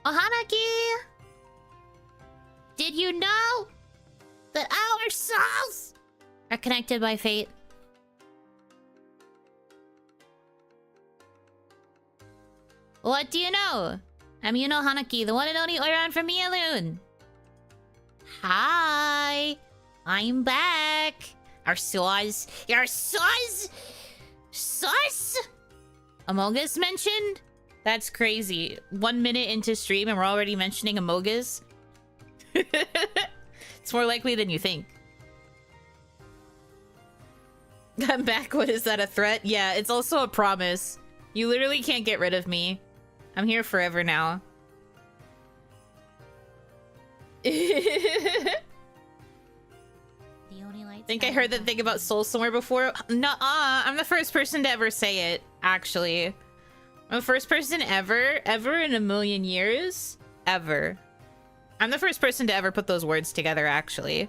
Oh, Hanaki! Did you know that our souls are connected by fate? What do you know? I'm Yuno Hanaki, the one and only Oiran from Mialoon. Hi! I'm back! Our sauce! Your sauce! Sauce! Among Us mentioned? That's crazy. 1 minute into stream and we're already mentioning Among Us? It's more likely than you think. I'm back. What is that, a threat? Yeah, it's also a promise. You literally can't get rid of me. I'm here forever now. Think I heard that thing about souls somewhere before? Nuh-uh, I'm the first person to ever say it, actually. I'm the first person ever in a million years, ever. I'm the first person to ever put those words together, actually.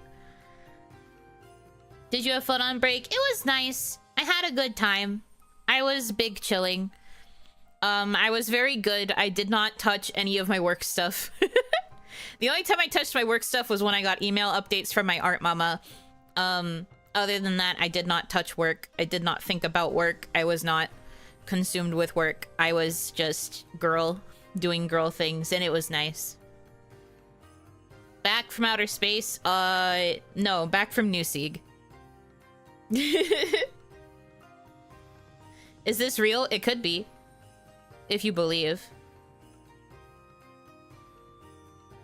Did you have fun on break? It was nice. I had a good time. I was big chilling. I was very good. I did not touch any of my work stuff. The only time I touched my work stuff was when I got email updates from my art mama. Other than that, I did not touch work. I did not think about work. I was not consumed with work. I was just girl, doing girl things, and it was nice. Back from outer space? No, back from New Sieg. Is this real? It could be. If you believe.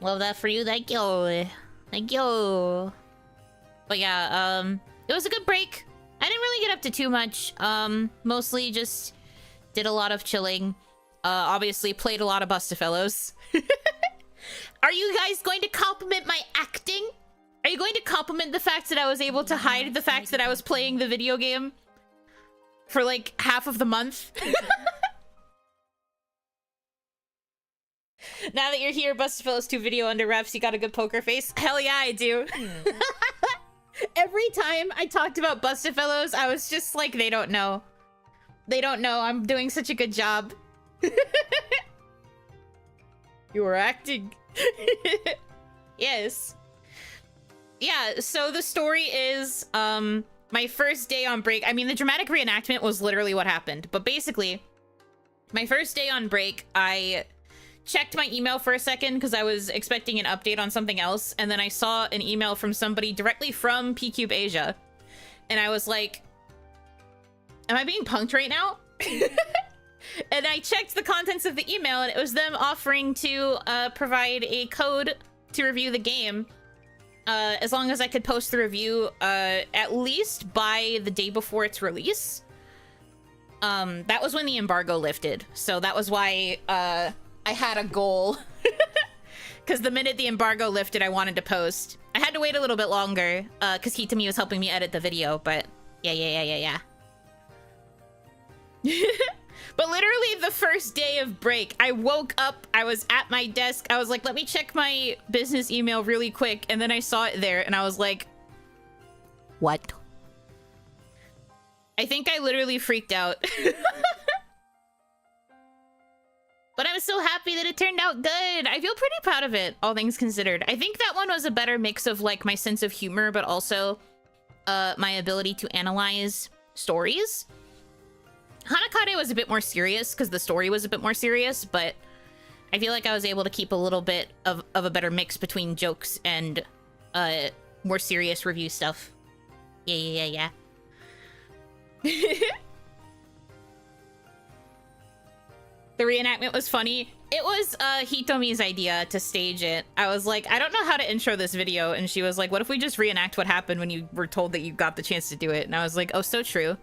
Love that for you. Thank you. Thank you. But yeah, it was a good break. I didn't really get up to too much. Mostly just did a lot of chilling. Obviously played a lot of Bustafellows. Are you guys going to compliment my acting? Are you going to compliment the fact that I was able to hide the fact that I was playing the video game for like half of the month? Now that you're here, Bustafellows 2 video under wraps, you got a good poker face? Hell yeah, I do. Every time I talked about Bustafellows, I was just like, they don't know. They don't know. I'm doing such a good job. You were acting. Yes. Yeah, so the story is, my first day on break. I mean, the dramatic reenactment was literally what happened. But basically, my first day on break, I checked my email for a second because I was expecting an update on something else, and then I saw an email from somebody directly from P-Cube Asia, and I was like, am I being punked right now? And I checked the contents of the email, and it was them offering to provide a code to review the game as long as I could post the review at least by the day before its release. That was when the embargo lifted, so that was why I had a goal. Because the minute the embargo lifted, I wanted to post. I had to wait a little bit longer, because Hitami was helping me edit the video, but yeah. But literally the first day of break, I woke up, I was at my desk, I was like, let me check my business email really quick, and then I saw it there, and I was like, what? I think I literally freaked out. But I'm so happy that it turned out good. I feel pretty proud of it, all things considered. I think that one was a better mix of like my sense of humor, but also my ability to analyze stories. Hanakade was a bit more serious because the story was a bit more serious, but I feel like I was able to keep a little bit of a better mix between jokes and more serious review stuff. Yeah. The reenactment was funny. It was Hitomi's idea to stage it. I was like, I don't know how to intro this video. And she was like, what if we just reenact what happened when you were told that you got the chance to do it? And I was like, oh, so true.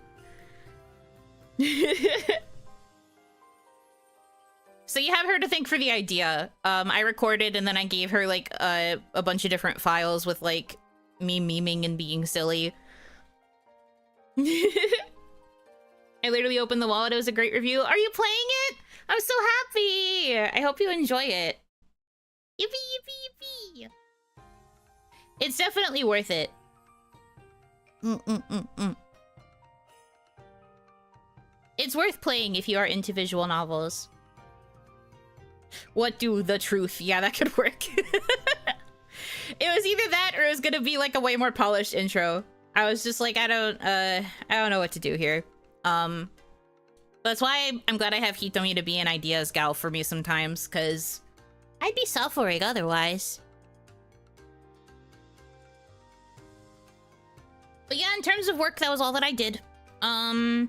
So you have her to thank for the idea. I recorded and then I gave her like a bunch of different files with like me memeing and being silly. I literally opened the wallet. It was a great review. Are you playing it? I'm so happy. I hope you enjoy it. Yippee. It's definitely worth it. It's worth playing if you are into visual novels. What do the truth? Yeah, that could work. It was either that or it was gonna be like a way more polished intro. I was just like, I don't know what to do here. That's why I'm glad I have Hitomi to be an ideas gal for me sometimes, because I'd be suffering otherwise. But yeah, in terms of work, that was all that I did. I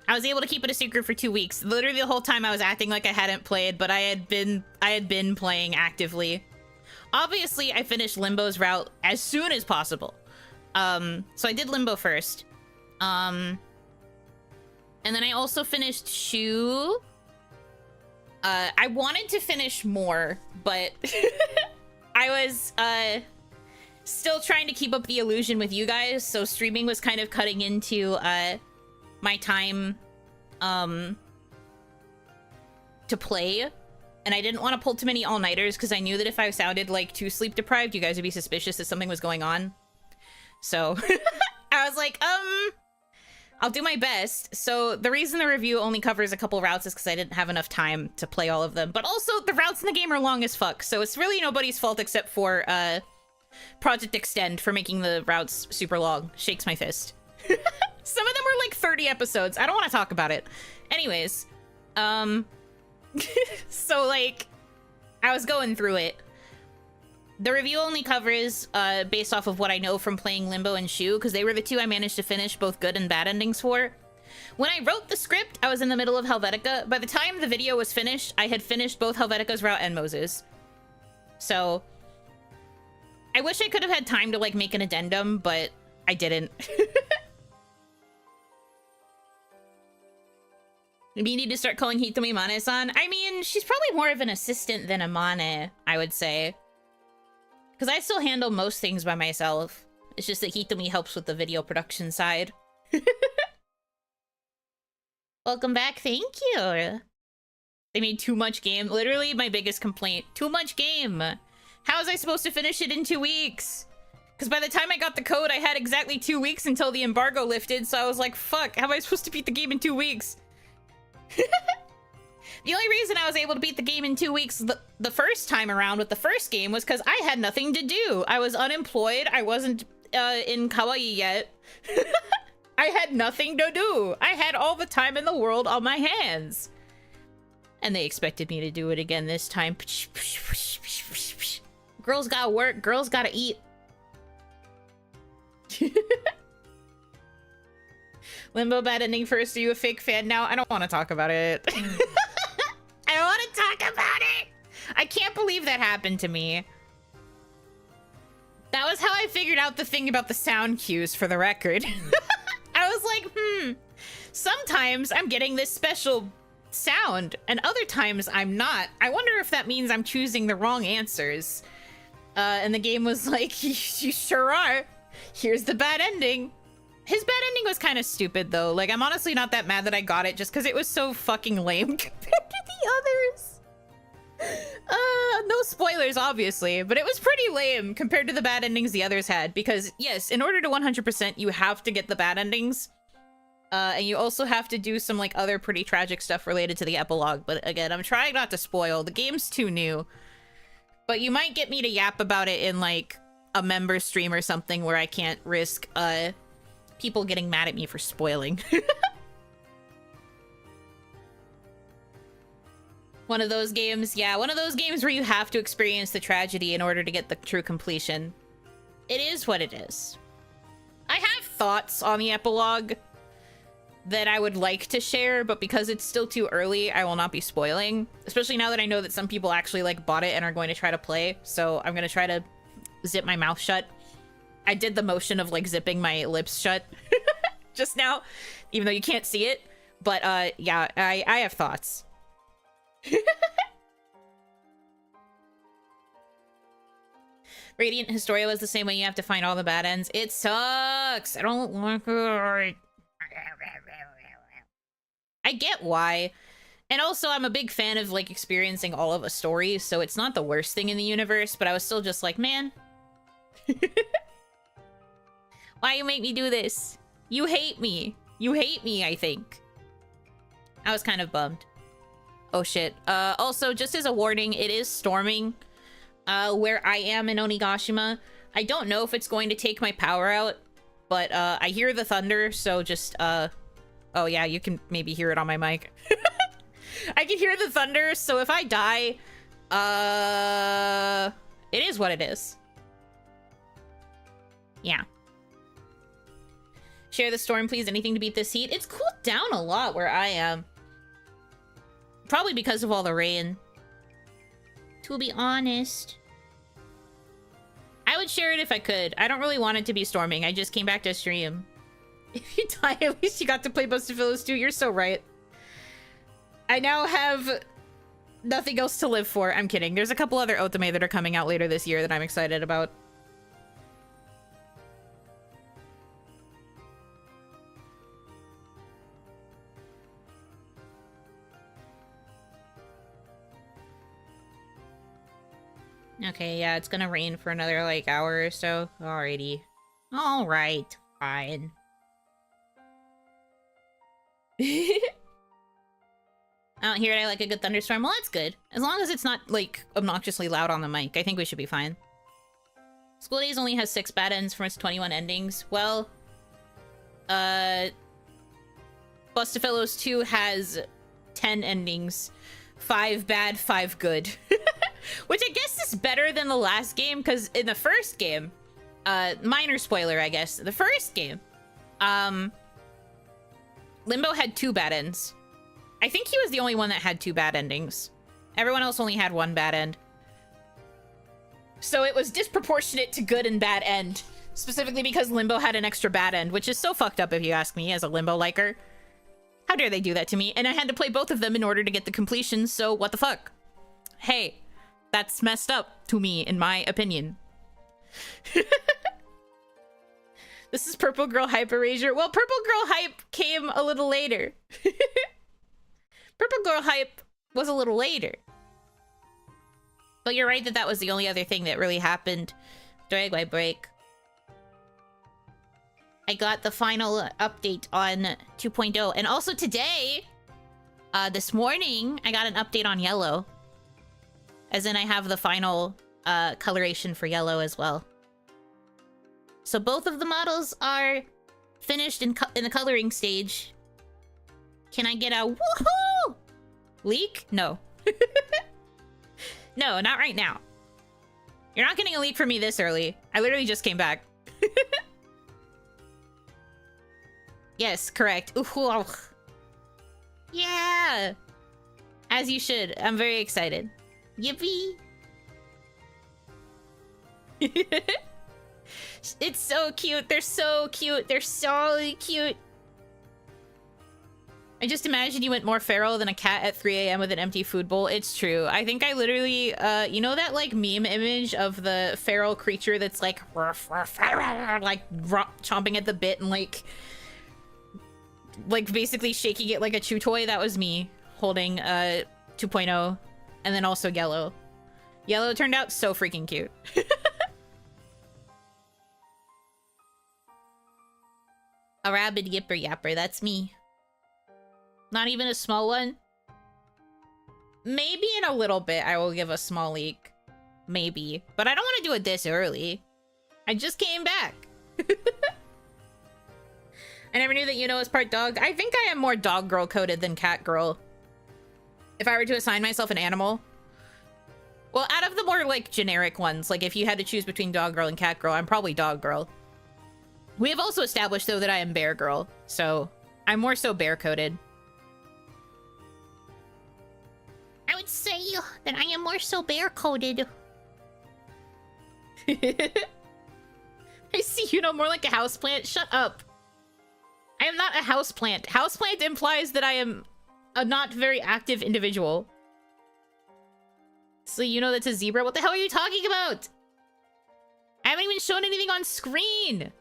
was able to keep it a secret for 2 weeks. Literally the whole time I was acting like I hadn't played, but I had been playing actively. Obviously, I finished Limbo's route as soon as possible. So I did Limbo first. And then I also finished Shu. I wanted to finish more, but I was still trying to keep up the illusion with you guys, so streaming was kind of cutting into my time to play, and I didn't want to pull too many all-nighters because I knew that if I sounded like too sleep deprived, you guys would be suspicious that something was going on. So I was like, I'll do my best. So the reason the review only covers a couple routes is because I didn't have enough time to play all of them. But also, the routes in the game are long as fuck, so it's really nobody's fault except for Project Extend for making the routes super long. Shakes my fist. Some of them were like 30 episodes. I don't want to talk about it. Anyways, so like, I was going through it. The review only covers based off of what I know from playing Limbo and Shu, because they were the two I managed to finish both good and bad endings for. When I wrote the script, I was in the middle of Helvetica. By the time the video was finished, I had finished both Helvetica's route and Moses. So I wish I could have had time to like make an addendum, but I didn't. Maybe you need to start calling Hitomi Mane-san. I mean, she's probably more of an assistant than a Mane, I would say. Because I still handle most things by myself. It's just that Hitomi helps with the video production side. Welcome back, thank you. They made too much game. Literally my biggest complaint. Too much game. How was I supposed to finish it in 2 weeks? Because by the time I got the code, I had exactly 2 weeks until the embargo lifted, so I was like, fuck, how am I supposed to beat the game in 2 weeks? The only reason I was able to beat the game in 2 weeks the first time around with the first game was because I had nothing to do. I was unemployed. I wasn't in kawaii yet. I had nothing to do. I had all the time in the world on my hands. And they expected me to do it again this time. Girls gotta work. Girls gotta eat. Limbo bad ending first. Are you a fake fan now? I don't want to talk about it. I don't want to talk about it. I can't believe that happened to me. That was how I figured out the thing about the sound cues, for the record. I was like, sometimes I'm getting this special sound, and other times I'm not. I wonder if that means I'm choosing the wrong answers. And the game was like, you sure are. Here's the bad ending. His bad ending was kind of stupid, though. Like, I'm honestly not that mad that I got it, just because it was so fucking lame compared to the others. No spoilers, obviously, but it was pretty lame compared to the bad endings the others had, because, yes, in order to 100%, you have to get the bad endings. And you also have to do some, like, other pretty tragic stuff related to the epilogue. But, again, I'm trying not to spoil. The game's too new. But you might get me to yap about it in, like, a member stream or something where I can't risk, people getting mad at me for spoiling. One of those games, yeah, one of those games where you have to experience the tragedy in order to get the true completion. It is what it is. I have thoughts on the epilogue that I would like to share, but because it's still too early, I will not be spoiling. Especially now that I know that some people actually, like, bought it and are going to try to play, so I'm gonna try to zip my mouth shut. I did the motion of, like, zipping my lips shut just now, even though you can't see it. But, yeah, I have thoughts. Radiant Historia was the same way. You have to find all the bad ends. It sucks. I don't like it. I get why. And also, I'm a big fan of, like, experiencing all of a story, so it's not the worst thing in the universe, but I was still just like, man. Why you make me do this? You hate me. You hate me, I think. I was kind of bummed. Oh shit. Also, just as a warning, it is storming where I am in Onigashima. I don't know if it's going to take my power out, but I hear the thunder, so just oh yeah, you can maybe hear it on my mic. I can hear the thunder, so if I die, it is what it is. Yeah. Share the storm, please. Anything to beat this heat. It's cooled down a lot where I am. Probably because of all the rain. To be honest. I would share it if I could. I don't really want it to be storming. I just came back to stream. If you die, at least you got to play Bustafellows too. You're so right. I now have nothing else to live for. I'm kidding. There's a couple other Otome that are coming out later this year that I'm excited about. Okay, yeah, it's gonna rain for another, like, hour or so. Alrighty. Alright, fine. I don't hear it. I like a good thunderstorm. Well, that's good. As long as it's not, like, obnoxiously loud on the mic, I think we should be fine. School Days only has 6 bad ends from its 21 endings. Well, Bustafellows 2 has 10 endings. 5 bad, 5 good. Which I guess is better than the last game, because in the first game, minor spoiler, I guess, the first game, Limbo had 2 bad ends. I think he was the only one that had 2 bad endings. Everyone else only had 1 bad end. So it was disproportionate to good and bad end, specifically because Limbo had an extra bad end, which is so fucked up if you ask me as a Limbo liker. How dare they do that to me? And I had to play both of them in order to get the completion, so what the fuck? Hey. That's messed up to me, in my opinion. This is Purple Girl Hype Erasure. Well, Purple Girl Hype came a little later. Purple Girl Hype was a little later. But you're right that that was the only other thing that really happened during my break. I got the final update on 2.0. And also today, this morning, I got an update on Yellow. As in, I have the final coloration for Yellow as well. So both of the models are finished in the coloring stage. Can I get a woohoo leak? No. No, not right now. You're not getting a leak from me this early. I literally just came back. Yes, correct. Ooh, yeah. As you should. I'm very excited. Yippee! It's so cute. They're so cute. They're so cute. I just imagine you went more feral than a cat at 3 a.m. with an empty food bowl. It's true. I think I literally, you know that like meme image of the feral creature that's like, ruff, ruff, like chomping at the bit and like basically shaking it like a chew toy? That was me holding 2.0. And then also Yellow. Yellow turned out so freaking cute. A rabid yipper yapper, that's me. Not even a small one? Maybe in a little bit I will give a small leak. Maybe. But I don't want to do it this early. I just came back. I never knew that Yuno was part dog. I think I am more dog girl coded than cat girl. If I were to assign myself an animal. Well, out of the more, like, generic ones, like, if you had to choose between dog girl and cat girl, I'm probably dog girl. We have also established, though, that I am bear girl, so I'm more so bear-coded. I would say that I am more so bear-coded. I see you know more like a houseplant. Shut up. I am not a houseplant. Houseplant implies that I am a not very active individual. So you know that's a zebra? What the hell are you talking about? I haven't even shown anything on screen.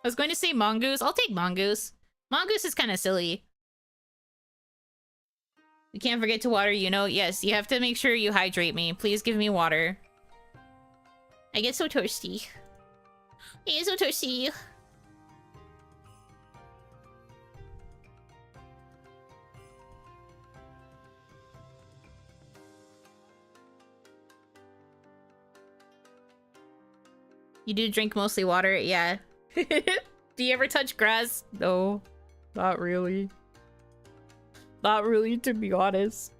I was going to say mongoose. I'll take mongoose. Mongoose is kind of silly. You can't forget to water, you know. Yes, you have to make sure you hydrate me. Please give me water. I get so thirsty. I get so thirsty. You do drink mostly water? Yeah. Do you ever touch grass? No, not really. Not really, to be honest.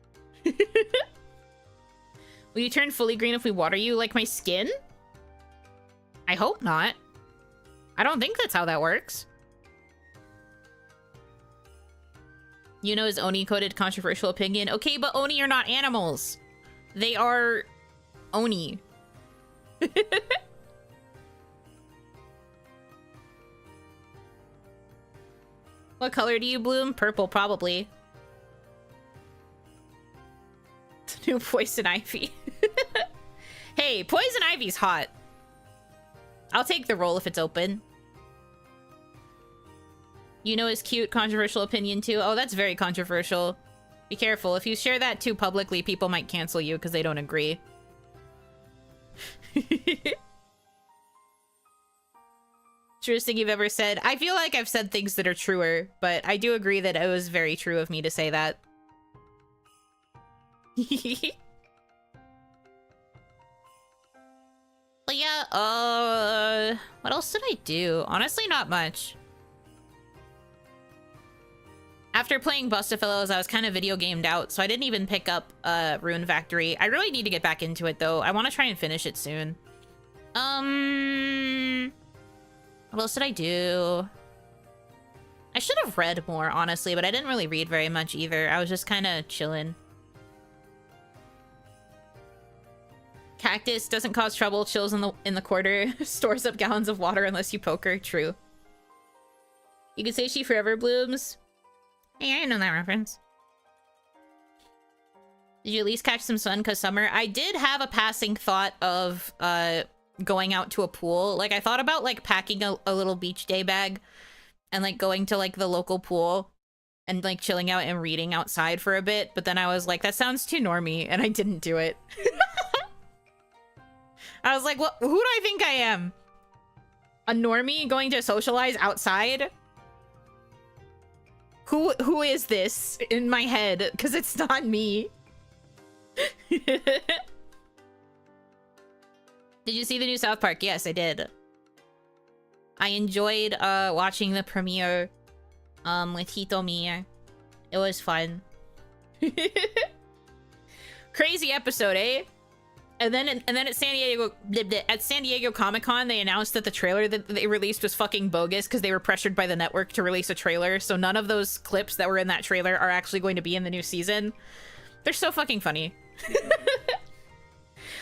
Will you turn fully green if we water you? Like my skin? I hope not. I don't think that's how that works. Yuno's Oni coded controversial opinion. Okay, but Oni are not animals. They are Oni. What color do you bloom? Purple, probably. New poison ivy. Hey, poison ivy's hot. I'll take the role if it's open. Yuno is cute. Controversial opinion too. Oh, that's very controversial. Be careful. If you share that too publicly, people might cancel you because they don't agree. Truest thing you've ever said? I feel like I've said things that are truer, but I do agree that it was very true of me to say that. But yeah, what else did I do? Honestly, not much. After playing Bustafellows, I was kind of video gamed out, so I didn't even pick up Rune Factory. I really need to get back into it, though. I want to try and finish it soon. What else did I do? I should have read more, honestly, but I didn't really read very much either. I was just kind of chilling. Cactus doesn't cause trouble, chills in the quarter, stores up gallons of water unless you poke her. True. You could say she forever blooms. Hey, I didn't know that reference. Did you at least catch some sun because summer? I did have a passing thought of going out to a pool. Like, I thought about like packing a little beach day bag and like going to like the local pool and like chilling out and reading outside for a bit. But then I was like, that sounds too normie, and I didn't do it. I was like, what? Who do I think I am? A normie going to socialize outside? Who is this in my head? Because it's not me. Did you see the new South Park? Yes, I did. I enjoyed watching the premiere with Hitomi. It was fun. Crazy episode, eh? And then at San Diego Comic-Con, they announced that the trailer that they released was fucking bogus because they were pressured by the network to release a trailer. So none of those clips that were in that trailer are actually going to be in the new season. They're so fucking funny.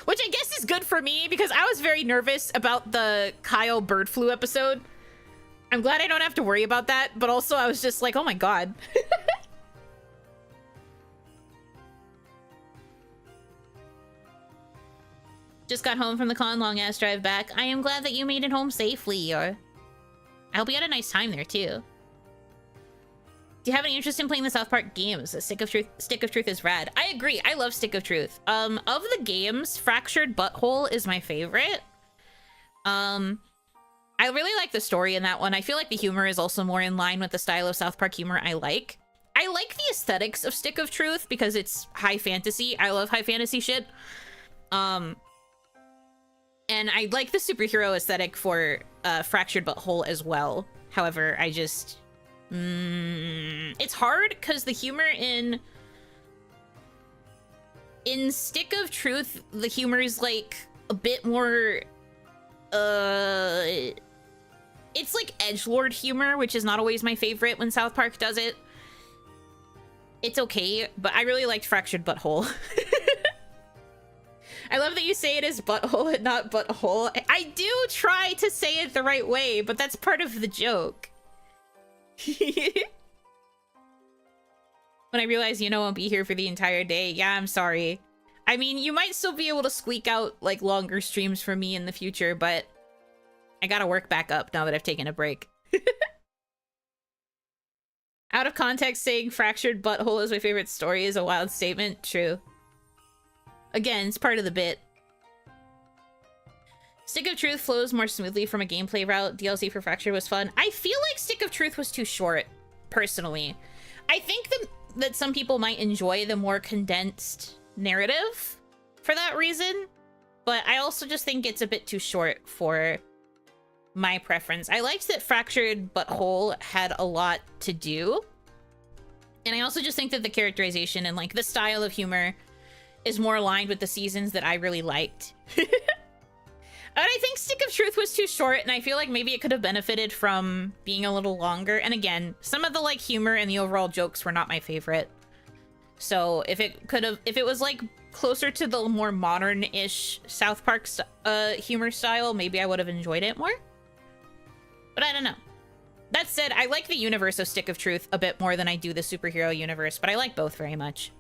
Which I guess is good for me because I was very nervous about the Kyle bird flu episode. I'm glad I don't have to worry about that, but also I was just like, oh my god. Just got home from the con, long ass drive back. I am glad that you made it home safely. I hope you had a nice time there too. Do you have any interest in playing the South Park games? Stick of Truth is rad. I agree. I love Stick of Truth. Of the games, Fractured Butthole is my favorite. I really like the story in that one. I feel like the humor is also more in line with the style of South Park humor I like. I like the aesthetics of Stick of Truth because it's high fantasy. I love high fantasy shit. And I like the superhero aesthetic for Fractured Butthole as well. However, I just... it's hard because the humor in Stick of Truth, the humor is like a bit more... it's like edgelord humor, which is not always my favorite when South Park does it. It's okay, but I really liked Fractured Butthole. I love that you say it as butthole and not butthole. I do try to say it the right way, but that's part of the joke. When I realize Yuno won't be here for the entire day, yeah, I'm sorry. I mean, you might still be able to squeak out like longer streams for me in the future, but I gotta work back up now that I've taken a break. Out of context, saying Fractured Butthole is my favorite story is a wild statement. True. Again, it's part of the bit. Stick of Truth flows more smoothly from a gameplay route. DLC for Fractured was fun. I feel like Stick of Truth was too short, personally. I think that some people might enjoy the more condensed narrative for that reason, but I also just think it's a bit too short for my preference. I liked that Fractured But Whole had a lot to do. And I also just think that the characterization and like the style of humor is more aligned with the seasons that I really liked. And I think Stick of Truth was too short, and I feel like maybe it could have benefited from being a little longer. And again, some of the like humor and the overall jokes were not my favorite. So if it was like closer to the more modern-ish South Park humor style, maybe I would have enjoyed it more. But I don't know. That said, I like the universe of Stick of Truth a bit more than I do the superhero universe, but I like both very much.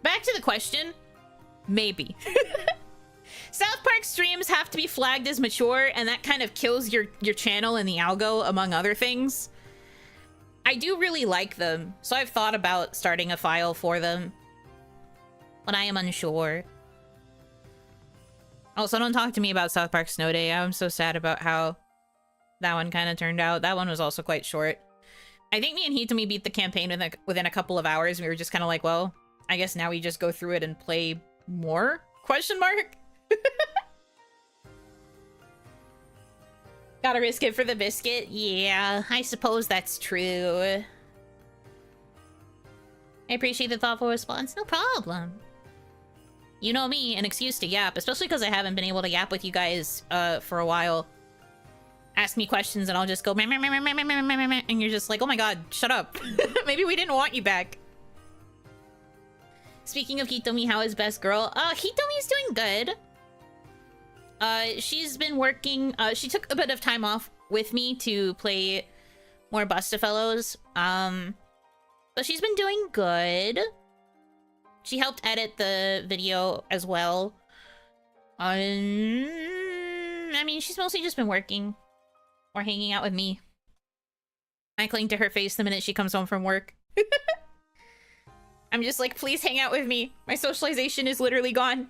Back to the question, maybe. South Park streams have to be flagged as mature, and that kind of kills your channel and the algo, among other things. I do really like them, so I've thought about starting a file for them, but I am unsure. Also, don't talk to me about South Park Snow Day. I'm so sad about how that one kind of turned out. That one was also quite short. I think me and Hitomi beat the campaign within a couple of hours. We were just kind of like, well, I guess now we just go through it and play more? Question mark? Gotta risk it for the biscuit? Yeah, I suppose that's true. I appreciate the thoughtful response. No problem. You know me, an excuse to yap, especially because I haven't been able to yap with you guys for a while. Ask me questions and I'll just go meh, meh, meh, meh, meh, meh, meh, meh, meh, and you're just like, oh my god, shut up. Maybe we didn't want you back. Speaking of Hitomi, how is Best Girl? Hitomi's doing good. She's been working, she took a bit of time off with me to play more Bustafellows. But she's been doing good. She helped edit the video as well. I mean, she's mostly just been working or hanging out with me. I cling to her face the minute she comes home from work. I'm just like, please hang out with me. My socialization is literally gone.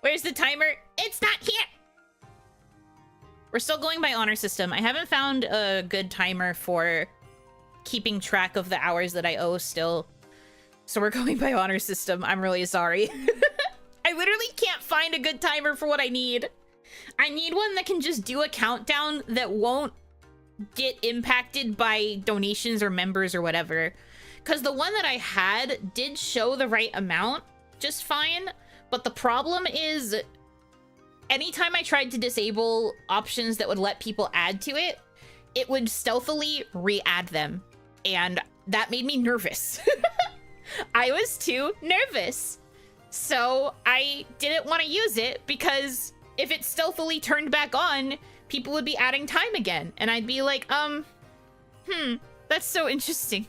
Where's the timer? It's not here! We're still going by honor system. I haven't found a good timer for keeping track of the hours that I owe still. So we're going by honor system. I'm really sorry. I literally can't find a good timer for what I need. I need one that can just do a countdown that won't get impacted by donations or members or whatever. Because the one that I had did show the right amount just fine. But the problem is, anytime I tried to disable options that would let people add to it, it would stealthily re-add them. And that made me nervous. I was too nervous. So I didn't want to use it because if it stealthily turned back on, people would be adding time again. And I'd be like, that's so interesting.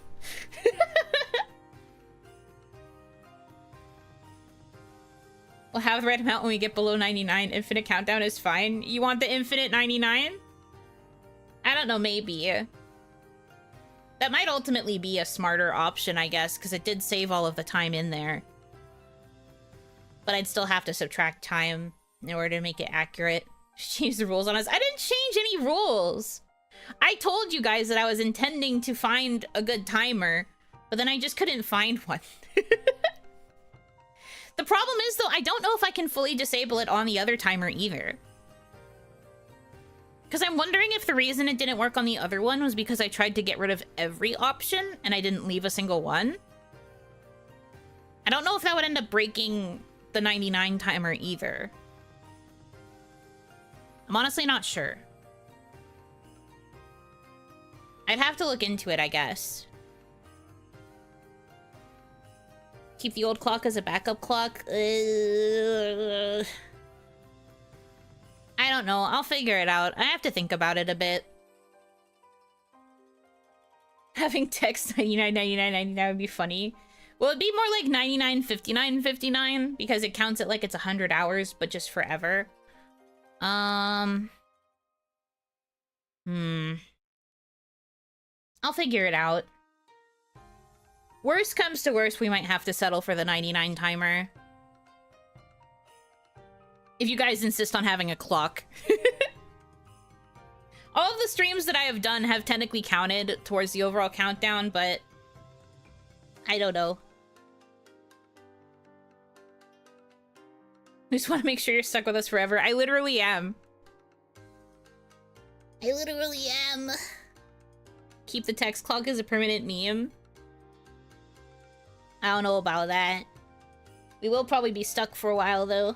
We'll have the red amount when we get below 99. Infinite countdown is fine. You want the infinite 99? I don't know, maybe. That might ultimately be a smarter option, I guess, because it did save all of the time in there. But I'd still have to subtract time in order to make it accurate. Change the rules on us. I didn't change any rules. I told you guys that I was intending to find a good timer, but then I just couldn't find one. The problem is, though, I don't know if I can fully disable it on the other timer either. Because I'm wondering if the reason it didn't work on the other one was because I tried to get rid of every option and I didn't leave a single one. I don't know if that would end up breaking the 99 timer either. I'm honestly not sure. I'd have to look into it, I guess. Keep the old clock as a backup clock? I don't know. I'll figure it out. I have to think about it a bit. Having text 99, 99, 99 would be funny. Well, it'd be more like 99, 59, 59 because it counts it like it's 100 hours, but just forever. I'll figure it out. Worst comes to worst, we might have to settle for the 99 timer. If you guys insist on having a clock. All of the streams that I have done have technically counted towards the overall countdown, but I don't know. I just want to make sure you're stuck with us forever. I literally am. I literally am. Keep the text clock as a permanent meme. I don't know about that. We will probably be stuck for a while, though.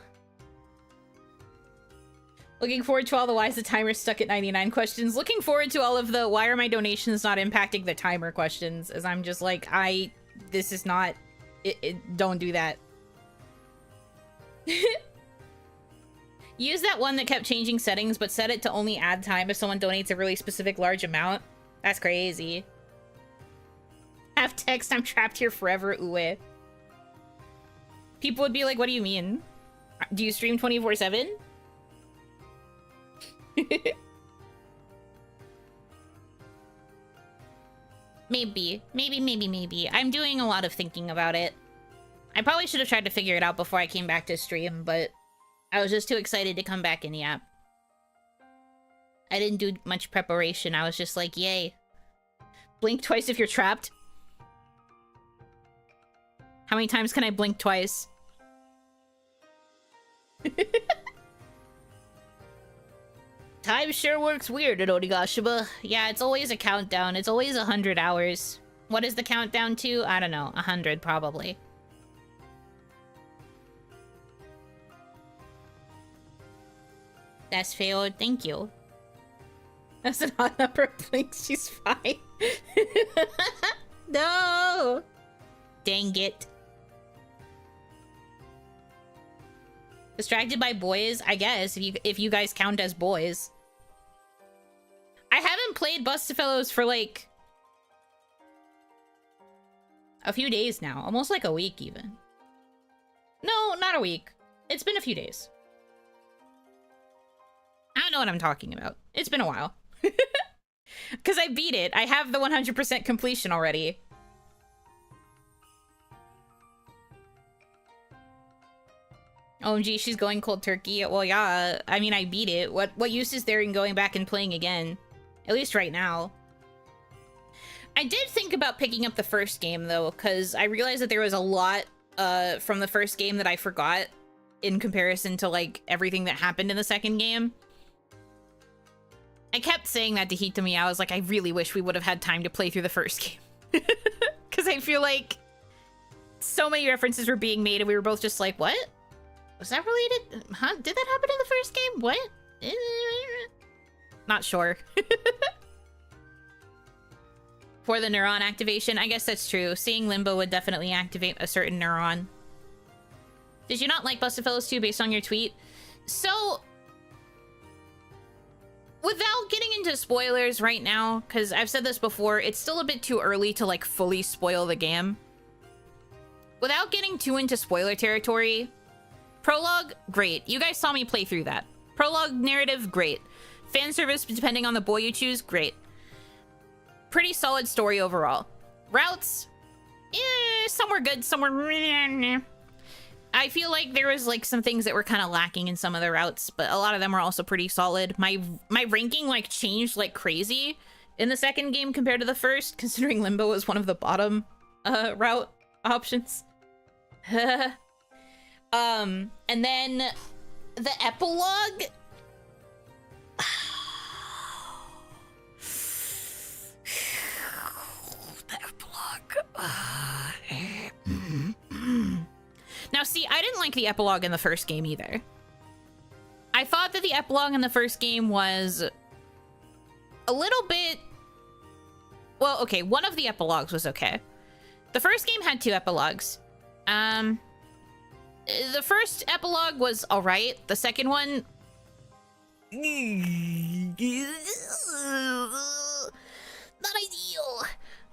Looking forward to all the why is the timer stuck at 99 questions. Looking forward to all of the why are my donations not impacting the timer questions, as I'm just like, this is not... don't do that. Use that one that kept changing settings, but set it to only add time if someone donates a really specific large amount. That's crazy. Have text, I'm trapped here forever, uwe. People would be like, what do you mean? Do you stream 24/7? Maybe. Maybe. I'm doing a lot of thinking about it. I probably should have tried to figure it out before I came back to stream, but I was just too excited to come back in the app. I didn't do much preparation. I was just like, yay. Blink twice if you're trapped. How many times can I blink twice? Time sure works weird at Onigashima. Yeah, it's always a countdown. It's always 100 hours. What is the countdown to? I don't know. 100, probably. That's failed. Thank you. That's an odd number of blinks. She's fine. No! Dang it. Distracted by boys? I guess, if you guys count as boys. I haven't played Bustafellows for, like, a few days now. Almost like a week, even. No, not a week. It's been a few days. I don't know what I'm talking about. It's been a while. Because I beat it. I have the 100% completion already. OMG, she's going cold turkey. Well, yeah, I mean, I beat it. What use is there in going back and playing again? At least right now. I did think about picking up the first game, though, because I realized that there was a lot from the first game that I forgot in comparison to, like, everything that happened in the second game. I kept saying that to Hitomi. I was like, I really wish we would have had time to play through the first game. Because I feel like so many references were being made and we were both just like, what? Was that related? Huh? Did that happen in the first game? What? Not sure. For the neuron activation, I guess that's true. Seeing Limbo would definitely activate a certain neuron. Did you not like Bustafellows 2 based on your tweet? So, without getting into spoilers right now, because I've said this before, it's still a bit too early to, like, fully spoil the game. Without getting too into spoiler territory, prologue, great. You guys saw me play through that. Prologue narrative, great. Fan service, depending on the boy you choose, great. Pretty solid story overall. Routes, some were good, some were... I feel like there was, like, some things that were kind of lacking in some of the routes, but a lot of them were also pretty solid. My ranking, like, changed like crazy in the second game compared to the first, considering Limbo was one of the bottom route options. And then the epilogue... The epilogue... Now, see, I didn't like the epilogue in the first game either. I thought that the epilogue in the first game was a little bit... Well, okay, one of the epilogues was okay. The first game had 2 epilogues. The first epilogue was alright. The second one... Not ideal.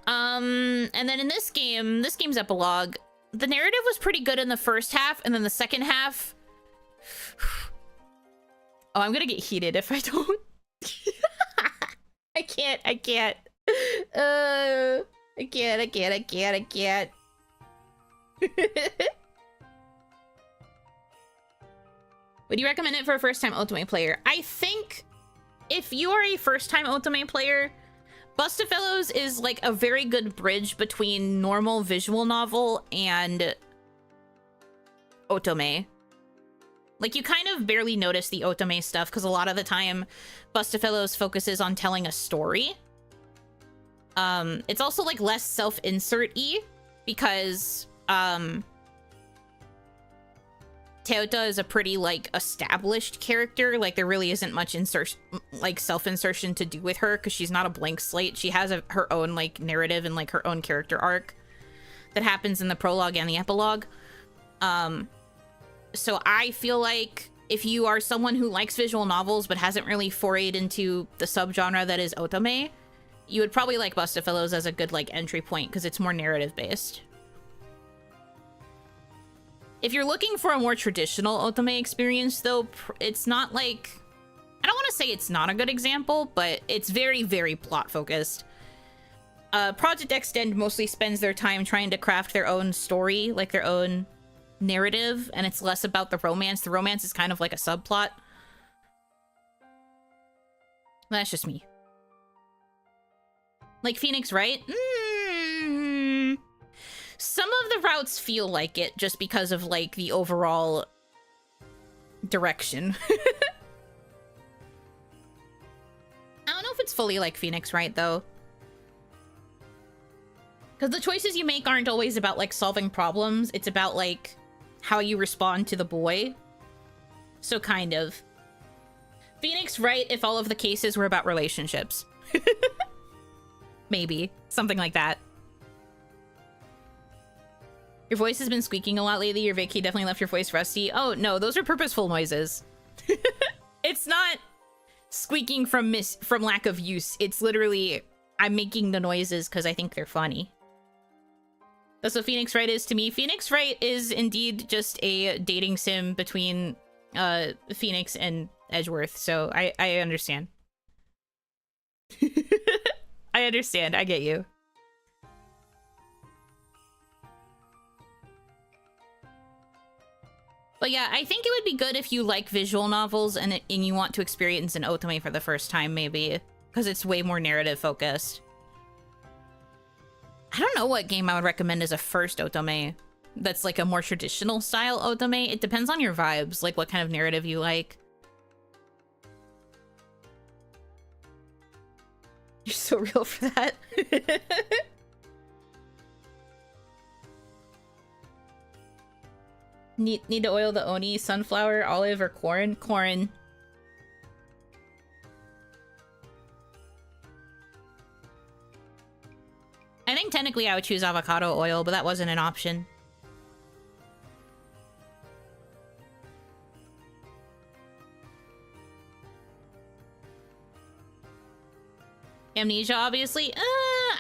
And then in this game's epilogue, the narrative was pretty good in the first half, and then the second half... Oh, I'm gonna get heated if I don't. I can't. I can't. Would you recommend it for a first-time Otome player? I think if you are a first-time Otome player, Bustafellows is like a very good bridge between normal visual novel and Otome. Like, you kind of barely notice the Otome stuff, because a lot of the time, Bustafellows focuses on telling a story. It's also, like, less self-insert-y, because, Teota is a pretty, like, established character. Like, there really isn't much self-insertion to do with her, because she's not a blank slate. She has her own, like, narrative and, like, her own character arc that happens in the prologue and the epilogue. So I feel like if you are someone who likes visual novels but hasn't really forayed into the subgenre that is Otome, you would probably like Bustafellows as a good, like, entry point, because it's more narrative-based. If you're looking for a more traditional Otome experience, though, it's not like... I don't want to say it's not a good example, but it's very, very plot-focused. Project Extend mostly spends their time trying to craft their own story, like their own narrative, and it's less about the romance. The romance is kind of like a subplot. That's just me. Like Phoenix Wright? Some of the routes feel like it, just because of, like, the overall direction. I don't know if it's fully like Phoenix Wright, though. Because the choices you make aren't always about, like, solving problems. It's about, like, how you respond to the boy. So kind of. Phoenix Wright if all of the cases were about relationships. Maybe. Something like that. Your voice has been squeaking a lot lately. Your vacay definitely left your voice rusty. Oh, no, those are purposeful noises. It's not squeaking from lack of use. It's literally, I'm making the noises because I think they're funny. That's what Phoenix Wright is to me. Phoenix Wright is indeed just a dating sim between Phoenix and Edgeworth, so I understand. I understand. I get you. But yeah, I think it would be good if you like visual novels and you want to experience an Otome for the first time, maybe. Because it's way more narrative focused. I don't know what game I would recommend as a first Otome that's like a more traditional style Otome. It depends on your vibes, like what kind of narrative you like. You're so real for that. Need to oil the oni, sunflower, olive, or corn? Corn. I think technically I would choose avocado oil, but that wasn't an option. Amnesia, obviously.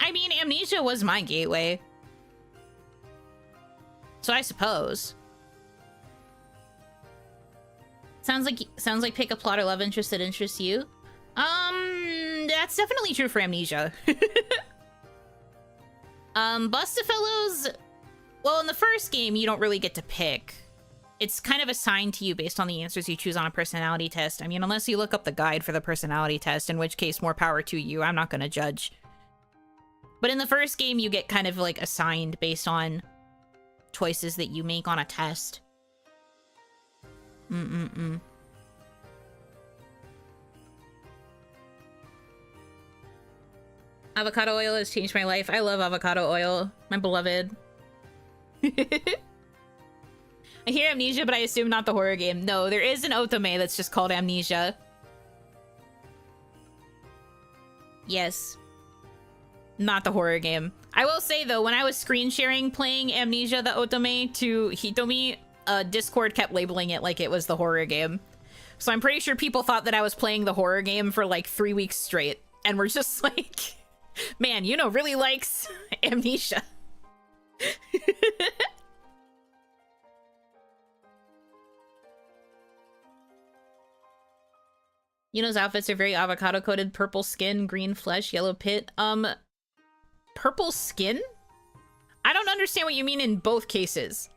I mean, Amnesia was my gateway. So I suppose. Sounds like pick a plot or love interest that interests you. That's definitely true for Amnesia. Bustafellows, well, in the first game, you don't really get to pick. It's kind of assigned to you based on the answers you choose on a personality test. I mean, unless you look up the guide for the personality test, in which case, more power to you. I'm not gonna judge. But in the first game, you get kind of, like, assigned based on choices that you make on a test. Avocado oil has changed my life. I love avocado oil. My beloved. I hear Amnesia, but I assume not the horror game. No, there is an Otome that's just called Amnesia. Yes. Not the horror game. I will say, though, when I was screen sharing playing Amnesia the Otome to Hitomi, Discord kept labeling it like it was the horror game. So I'm pretty sure people thought that I was playing the horror game for like 3 weeks straight. And we're just like, man, Yuno really likes Amnesia. Yuno's outfits are very avocado coated, purple skin, green flesh, yellow pit. Purple skin? I don't understand what you mean in both cases.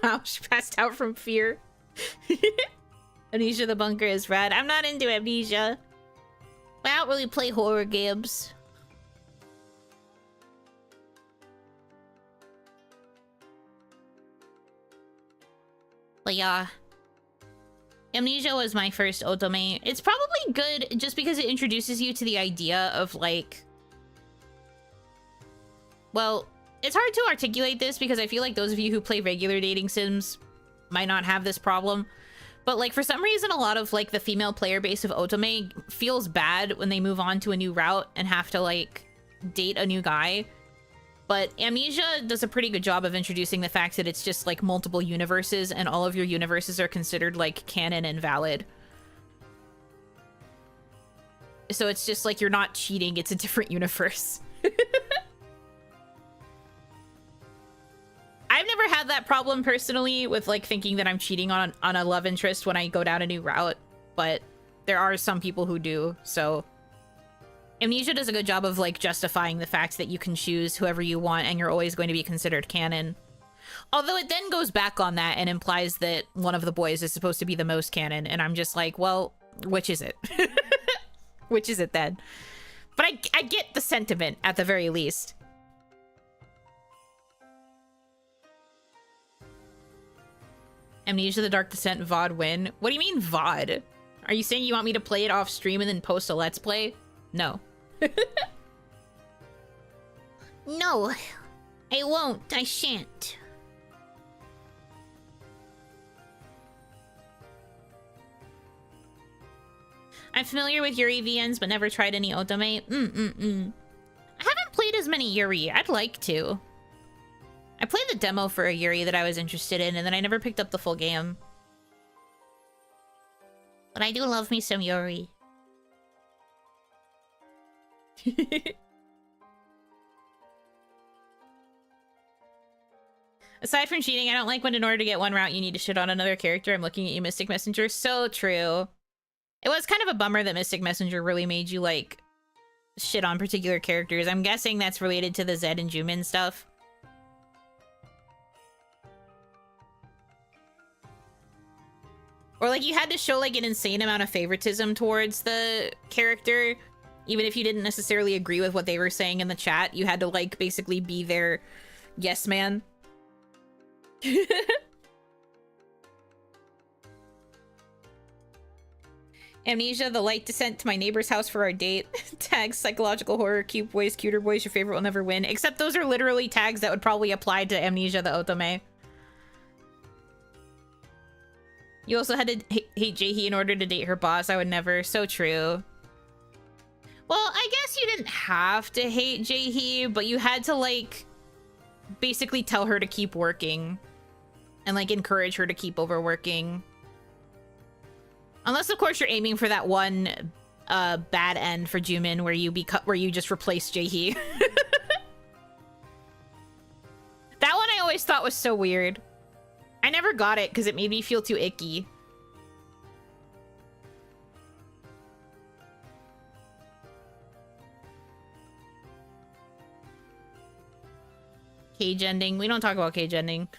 Wow, she passed out from fear. Amnesia the bunker is rad. I'm not into Amnesia. I don't really play horror games. But yeah. Amnesia was my first Otome. It's probably good just because it introduces you to the idea of, like... Well, it's hard to articulate this because I feel like those of you who play regular dating sims might not have this problem. But, like, for some reason, a lot of, like, the female player base of Otome feels bad when they move on to a new route and have to, like, date a new guy. But Amnesia does a pretty good job of introducing the fact that it's just, like, multiple universes, and all of your universes are considered, like, canon and valid. So it's just, like, you're not cheating, it's a different universe. I've never had that problem, personally, with, like, thinking that I'm cheating on a love interest when I go down a new route. But there are some people who do, so... Amnesia does a good job of, like, justifying the fact that you can choose whoever you want and you're always going to be considered canon. Although it then goes back on that and implies that one of the boys is supposed to be the most canon, and I'm just like, well, which is it? Which is it then? But I get the sentiment, at the very least. Amnesia the Dark Descent VOD win? What do you mean VOD? Are you saying you want me to play it off stream and then post a Let's Play? No. No, I won't. I shan't. I'm familiar with Yuri VNs, but never tried any Otome. I haven't played as many Yuri. I'd like to. I played the demo for a Yuri that I was interested in, and then I never picked up the full game. But I do love me some Yuri. Aside from cheating, I don't like when in order to get one route you need to shit on another character. I'm looking at you, Mystic Messenger. So true. It was kind of a bummer that Mystic Messenger really made you, like, shit on particular characters. I'm guessing that's related to the Zed and Jumin stuff. Or, like, you had to show, like, an insane amount of favoritism towards the character. Even if you didn't necessarily agree with what they were saying in the chat, you had to, like, basically be their yes man. Amnesia, the light descent to my neighbor's house for our date. Tags, psychological horror, cute boys, cuter boys, your favorite will never win. Except those are literally tags that would probably apply to Amnesia the Otome. You also had to hate Jaehee in order to date her boss. I would never. So true. Well, I guess you didn't have to hate Jaehee, but you had to, like, basically tell her to keep working. And, like, encourage her to keep overworking. Unless, of course, you're aiming for that one bad end for Jumin where you just replace Jaehee. That one I always thought was so weird. I never got it because it made me feel too icky. Cage ending. We don't talk about cage ending.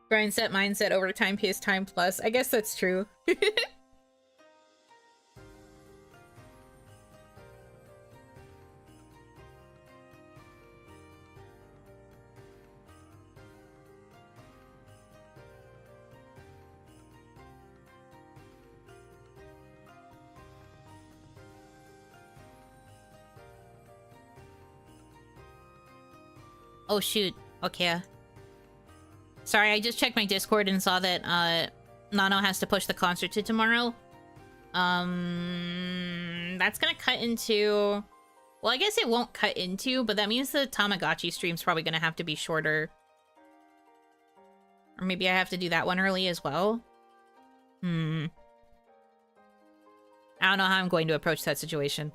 Grind set, mindset, overtime, pays time plus. I guess that's true. Oh shoot. Okay. Sorry, I just checked my Discord and saw that Nano has to push the concert to tomorrow. That's gonna cut into... Well, I guess it won't cut into, but that means the Tamagotchi stream's probably gonna have to be shorter. Or maybe I have to do that one early as well. I don't know how I'm going to approach that situation.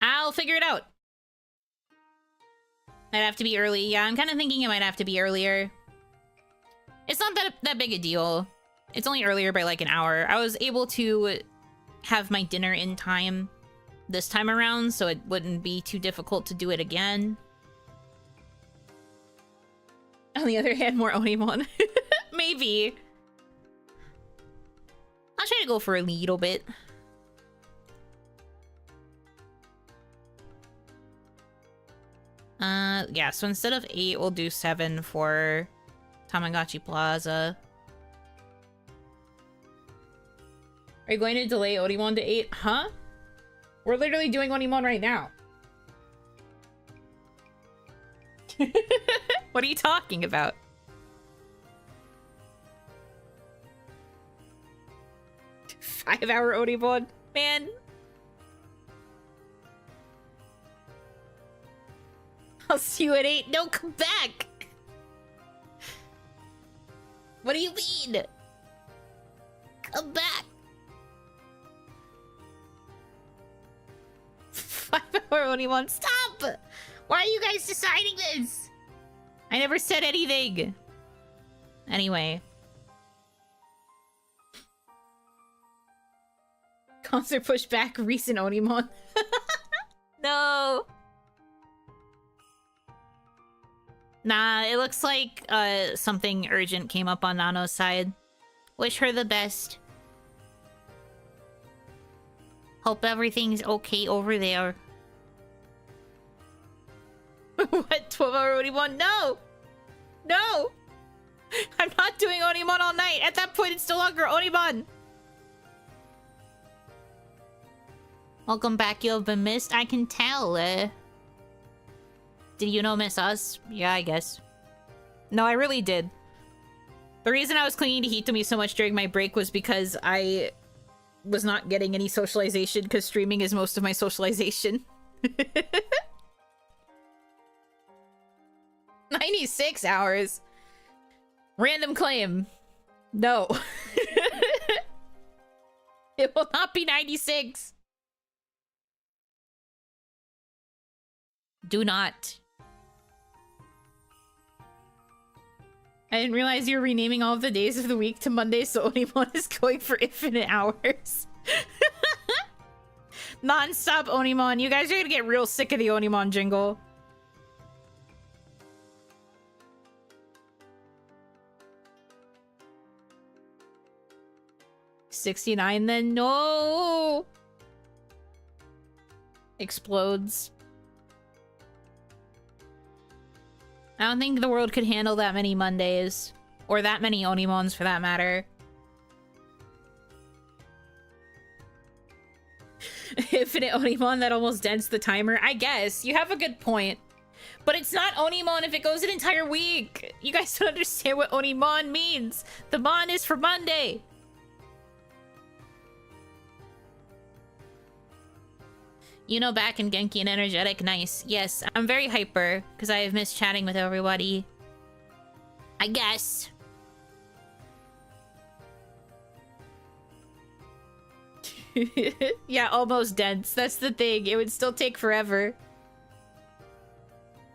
I'll figure it out. Might have to be early. Yeah, I'm kind of thinking it might have to be earlier. It's not that big a deal. It's only earlier by like an hour. I was able to have my dinner in time this time around, so it wouldn't be too difficult to do it again. On the other hand, more OniMon. Maybe. I'll try to go for a little bit. Yeah, so instead of 8, we'll do 7 for Tamagotchi Plaza. Are you going to delay OniMon to 8? Huh? We're literally doing OniMon right now. What are you talking about? Five-hour OniMon? Man. I'll see you at 8. No, come back! What do you mean? Come back! 5-hour OniMon. Stop! Why are you guys deciding this? I never said anything. Anyway. Concert push back recent OniMon. No. Nah, it looks like something urgent came up on Nano's side. Wish her the best. Hope everything's okay over there. What? 12-hour OniMon? No! No! I'm not doing OniMon all night. At that point, it's no longer OniMon. Welcome back. You have been missed. I can tell. Did Yuno miss us? Yeah, I guess. No, I really did. The reason I was clinging to Hitomi so much during my break was because I was not getting any socialization, because streaming is most of my socialization. 96 hours. Random claim. No. It will not be 96. Do not. I didn't realize you were renaming all of the days of the week to Mondays, so OniMon is going for infinite hours. Non-stop OniMon. You guys are gonna get real sick of the OniMon jingle. $69 then? No! Explodes. I don't think the world could handle that many Mondays. Or that many OniMons, for that matter. Infinite OniMon that almost dents the timer. I guess. You have a good point. But it's not OniMon if it goes an entire week. You guys don't understand what OniMon means. The mon is for Monday. You know, back and Genki and energetic. Nice. Yes, I'm very hyper because I have missed chatting with everybody. I guess. Yeah, almost dense. That's the thing. It would still take forever.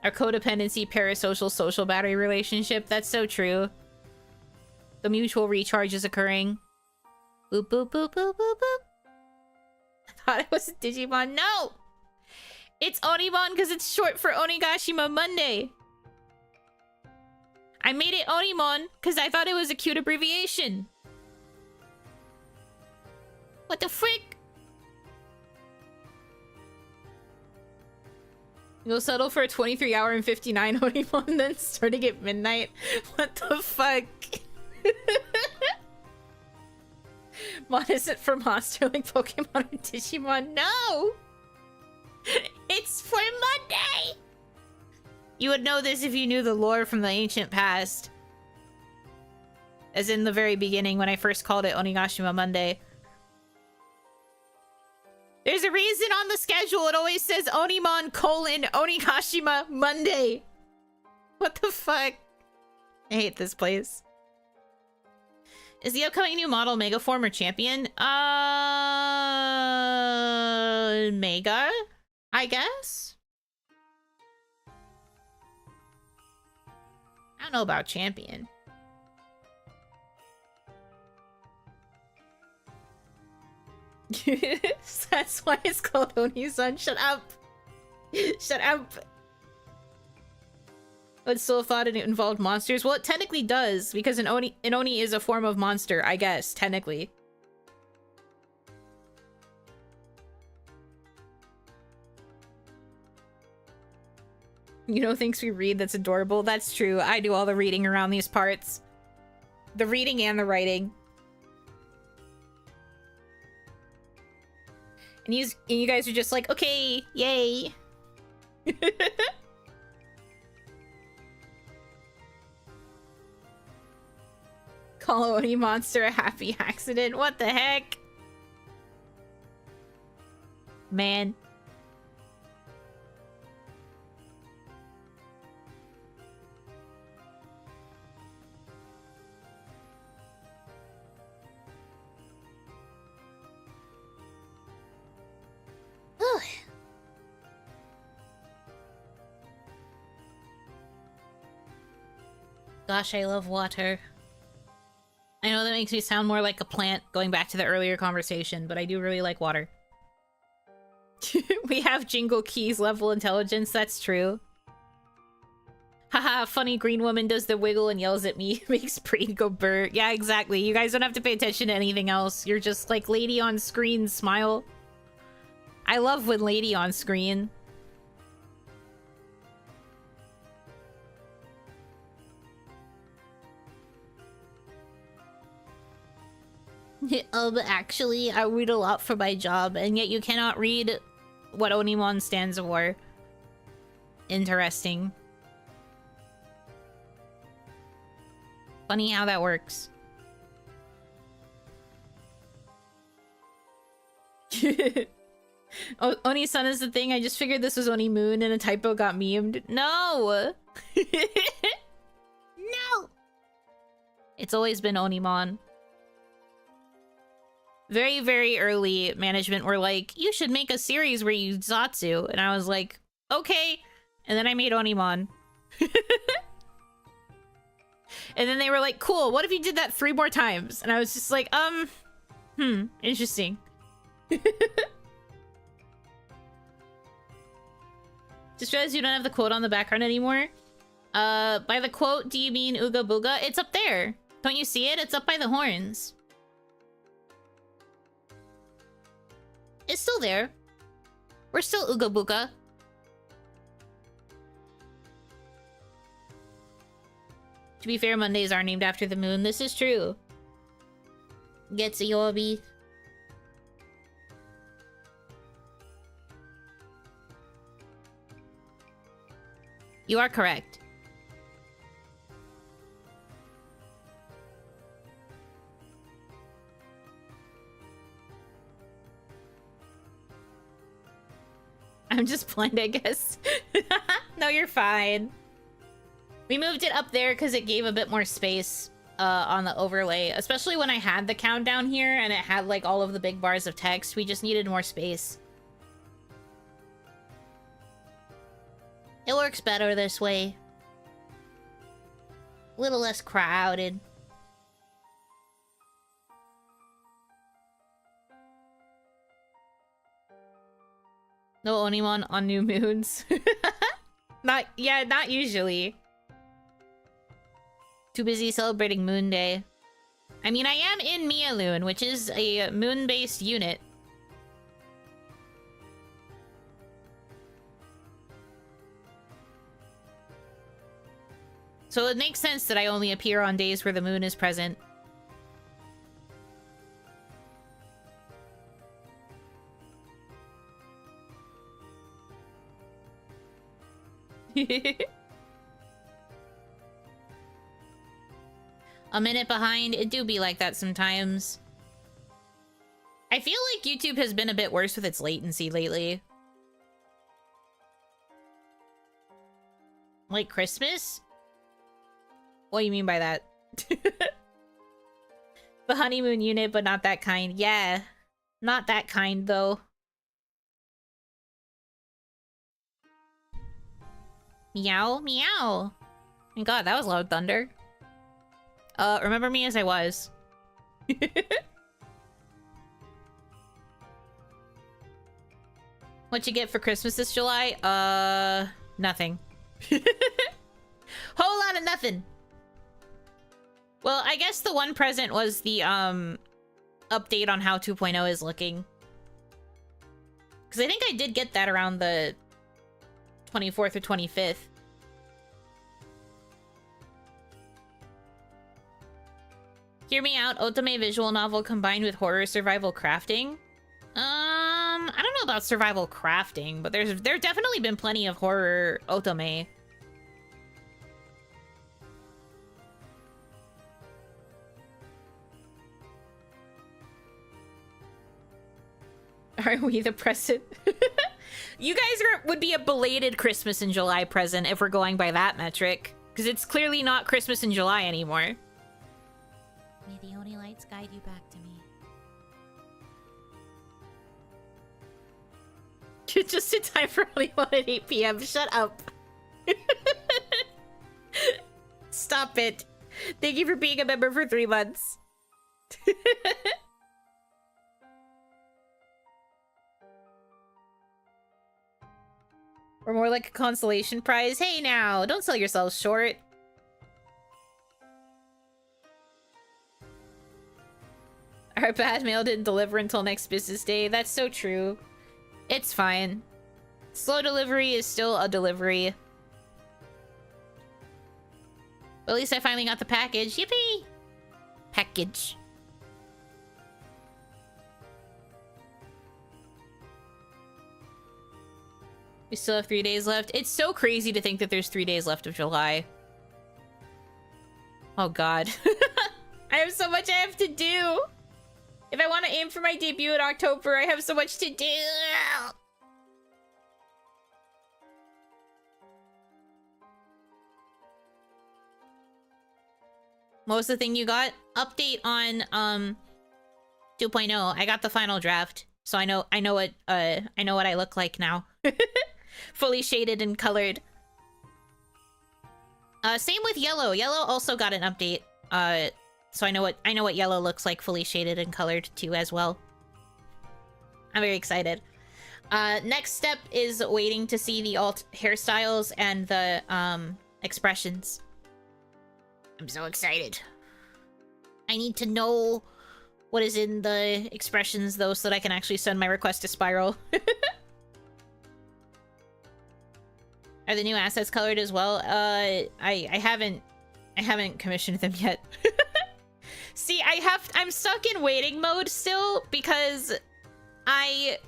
Our codependency, parasocial, social battery relationship. That's so true. The mutual recharge is occurring. Boop, boop, boop, boop, boop, boop. Thought it was Digimon. No! It's OniMon because it's short for Onigashima Monday. I made it OniMon because I thought it was a cute abbreviation. What the frick? You'll settle for a 23-hour and 59 OniMon, then starting at midnight. What the fuck? Mon isn't for monster like Pokemon or Digimon. No! It's for Monday! You would know this if you knew the lore from the ancient past. As in the very beginning when I first called it Onigashima Monday. There's a reason on the schedule it always says OniMon : Onigashima Monday. What the fuck? I hate this place. Is the upcoming new model Mega Form or Champion? Mega? I guess? I don't know about Champion. That's why it's called Oni-san. Shut up. Shut up. But still thought it involved monsters. Well, it technically does, because an Oni is a form of monster, I guess, technically. Yuno thinks we read. That's adorable. That's true. I do all the reading around these parts. The reading and the writing. And you guys are just like, okay, yay. Call Oni Monster a happy accident. What the heck? Man. Gosh, I love water. I know that makes me sound more like a plant, going back to the earlier conversation, but I do really like water. We have Jingle Keys level intelligence, that's true. Haha, funny green woman does the wiggle and yells at me, makes brain go burr. Yeah, exactly. You guys don't have to pay attention to anything else. You're just like lady on screen smile. I love when lady on screen. Actually, I read a lot for my job, and yet you cannot read what OniMon stands for. Interesting. Funny how that works. Oh, Oni-san is the thing. I just figured this was Oni Moon and a typo got memed. No! No! It's always been OniMon. Very, very early, management were like, you should make a series where you Zatsu. And I was like, okay. And then I made OniMon. And then they were like, cool, what if you did that 3 more times? And I was just like, interesting. Just realized you don't have the quote on the background anymore. By the quote, do you mean Ooga Booga? It's up there. Don't you see it? It's up by the horns. It's still there. We're still Ooga Booga. To be fair, Mondays are named after the moon. This is true. Gets a Yobi. You are correct. I'm just blind, I guess. No, you're fine. We moved it up there because it gave a bit more space on the overlay, especially when I had the countdown here and it had like all of the big bars of text. We just needed more space. It works better this way. A little less crowded. No OniMon on new moons. Not usually. Too busy celebrating Moon Day. I mean, I am in Mialoon, which is a moon-based unit. So it makes sense that I only appear on days where the moon is present. A minute behind, it do be like that sometimes. I feel like YouTube has been a bit worse with its latency lately. Like Christmas? What do you mean by that? The honeymoon unit, but not that kind. Yeah, not that kind though. Meow, meow. My god, that was loud thunder. Remember me as I was. What you get for Christmas this July? Nothing. Whole lot of nothing. Well, I guess the one present was the, update on how 2.0 is looking. Because I think I did get that around the 24th or 25th. Hear me out. Otome visual novel combined with horror survival crafting. I don't know about survival crafting, but there's definitely been plenty of horror otome. Are we the present? You guys would be a belated Christmas in July present if we're going by that metric. Because it's clearly not Christmas in July anymore. May the Oni lights guide you back to me. You're just in time for OniMon at 8 p.m. Shut up. Stop it. Thank you for being a member for 3 months. Or more like a consolation prize. Hey now, don't sell yourselves short. Our bad mail didn't deliver until next business day. That's so true. It's fine. Slow delivery is still a delivery. But at least I finally got the package. Yippee! Package. We still have 3 days left. It's so crazy to think that there's 3 days left of July. Oh god. I have so much I have to do. If I want to aim for my debut in October, I have so much to do. What was the thing you got? Update on 2.0. I got the final draft, so I know what I look like now. Fully shaded and colored. Same with yellow. Yellow also got an update. So I know what yellow looks like fully shaded and colored too as well. I'm very excited. Next step is waiting to see the alt hairstyles and the expressions. I'm so excited. I need to know what is in the expressions though so that I can actually send my request to Spiral. Are the new assets colored as well? I haven't commissioned them yet. See, I'm stuck in waiting mode still because I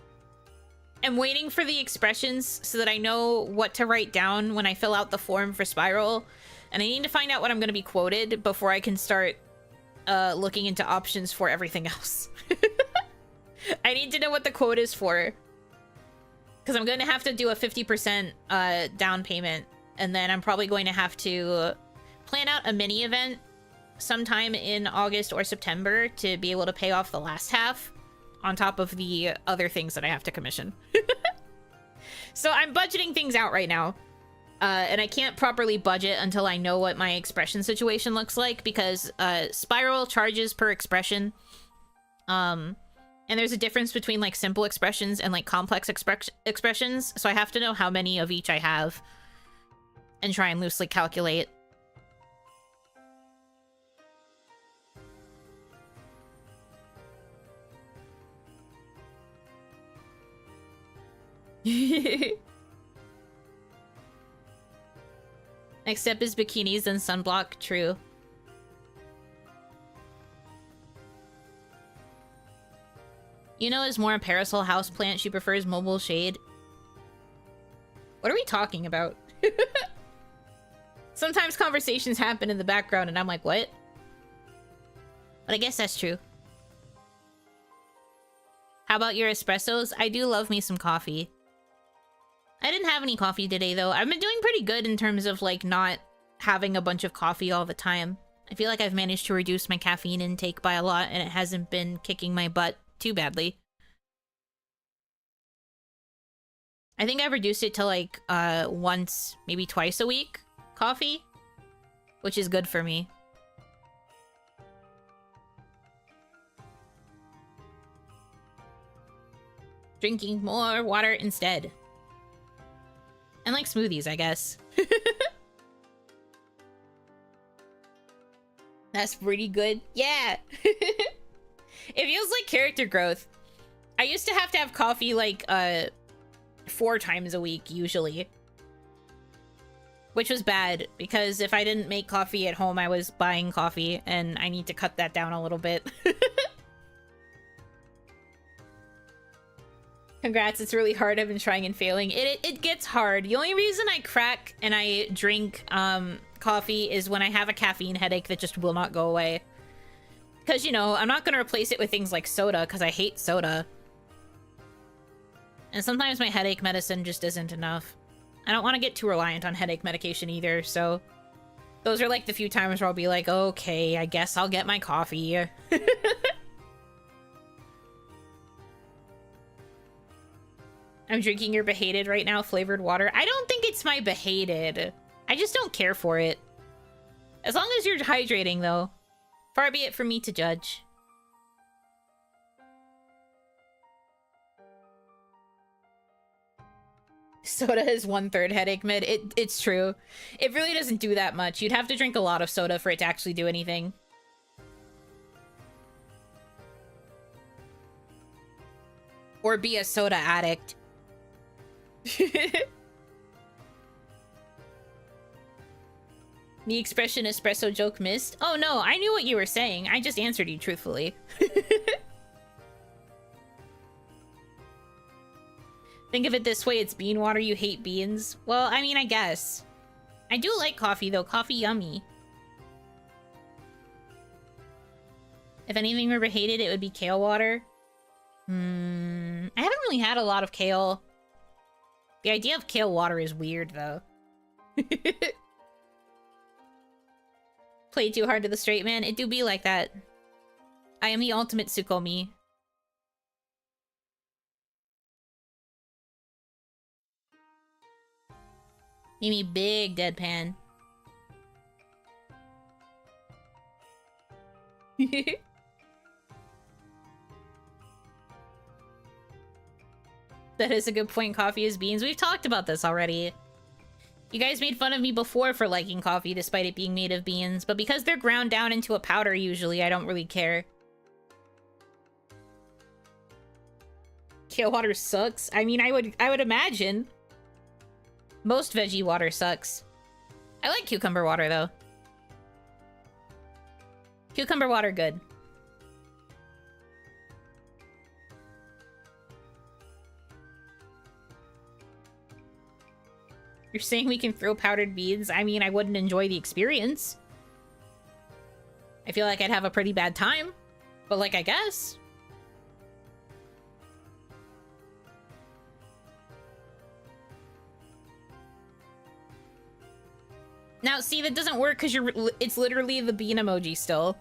am waiting for the expressions so that I know what to write down when I fill out the form for Spiral. And I need to find out what I'm going to be quoted before I can start looking into options for everything else. I need to know what the quote is for. Because I'm going to have to do a 50% down payment. And then I'm probably going to have to plan out a mini event sometime in August or September to be able to pay off the last half on top of the other things that I have to commission. So I'm budgeting things out right now. And I can't properly budget until I know what my expression situation looks like because Spiral charges per expression. And there's a difference between like simple expressions and like complex expressions. So I have to know how many of each I have and try and loosely calculate. Next step is bikinis and sunblock. True. Yuno is more a parasol houseplant. She prefers mobile shade. What are we talking about? Sometimes conversations happen in the background and I'm like, what? But I guess that's true. How about your espressos? I do love me some coffee. I didn't have any coffee today, though. I've been doing pretty good in terms of, like, not having a bunch of coffee all the time. I feel like I've managed to reduce my caffeine intake by a lot, and it hasn't been kicking my butt too badly. I think I've reduced it to, like, once, maybe twice a week coffee, which is good for me. Drinking more water instead. And like smoothies, I guess. That's pretty good. Yeah. It feels like character growth. I used to have coffee like 4 times a week usually. Which was bad, because if I didn't make coffee at home, I was buying coffee, and I need to cut that down a little bit. Congrats, it's really hard. I've been trying and failing. It gets hard. The only reason I crack and I drink coffee is when I have a caffeine headache that just will not go away. Because, you know, I'm not going to replace it with things like soda, because I hate soda. And sometimes my headache medicine just isn't enough. I don't want to get too reliant on headache medication either, so... Those are like the few times where I'll be like, okay, I guess I'll get my coffee. I'm drinking your Behated right now, flavored water. I don't think it's my Behated. I just don't care for it. As long as you're hydrating, though. Far be it from me to judge. Soda is 1/3 headache med. It's true. It really doesn't do that much. You'd have to drink a lot of soda for it to actually do anything. Or be a soda addict. The expression espresso joke missed? Oh no, I knew what you were saying. I just answered you truthfully. Think of it this way, it's bean water, you hate beans. Well, I mean, I guess. I do like coffee, though. Coffee yummy. If anything were hated, it would be kale water. I haven't really had a lot of kale. The idea of kale water is weird, though. Play too hard to the straight man. It do be like that. I am the ultimate Tsukomi. Mimi, big deadpan. That is a good point. Coffee is beans. We've talked about this already. You guys made fun of me before for liking coffee despite it being made of beans, but because they're ground down into a powder usually, I don't really care. Kale water sucks. I mean, I would imagine. Most veggie water sucks. I like cucumber water, though. Cucumber water, good. You're saying we can throw powdered beans? I mean, I wouldn't enjoy the experience. I feel like I'd have a pretty bad time. But, like, I guess. Now, see, that doesn't work because it's literally the bean emoji still.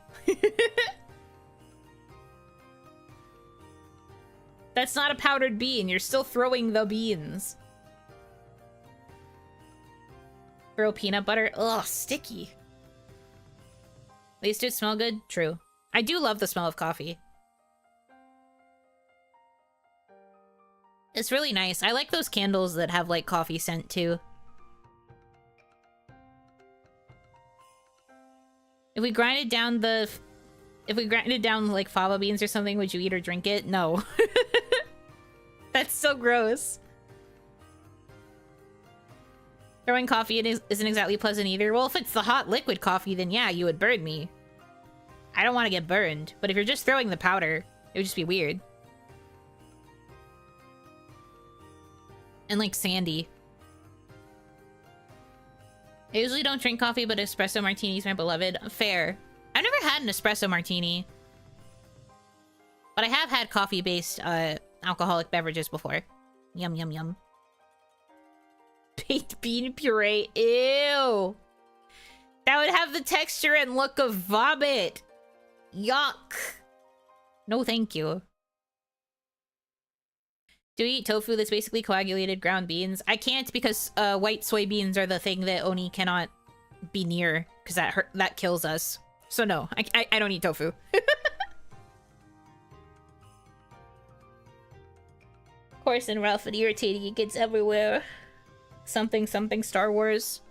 That's not a powdered bean. You're still throwing the beans. Throw peanut butter. Ugh, sticky. At least it smell good. True. I do love the smell of coffee. It's really nice. I like those candles that have, like, coffee scent, too. If we grinded down like fava beans or something, would you eat or drink it? No. That's so gross. Throwing coffee isn't exactly pleasant either. Well, if it's the hot liquid coffee, then yeah, you would burn me. I don't want to get burned, but if you're just throwing the powder, it would just be weird. And like sandy. I usually don't drink coffee, but espresso martini is my beloved. Fair. I've never had an espresso martini. But I have had coffee-based alcoholic beverages before. Yum, yum, yum. Baked bean puree. Ew. That would have the texture and look of vomit. Yuck. No, thank you. Do you eat tofu that's basically coagulated ground beans? I can't because white soybeans are the thing that Oni cannot be near because that kills us. So no, I don't eat tofu. Coarse and rough and irritating, it gets everywhere. Something something Star Wars.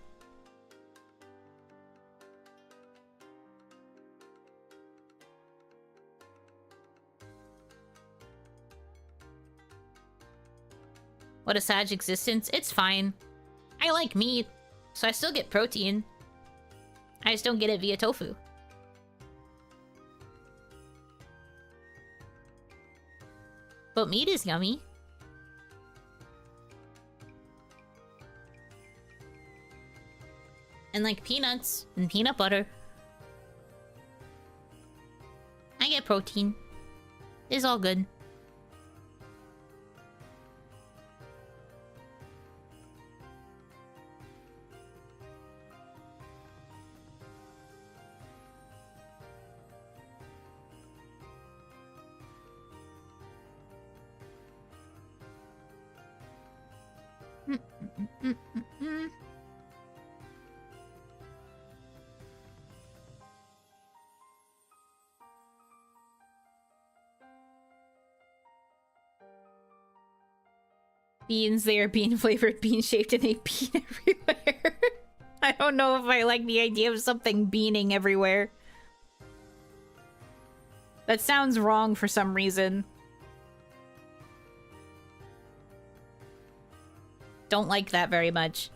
What a sad existence. It's fine. I like meat. So I still get protein. I just don't get it via tofu. But meat is yummy. And like peanuts and peanut butter. I get protein. It's all good. Beans, they are bean flavored, bean shaped, and they bean everywhere. I don't know if I like the idea of something beaning everywhere. That sounds wrong for some reason. Don't like that very much.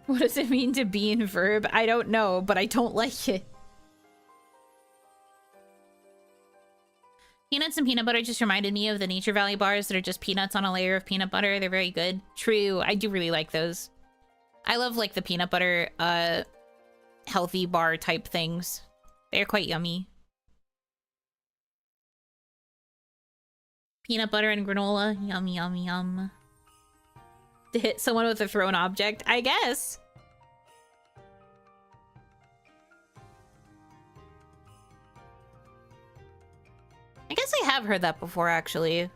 What does it mean to be in verb? I don't know, but I don't like it. Peanuts and peanut butter just reminded me of the Nature Valley bars that are just peanuts on a layer of peanut butter. They're very good. True, I do really like those. I love like the peanut butter healthy bar type things. They're quite yummy. Peanut butter and granola. Yum, yum, yum. To hit someone with a thrown object, I guess. I guess I have heard that before, actually.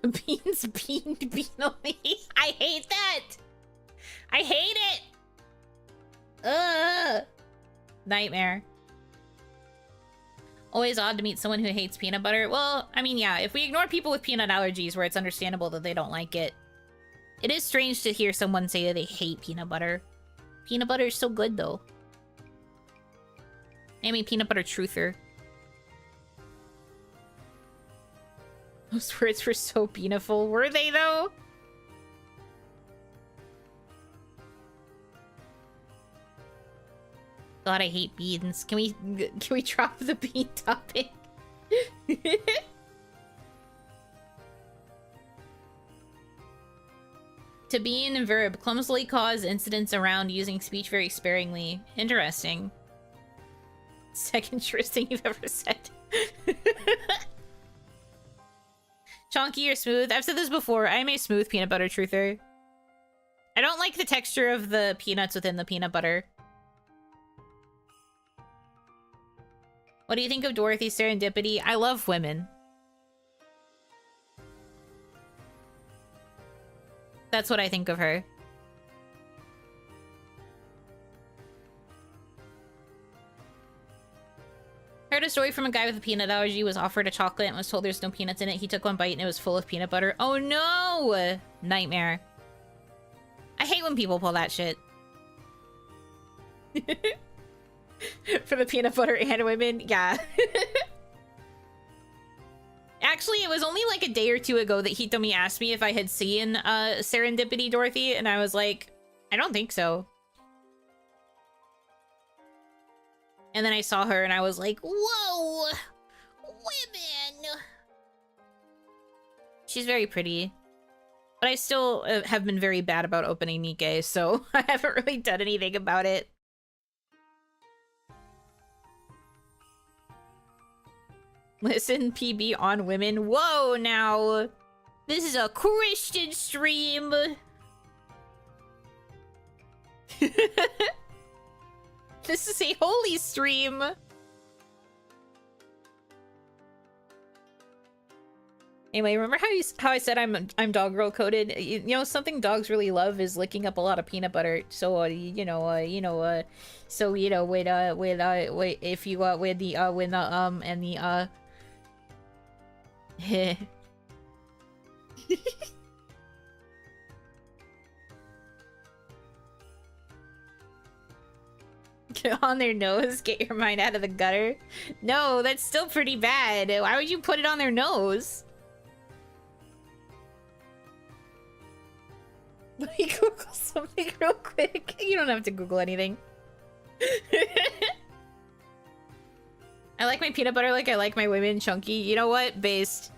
The beans beaned beanily. I hate that. I hate it. Ugh. Nightmare. Always odd to meet someone who hates peanut butter. Well, I mean, yeah, if we ignore people with peanut allergies where it's understandable that they don't like it, it is strange to hear someone say that they hate peanut butter. Peanut butter is so good, though. I mean, peanut butter truther. Those words were so beautiful. Were they, though? God, I hate beans. Can we drop the bean topic? To bean and verb, clumsily cause incidents around using speech very sparingly. Interesting. Second truest thing you've ever said. Chonky or smooth? I've said this before. I am a smooth peanut butter truther. I don't like the texture of the peanuts within the peanut butter. What do you think of Dorothy's serendipity? I love women. That's what I think of her. Heard a story from a guy with a peanut allergy, was offered a chocolate and was told there's no peanuts in it. He took one bite and it was full of peanut butter. Oh no! Nightmare. I hate when people pull that shit. For the peanut butter and women, yeah. Actually, it was only like a day or two ago that Hitomi asked me if I had seen Serendipity Dorothy, and I was like, I don't think so. And then I saw her and I was like, whoa! Women! She's very pretty. But I still have been very bad about opening Nikkei, so I haven't really done anything about it. Listen, PB on women. Whoa, now. This is a Christian stream. This is a holy stream. Anyway, remember how I said I'm dog girl coded? You know, something dogs really love is licking up a lot of peanut butter. So so with if you with the when the and the Get on their nose, get your mind out of the gutter. No, that's still pretty bad. Why would you put it on their nose? Let me Google something real quick. You don't have to Google anything. I like my peanut butter like I like my women chunky. You know what? Based.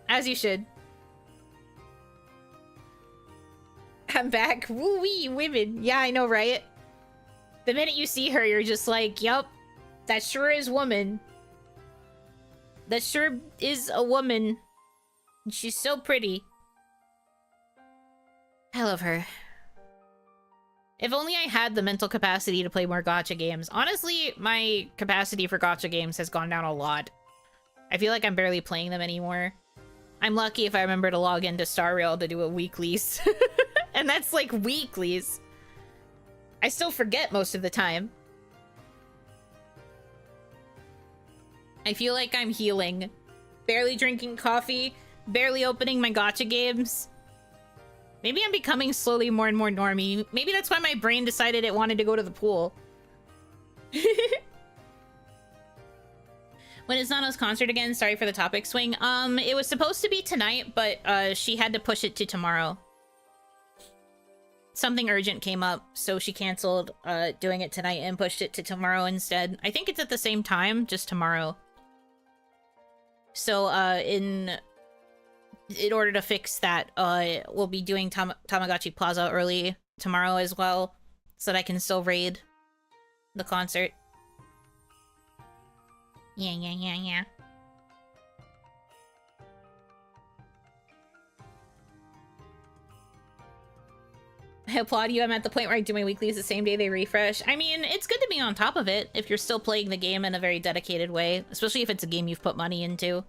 As you should. I'm back. Woo-wee, women. Yeah, I know, right? The minute you see her, you're just like, yup, that sure is woman. That sure is a woman. She's so pretty. I love her. If only I had the mental capacity to play more gacha games. Honestly, my capacity for gacha games has gone down a lot. I feel like I'm barely playing them anymore. I'm lucky if I remember to log into Star Rail to do a weeklies. And that's like weeklies. I still forget most of the time. I feel like I'm healing. Barely drinking coffee. Barely opening my gacha games. Maybe I'm becoming slowly more and more normie. Maybe that's why my brain decided it wanted to go to the pool. When is Nano's concert again? Sorry for the topic swing. It was supposed to be tonight, but she had to push it to tomorrow. Something urgent came up, so she canceled doing it tonight and pushed it to tomorrow instead. I think it's at the same time, just tomorrow. So, in order to fix that, we'll be doing Tamagotchi Plaza early tomorrow as well, so that I can still raid the concert. Yeah. I applaud you. I'm at the point where I do my weeklies the same day they refresh. I mean, it's good to be on top of it if you're still playing the game in a very dedicated way, especially if it's a game you've put money into.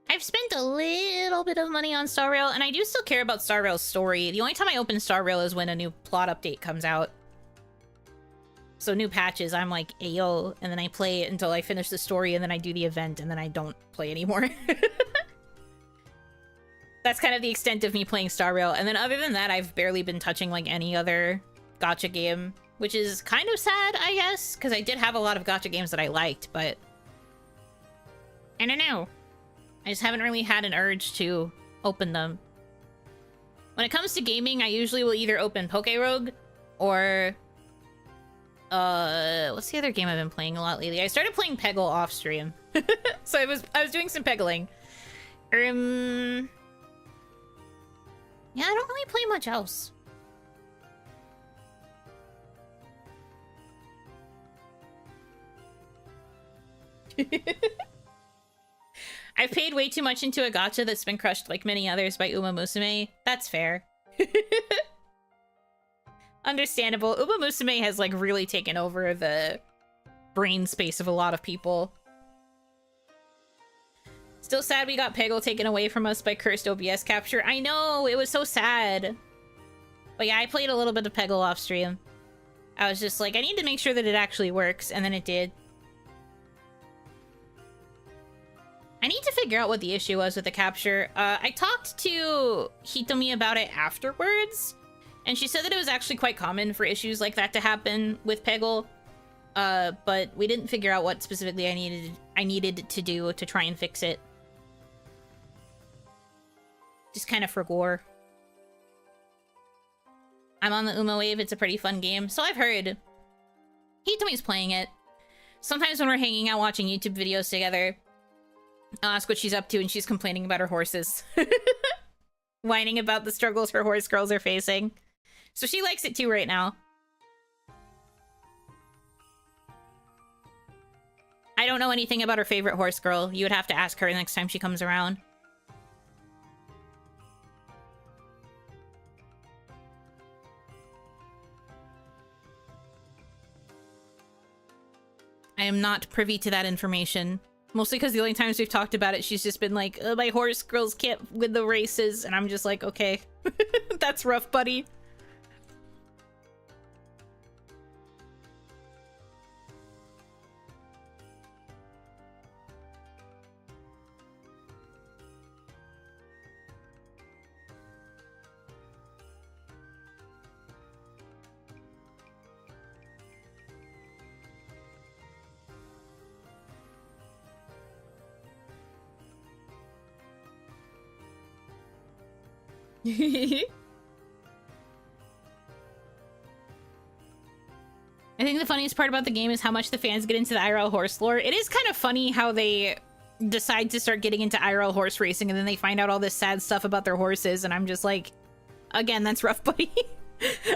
I've spent a little bit of money on Star Rail, and I do still care about Star Rail's story. The only time I open Star Rail is when a new plot update comes out. So new patches, I'm like, ayo, and then I play it until I finish the story, and then I do the event, and then I don't play anymore. That's kind of the extent of me playing Star Rail. And then other than that, I've barely been touching like any other gacha game, which is kind of sad, I guess, because I did have a lot of gacha games that I liked, but I don't know. I just haven't really had an urge to open them. When it comes to gaming, I usually will either open Poke Rogue or what's the other game I've been playing a lot lately? I started playing Peggle off stream. So I was doing some peggling. Yeah, I don't really play much else. I've paid way too much into a gacha that's been crushed like many others by Musume. That's fair. Understandable. Musume has like really taken over the brain space of a lot of people. Still sad we got Peggle taken away from us by cursed OBS capture. I know, it was so sad. But yeah, I played a little bit of Peggle off stream. I was just like, I need to make sure that it actually works, and then it did. I need to figure out what the issue was with the capture. I talked to Hitomi about it afterwards, and she said that it was actually quite common for issues like that to happen with Peggle. But we didn't figure out what specifically I needed to do to try and fix it. Just kind of for gore. I'm on the Uma wave. It's a pretty fun game. So I've heard. Hitomi's playing it. Sometimes when we're hanging out watching YouTube videos together, I'll ask what she's up to, and she's complaining about her horses. Whining about the struggles her horse girls are facing. So she likes it too right now. I don't know anything about her favorite horse girl. You would have to ask her next time she comes around. I am not privy to that information. Mostly because the only times we've talked about it, she's just been like, my horse girls can't win the races. And I'm just like, okay, that's rough, buddy. I think the funniest part about the game is how much the fans get into the IRL horse lore. It is kind of funny how they decide to start getting into IRL horse racing and then they find out all this sad stuff about their horses, and I'm just like, again, that's rough, buddy.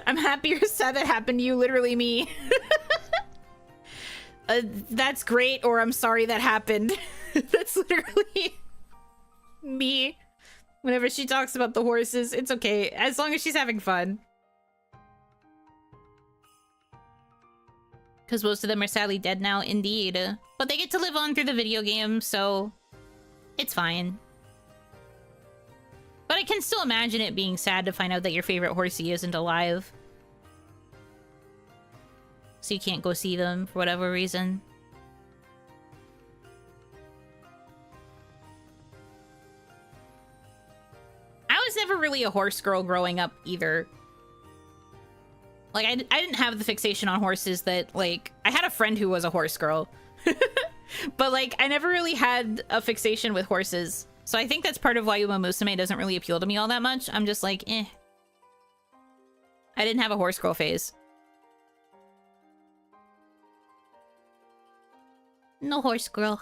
I'm happy or sad that happened to you, literally me. That's great, or I'm sorry that happened. That's literally me. Whenever she talks about the horses, it's okay, as long as she's having fun. Because most of them are sadly dead now, indeed. But they get to live on through the video game, so it's fine. But I can still imagine it being sad to find out that your favorite horsey isn't alive. So you can't go see them for whatever reason. I was never really a horse girl growing up either. Like, I didn't have the fixation on horses that, like, I had a friend who was a horse girl. But, like, I never really had a fixation with horses. So I think that's part of why Musume doesn't really appeal to me all that much. I'm just like, eh. I didn't have a horse girl phase. No horse girl.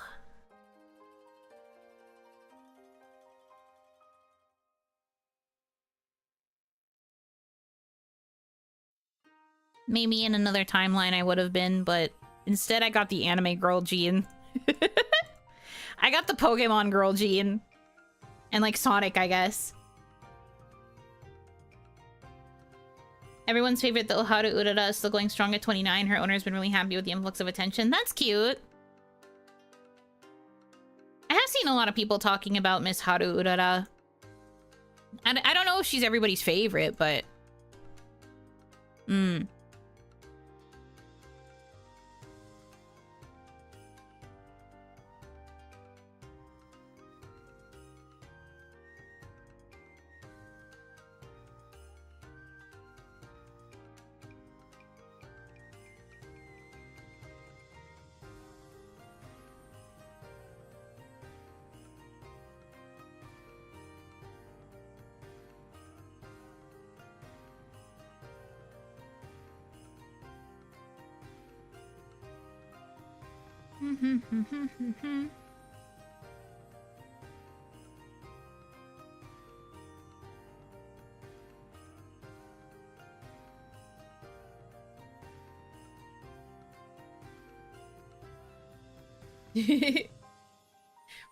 Maybe in another timeline I would have been, but instead I got the anime girl gene. I got the Pokemon girl gene. And like Sonic, I guess. Everyone's favorite, the Oharu Urara, is still going strong at 29. Her owner's been really happy with the influx of attention. That's cute. I have seen a lot of people talking about Miss Haru Urara. And I don't know if she's everybody's favorite, but...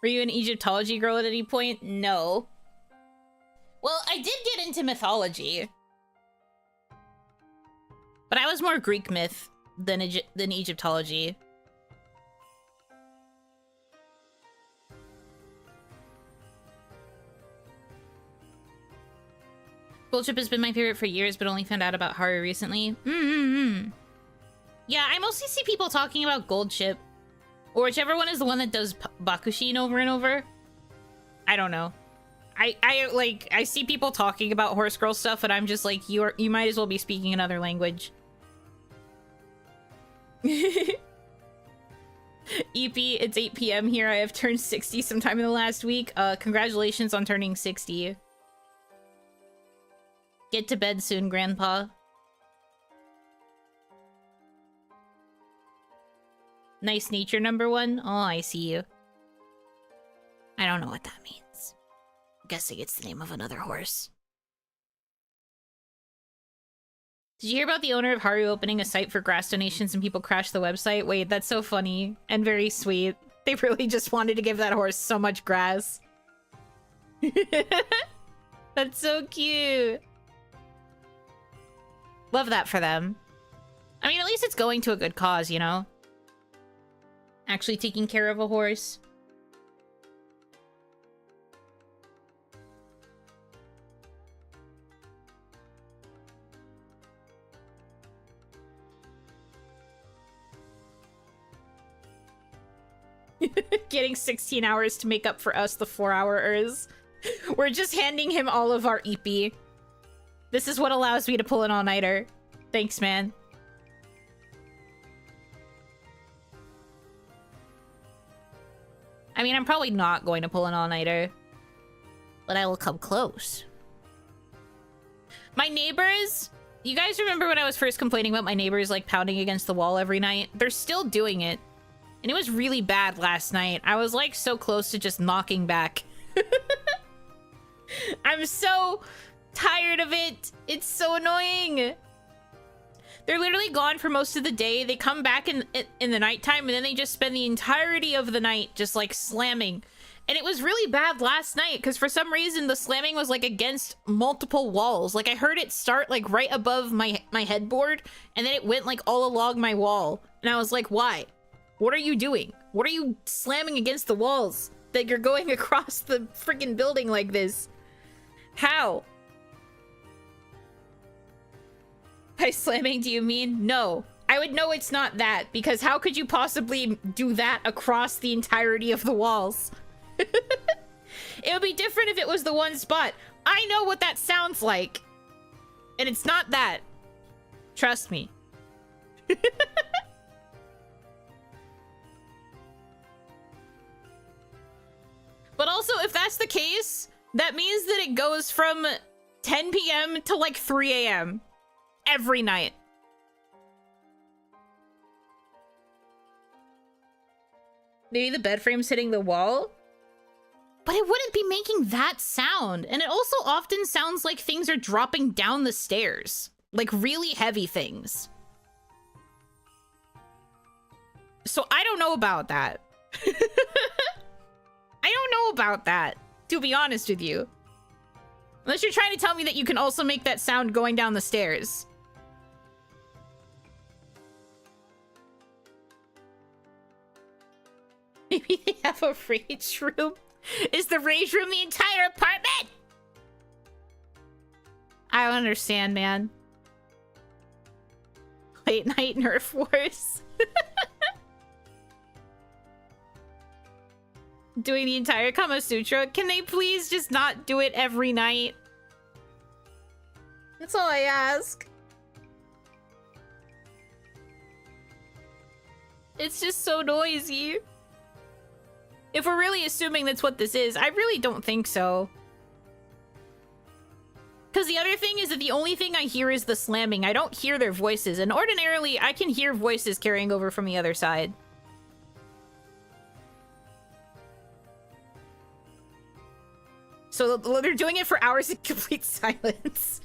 Were you an Egyptology girl at any point? No. Well, I did get into mythology. But I was more Greek myth than Egyptology. Bullshit has been my favorite for years, but only found out about Haru recently. Yeah, I mostly see people talking about Gold Ship. Or whichever one is the one that does Bakushin over and over. I don't know. I see people talking about horse girl stuff, and I'm just like, you might as well be speaking another language. EP, it's 8 PM here. I have turned 60 sometime in the last week. Congratulations on turning 60. Get to bed soon, Grandpa. Nice nature #1? Oh, I see you. I don't know what that means. I'm guessing it's the name of another horse. Did you hear about the owner of Haru opening a site for grass donations and people crashed the website? Wait, that's so funny and very sweet. They really just wanted to give that horse so much grass. That's so cute. Love that for them. I mean, at least it's going to a good cause, you know? Actually taking care of a horse. Getting 16 hours to make up for us, the 4-hourers. We're just handing him all of our EP. This is what allows me to pull an all-nighter. Thanks, man. I mean, I'm probably not going to pull an all-nighter, but I will come close. My neighbors, you guys remember when I was first complaining about my neighbors like pounding against the wall every night? They're still doing it. And it was really bad last night. I was like so close to just knocking back. I'm so tired of it. It's so annoying. They're literally gone for most of the day. They come back in the nighttime and then they just spend the entirety of the night just like slamming. And it was really bad last night because for some reason the slamming was like against multiple walls. Like I heard it start like right above my headboard and then it went like all along my wall. And I was like, why? What are you doing? What are you slamming against the walls that you're going across the freaking building like this? How? By slamming, do you mean? No. I would know it's not that, because how could you possibly do that across the entirety of the walls? It would be different if it was the one spot. I know what that sounds like. And it's not that. Trust me. But also, if that's the case, that means that it goes from 10 p.m. to like 3 a.m. every night. Maybe the bed frame's hitting the wall? But it wouldn't be making that sound. And it also often sounds like things are dropping down the stairs. Like really heavy things. So I don't know about that. I don't know about that, to be honest with you. Unless you're trying to tell me that you can also make that sound going down the stairs. Maybe they have a rage room. Is the rage room the entire apartment? I don't understand, man. Late night Nerf Wars. Doing the entire Kama Sutra. Can they please just not do it every night? That's all I ask. It's just so noisy. If we're really assuming that's what this is, I really don't think so. Because the other thing is that the only thing I hear is the slamming. I don't hear their voices, and ordinarily I can hear voices carrying over from the other side. So they're doing it for hours in complete silence.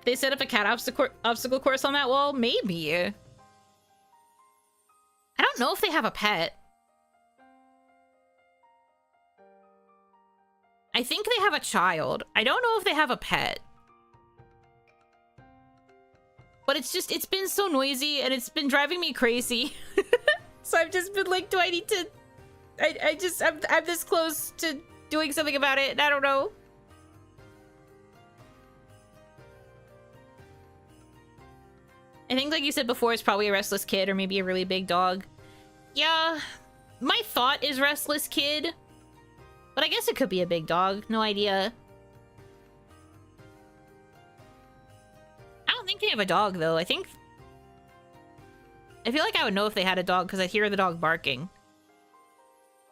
They set up a cat obstacle course on that wall? Maybe. I don't know if they have a pet. I think they have a child. I don't know if they have a pet. But it's been so noisy and it's been driving me crazy. So I've just been like, do I need to... I'm this close to doing something about it, and I don't know. I think, like you said before, it's probably a restless kid or maybe a really big dog. Yeah, my thought is restless kid. But I guess it could be a big dog. No idea. I don't think they have a dog, though. I feel like I would know if they had a dog because I hear the dog barking.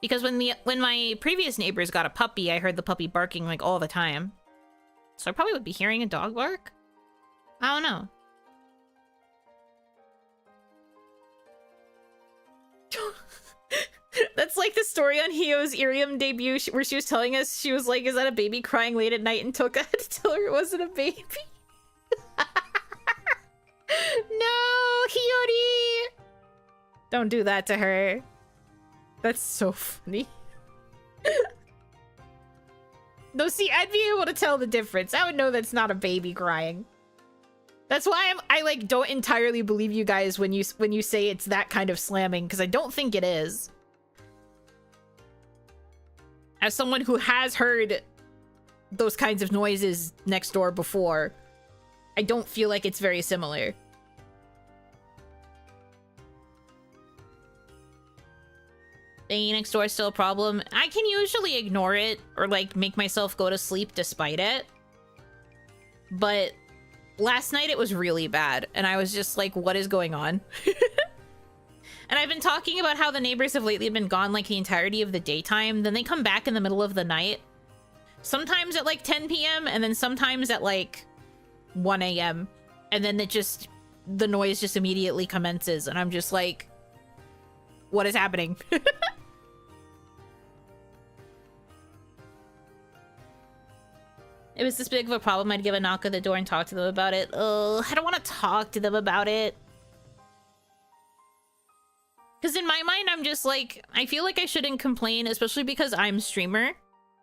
Because when my previous neighbors got a puppy, I heard the puppy barking like all the time. So I probably would be hearing a dog bark. I don't know. That's like the story on Hio's Irium debut where she was telling us, she was like, is that a baby crying late at night? And Toka had to tell her it wasn't a baby. No, Hiyori! Don't do that to her. That's so funny. No, see, I'd be able to tell the difference. I would know that's not a baby crying. That's why I like don't entirely believe you guys when you say it's that kind of slamming, because I don't think it is. As someone who has heard those kinds of noises next door before, I don't feel like it's very similar. Banging next door is still a problem. I can usually ignore it or like make myself go to sleep despite it. But last night it was really bad and I was just like, what is going on? And I've been talking about how the neighbors have lately been gone like the entirety of the daytime. Then they come back in the middle of the night. Sometimes at like 10 p.m. and then sometimes at like 1 a.m. And then the noise just immediately commences. And I'm just like, what is happening? If it's this big of a problem, I'd give a knock at the door and talk to them about it. Oh, I don't want to talk to them about it. Because in my mind, I'm just like, I feel like I shouldn't complain, especially because I'm streamer.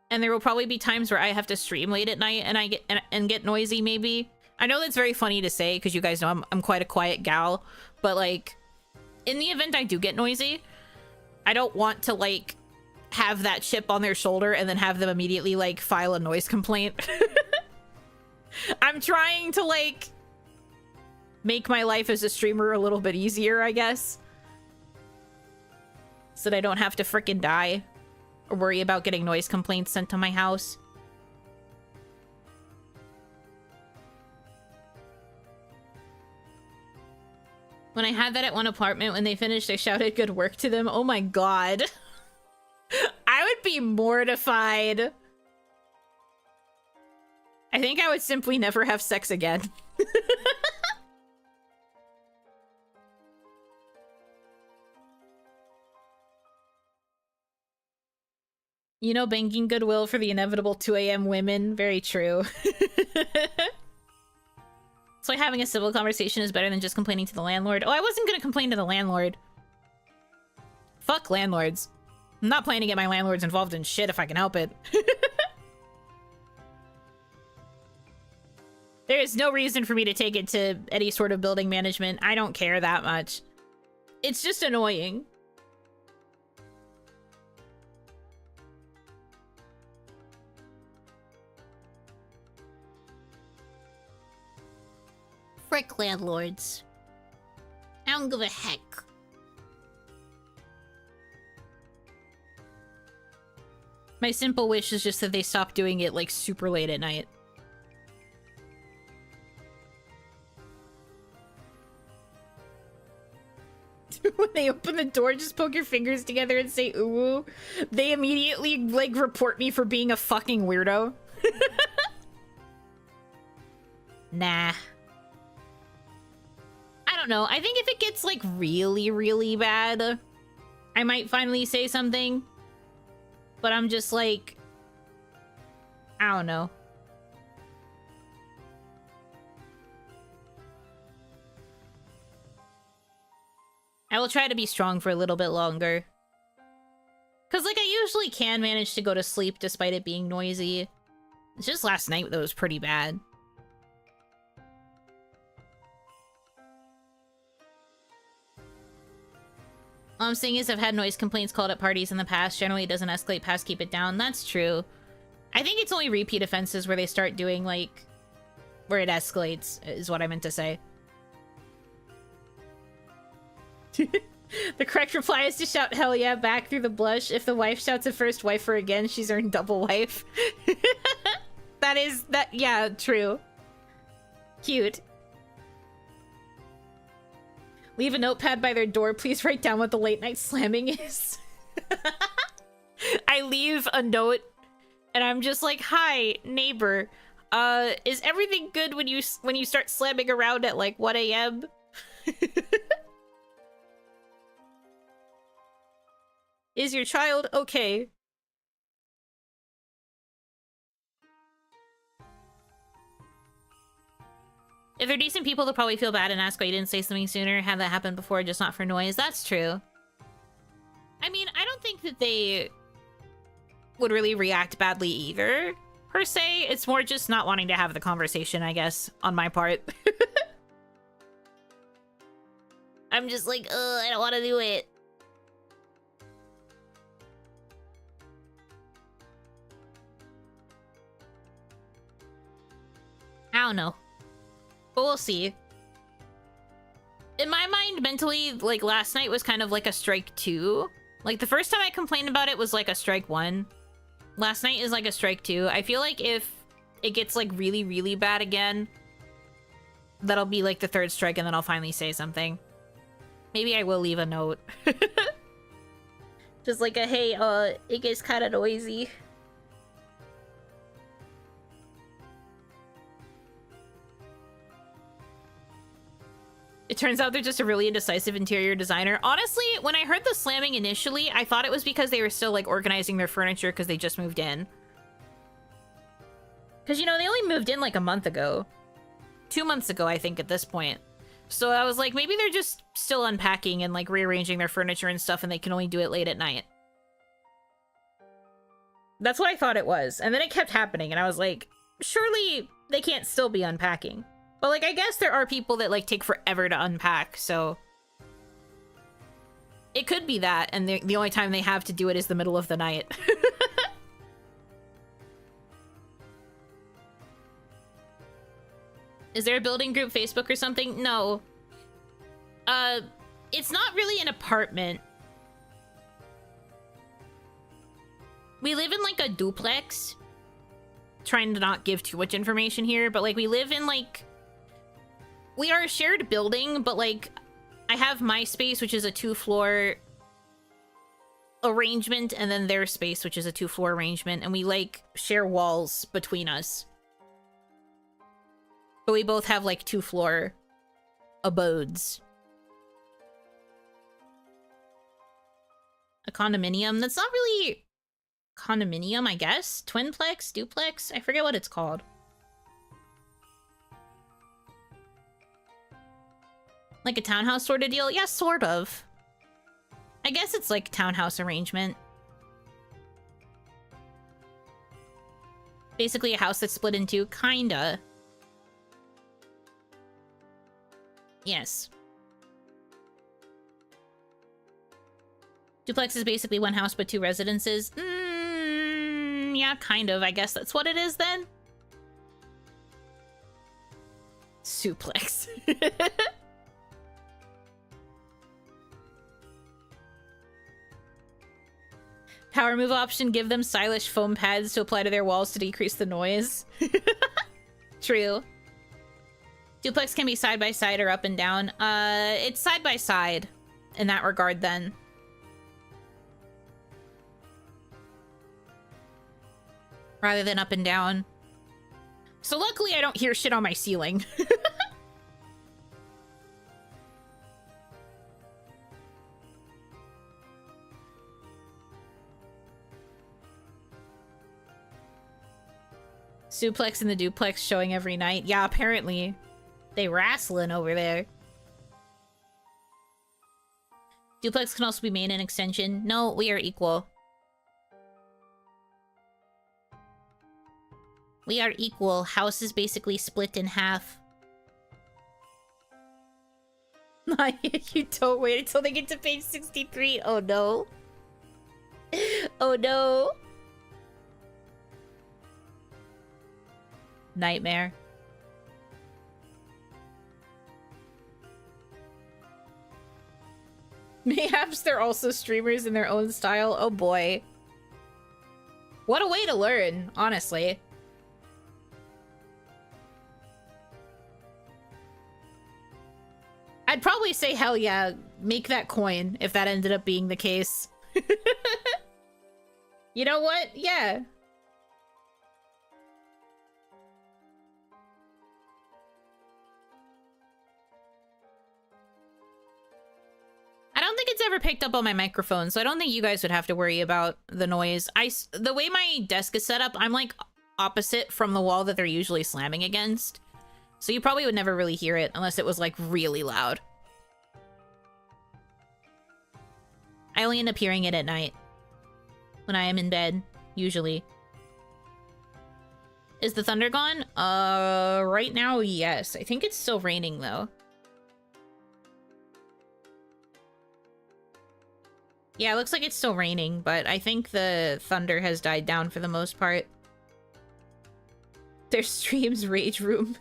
And there will probably be times where I have to stream late at night and I get noisy, maybe. I know that's very funny to say, because you guys know I'm quite a quiet gal. But, like, in the event I do get noisy, I don't want to, like, have that chip on their shoulder and then have them immediately like file a noise complaint. I'm trying to like make my life as a streamer a little bit easier, I guess, so that I don't have to frickin' die or worry about getting noise complaints sent to my house. When I had that at one apartment, when they finished, I shouted good work to them. Oh my god. I would be mortified. I think I would simply never have sex again. You know, banking goodwill for the inevitable 2 a.m. women. Very true. So having a civil conversation is better than just complaining to the landlord. Oh, I wasn't gonna complain to the landlord. Fuck landlords. I'm not planning to get my landlords involved in shit if I can help it. There is no reason for me to take it to any sort of building management. I don't care that much. It's just annoying. Frick landlords. I don't give a heck. My simple wish is just that they stop doing it, like, super late at night. When they open the door, just poke your fingers together and say, ooh. They immediately, like, report me for being a fucking weirdo. Nah. I don't know. I think if it gets, like, really, really bad, I might finally say something. But I'm just like, I don't know. I will try to be strong for a little bit longer. Because, like, I usually can manage to go to sleep despite it being noisy. It's just last night that was pretty bad. All I'm saying is I've had noise complaints called at parties in the past. Generally, it doesn't escalate past keep it down. That's true. I think it's only repeat offenses where they start doing, like, where it escalates, is what I meant to say. The correct reply is to shout hell yeah back through the blush. If the wife shouts at first wife her again, she's earned double wife. Yeah, true. Cute. Leave a notepad by their door. Please write down what the late night slamming is. I leave a note and I'm just like, hi, neighbor. Is everything good when you start slamming around at like 1 a.m.? Is your child okay? If they're decent people, they'll probably feel bad and ask why you didn't say something sooner. Had that happen before, just not for noise. That's true. I mean, I don't think that they would really react badly either, per se. It's more just not wanting to have the conversation, I guess, on my part. I'm just like, ugh, I don't want to do it. I don't know. But we'll see. In my mind, mentally, like, last night was kind of like a strike 2. Like, the first time I complained about it was, like, a strike 1. Last night is, like, a strike 2. I feel like if it gets, like, really, really bad again, that'll be, like, the 3rd strike, and then I'll finally say something. Maybe I will leave a note. Just like a, hey, it gets kind of noisy. It turns out they're just a really indecisive interior designer. Honestly, when I heard the slamming initially, I thought it was because they were still, like, organizing their furniture because they just moved in. Because, you know, they only moved in, like, a month ago. 2 months ago, I think, at this point. So I was like, maybe they're just still unpacking and, like, rearranging their furniture and stuff, and they can only do it late at night. That's what I thought it was. And then it kept happening, and I was like, surely they can't still be unpacking. But, like, I guess there are people that, like, take forever to unpack, so... It could be that, and the only time they have to do it is the middle of the night. Is there a building group Facebook or something? No. It's not really an apartment. We live in, like, a duplex. Trying to not give too much information here, but, like, we live in, like... We are a shared building, but, like, I have my space, which is a 2-floor arrangement, and then their space, which is a 2-floor arrangement, and we, like, share walls between us. But we both have, like, 2-floor abodes. A condominium? That's not really... condominium, I guess? Twinplex? Duplex? I forget what it's called. Like a townhouse sort of deal? Yeah, sort of. I guess it's like townhouse arrangement. Basically a house that's split in two, kinda. Yes. Duplex is basically one house but 2 residences. Yeah, kind of. I guess that's what it is then. Suplex. Power move option, give them stylish foam pads to apply to their walls to decrease the noise. True. Duplex can be side by side or up and down. It's side by side in that regard then. Rather than up and down. So luckily I don't hear shit on my ceiling. Suplex in the duplex showing every night. Yeah, apparently. They wrestling over there. Duplex can also be made an extension. No, we are equal. We are equal. House is basically split in half. You don't wait until they get to page 63. Oh no. Oh no. Nightmare. Mayhaps they're also streamers in their own style. Oh boy. What a way to learn, honestly. I'd probably say hell yeah, make that coin if that ended up being the case. You know what? Yeah. I don't think it's ever picked up on my microphone, so I don't think you guys would have to worry about the noise. The way my desk is set up, I'm like opposite from the wall that they're usually slamming against. So you probably would never really hear it unless it was like really loud. I only end up hearing it at night. When I am in bed, usually. Is the thunder gone? Right now, yes. I think it's still raining though. Yeah, it looks like it's still raining, but I think the thunder has died down for the most part. Their stream's rage room.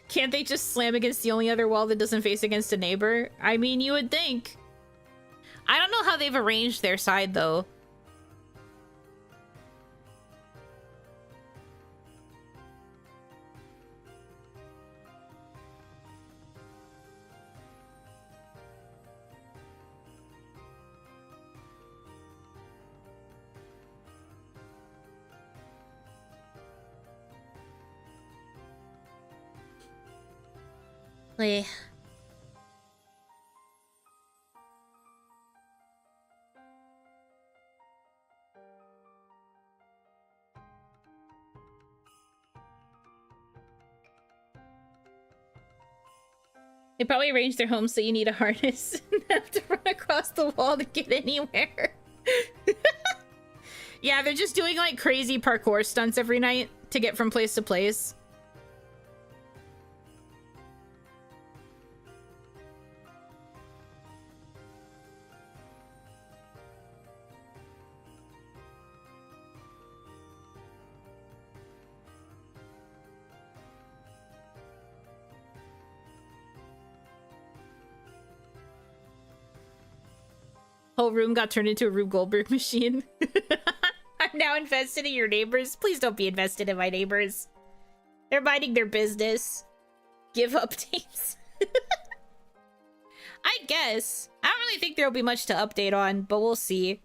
Can't they just slam against the only other wall that doesn't face against a neighbor? I mean, you would think. I don't know how they've arranged their side, though. They probably arranged their homes so you need a harness and have to run across the wall to get anywhere. Yeah, they're just doing like crazy parkour stunts every night to get from place to place. Whole room got turned into a Rube Goldberg machine. I'm now invested in your neighbors. Please don't be invested in my neighbors. They're minding their business. Give updates. I guess. I don't really think there'll be much to update on, but we'll see.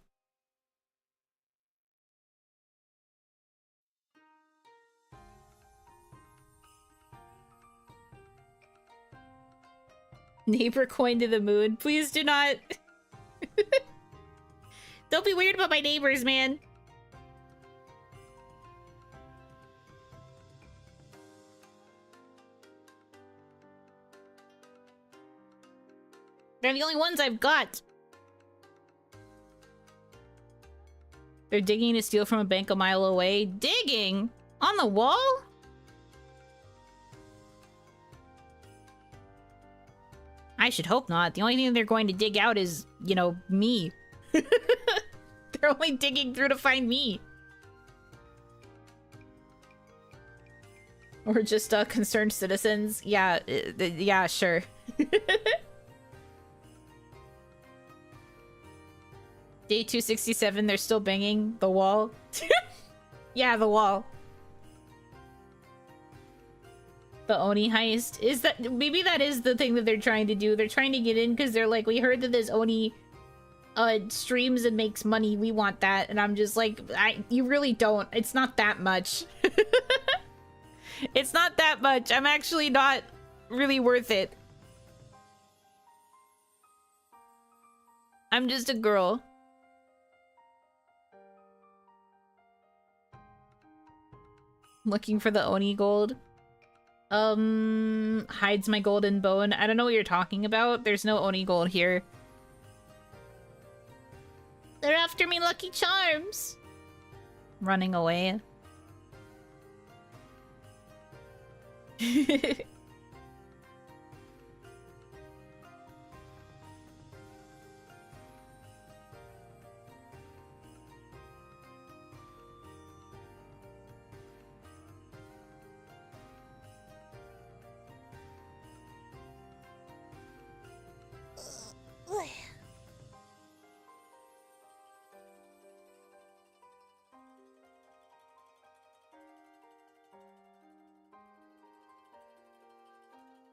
Neighbor coin to the moon. Please do not. Don't be weird about my neighbors, man. They're the only ones I've got. They're digging to steal from a bank a mile away. Digging? On the wall? I should hope not. The only thing they're going to dig out is, you know, me. They're only digging through to find me. Or just concerned citizens. Yeah, yeah, sure. Day 267, they're still banging the wall. Yeah, the wall. The Oni heist. Is that... Maybe that is the thing that they're trying to do. They're trying to get in because they're like, we heard that this Oni streams and makes money. We want that. And I'm just like, you really don't. It's not that much. It's not that much. I'm actually not really worth it. I'm just a girl. Looking for the Oni gold. Hides my golden bone. I don't know what you're talking about. There's no Oni gold here. They're after me, Lucky Charms. Running away.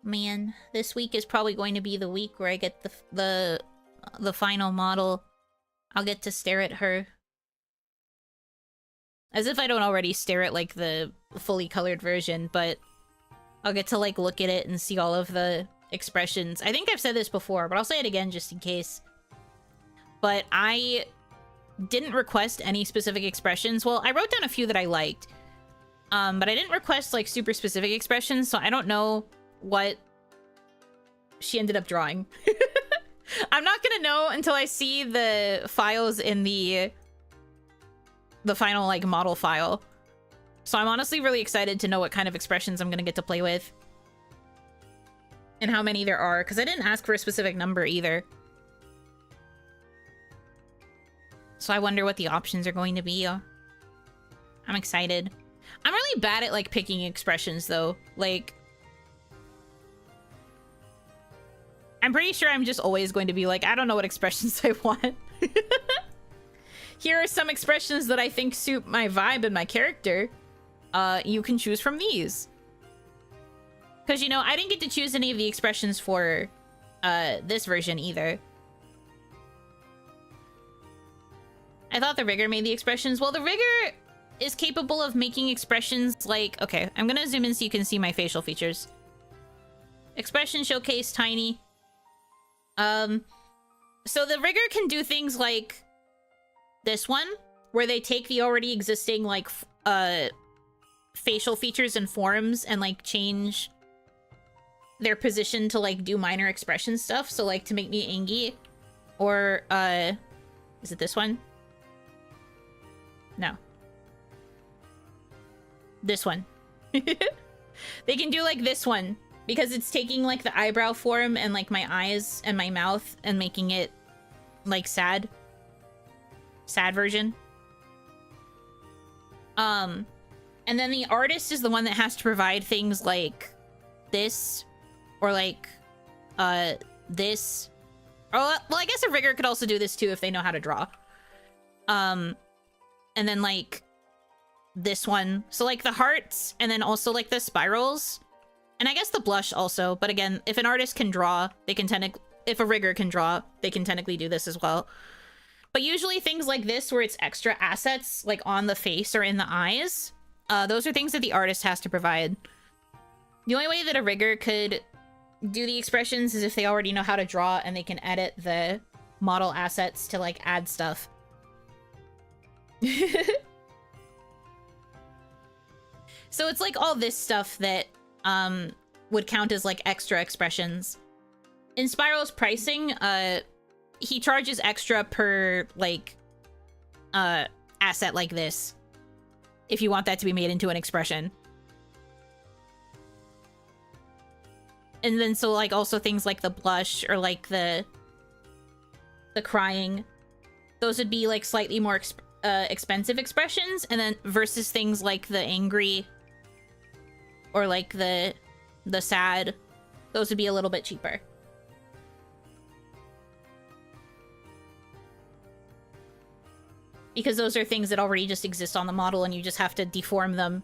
Man, this week is probably going to be the week where I get the final model. I'll get to stare at her. As if I don't already stare at, like, the fully colored version, but I'll get to, like, look at it and see all of the expressions. I think I've said this before, but I'll say it again just in case. But I didn't request any specific expressions. Well, I wrote down a few that I liked. But I didn't request, like, super specific expressions, so I don't know what she ended up drawing. I'm not gonna know until I see the files in the final, like, model file. So I'm honestly really excited to know what kind of expressions I'm gonna get to play with. And how many there are, because I didn't ask for a specific number either. So I wonder what the options are going to be. I'm excited. I'm really bad at, like, picking expressions, though. Like, I'm pretty sure I'm just always going to be like, I don't know what expressions I want. Here are some expressions that I think suit my vibe and my character. You can choose from these. Because, you know, I didn't get to choose any of the expressions for this version either. I thought the rigger made the expressions. Well, the rigger is capable of making expressions like... Okay, I'm gonna zoom in so you can see my facial features. Expression showcase, tiny. So the rigger can do things like this one, where they take the already existing, like, facial features and forms and, like, change their position to, like, do minor expression stuff. So, like, to make me angry. Or, is it this one? No. This one. They can do, like, this one. Because it's taking, like, the eyebrow form and, like, my eyes and my mouth and making it, like, sad. Sad version. And then the artist is the one that has to provide things like this. Or, like, this. Or, well, I guess a rigger could also do this, too, if they know how to draw. And then, like, this one. So, like, the hearts, and then also, like, the spirals. And I guess the blush also. But again, if an artist can draw, they can technically... If a rigger can draw, they can technically do this as well. But usually things like this, where it's extra assets, like, on the face or in the eyes, those are things that the artist has to provide. The only way that a rigger could do the expressions is if they already know how to draw and they can edit the model assets to, like, add stuff. So it's like all this stuff that would count as, like, extra expressions. In Spiral's pricing, he charges extra per, like, asset like this, if you want that to be made into an expression. And then so, like, also things like the blush or, like, the crying, those would be, like, slightly more expensive expressions, and then versus things like the angry or, like, the sad, those would be a little bit cheaper. Because those are things that already just exist on the model and you just have to deform them.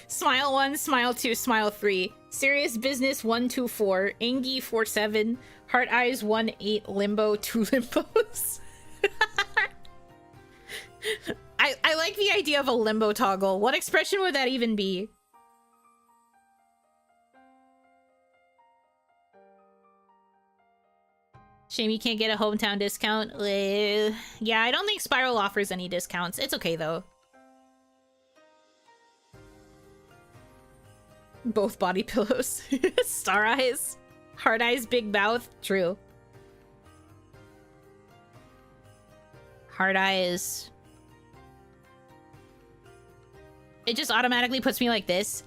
Smile 1, Smile 2, Smile 3. Serious Business 124. Angie 47. Heart Eyes 18. Limbo 2 limbos. I like the idea of a limbo toggle. What expression would that even be? Shame you can't get a hometown discount. Yeah, I don't think Spiral offers any discounts. It's okay, though. Both body pillows. Star eyes. Hard eyes, big mouth. True. Hard eyes. It just automatically puts me like this.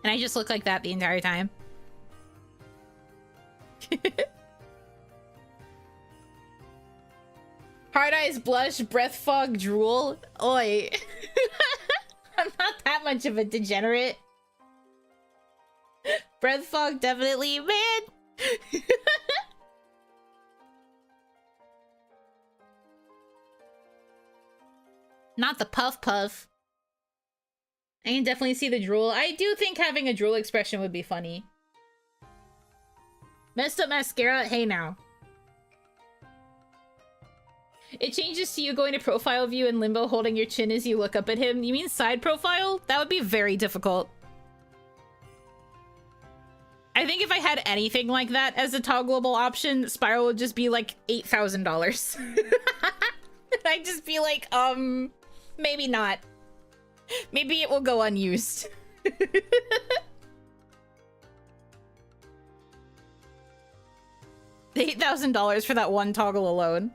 And I just look like that the entire time. Hard eyes, blush, breath fog, drool. Oi. I'm not that much of a degenerate. Breath fog, definitely. Man. Not the puff puff. I can definitely see the drool. I do think having a drool expression would be funny. Messed up mascara? Hey now. It changes to you going to profile view in limbo holding your chin as you look up at him. You mean side profile? That would be very difficult. I think if I had anything like that as a toggleable option, Spiral would just be like $8,000. I'd just be like, maybe not. Maybe it will go unused. $8,000 for that one toggle alone.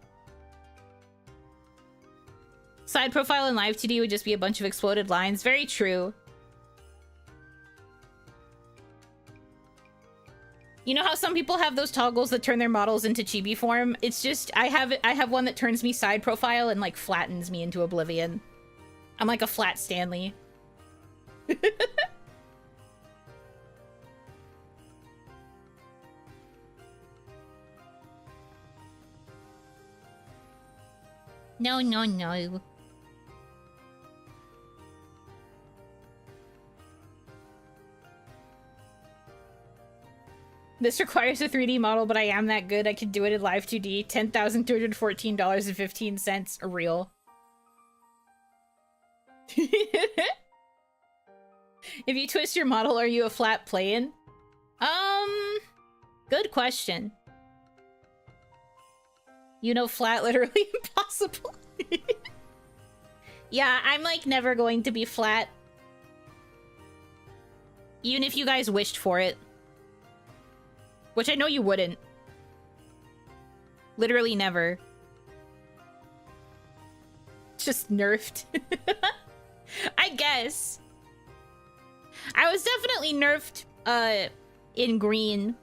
Side profile in live 2D would just be a bunch of exploded lines. Very true. You know how some people have those toggles that turn their models into chibi form? It's just, I have one that turns me side profile and like flattens me into oblivion. I'm like a flat Stanley. No, no, no. This requires a 3D model, but I am that good. I can do it in live 2D. $10,214.15 real. If you twist your model, are you a flat play-in? Good question. You know, flat literally impossible. Yeah, I'm like never going to be flat. Even if you guys wished for it. Which I know you wouldn't. Literally never. Just nerfed. I guess. I was definitely nerfed in green.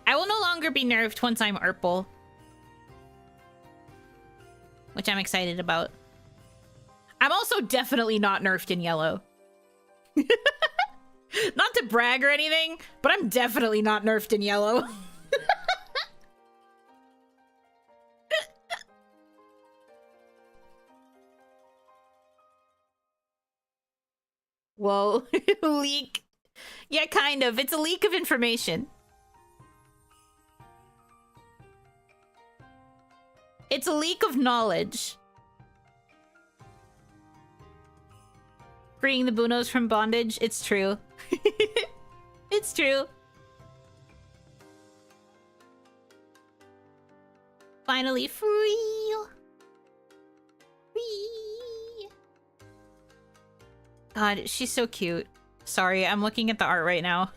I will no longer be nerfed once I'm purple. Which I'm excited about. I'm also definitely not nerfed in yellow. Not to brag or anything, but I'm definitely not nerfed in yellow. Whoa. Leak. Yeah, kind of. It's a leak of information. It's a leak of knowledge. Freeing the Bunos from bondage. It's true. It's true. Finally free. Free. God, she's so cute. Sorry, I'm looking at the art right now.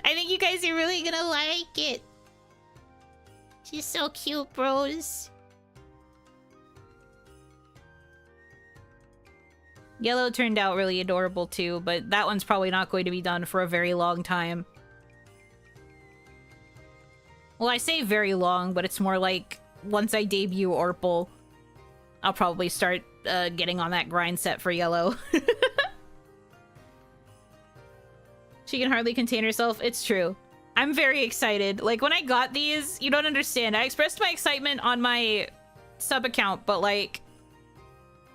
I think you guys are really gonna like it. She's so cute, bros. Yellow turned out really adorable too, but that one's probably not going to be done for a very long time. Well, I say very long, but it's more like once I debut Orpal, I'll probably start getting on that grind set for yellow. She can hardly contain herself. It's true. I'm very excited. Like, when I got these, you don't understand. I expressed my excitement on my sub account, but like,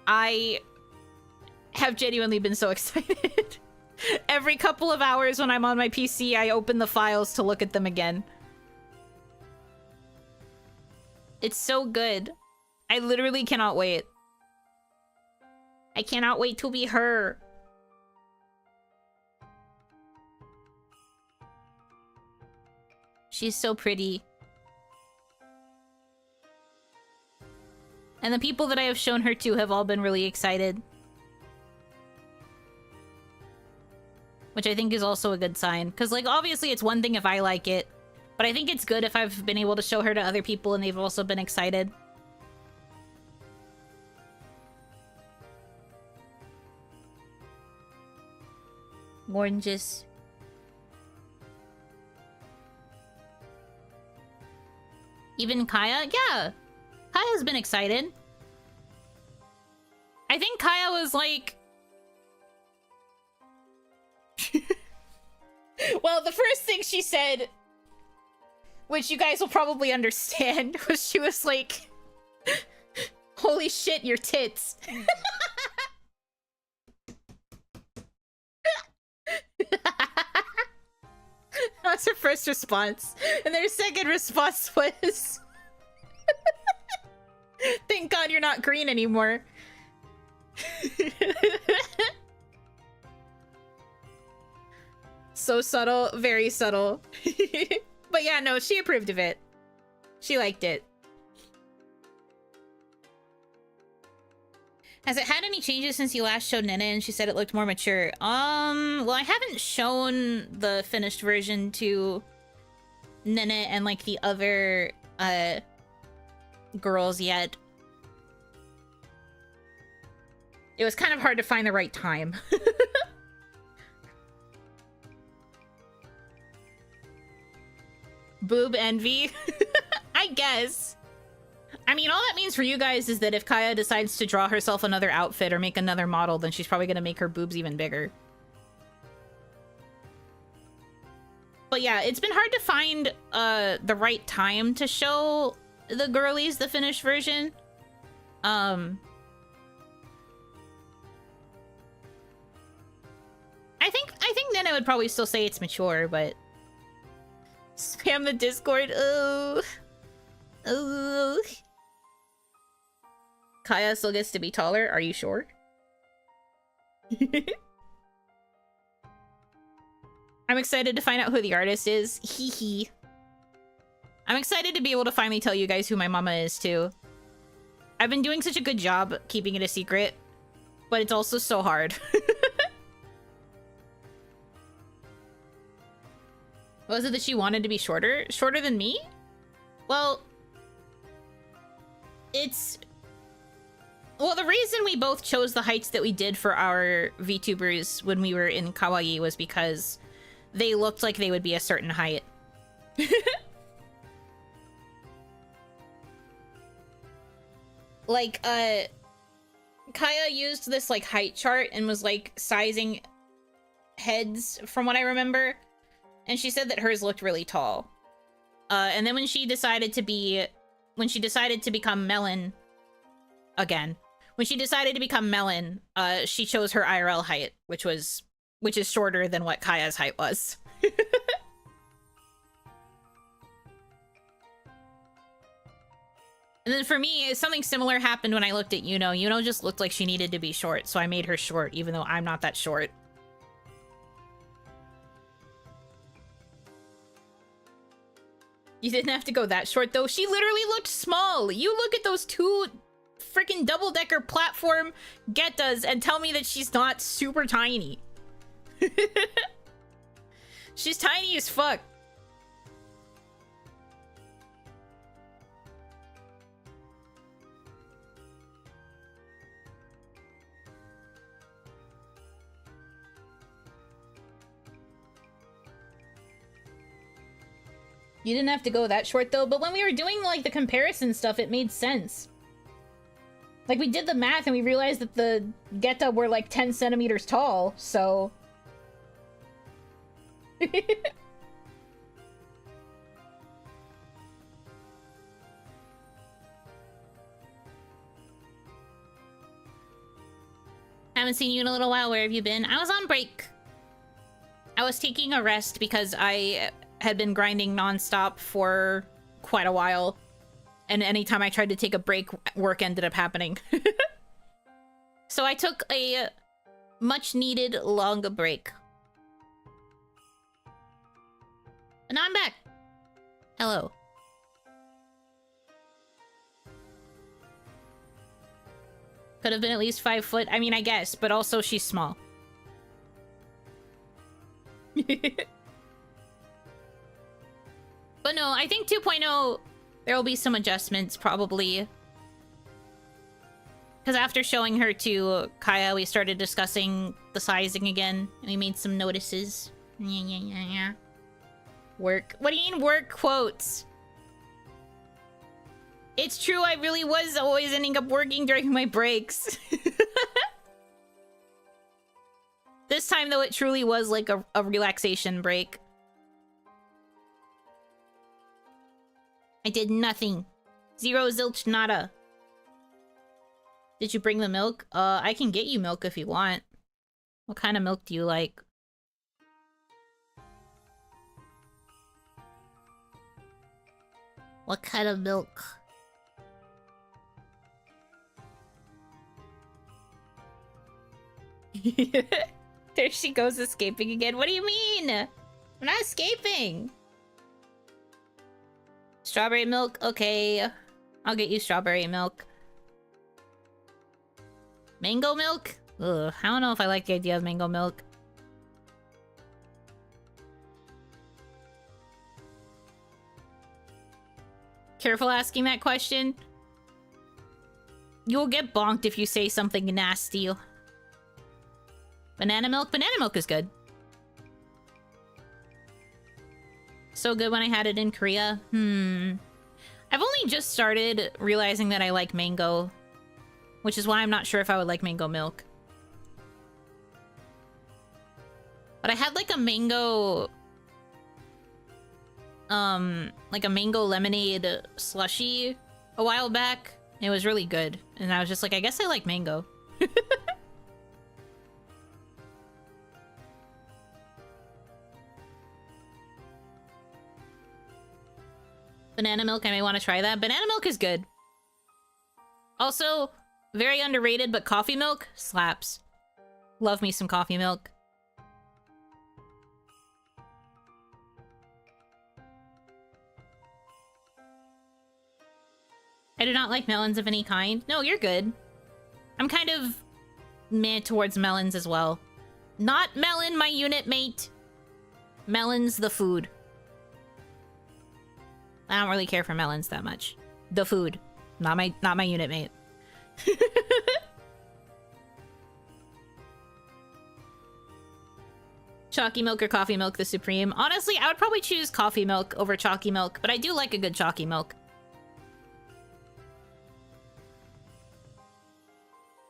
I have genuinely been so excited. Every couple of hours when I'm on my PC, I open the files to look at them again. It's so good. I literally cannot wait. I cannot wait to be her. She's so pretty. And the people that I have shown her to have all been really excited. Which I think is also a good sign. Because, like, obviously it's one thing if I like it. But I think it's good if I've been able to show her to other people and they've also been excited. Oranges. Even Kaya? Yeah. Kaya's been excited. I think Kaya was like... Well, the first thing she said, which you guys will probably understand, was she was like, holy shit, your tits. That's her first response. And their second response was, thank God you're not green anymore. So subtle, very subtle. But yeah, no, she approved of it. She liked it. Has it had any changes since you last showed Nene and she said it looked more mature? Well, I haven't shown the finished version to Nene and like the other girls yet. It was kind of hard to find the right time. boob envy. I guess. I mean, all that means for you guys is that if Kaya decides to draw herself another outfit or make another model, then she's probably gonna make her boobs even bigger. But yeah, it's been hard to find the right time to show the girlies the finished version. I think Nana would probably still say it's mature, but spam the Discord. Oh. Oh. Kaya still gets to be taller. Are you sure? I'm excited to find out who the artist is. Hee hee. I'm excited to be able to finally tell you guys who my mama is too. I've been doing such a good job keeping it a secret, but it's also so hard. Was it that she wanted to be shorter? Shorter than me? Well, well, the reason we both chose the heights that we did for our VTubers when we were in Kawaii was because they looked like they would be a certain height. Like, Kaya used this, like, height chart and was, like, sizing heads, from what I remember. And she said that hers looked really tall. And then when she decided to become Melon, again, when she decided to become Melon, she chose her IRL height, which is shorter than what Kaya's height was. And then for me, something similar happened when I looked at Yuno. Yuno just looked like she needed to be short, so I made her short, even though I'm not that short. You didn't have to go that short, though. She literally looked small. You look at those two freaking double-decker platform Getas and tell me that she's not super tiny. She's tiny as fuck. You didn't have to go that short, though, but when we were doing, like, the comparison stuff, it made sense. Like, we did the math and we realized that the Geta were, like, 10 centimeters tall, so... Haven't seen you in a little while. Where have you been? I was on break. I was taking a rest because I had been grinding nonstop for quite a while. And anytime I tried to take a break, work ended up happening. So I took a much-needed long break. And now I'm back. Hello. Could have been at least 5 foot. I mean, I guess, but also she's small. But no, I think 2.0, there will be some adjustments, probably. Because after showing her to Kaya, we started discussing the sizing again. And we made some notices. Work. What do you mean, work quotes? It's true, I really was always ending up working during my breaks. This time, though, it truly was like a relaxation break. I did nothing. Zero zilch nada. Did you bring the milk? I can get you milk if you want. What kind of milk do you like? What kind of milk? There she goes escaping again. What do you mean? I'm not escaping. Strawberry milk? Okay. I'll get you strawberry milk. Mango milk? Ugh, I don't know if I like the idea of mango milk. Careful asking that question. You'll get bonked if you say something nasty. Banana milk? Banana milk is good. So good when I had it in Korea. I've only just started realizing that I like mango, which is why I'm not sure if I would like mango milk. But I had like a mango, lemonade slushie a while back. It was really good. And I was just like, I guess I like mango. Banana milk, I may want to try that. Banana milk is good. Also, very underrated, but coffee milk slaps. Love me some coffee milk. I do not like melons of any kind. No, you're good. I'm kind of meh towards melons as well. Not Melon, my unit mate. Melons, the food. I don't really care for melons that much. The food, not my unit mate. Chalky milk or coffee milk, the supreme. Honestly, I would probably choose coffee milk over chalky milk, but I do like a good chalky milk.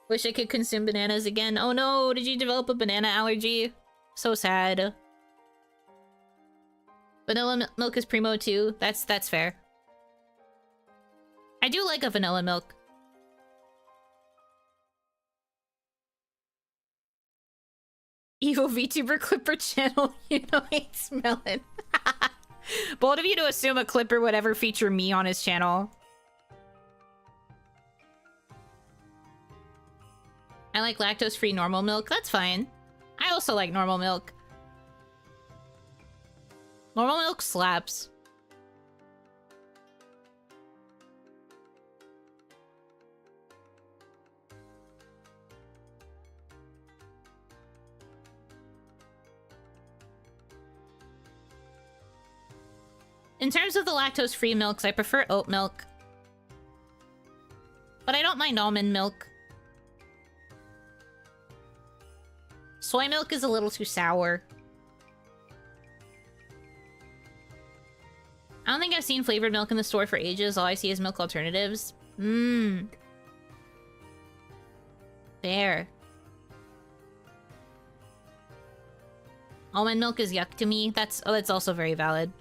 Wish I could consume bananas again. Oh no, did you develop a banana allergy? So sad. Vanilla milk is primo too. That's fair. I do like a vanilla milk. Evil VTuber Clipper channel, you know, hates melon. Bold of you to assume a Clipper would ever feature me on his channel. I like lactose-free normal milk. That's fine. I also like normal milk. Normal milk slaps. In terms of the lactose-free milks, I prefer oat milk. But I don't mind almond milk. Soy milk is a little too sour. I don't think I've seen flavored milk in the store for ages. All I see is milk alternatives. Fair. Almond milk is yuck to me. That's also very valid.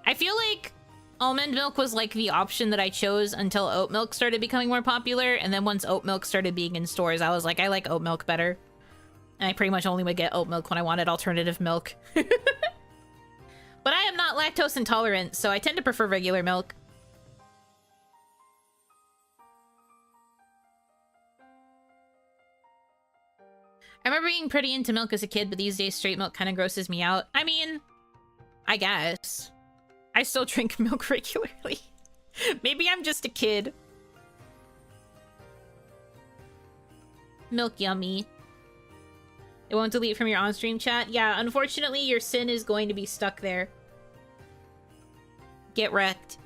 I feel like almond milk was like the option that I chose until oat milk started becoming more popular, and then once oat milk started being in stores, I was like, I like oat milk better. And I pretty much only would get oat milk when I wanted alternative milk. But I am not lactose intolerant, so I tend to prefer regular milk. I remember being pretty into milk as a kid, but these days straight milk kind of grosses me out. I mean, I guess. I still drink milk regularly. Maybe I'm just a kid. Milk yummy. It won't delete from your on-stream chat? Yeah, unfortunately, your sin is going to be stuck there. Get wrecked.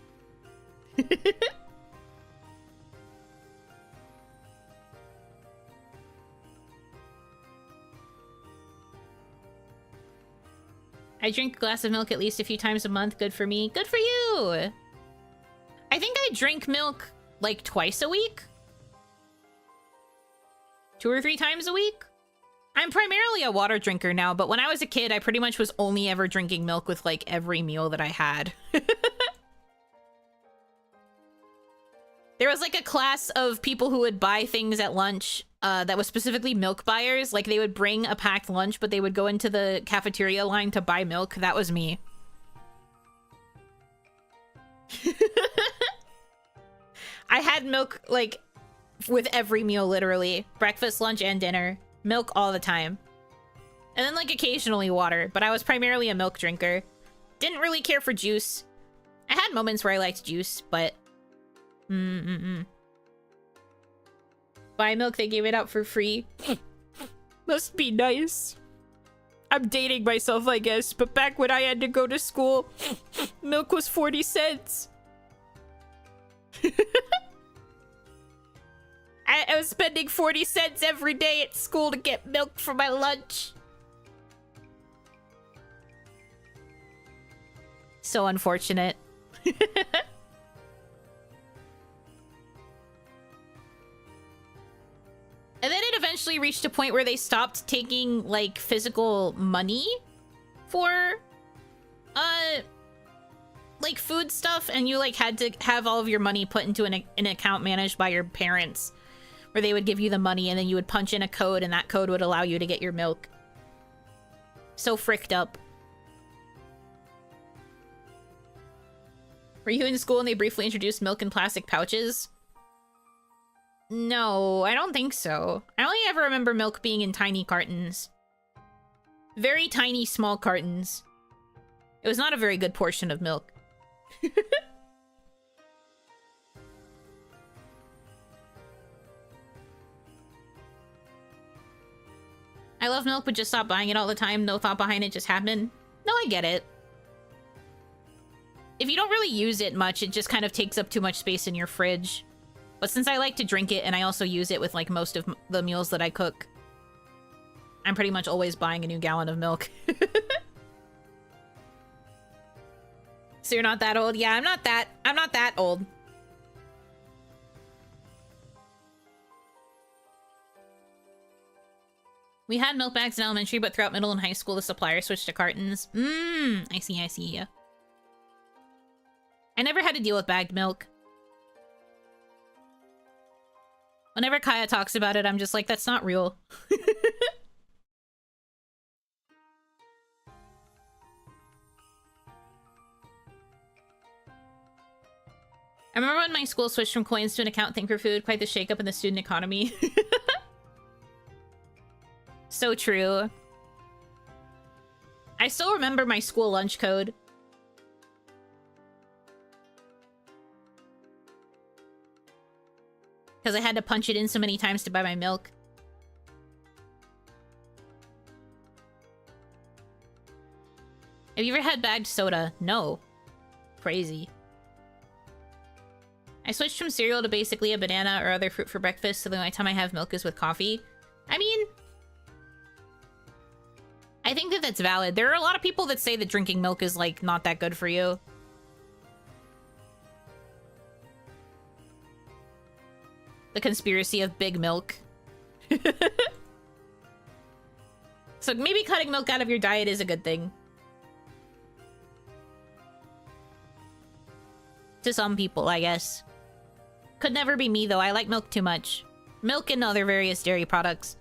I drink a glass of milk at least a few times a month. Good for me. Good for you! I think I drink milk, like, twice a week? 2 or 3 times a week? I'm primarily a water drinker now, but when I was a kid, I pretty much was only ever drinking milk with, like, every meal that I had. There was, like, a class of people who would buy things at lunch that was specifically milk buyers. Like, they would bring a packed lunch, but they would go into the cafeteria line to buy milk. That was me. I had milk, like, with every meal, literally. Breakfast, lunch, and dinner. Milk all the time. And then, like, occasionally water, but I was primarily a milk drinker. Didn't really care for juice. I had moments where I liked juice, but... Buy milk, they gave it out for free. Must be nice. I'm dating myself, I guess, but back when I had to go to school, milk was 40 cents. I was spending 40 cents every day at school to get milk for my lunch. So unfortunate. And then it eventually reached a point where they stopped taking, like, physical money for, like, food stuff, and you, like, had to have all of your money put into an account managed by your parents, where they would give you the money, and then you would punch in a code, and that code would allow you to get your milk. So fricked up. Were you in school and they briefly introduced milk in plastic pouches? No, I don't think so. I only ever remember milk being in tiny cartons. Very tiny, small cartons. It was not a very good portion of milk. I love milk, but just stop buying it all the time. No thought behind it, just happened. No, I get it. If you don't really use it much, it just kind of takes up too much space in your fridge. But since I like to drink it, and I also use it with, like, most of the meals that I cook, I'm pretty much always buying a new gallon of milk. So you're not that old? Yeah, I'm not that old. We had milk bags in elementary, but throughout middle and high school, the supplier switched to cartons. I see. I never had to deal with bagged milk. Whenever Kaya talks about it, I'm just like, that's not real. I remember when my school switched from coins to an account thing for food, quite the shakeup in the student economy. So true. I still remember my school lunch code. Because I had to punch it in so many times to buy my milk. Have you ever had bagged soda? No. Crazy. I switched from cereal to basically a banana or other fruit for breakfast, so the only time I have milk is with coffee. I mean, I think that that's valid. There are a lot of people that say that drinking milk is, like, not that good for you. The conspiracy of big milk. So maybe cutting milk out of your diet is a good thing. To some people, I guess. Could never be me, though. I like milk too much. Milk and other various dairy products.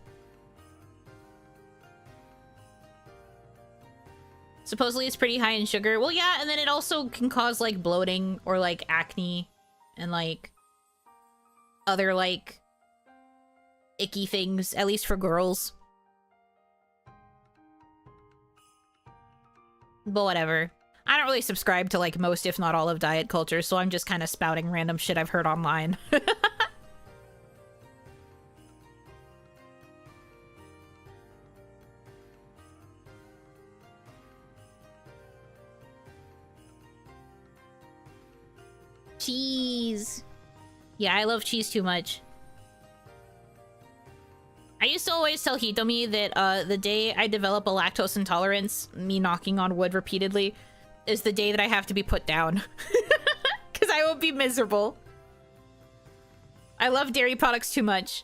Supposedly it's pretty high in sugar. Well, yeah, and then it also can cause, like, bloating or, like, acne and, like, other, like, icky things, at least for girls. But whatever. I don't really subscribe to, like, most, if not all, of diet culture, so I'm just kind of spouting random shit I've heard online. Cheese. Yeah, I love cheese too much. I used to always tell Hitomi that the day I develop a lactose intolerance, me knocking on wood repeatedly, is the day that I have to be put down. Because I will be miserable. I love dairy products too much.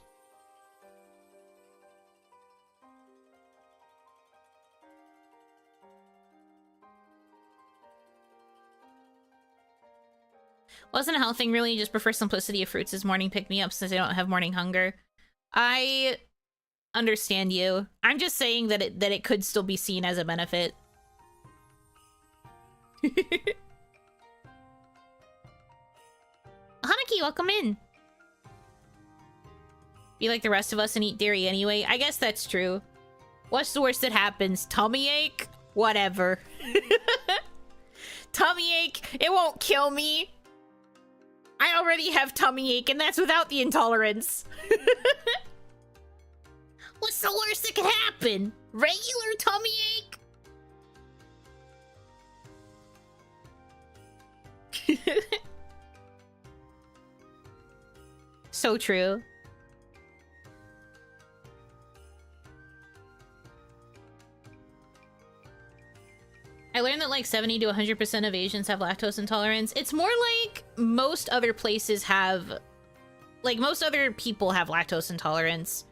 Wasn't a health thing, really. Just prefer simplicity of fruits as morning pick-me-up since I don't have morning hunger. I understand you. I'm just saying that it could still be seen as a benefit. Hanaki, welcome in. Be like the rest of us and eat dairy anyway. I guess that's true. What's the worst that happens? Tummy ache? Whatever. Tummy ache? It won't kill me. I already have tummy ache, and that's without the intolerance. What's the worst that could happen? Regular tummy ache? So true. I learned that like 70 to 100% of Asians have lactose intolerance. It's more like most other places have, like most other people have lactose intolerance.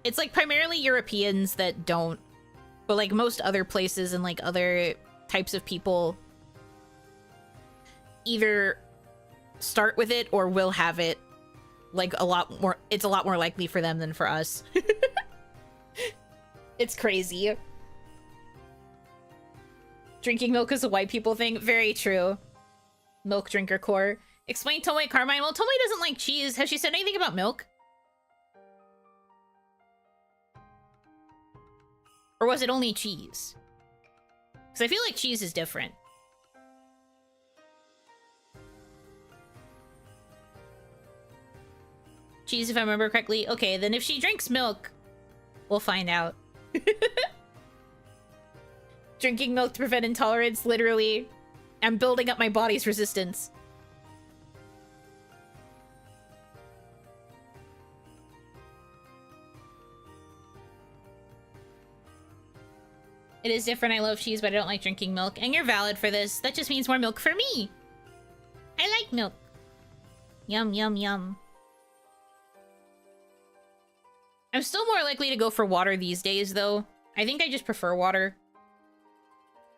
It's like primarily Europeans that don't, but like most other places and like other types of people either start with it or will have it. Like a lot more, it's a lot more likely for them than for us. It's crazy. Drinking milk is a white people thing. Very true. Milk drinker core. Explain Tomoe Carmine. Well, Tomoe doesn't like cheese. Has she said anything about milk? Or was it only cheese? Because I feel like cheese is different. Cheese, if I remember correctly. Okay, then if she drinks milk, we'll find out. Drinking milk to prevent intolerance, literally. I'm building up my body's resistance. It is different. I love cheese, but I don't like drinking milk. And you're valid for this. That just means more milk for me. I like milk. Yum, yum, yum. I'm still more likely to go for water these days, though. I think I just prefer water.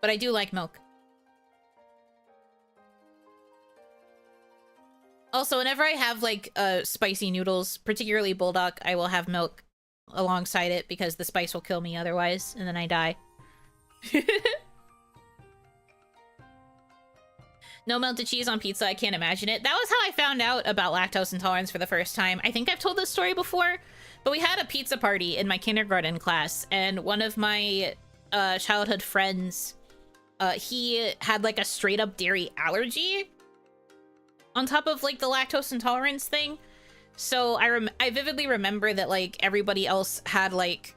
But I do like milk. Also, whenever I have, like, spicy noodles, particularly bulldog, I will have milk alongside it because the spice will kill me otherwise, and then I die. No melted cheese on pizza, I can't imagine it. That was how I found out about lactose intolerance for the first time. I think I've told this story before, but we had a pizza party in my kindergarten class, and one of my childhood friends, he had like a straight up dairy allergy on top of like the lactose intolerance thing. So I vividly remember that like everybody else had like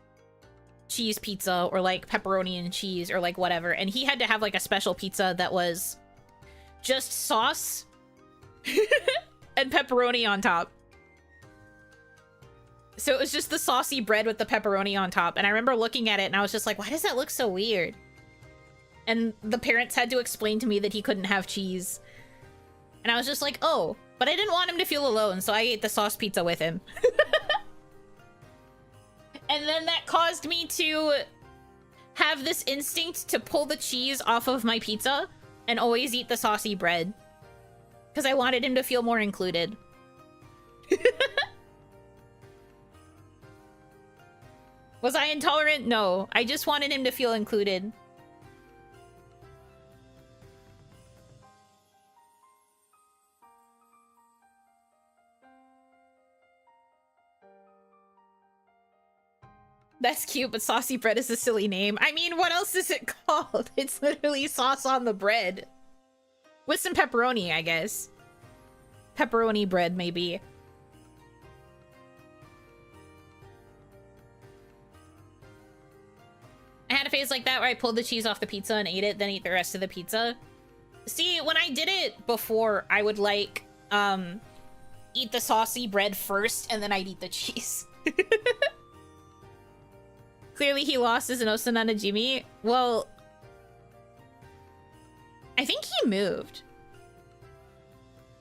cheese pizza or like pepperoni and cheese or like whatever, and he had to have like a special pizza that was just sauce and pepperoni on top. So it was just the saucy bread with the pepperoni on top, and I remember looking at it and I was just like, why does that look so weird? And the parents had to explain to me that he couldn't have cheese. And I was just like, oh, but I didn't want him to feel alone, so I ate the sauce pizza with him. And then that caused me to have this instinct to pull the cheese off of my pizza and always eat the saucy bread. Because I wanted him to feel more included. Was I intolerant? No. I just wanted him to feel included. That's cute, but saucy bread is a silly name. I mean, what else is it called? It's literally sauce on the bread. With some pepperoni, I guess. Pepperoni bread, maybe. I had a phase like that where I pulled the cheese off the pizza and ate it, then ate the rest of the pizza. See, when I did it before, I would like, eat the saucy bread first, and then I'd eat the cheese. Clearly he lost as an Osanana Jimmy. Well, I think he moved.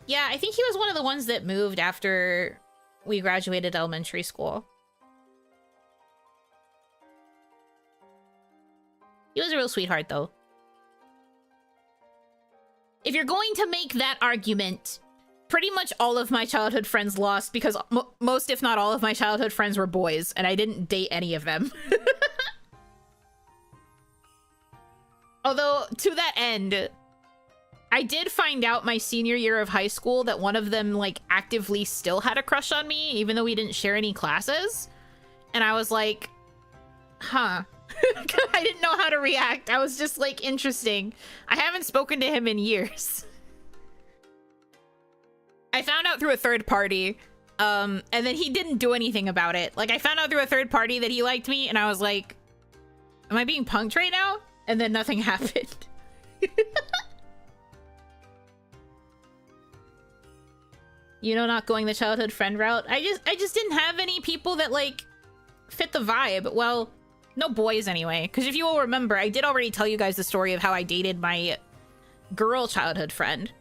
Yeah, I think he was one of the ones that moved after we graduated elementary school. He was a real sweetheart, though. If you're going to make that argument, pretty much all of my childhood friends lost because most, if not all of my childhood friends were boys, and I didn't date any of them. Although, to that end, I did find out my senior year of high school that one of them, like, actively still had a crush on me, even though we didn't share any classes. And I was like, huh. I didn't know how to react. I was just like, interesting. I haven't spoken to him in years. I found out through a third party, and then he didn't do anything about it. Like, I found out through a third party that he liked me, and I was like, am I being punked right now? And then nothing happened. You know, not going the childhood friend route. I just didn't have any people that, like, fit the vibe. Well, No boys, anyway. Because if you will remember, I did already tell you guys the story of how I dated my girl childhood friend.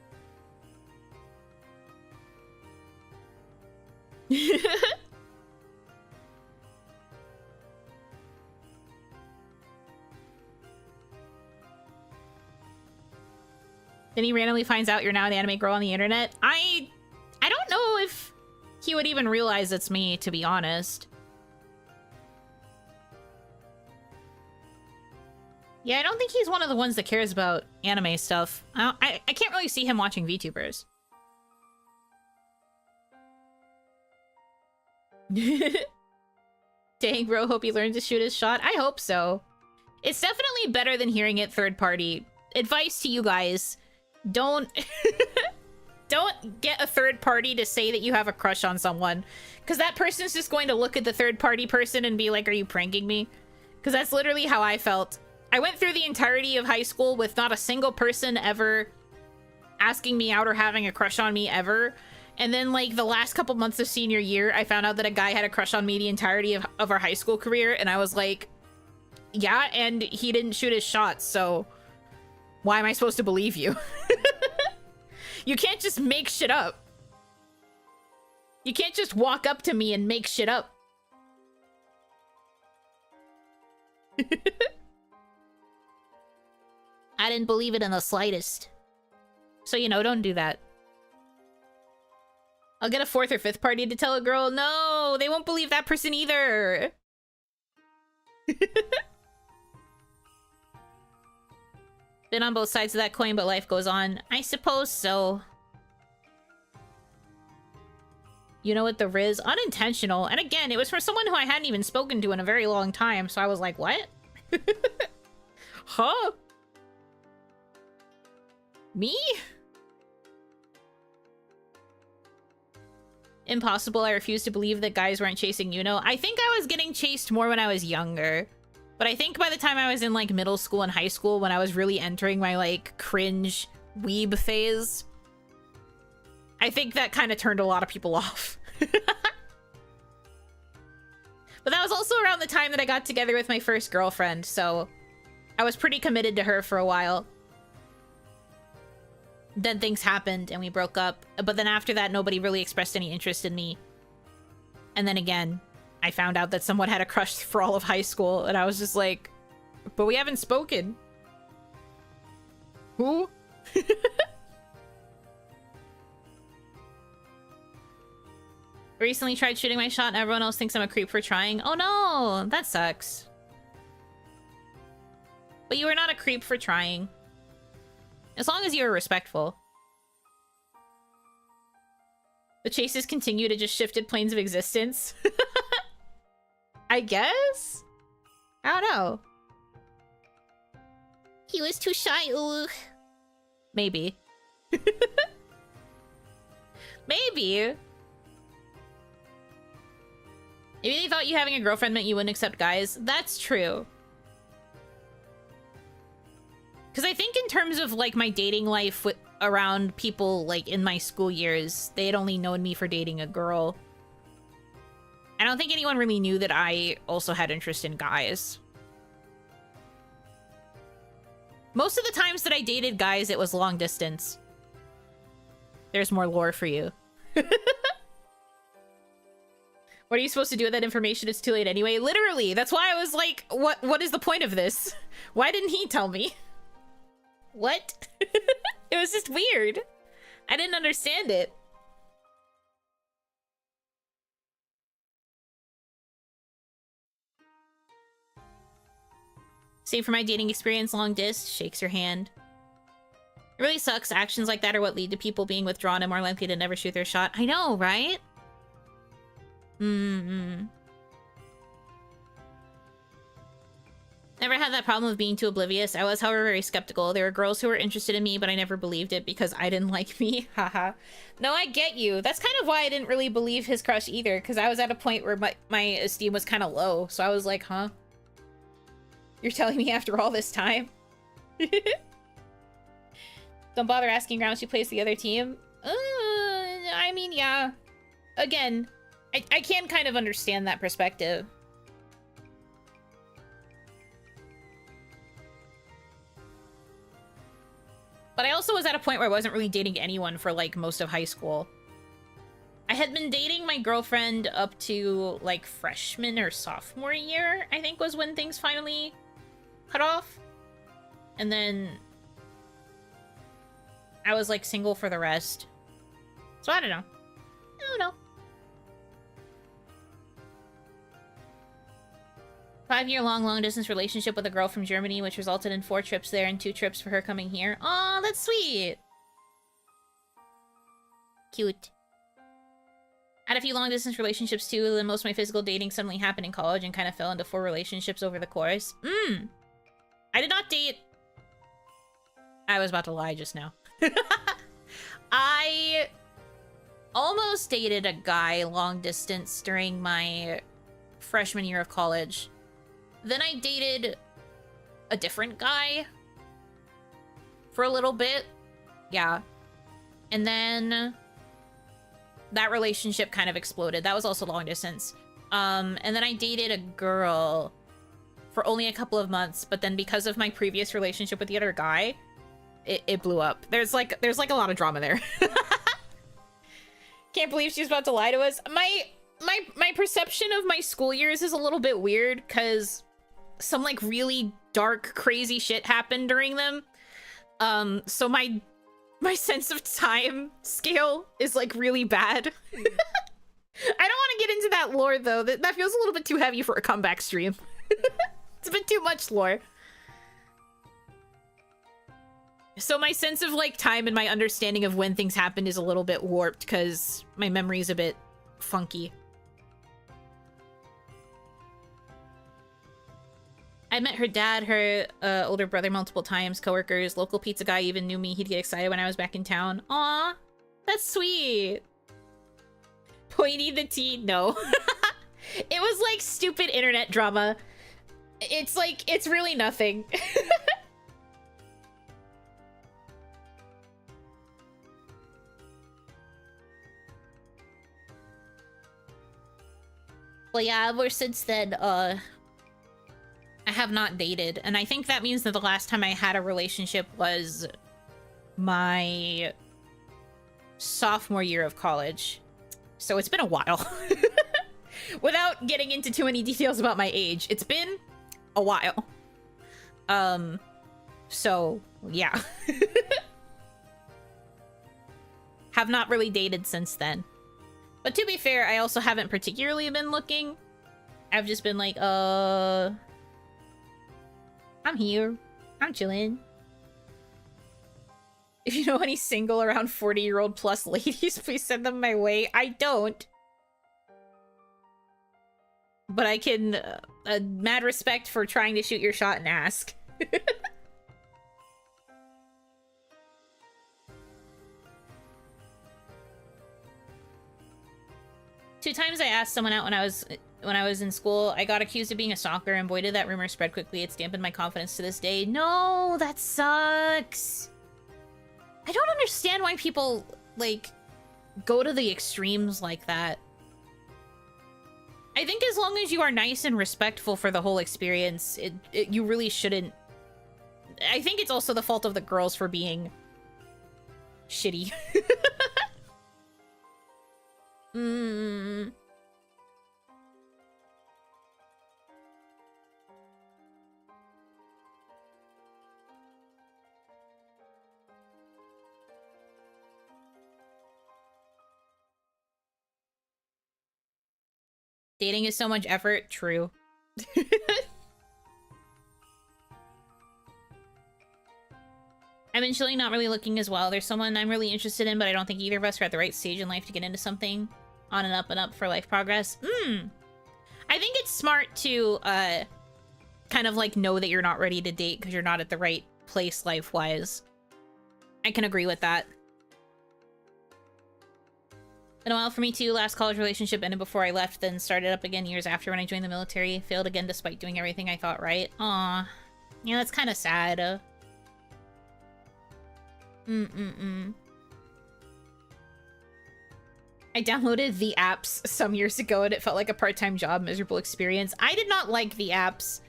Then he randomly finds out you're now an anime girl on the internet. I don't know if he would even realize it's me, to be honest. Yeah, I don't think he's one of the ones that cares about anime stuff. I can't really see him watching VTubers. Dang, bro, hope he learned to shoot his shot. I hope so. It's definitely better than hearing it third party. Advice to you guys. Don't get a third party to say that you have a crush on someone. Because that person's just going to look at the third party person and be like, are you pranking me? Because that's literally how I felt. I went through the entirety of high school with not a single person ever asking me out or having a crush on me ever. And then, like, the last couple months of senior year, I found out that a guy had a crush on me the entirety of our high school career. And I was like, yeah, and he didn't shoot his shot, so why am I supposed to believe you? You can't just make shit up. You can't just walk up to me and make shit up. I didn't believe it in the slightest. So, you know, don't do that. I'll get a fourth or fifth party to tell a girl, no, they won't believe that person either. Been on both sides of that coin, but life goes on. I suppose so. You know what the Riz? Unintentional. And again, it was from someone who I hadn't even spoken to in a very long time, so I was like, what? Huh? Me? Impossible. I refuse to believe that guys weren't chasing Yuno. I think I was getting chased more when I was younger. But I think by the time I was in, like, middle school and high school, when I was really entering my, like, cringe weeb phase, I think that kind of turned a lot of people off. But that was also around the time that I got together with my first girlfriend, so I was pretty committed to her for a while. Then things happened and we broke up. But then after that, nobody really expressed any interest in me. And then again, I found out that someone had a crush for all of high school, and I was just like, but we haven't spoken. Who? Recently tried shooting my shot and everyone else thinks I'm a creep for trying. Oh no, that sucks. But you were not a creep for trying. As long as you were respectful. The chases continue to just shifted planes of existence. I guess? I don't know. He was too shy, ooh. Maybe. Maybe. Maybe they thought you having a girlfriend meant you wouldn't accept guys. That's true. Because I think in terms of, like, my dating life around people, like, in my school years, they had only known me for dating a girl. I don't think anyone really knew that I also had interest in guys. Most of the times that I dated guys, it was long distance. There's more lore for you. What are you supposed to do with that information? It's too late anyway. Literally, that's why I was like, what is the point of this? Why didn't he tell me? What? It was just weird. I didn't understand it. Same for my dating experience, long dist, shakes her hand. It really sucks. Actions like that are what lead to people being withdrawn and more likely to never shoot their shot. I know, right? Never had that problem of being too oblivious. I was, however, very skeptical. There were girls who were interested in me, but I never believed it because I didn't like me. Haha. No, I get you. That's kind of why I didn't really believe his crush either, because I was at a point where my esteem was kind of low. So I was like, huh? You're telling me after all this time? Don't bother asking around. She plays the other team. I mean, yeah. Again, I can kind of understand that perspective. But I also was at a point where I wasn't really dating anyone for, like, most of high school. I had been dating my girlfriend up to, like, freshman or sophomore year, I think was when things finally cut off. And then I was, like, single for the rest. So I don't know. I don't know. 5-year-long long-distance relationship with a girl from Germany, which resulted in 4 trips there and 2 trips for her coming here. Aw, that's sweet. Cute. Had a few long-distance relationships too, and most of my physical dating suddenly happened in college and kind of fell into 4 relationships over the course. I did not date... I was about to lie just now. I almost dated a guy long-distance during my freshman year of college. Then I dated a different guy for a little bit. Yeah. And then that relationship kind of exploded. That was also long distance. And then I dated a girl for only a couple of months, but then because of my previous relationship with the other guy, it blew up. There's like a lot of drama there. Can't believe she's about to lie to us. My perception of my school years is a little bit weird because some like really dark, crazy shit happened during them. So my sense of time scale is like really bad. I don't want to get into that lore though. That feels a little bit too heavy for a comeback stream. It's a bit too much lore. So my sense of like time and my understanding of when things happened is a little bit warped because my memory is a bit funky. I met her dad, her older brother multiple times, coworkers, local pizza guy even knew me. He'd get excited when I was back in town. Aw, that's sweet. Pointy the T, no. It was like stupid internet drama. It's like, it's really nothing. Well, yeah, ever since then, I have not dated, and I think that means that the last time I had a relationship was my sophomore year of college. So it's been a while. Without getting into too many details about my age, it's been a while. So, yeah. Have not really dated since then. But to be fair, I also haven't particularly been looking. I've just been like, I'm here. I'm chilling. If you know any single around 40-year-old plus ladies, please send them my way. I don't. But I can, mad respect for trying to shoot your shot and ask. 2 times I asked someone out when I was in school. I got accused of being a stalker, and boy did that rumor spread quickly. It's dampened my confidence to this day. No, that sucks. I don't understand why people, like, go to the extremes like that. I think as long as you are nice and respectful for the whole experience, you really shouldn't... I think it's also the fault of the girls for being shitty. Dating is so much effort. True. I've been chilling, not really looking as well. There's someone I'm really interested in, but I don't think either of us are at the right stage in life to get into something. On and up for life progress. I think it's smart to kind of like know that you're not ready to date because you're not at the right place life-wise. I can agree with that. Been a while for me too. Last college relationship ended before I left, then started up again years after when I joined the military. Failed again despite doing everything I thought right. Aw. Yeah, that's kind of sad. I downloaded the apps some years ago and it felt like a part-time job, miserable experience. I did not like the apps.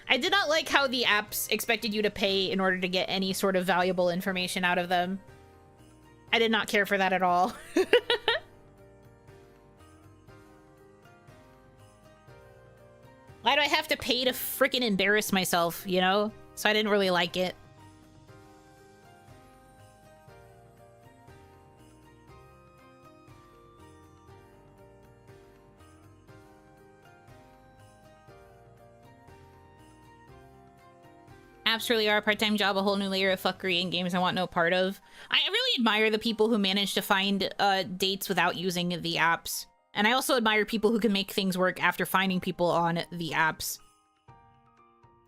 I did not like how the apps expected you to pay in order to get any sort of valuable information out of them. I did not care for that at all. Why do I have to pay to freaking embarrass myself, you know? So I didn't really like it. Apps really are a part-time job, a whole new layer of fuckery in games I want no part of. I really admire the people who manage to find dates without using the apps. And I also admire people who can make things work after finding people on the apps.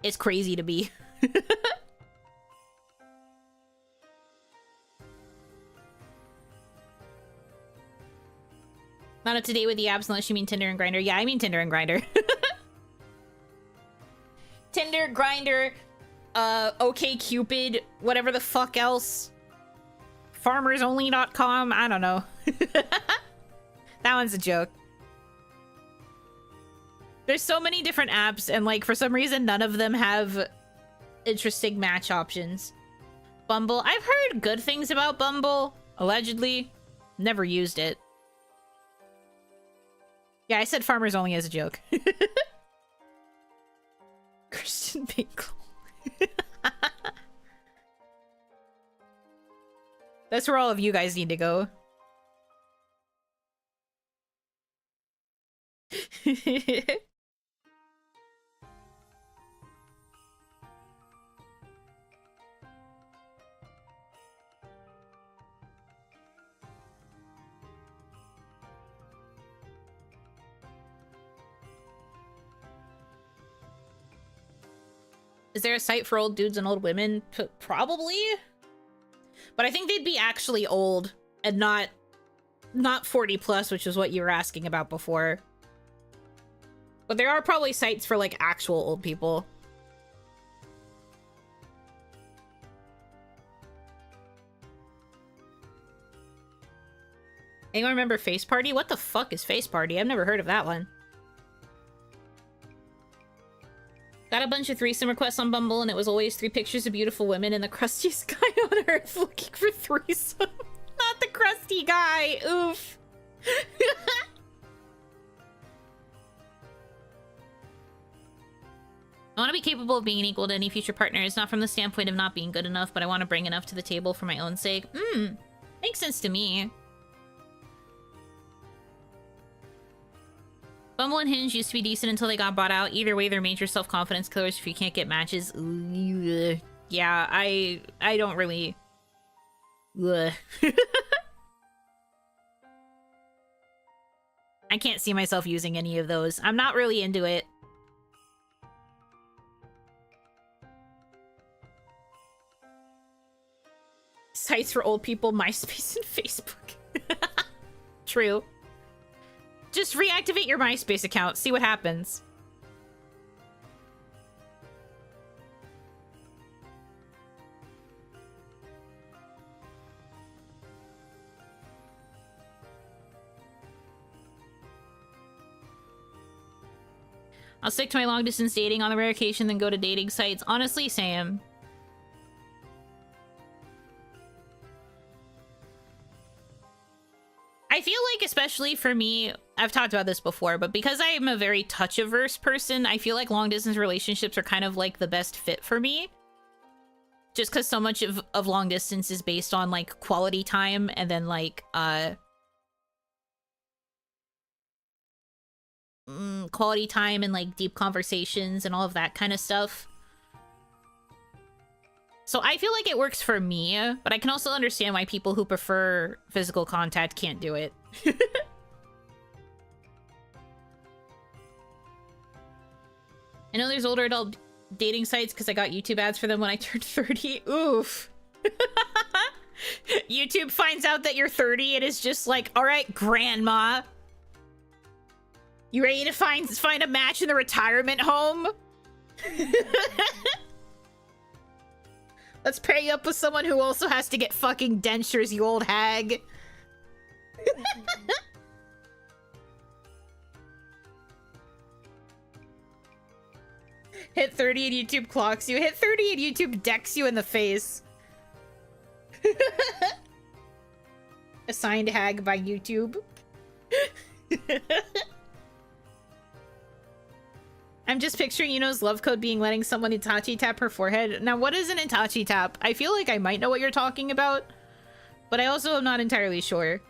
It's crazy to be. Not up to date with the apps unless you mean Tinder and Grindr. Yeah, I mean Tinder and Grindr. Tinder, Grindr, OkCupid, whatever the fuck else. FarmersOnly.com, I don't know. That one's a joke. There's so many different apps, and like for some reason none of them have interesting match options. Bumble, I've heard good things about Bumble, allegedly. Never used it. Yeah, I said Farmers Only as a joke. Christian Bingle. That's where all of you guys need to go. Is there a site for old dudes and old women? Probably. But I think they'd be actually old and not 40 plus, which is what you were asking about before. But there are probably sites for like actual old people. Anyone remember Face Party? What the fuck is Face Party? I've never heard of that one. Got a bunch of threesome requests on Bumble, and it was always 3 pictures of beautiful women and the crustiest guy on earth looking for threesome. Not the crusty guy. Oof. I want to be capable of being an equal to any future partners, not from the standpoint of not being good enough, but I want to bring enough to the table for my own sake. Makes sense to me. Bumble and Hinge used to be decent until they got bought out. Either way, they're major self-confidence killers if you can't get matches. Ooh, yeah, I don't really... I can't see myself using any of those. I'm not really into it. Sites for old people, MySpace and Facebook. True. Just reactivate your MySpace account, see what happens. I'll stick to my long distance dating on the rare occasion, then go to dating sites. Honestly, Sam. I feel like, especially for me, I've talked about this before, but because I am a very touch-averse person, I feel like long-distance relationships are kind of like the best fit for me. Just because so much of long distance is based on like quality time and then like quality time and like deep conversations and all of that kind of stuff. So I feel like it works for me, but I can also understand why people who prefer physical contact can't do it. I know there's older adult dating sites because I got YouTube ads for them when I turned 30. Oof. YouTube finds out that you're 30 and is just like, all right, grandma. You ready to find a match in the retirement home? Let's pair you up with someone who also has to get fucking dentures, you old hag. Hit 30 and YouTube clocks you. Hit 30 and YouTube decks you in the face. Assigned hag by YouTube. I'm just picturing Yuno's love code being letting someone Itachi tap her forehead. Now, what is an Itachi tap? I feel like I might know what you're talking about, but I also am not entirely sure.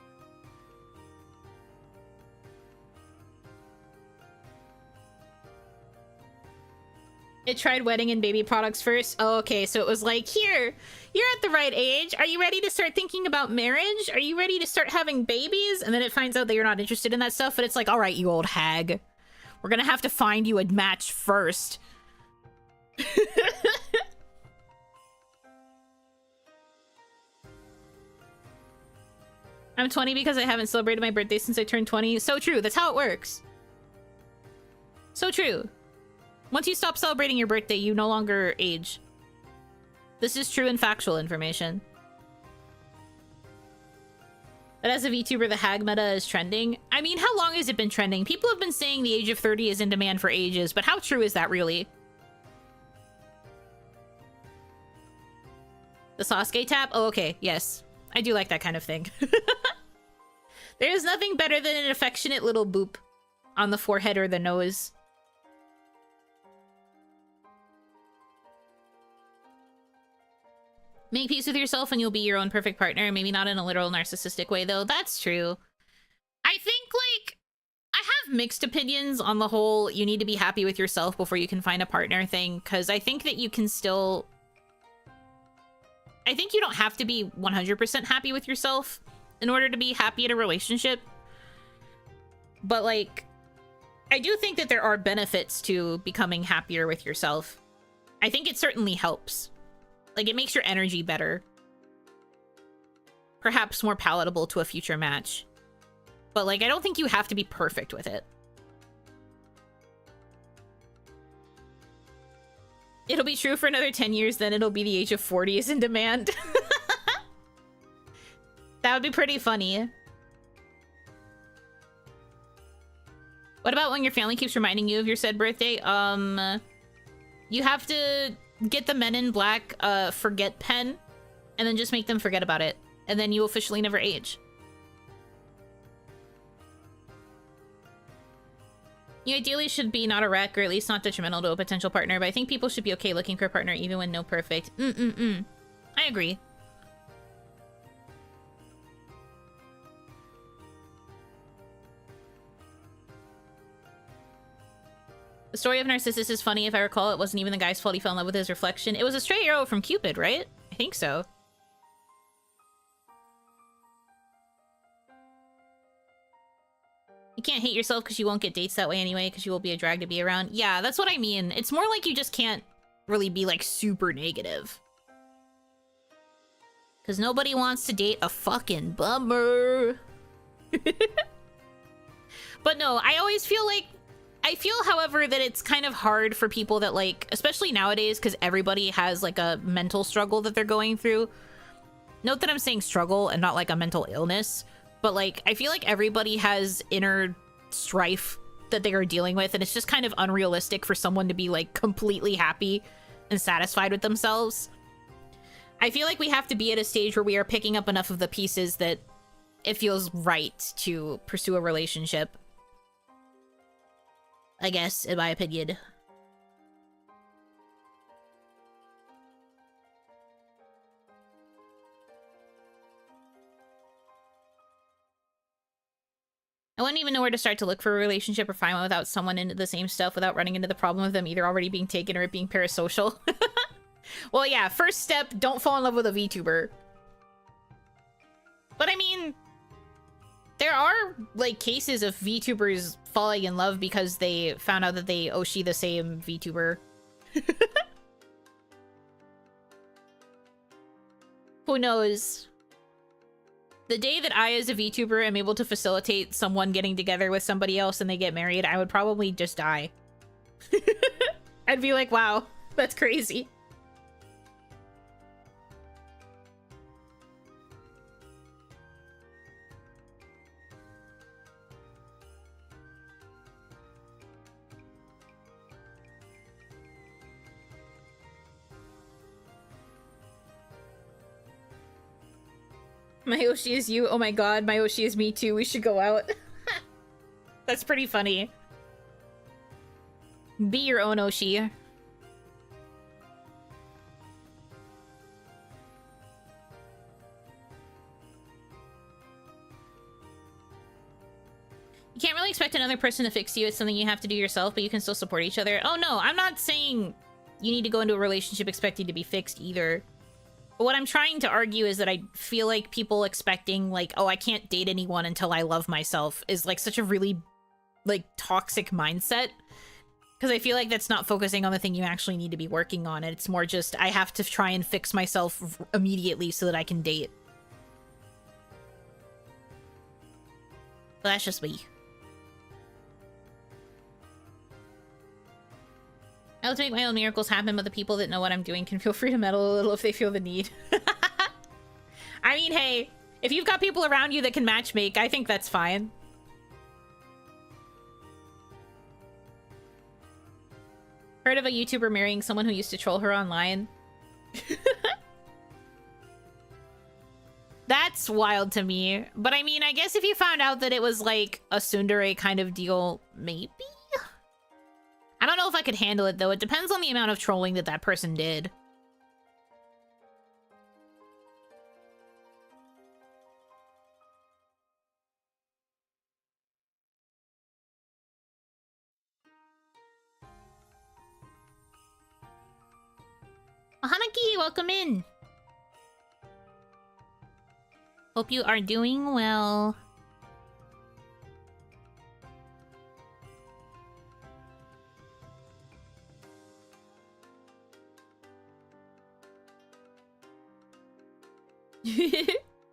It tried wedding and baby products first. Oh, okay, so it was like, here, you're at the right age. Are you ready to start thinking about marriage? Are you ready to start having babies? And then it finds out that you're not interested in that stuff, but it's like, all right, you old hag. We're gonna have to find you a match first. I'm 20 because I haven't celebrated my birthday since I turned 20. So true, that's how it works. So true. Once you stop celebrating your birthday, you no longer age. This is true and factual information. But as a VTuber, the hag meta is trending. I mean, how long has it been trending? People have been saying the age of 30 is in demand for ages, but how true is that really? The Sasuke tap? Oh, okay, yes. I do like that kind of thing. There is nothing better than an affectionate little boop on the forehead or the nose. Make peace with yourself and you'll be your own perfect partner. Maybe not in a literal narcissistic way, though. That's true. I think, like, I have mixed opinions on the whole you need to be happy with yourself before you can find a partner thing, because I think that you can still... I think you don't have to be 100% happy with yourself in order to be happy in a relationship. But, like, I do think that there are benefits to becoming happier with yourself. I think it certainly helps. Like, it makes your energy better. Perhaps more palatable to a future match. But, like, I don't think you have to be perfect with it. It'll be true for another 10 years, then it'll be the age of 40 is in demand. That would be pretty funny. What about when your family keeps reminding you of your said birthday? You have to... get the Men in Black forget pen, and then just make them forget about it. And then you officially never age. You ideally should be not a wreck, or at least not detrimental to a potential partner, but I think people should be okay looking for a partner even when no perfect. I agree. The story of Narcissus is funny. If I recall, it wasn't even the guy's fault he fell in love with his reflection. It was a stray arrow from Cupid, right? I think so. You can't hate yourself because you won't get dates that way anyway, because you will be a drag to be around. Yeah, that's what I mean. It's more like you just can't really be, like, super negative. Because nobody wants to date a fucking bummer. But no, I always feel like... I feel, however, that it's kind of hard for people that, like, especially nowadays, because everybody has, like, a mental struggle that they're going through. Note that I'm saying struggle and not, like, a mental illness. But, like, I feel like everybody has inner strife that they are dealing with, and it's just kind of unrealistic for someone to be, like, completely happy and satisfied with themselves. I feel like we have to be at a stage where we are picking up enough of the pieces that it feels right to pursue a relationship. I guess, in my opinion. I wouldn't even know where to start to look for a relationship or find one without someone into the same stuff without running into the problem of them either already being taken or it being parasocial. Well, yeah, first step, don't fall in love with a VTuber. But I mean... there are, like, cases of VTubers falling in love because they found out that they Oshi the same VTuber. Who knows? The day that I, as a VTuber, am able to facilitate someone getting together with somebody else and they get married, I would probably just die. I'd be like, wow, that's crazy. My Oshi is you. Oh my god, my Oshi is me too. We should go out. That's pretty funny. Be your own Oshi. You can't really expect another person to fix you. It's something you have to do yourself, but you can still support each other. Oh no, I'm not saying you need to go into a relationship expecting to be fixed either. But what I'm trying to argue is that I feel like people expecting, like, oh, I can't date anyone until I love myself is, like, such a really, like, toxic mindset. Because I feel like that's not focusing on the thing you actually need to be working on. It's more just, I have to try and fix myself immediately so that I can date. But that's just me. I like to make my own miracles happen, but the people that know what I'm doing can feel free to meddle a little if they feel the need. I mean, hey, if you've got people around you that can matchmake, I think that's fine. Heard of a YouTuber marrying someone who used to troll her online? That's wild to me. But I mean, I guess if you found out that it was like a tsundere kind of deal, maybe? I don't know if I could handle it, though. It depends on the amount of trolling that that person did. Oh, Hanaki, welcome in. Hope you are doing well.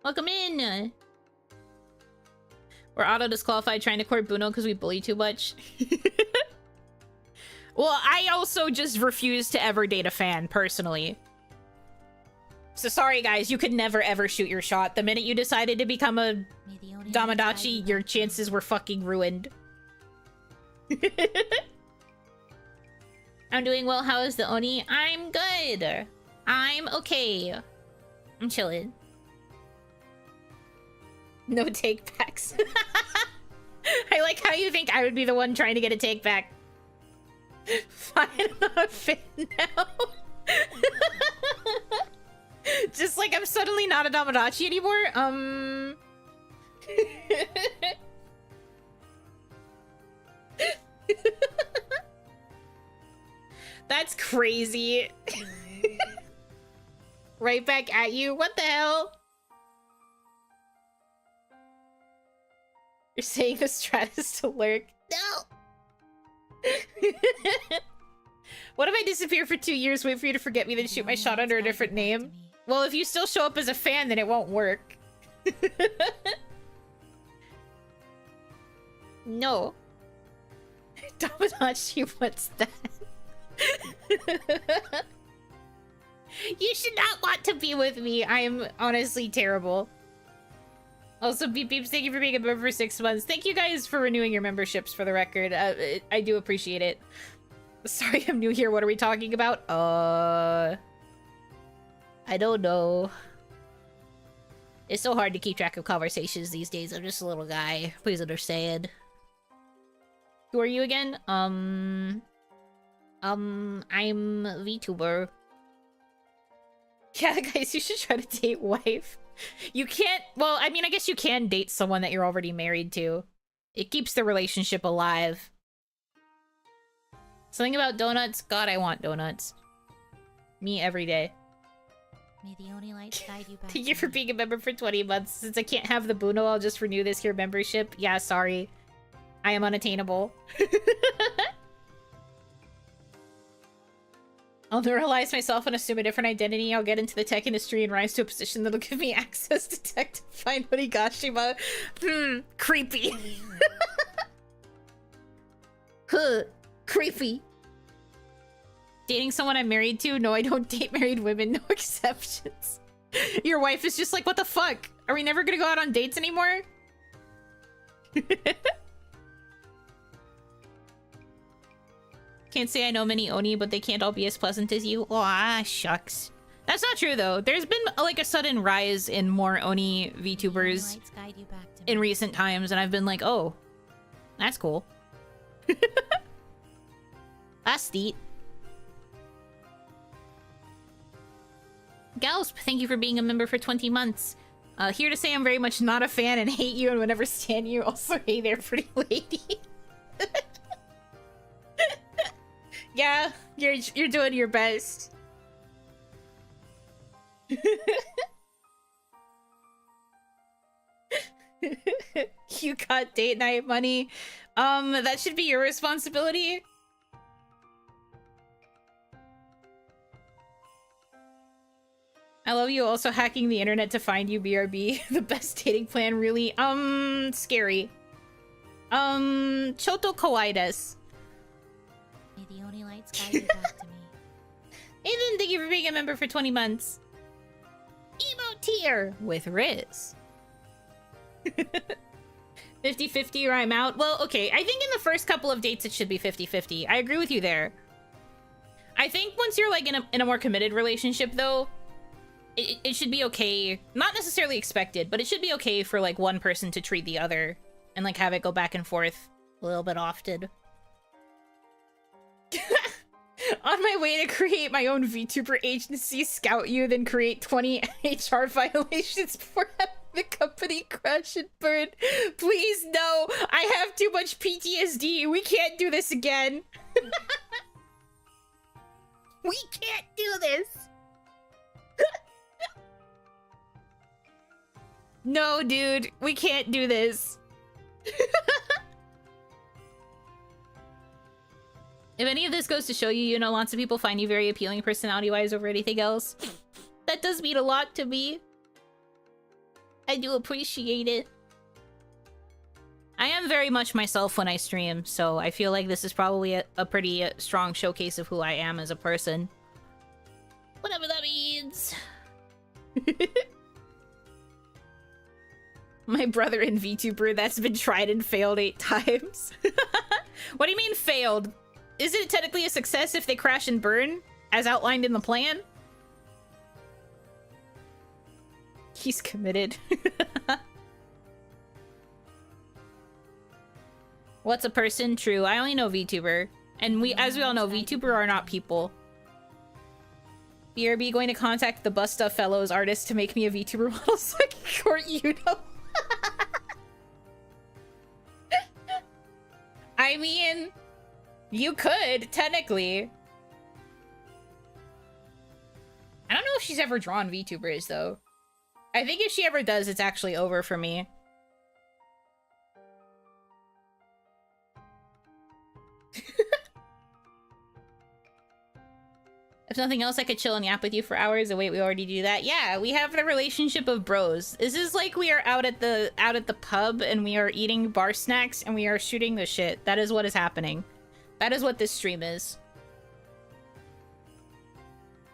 Welcome in. We're auto disqualified trying to court Buno because we bully too much. Well, I also just refuse to ever date a fan personally. So sorry guys, you could never ever shoot your shot. The minute you decided to become a Damadachi, your chances were fucking ruined. I'm doing well. How is the Oni? I'm good. I'm okay. I'm chilling. No take backs. I like how you think I would be the one trying to get a take back. Fine, I'm not a fan now. Just like I'm suddenly not a Damadachi anymore. That's crazy. Right back at you. What the hell? You're saying the strat is to lurk? No! What if I disappear for 2 years, wait for you to forget me, then shoot my shot under a different name? Well, if you still show up as a fan, then it won't work. No. Damadachi, what's that? You should not want to be with me. I am honestly terrible. Also, Beep Beeps, thank you for being a member for 6 months. Thank you guys for renewing your memberships, for the record. I do appreciate it. Sorry, I'm new here. What are we talking about? I don't know. It's so hard to keep track of conversations these days. I'm just a little guy. Please understand. Who are you again? I'm VTuber. Yeah, guys, you should try to date wife. You can't, well, I mean, I guess you can date someone that you're already married to. It keeps the relationship alive. Something about donuts? God, I want donuts. Me every day. May the only light guide you back. Thank you for being a member for 20 months. Since I can't have the Buno, I'll just renew this here membership. Yeah, sorry. I am unattainable. I'll neuralize myself and assume a different identity. I'll get into the tech industry and rise to a position that'll give me access to tech to find Onigashima. Creepy. Huh, creepy. Dating someone I'm married to? No, I don't date married women. No exceptions. Your wife is just like, what the fuck? Are we never gonna go out on dates anymore? Can't say I know many Oni, but they can't all be as pleasant as you. Aw, shucks. That's not true though. There's been like a sudden rise in more Oni VTubers Lights guide you back to me. in recent times, and I've been like, oh, that's cool. That's neat. Gals, thank you for being a member for 20 months. Here to say I'm very much not a fan and hate you and would never stand you. Also, hey there, pretty lady. Yeah, you're doing your best. You got date night money. That should be your responsibility. I love you also hacking the internet to find you, BRB. The best dating plan, really. Scary. Choto kawaii desu. May the Oni lights guide you back to me. Nathan, thank you for being a member for 20 months. Emo tier with Riz. 50-50 or I'm out. Well, okay. I think in the first couple of dates it should be 50-50. I agree with you there. I think once you're like in a more committed relationship though, it should be okay. Not necessarily expected, but it should be okay for like one person to treat the other and like have it go back and forth a little bit often. On my way to create my own VTuber agency, scout you, then create 20 HR violations before having the company crash and burn. Please, no. I have too much PTSD. We can't do this again. We can't do this. No, dude. We can't do this. If any of this goes to show you, you know, lots of people find you very appealing personality-wise over anything else. That does mean a lot to me. I do appreciate it. I am very much myself when I stream, so I feel like this is probably a pretty strong showcase of who I am as a person. Whatever that means. My brother in VTuber, that's been tried and failed 8 times. What do you mean failed? Is it technically a success if they crash and burn, as outlined in the plan? He's committed. What's a person? True, I only know VTuber. And as we all know, VTuber are not people. BRB going to contact the Bustafellows artist to make me a VTuber model so I can court Yuno. I mean, you could, technically. I don't know if she's ever drawn VTubers, though. I think if she ever does, it's actually over for me. If nothing else, I could chill and yap with you for hours. Oh wait, we already do that. Yeah, we have the relationship of bros. This is like we are out at the pub and we are eating bar snacks and we are shooting the shit. That is what is happening. That is what this stream is.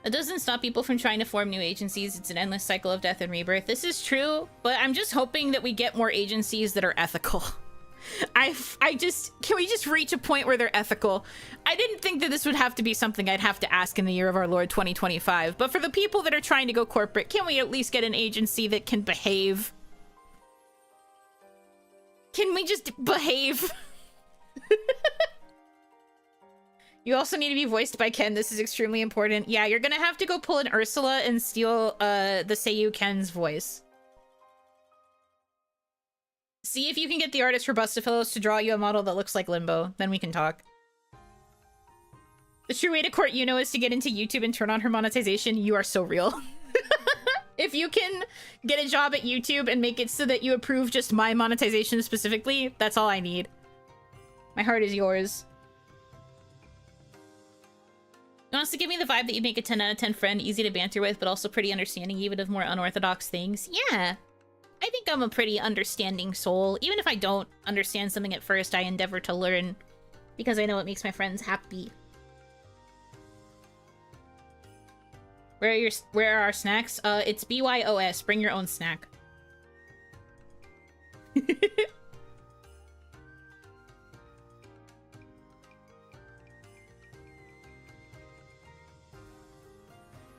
It doesn't stop people from trying to form new agencies. It's an endless cycle of death and rebirth. This is true, but I'm just hoping that we get more agencies that are ethical. Can we just reach a point where they're ethical? I didn't think that this would have to be something I'd have to ask in the year of our Lord 2025, but for the people that are trying to go corporate, can we at least get an agency that can behave? Can we just behave? You also need to be voiced by Ken. This is extremely important. Yeah, you're gonna have to go pull an Ursula and steal the Seiyu Ken's voice. See if you can get the artist for Bustafellows to draw you a model that looks like Limbo. Then we can talk. The true way to court Yuno is to get into YouTube and turn on her monetization. You are so real. If you can get a job at YouTube and make it so that you approve just my monetization specifically, that's all I need. My heart is yours. It wants to give me the vibe that you make a 10 out of 10 friend, easy to banter with, but also pretty understanding even of more unorthodox things. Yeah. I think I'm a pretty understanding soul. Even if I don't understand something at first, I endeavor to learn because I know it makes my friends happy. Where are our snacks? It's BYOS. Bring your own snack.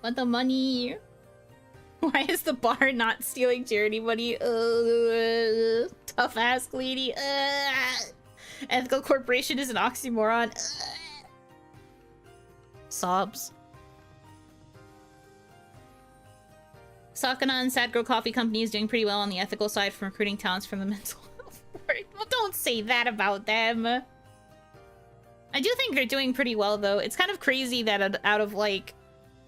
Want the money? Why is the bar not stealing charity money? Tough ass lady. Ethical corporation is an oxymoron. Sobs. Sakana and Sad Girl Coffee Company is doing pretty well on the ethical side from recruiting talents from the mental health ward. Well, don't say that about them. I do think they're doing pretty well, though. It's kind of crazy that out of, like,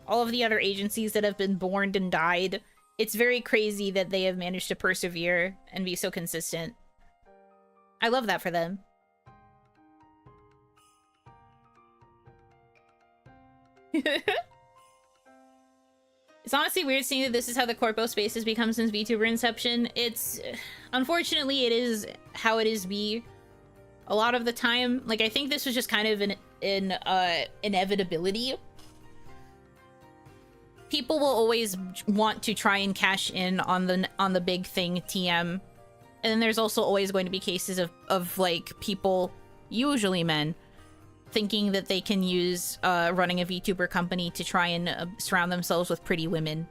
all of the other agencies that have been born and died, it's very crazy that they have managed to persevere and be so consistent. I love that for them. It's honestly weird seeing that this is how the corpo space has become since VTuber inception. It's... Unfortunately, it is how it is be. A lot of the time. Like, I think this was just kind of an inevitability. People will always want to try and cash in on the big thing, TM. And then there's also always going to be cases of like, people, usually men, thinking that they can use running a VTuber company to try and surround themselves with pretty women.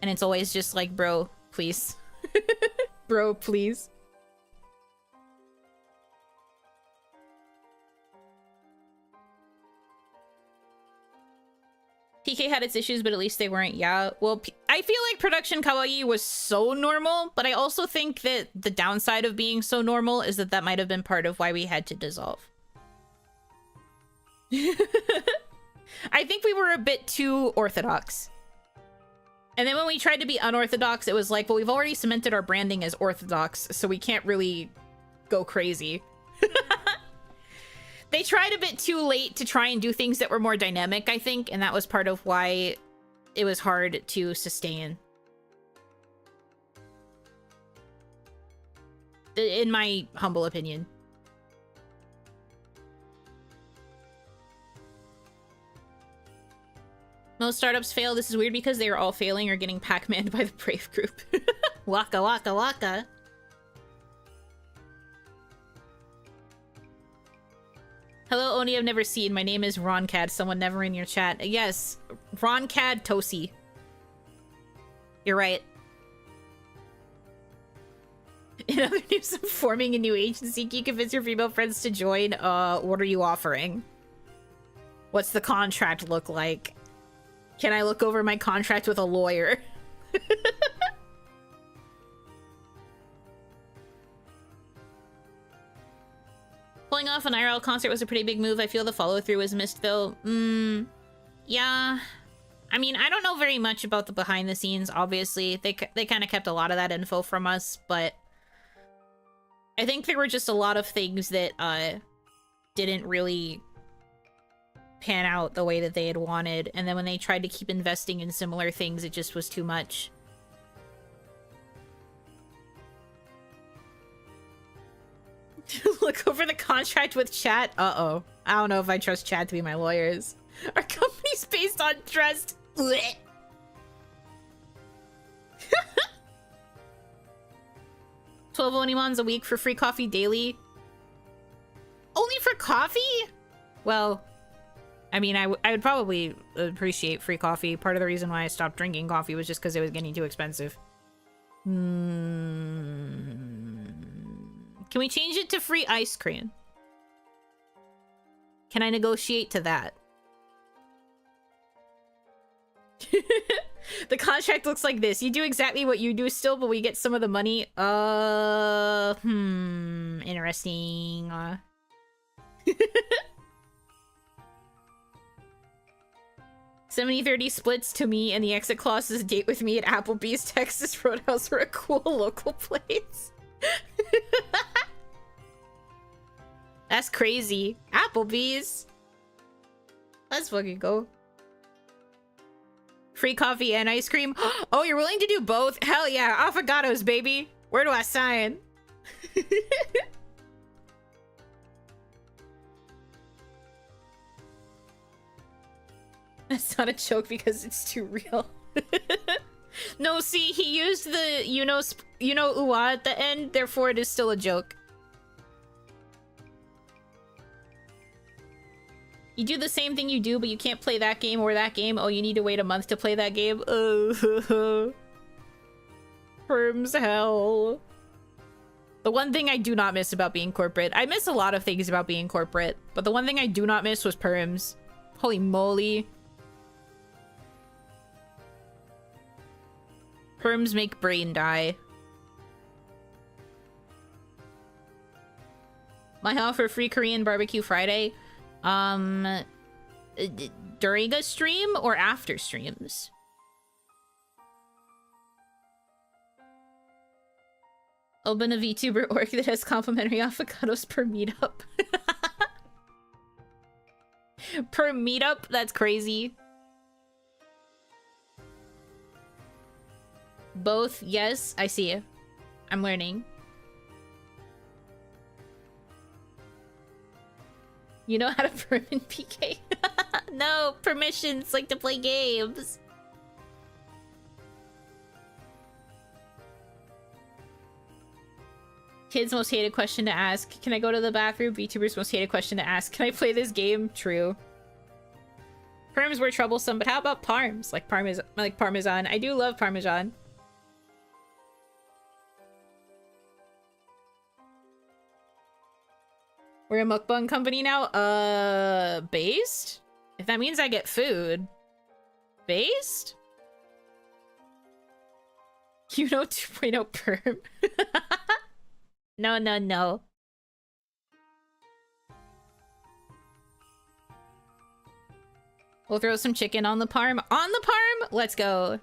And it's always just like, bro, please. Bro, please. PK had its issues, but at least they weren't, yeah. Well, I feel like production kawaii was so normal, but I also think that the downside of being so normal is that that might have been part of why we had to dissolve. I think we were a bit too orthodox. And then when we tried to be unorthodox, it was like, well, we've already cemented our branding as orthodox, so we can't really go crazy. They tried a bit too late to try and do things that were more dynamic, I think, and that was part of why it was hard to sustain. In my humble opinion. Most startups fail. This is weird because they are all failing or getting Pac-Maned by the Brave group. Waka waka waka. Hello, Oni, I've never seen. My name is Roncad. Someone never in your chat. Yes, Roncad Tosi. You're right. In other news, I'm forming a new agency. Can you convince your female friends to join? What are you offering? What's the contract look like? Can I look over my contract with a lawyer? Pulling off an IRL concert was a pretty big move. I feel the follow-through was missed, though. Yeah. I mean, I don't know very much about the behind-the-scenes, obviously. They kind of kept a lot of that info from us, but... I think there were just a lot of things that, didn't really pan out the way that they had wanted. And then when they tried to keep investing in similar things, it just was too much. Look over the contract with chat. Uh-oh. I don't know if I trust chat to be my lawyers. Our company's based on trust. 12 onimons a week for free coffee daily. Only for coffee? Well, I mean, I would probably appreciate free coffee. Part of the reason why I stopped drinking coffee was just because it was getting too expensive. Can we change it to free ice cream? Can I negotiate to that? The contract looks like this. You do exactly what you do still, but we get some of the money. Interesting. 70-30 splits to me, and the exit clause is date with me at Applebee's Texas Roadhouse for a cool local place. That's crazy. Applebee's. Let's fucking go. Free coffee and ice cream. Oh, you're willing to do both? Hell yeah. Affogatos, baby. Where do I sign? That's not a joke because it's too real. No, see, he used the Yuno uwa at the end, therefore it is still a joke. You do the same thing you do, but you can't play that game or that game. Oh, you need to wait a month to play that game? Firm's hell. The one thing I do not miss about being corporate. I miss a lot of things about being corporate, but the one thing I do not miss was perms. Holy moly. Perms make brain die. My offer free Korean barbecue Friday. During a stream or after streams? Open a VTuber org that has complimentary avocados per meetup. Per meetup? That's crazy. Both, yes. I see you. I'm learning. You know how to perm in PK? No, permissions like to play games. Kids' most hated question to ask. Can I go to the bathroom? VTubers' most hated question to ask. Can I play this game? True. Perms were troublesome, but how about parms? Like parmesan. I do love parmesan. We're a mukbang company now? Based? If that means I get food. Based? Yuno 2.0 perm. No, no, no. We'll throw some chicken on the parm. On the parm? Let's go.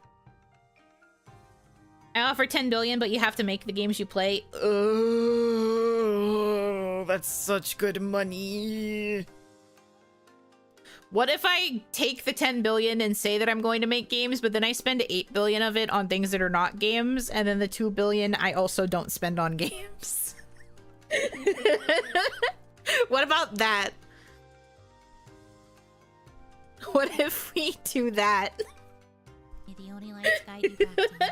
I offer 10 billion, but you have to make the games you play. Oh, that's such good money. What if I take the 10 billion and say that I'm going to make games, but then I spend 8 billion of it on things that are not games, and then the 2 billion I also don't spend on games? What about that? What if we do that? May the Oni lights guide you back to me.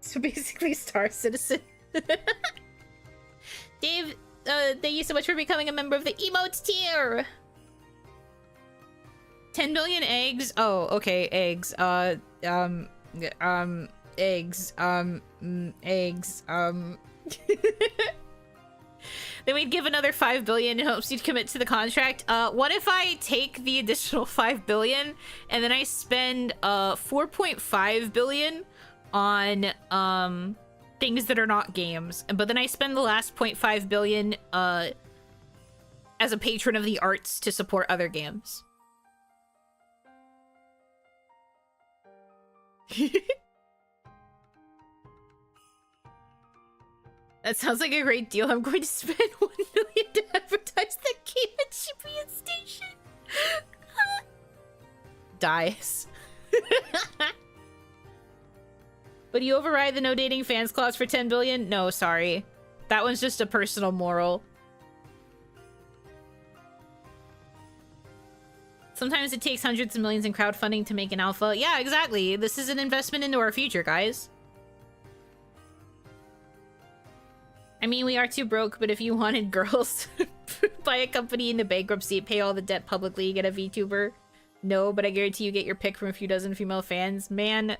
So basically, Star Citizen. Dave, thank you so much for becoming a member of the emotes tier. 10 billion eggs. Oh, okay, eggs. Eggs. Eggs. Then we'd give another 5 billion in hopes you'd commit to the contract. What if I take the additional 5 billion and then I spend 4.5 billion on things that are not games, but then I spend the last 0.5 billion as a patron of the arts to support other games. That sounds like a great deal. I'm going to spend 1 million to advertise the game at Shibuya Station. Dies. But you override the no dating fans clause for 10 billion? No, sorry. That one's just a personal moral. Sometimes it takes hundreds of millions in crowdfunding to make an alpha. Yeah, exactly. This is an investment into our future, guys. I mean, we are too broke, but if you wanted girls to buy a company into bankruptcy, pay all the debt publicly, get a VTuber. No, but I guarantee you get your pick from a few dozen female fans. Man,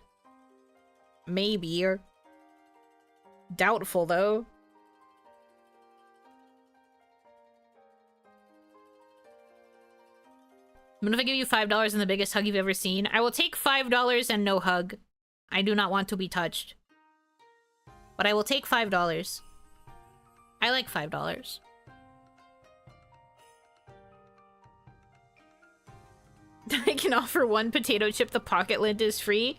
maybe. Doubtful, though. What if I give you $5 and the biggest hug you've ever seen? I will take $5 and no hug. I do not want to be touched. But I will take $5. I like $5. I can offer 1 potato chip. The pocket lint is free.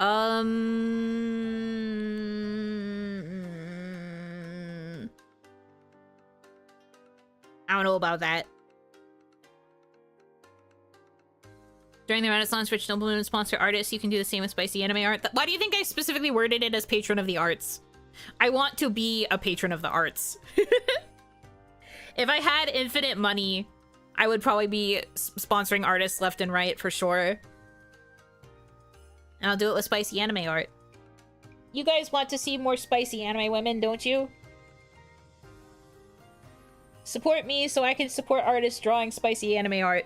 I don't know about that. During the Renaissance, Rich Nobleman sponsor artists. You can do the same with spicy anime art. Why do you think I specifically worded it as patron of the arts? I want to be a patron of the arts. If I had infinite money, I would probably be sponsoring artists left and right for sure. And I'll do it with spicy anime art. You guys want to see more spicy anime women, don't you? Support me so I can support artists drawing spicy anime art.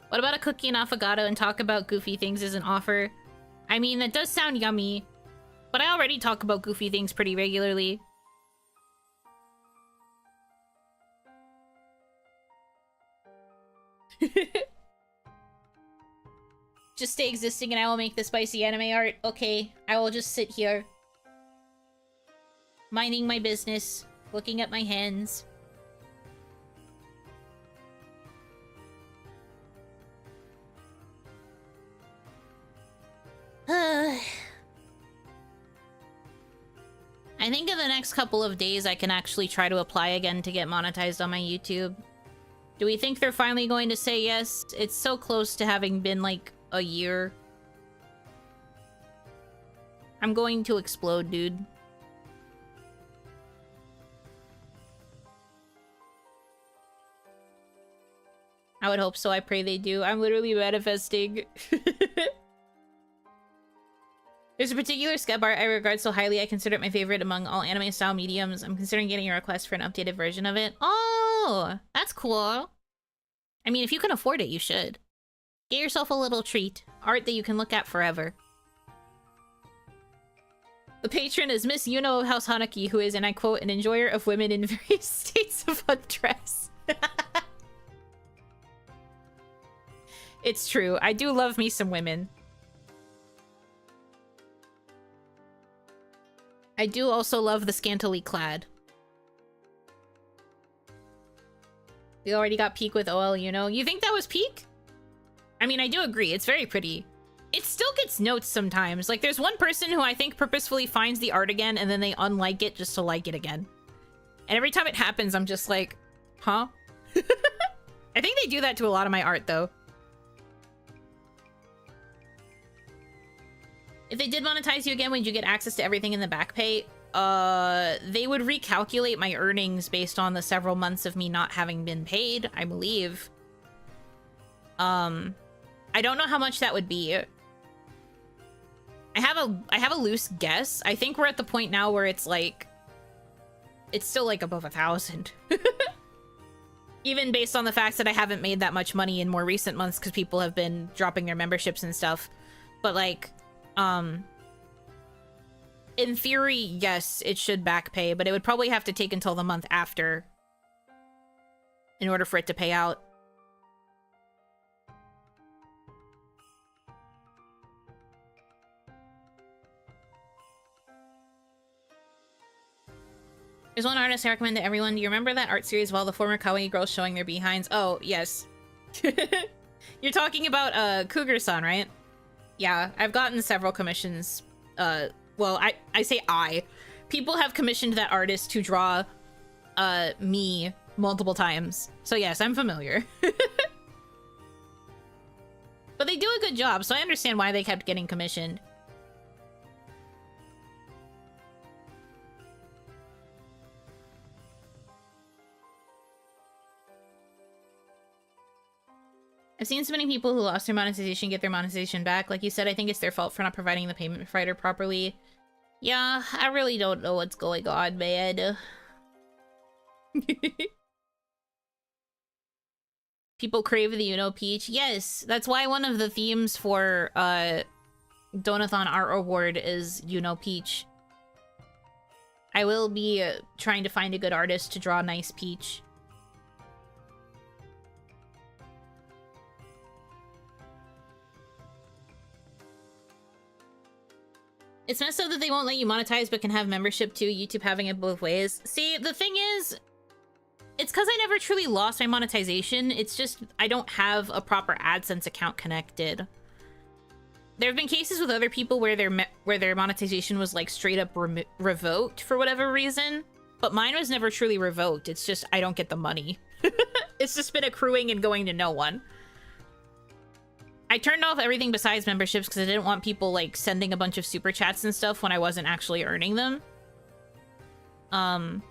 What about a cookie and affogato and talk about goofy things as an offer? I mean, that does sound yummy, but I already talk about goofy things pretty regularly. Just stay existing and I will make the spicy anime art. Okay, I will just sit here. Minding my business, looking at my hands. I think in the next couple of days I can actually try to apply again to get monetized on my YouTube. Do we think they're finally going to say yes? It's so close to having been like a year. I'm going to explode, dude. I would hope so. I pray they do. I'm literally manifesting. There's a particular skeb art I regard so highly I consider it my favorite among all anime style mediums. I'm considering getting a request for an updated version of it. Oh, that's cool. I mean, if you can afford it, you should. Get yourself a little treat. Art that you can look at forever. The patron is Miss Yuno of House Hanaki, who is, and I quote, an enjoyer of women in various states of undress. It's true. I do love me some women. I do also love the scantily clad. We already got peak with OL, you know? You think that was peak? I mean, I do agree. It's very pretty. It still gets notes sometimes. Like, there's one person who I think purposefully finds the art again and then they unlike it just to like it again. And every time it happens, I'm just like, huh? I think they do that to a lot of my art, though. If they did monetize you again, would you get access to everything in the back pay? They would recalculate my earnings based on the several months of me not having been paid, I believe. I don't know how much that would be. I have a loose guess. I think we're at the point now where it's like, it's still like above 1,000. Even based on the fact that I haven't made that much money in more recent months because people have been dropping their memberships and stuff. But like, in theory, yes, it should back pay, but it would probably have to take until the month after in order for it to pay out. There's one artist I recommend to everyone. Do you remember that art series of all the former kawaii girls showing their behinds? Oh, yes. You're talking about Cougar-san, right? Yeah, I've gotten several commissions. Well, I say I. People have commissioned that artist to draw me multiple times. So yes, I'm familiar. But they do a good job, so I understand why they kept getting commissioned. I've seen so many people who lost their monetization get their monetization back. Like you said, I think it's their fault for not providing the payment provider properly. Yeah, I really don't know what's going on, man. People crave the Yuno peach. Yes, that's why one of the themes for Donathon Art Award is Yuno peach. I will be trying to find a good artist to draw a nice peach. It's messed up that they won't let you monetize but can have membership too, YouTube having it both ways. See, the thing is, it's because I never truly lost my monetization. It's just I don't have a proper AdSense account connected. There have been cases with other people where their monetization was like straight up revoked for whatever reason, but mine was never truly revoked. It's just I don't get the money. It's just been accruing and going to no one. I turned off everything besides memberships because I didn't want people like sending a bunch of super chats and stuff when I wasn't actually earning them. And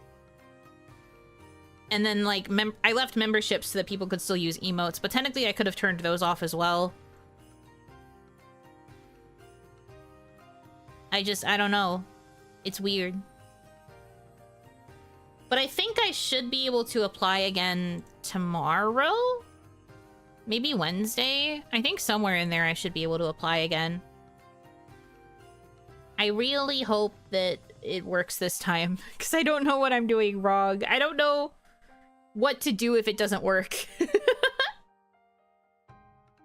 then, like, I left memberships so that people could still use emotes, but technically I could have turned those off as well. I don't know. It's weird. But I think I should be able to apply again tomorrow? Maybe Wednesday? I think somewhere in there I should be able to apply again. I really hope that it works this time, because I don't know what I'm doing wrong. I don't know what to do if it doesn't work.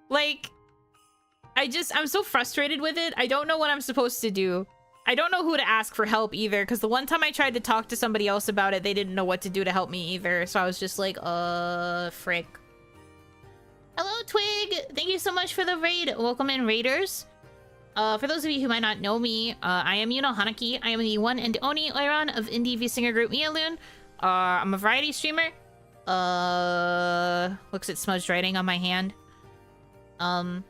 Like, I'm so frustrated with it. I don't know what I'm supposed to do. I don't know who to ask for help either, because the one time I tried to talk to somebody else about it, they didn't know what to do to help me either. So I was just like, frick. Hello, Twig! Thank you so much for the raid. Welcome in, raiders. For those of you who might not know me, I am Yuno Hanaki. I am the one and only Oiran of indie V-singer group Mialoon. I'm a variety streamer. Looks at smudged writing on my hand. I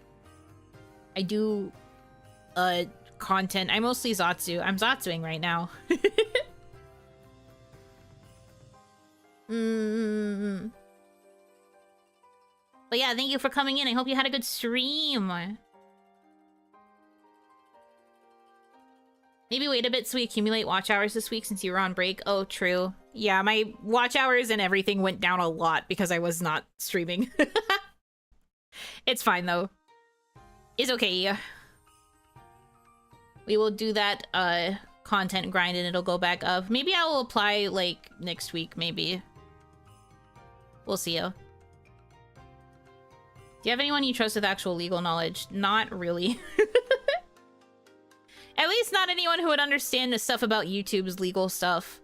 do, content. I mostly Zatsu. I'm Zatsuing right now. But yeah, thank you for coming in. I hope you had a good stream. Maybe wait a bit so we accumulate watch hours this week since you were on break. Oh, true. Yeah, my watch hours and everything went down a lot because I was not streaming. It's fine, though. It's okay. We will do that content grind and it'll go back up. Maybe I will apply, like, next week, maybe. We'll see you. Do you have anyone you trust with actual legal knowledge? Not really. At least not anyone who would understand the stuff about YouTube's legal stuff.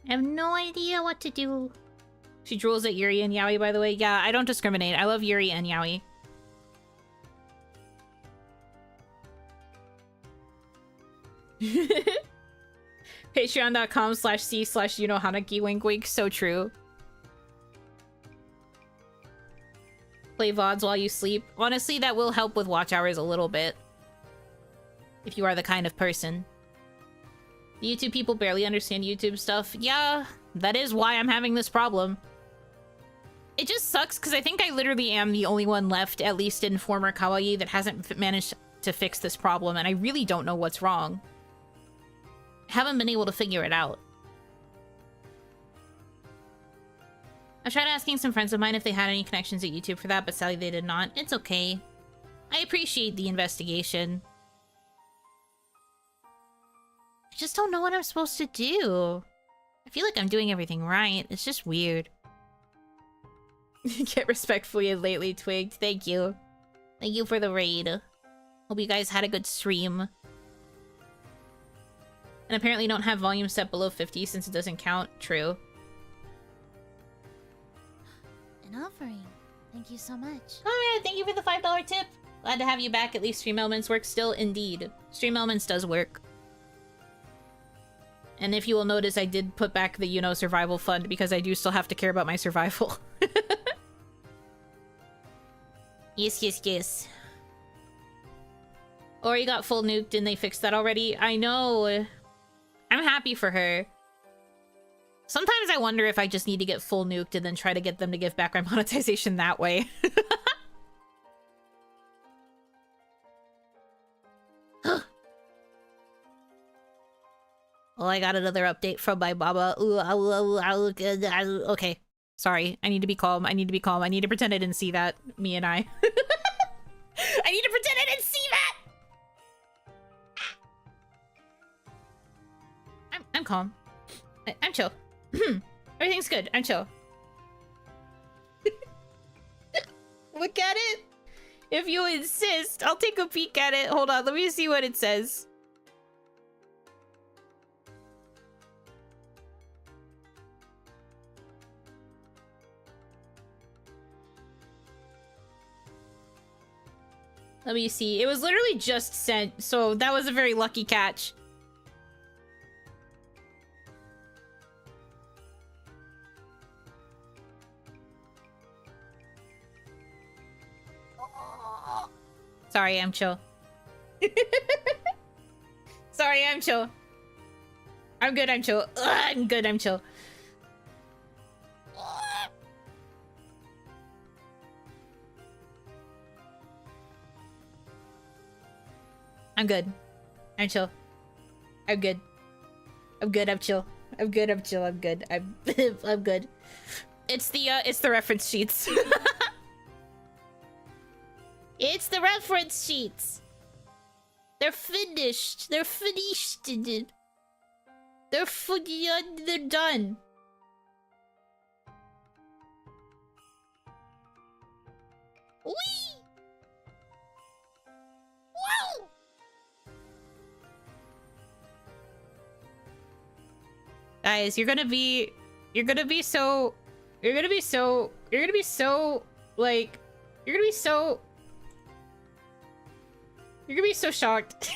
I have no idea what to do. She drools at Yuri and Yaoi, by the way. Yeah, I don't discriminate. I love Yuri and Yaoi. Patreon.com/c/Yuno-Hanaki wink wink. So true. Play VODs while you sleep. Honestly, that will help with watch hours a little bit. If you are the kind of person. The YouTube people barely understand YouTube stuff. Yeah, that is why I'm having this problem. It just sucks because I think I literally am the only one left, at least in former Kawaii, that hasn't managed to fix this problem, and I really don't know what's wrong. I haven't been able to figure it out. I tried asking some friends of mine if they had any connections at YouTube for that, but sadly they did not. It's okay. I appreciate the investigation. I just don't know what I'm supposed to do. I feel like I'm doing everything right. It's just weird. Get respectfully and lately twigged. Thank you. Thank you for the raid. Hope you guys had a good stream. And apparently don't have volume set below 50 since it doesn't count. True. An offering. Thank you so much. Oh yeah, thank you for the $5 tip. Glad to have you back. At least Stream Elements works still. Indeed. Stream Elements does work. And if you will notice, I did put back the Yuno survival fund because I do still have to care about my survival. Yes, yes, yes. Ori got full nuked and they fixed that already. I know. I'm happy for her. Sometimes I wonder if I just need to get full nuked and then try to get them to give back my monetization that way. Well, I got another update from my mama. Okay. Sorry. I need to be calm. I need to be calm. I need to pretend I didn't see that. Me and I. I need to pretend I didn't see that! I'm calm. I'm chill. Everything's good. I'm chill. Look at it. If you insist, I'll take a peek at it. Hold on. Let me see what it says. Let me see. It was literally just sent, so that was a very lucky catch. Sorry, I'm chill. Sorry, I'm chill. I'm good, I'm chill. Ugh, I'm good, I'm chill. I'm good. I'm chill. I'm good. I'm good, I'm chill. I'm good, I'm chill, I'm good. I'm I'm good. It's the reference sheets. It's the reference sheets. They're finished. They're finished. They're done. Whee! Wow! Guys, you're gonna be so shocked.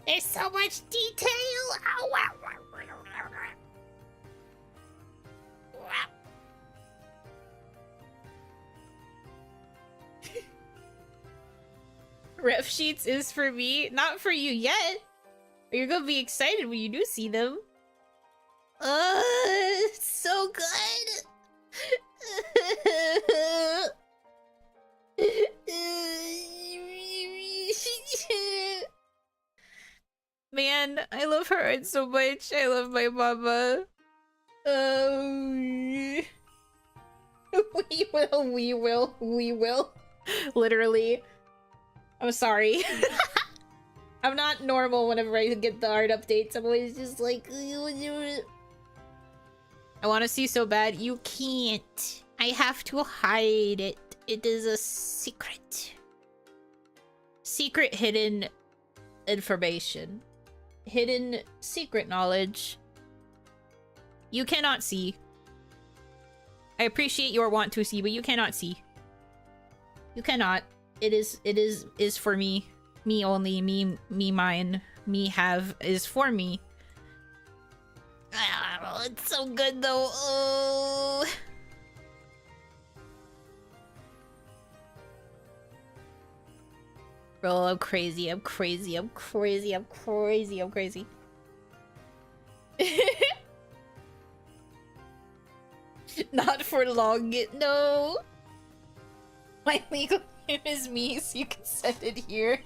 There's so much detail. Ow, wow, wow, wow. Ref sheets is for me, not for you yet. You're gonna be excited when you do see them. It's so good. Man, I love her art so much. I love my mama. We will. Literally. I'm sorry. I'm not normal whenever I get the art updates. I'm always just like... I want to see so bad. You can't. I have to hide it. It is a secret. Secret hidden information. Hidden secret knowledge. You cannot see. I appreciate your want to see, but you cannot see. You cannot. It is for me. Me only. Me mine. Me have is for me. Oh, it's so good though. Oh. Bro, I'm crazy. I'm crazy. I'm crazy. I'm crazy. I'm crazy. Not for long. No. My legal name is me, so you can send it here.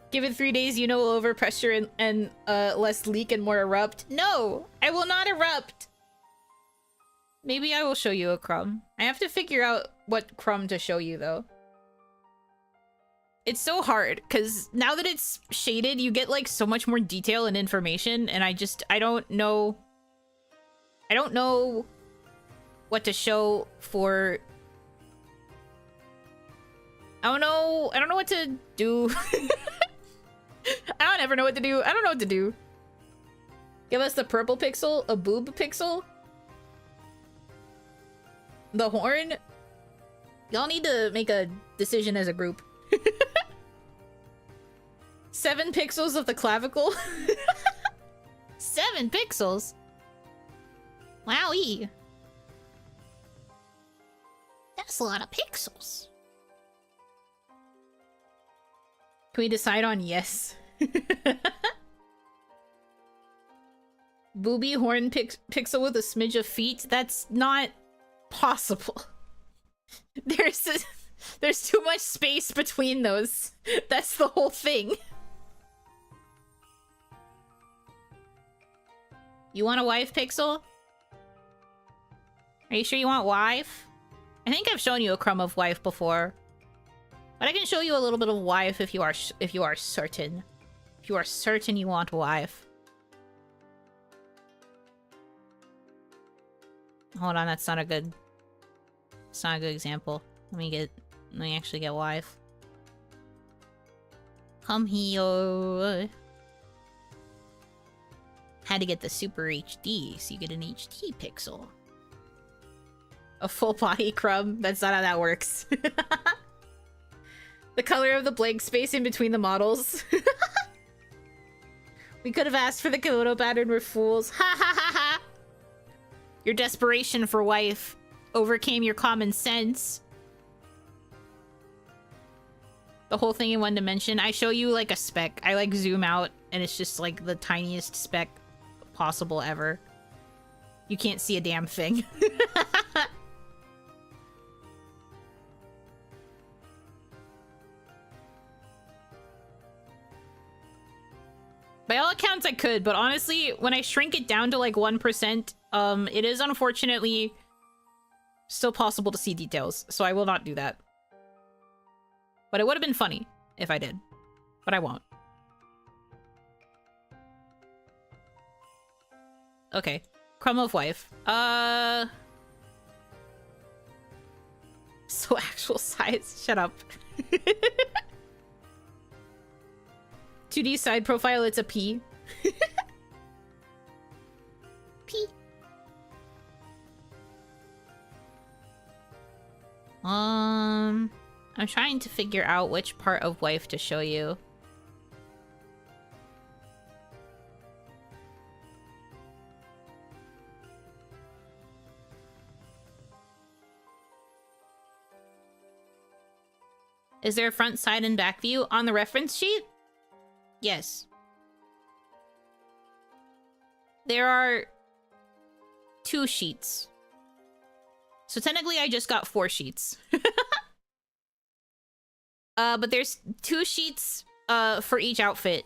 Give it 3 days, you know, will overpressure and less leak and more erupt. No, I will not erupt. Maybe I will show you a crumb. I have to figure out what crumb to show you, though. It's so hard, because now that it's shaded, you get, like, so much more detail and information, and I don't know... I don't know what to show for... I don't know what to do. I don't ever know what to do. I don't know what to do. Give us the purple pixel, a boob pixel. The horn. Y'all need to make a decision as a group. 7 pixels of the clavicle. 7 pixels? Wowie. That's a lot of pixels. Can we decide on yes? Booby horn pixel with a smidge of feet? That's not possible. There's too much space between those. That's the whole thing. You want a wife pixel? Are you sure you want wife? I think I've shown you a crumb of wife before. But I can show you a little bit of wife if you are certain. If you are certain you want wife. Hold on, that's not a good... It's not a good example. Let me actually get wife. Come here. Had to get the Super HD, so you get an HD pixel. A full body crumb? That's not how that works. The color of the blank space in between the models. We could have asked for the kimono pattern, we're fools. Ha ha ha ha! Your desperation for wife overcame your common sense. The whole thing in one dimension. I show you like a speck. I like zoom out and it's just like the tiniest speck possible ever. You can't see a damn thing. By all accounts, I could, but honestly, when I shrink it down to like 1%, it is unfortunately still possible to see details, so I will not do that. But it would have been funny if I did, but I won't. Okay, crumb of wife. So actual size, shut up. 2D side profile, it's a P. P. I'm trying to figure out which part of wife to show you. Is there a front, side, and back view on the reference sheet? Yes. There are 2 sheets. So technically I just got 4 sheets. But there's 2 sheets for each outfit.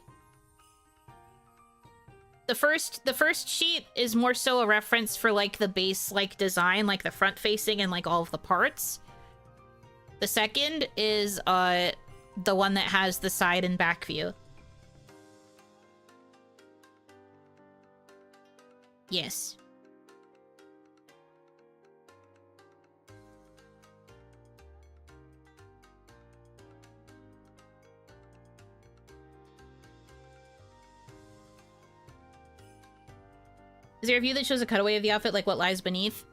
The first sheet is more so a reference for like the base like design, like the front facing and like all of the parts. The second is the one that has the side and back view. Yes. Is there a view that shows a cutaway of the outfit, like what lies beneath?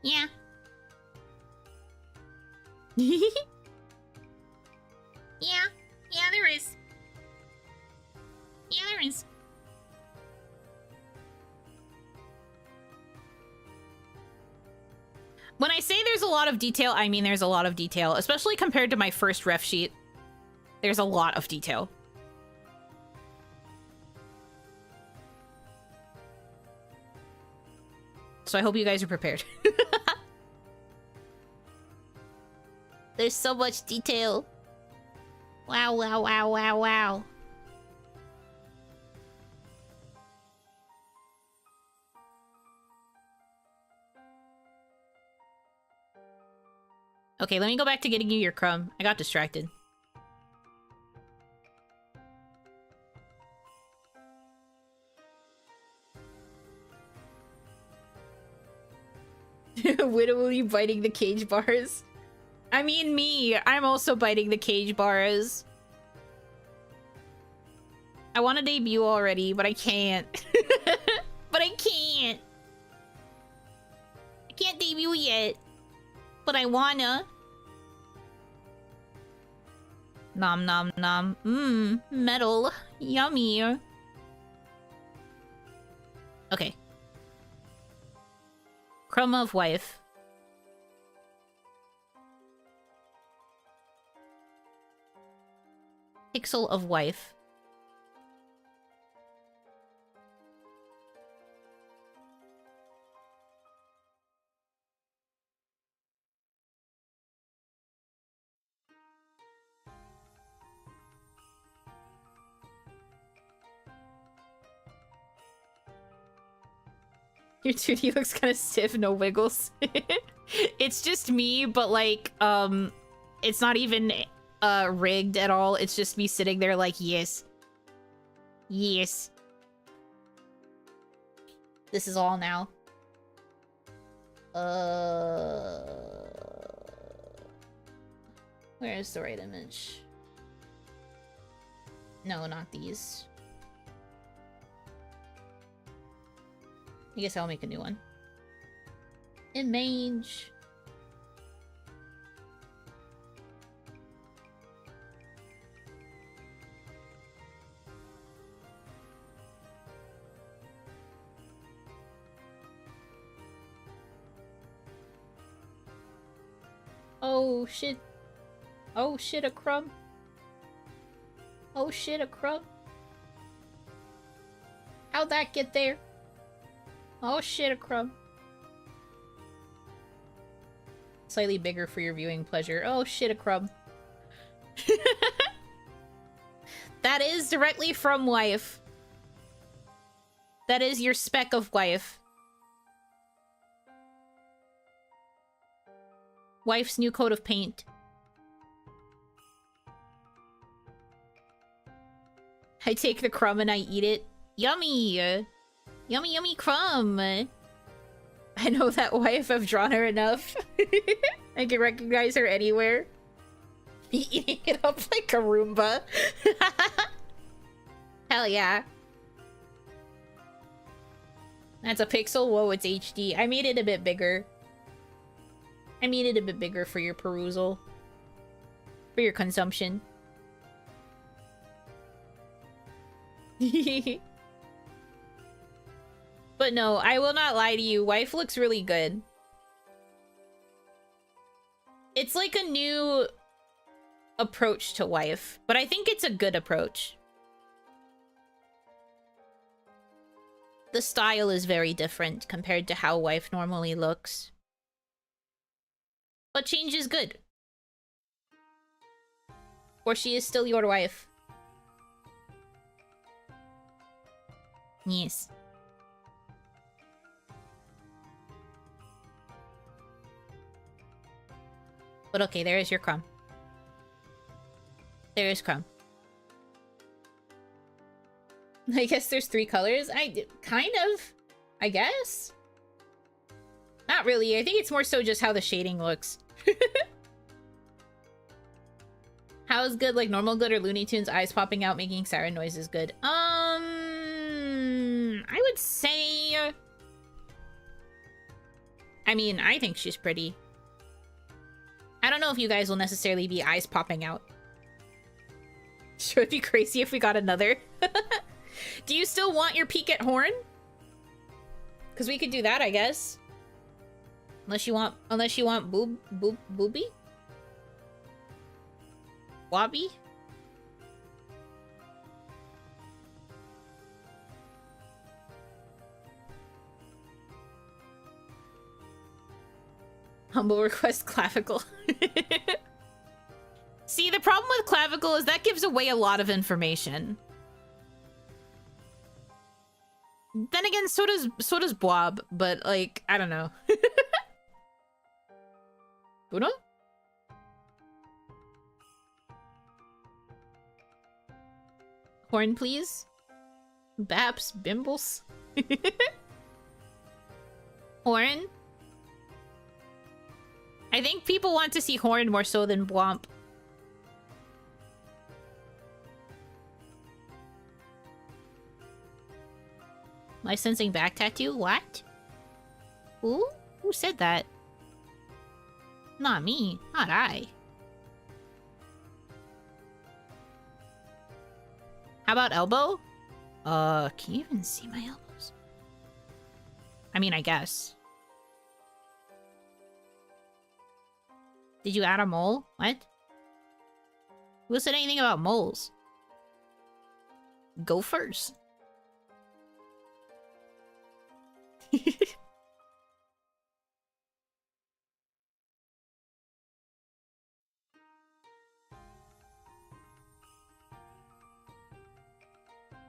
Yeah. Yeah, there is. Yeah, there is. When I say there's a lot of detail, I mean there's a lot of detail, especially compared to my first ref sheet. There's a lot of detail. So I hope you guys are prepared. There's so much detail. Wow, wow, wow, wow, wow. Okay, let me go back to getting you your crumb. I got distracted. When will you biting the cage bars? I mean me. I'm also biting the cage bars. I want to debut already, but I can't. But I can't. I can't debut yet. But I wanna. Nom nom nom. Mmm, metal. Yummy. Okay. Crumb of wife. Pixel of wife. Your 2D looks kind of stiff, no wiggles. It's just me, but like, it's not even rigged at all. It's just me sitting there like, yes. Yes. This is all now. Where is the right image? No, not these. I guess I'll make a new one. Image. Oh shit. Oh shit, a crumb. Oh shit, a crumb. How'd that get there? Oh shit, a crumb. Slightly bigger for your viewing pleasure. Oh shit, a crumb. That is directly from wife. That is your speck of wife. Wife's new coat of paint. I take the crumb and I eat it. Yummy! Yummy, yummy crumb! I know that wife. I've drawn her enough. I can recognize her anywhere. Eating it up like a Roomba. Hell yeah. That's a pixel? Whoa, it's HD. I made it a bit bigger. I made it a bit bigger for your perusal. For your consumption. But no, I will not lie to you. Wife looks really good. It's like a new approach to wife, but I think it's a good approach. The style is very different compared to how wife normally looks. But change is good. Or she is still your wife. Yes. But okay, there is your crumb. There is crumb. I guess there's 3 colors. Kind of. I guess. Not really. I think it's more so just how the shading looks. How is good? Like normal good or Looney Tunes eyes popping out making siren noises good? I would say... I mean, I think she's pretty. I don't know if you guys will necessarily be eyes popping out. Sure, it'd be crazy if we got another. Do you still want your peek at horn? Because we could do that, I guess. Unless you want booby? Wobby? Humble request clavicle. See, the problem with clavicle is that gives away a lot of information. Then again, so does Blob, but like, I don't know. Uno? Horn, please. Baps, bimbles. Horn? I think people want to see Horn more so than Blomp. Licensing back tattoo? What? Who? Who said that? Not me. Not I. How about elbow? Can you even see my elbows? I mean, I guess. Did you add a mole? What? Who said anything about moles? Gophers?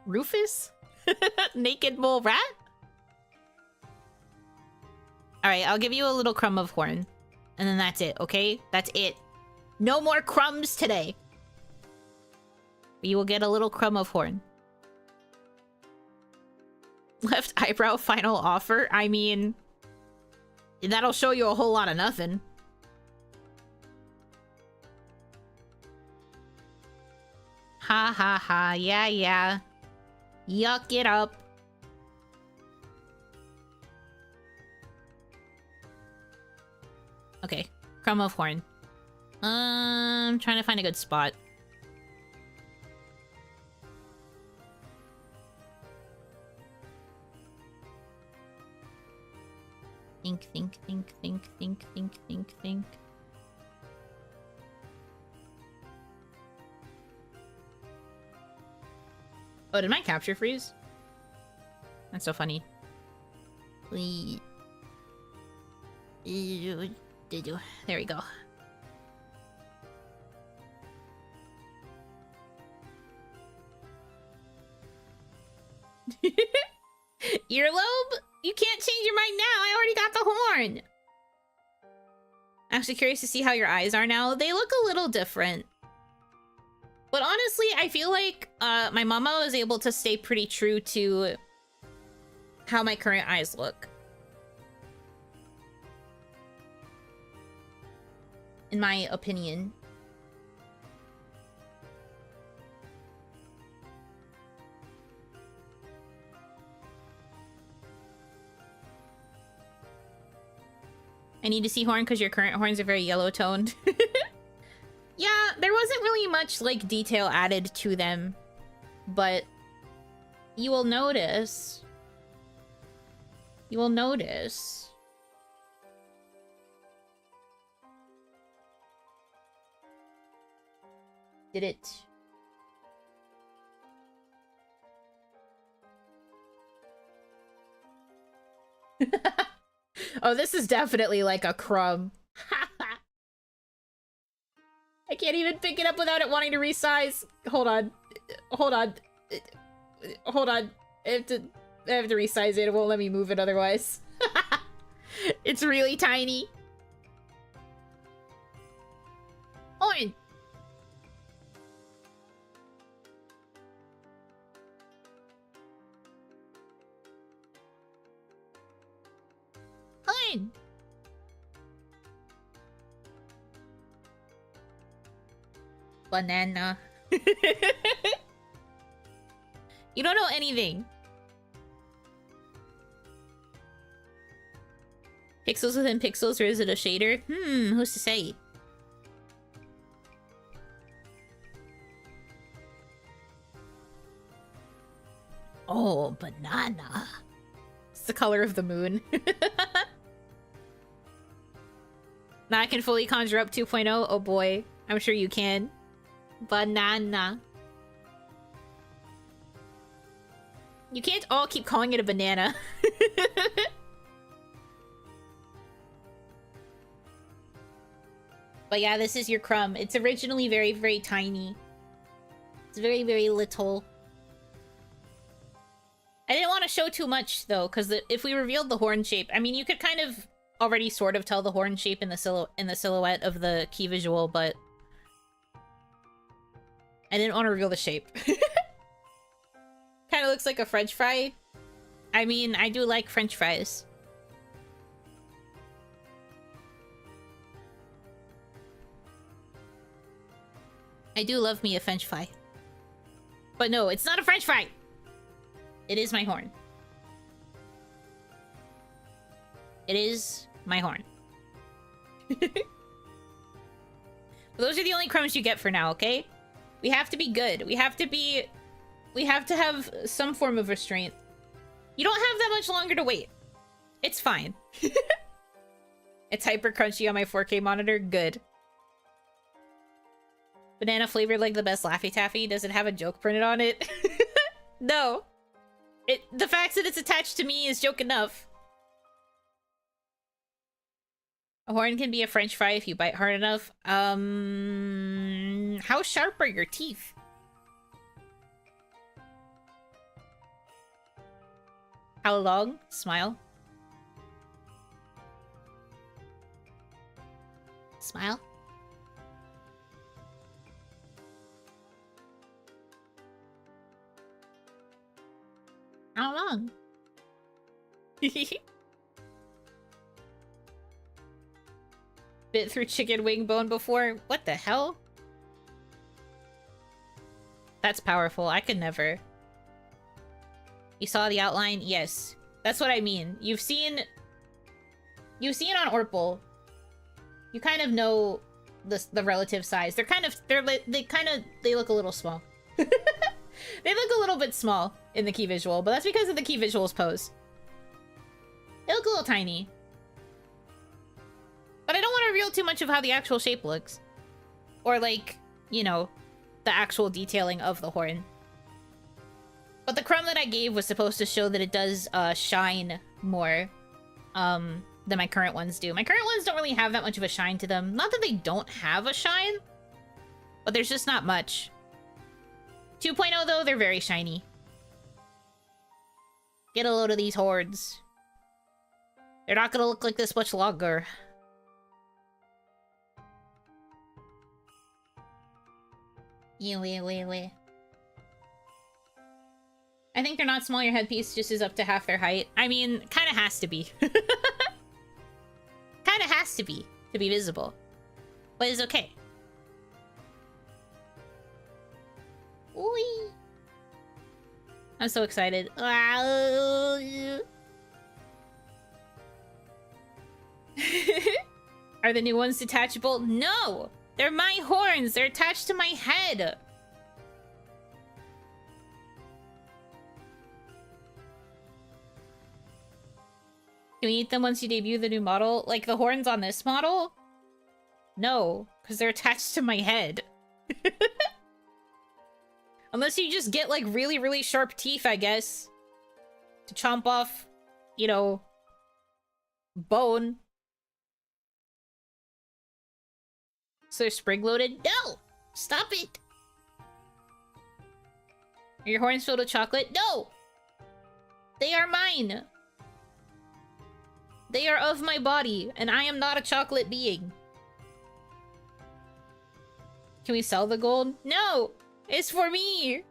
Rufus? Naked mole rat? Alright, I'll give you a little crumb of horn. And then that's it, okay? That's it. No more crumbs today. You will get a little crumb of horn. Left eyebrow final offer? I mean... that'll show you a whole lot of nothing. Ha ha ha, yeah yeah. Yuck it up. Okay, crumb of horn. I'm trying to find a good spot. Think. Oh, did my capture freeze? That's so funny. There we go. Earlobe? You can't change your mind now. I already got the horn. Actually curious to see how your eyes are now. They look a little different. But honestly, I feel like my mama was able to stay pretty true to how my current eyes look. In my opinion. I need to see horn because your current horns are very yellow toned. Yeah, there wasn't really much like detail added to them, but you will notice. You will notice. Did it? Oh, this is definitely like a crumb. I can't even pick it up without it wanting to resize. Hold on. Hold on. Hold on. I have to resize it. It won't let me move it otherwise. It's really tiny. On. On. Banana. You don't know anything. Pixels within pixels, or is it a shader? Who's to say? Oh, banana. It's the color of the moon. Now I can fully conjure up 2.0. Oh boy, I'm sure you can. Banana. You can't all keep calling it a banana. But yeah, this is your crumb. It's originally very, very tiny. It's very, very little. I didn't want to show too much, though, because if we revealed the horn shape... I mean, you could kind of already sort of tell the horn shape in the silhouette of the key visual, but... I didn't want to reveal the shape. Kind of looks like a French fry. I mean, I do like French fries. I do love me a French fry. But no, it's not a French fry! It is my horn. It is my horn. Those are the only crumbs you get for now, okay? We have to be good. We have to have some form of restraint. You don't have that much longer to wait. It's fine. It's hyper crunchy on my 4K monitor. Good. Banana flavored like the best Laffy Taffy. Does it have a joke printed on it? No. The fact that it's attached to me is joke enough. A horn can be a French fry if you bite hard enough. How sharp are your teeth? How long? Smile. Smile. How long? Bit through chicken wing bone before? What the hell? That's powerful. I could never. You saw the outline? Yes. That's what I mean. You've seen on Orpal. You kind of know the relative size. They look a little small. They look a little bit small in the key visual, but that's because of the key visual's pose. They look a little tiny. But I don't want to reveal too much of how the actual shape looks. Or like, you know, the actual detailing of the horn. But the crumb that I gave was supposed to show that it does shine more than my current ones do. My current ones don't really have that much of a shine to them. Not that they don't have a shine, but there's just not much. 2.0 though, they're very shiny. Get a load of these hordes. They're not gonna look like this much longer. Yeah. I think they're not small. Your headpiece just is up to half their height. I mean, kind of has to be. Kind of has to be visible. But it's okay. Ooh. I'm so excited. Are the new ones detachable? No! They're my horns! They're attached to my head! Can we eat them once you debut the new model? Like the horns on this model? No, because they're attached to my head. Unless you just get like really, really sharp teeth, I guess. To chomp off, you know, bone. So they're spring-loaded? No! Stop it! Are your horns filled with chocolate? No! They are mine! They are of my body, and I am not a chocolate being. Can we sell the gold? No! It's for me!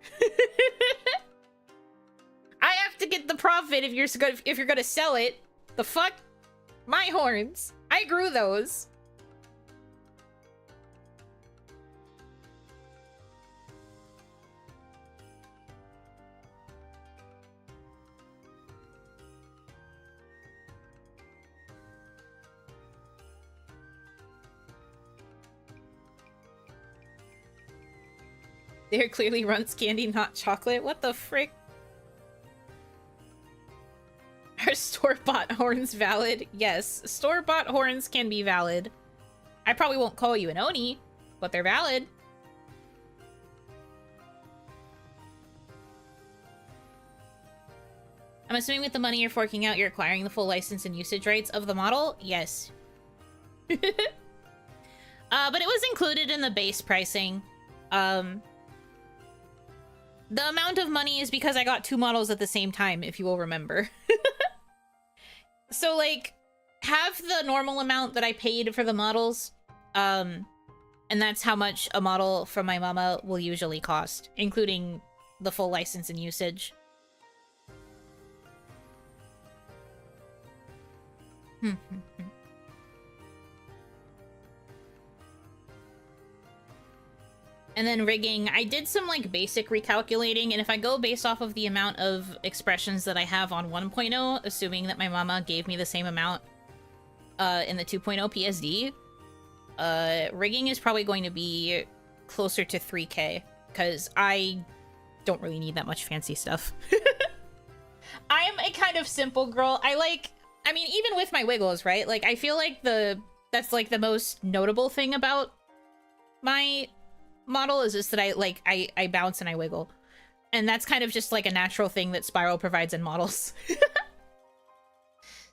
I have to get the profit if you're gonna sell it. The fuck? My horns. I grew those. They're clearly Runts candy, not chocolate. What the frick? Are store-bought horns valid? Yes, store-bought horns can be valid. I probably won't call you an Oni, but they're valid. I'm assuming with the money you're forking out, you're acquiring the full license and usage rights of the model? Yes. But it was included in the base pricing. The amount of money is because I got 2 models at the same time, if you will remember. So, like, half the normal amount that I paid for the models, and that's how much a model from my mama will usually cost, including the full license and usage. And then rigging, I did some like basic recalculating, and if I go based off of the amount of expressions that I have on 1.0, assuming that my mama gave me the same amount in the 2.0 PSD, rigging is probably going to be closer to 3K, because I don't really need that much fancy stuff. I am a kind of simple girl. I mean, even with my wiggles, right? Like, I feel like that's like the most notable thing about my model is just that I bounce and I wiggle, and that's kind of just like a natural thing that Spiral provides in models.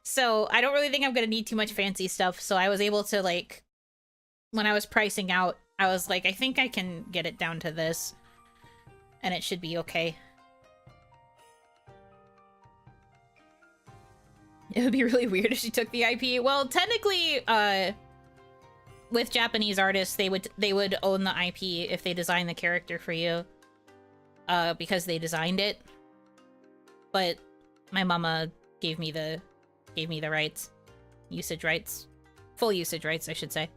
So I don't really think I'm gonna need too much fancy stuff, so I was able to, like, when I was pricing out, I was like, I think I can get it down to this and it should be okay. It would be really weird if she took the IP. Well, technically, with Japanese artists, they would own the IP if they design the character for you, because they designed it. But my mama gave me the rights, usage rights, full usage rights, I should say.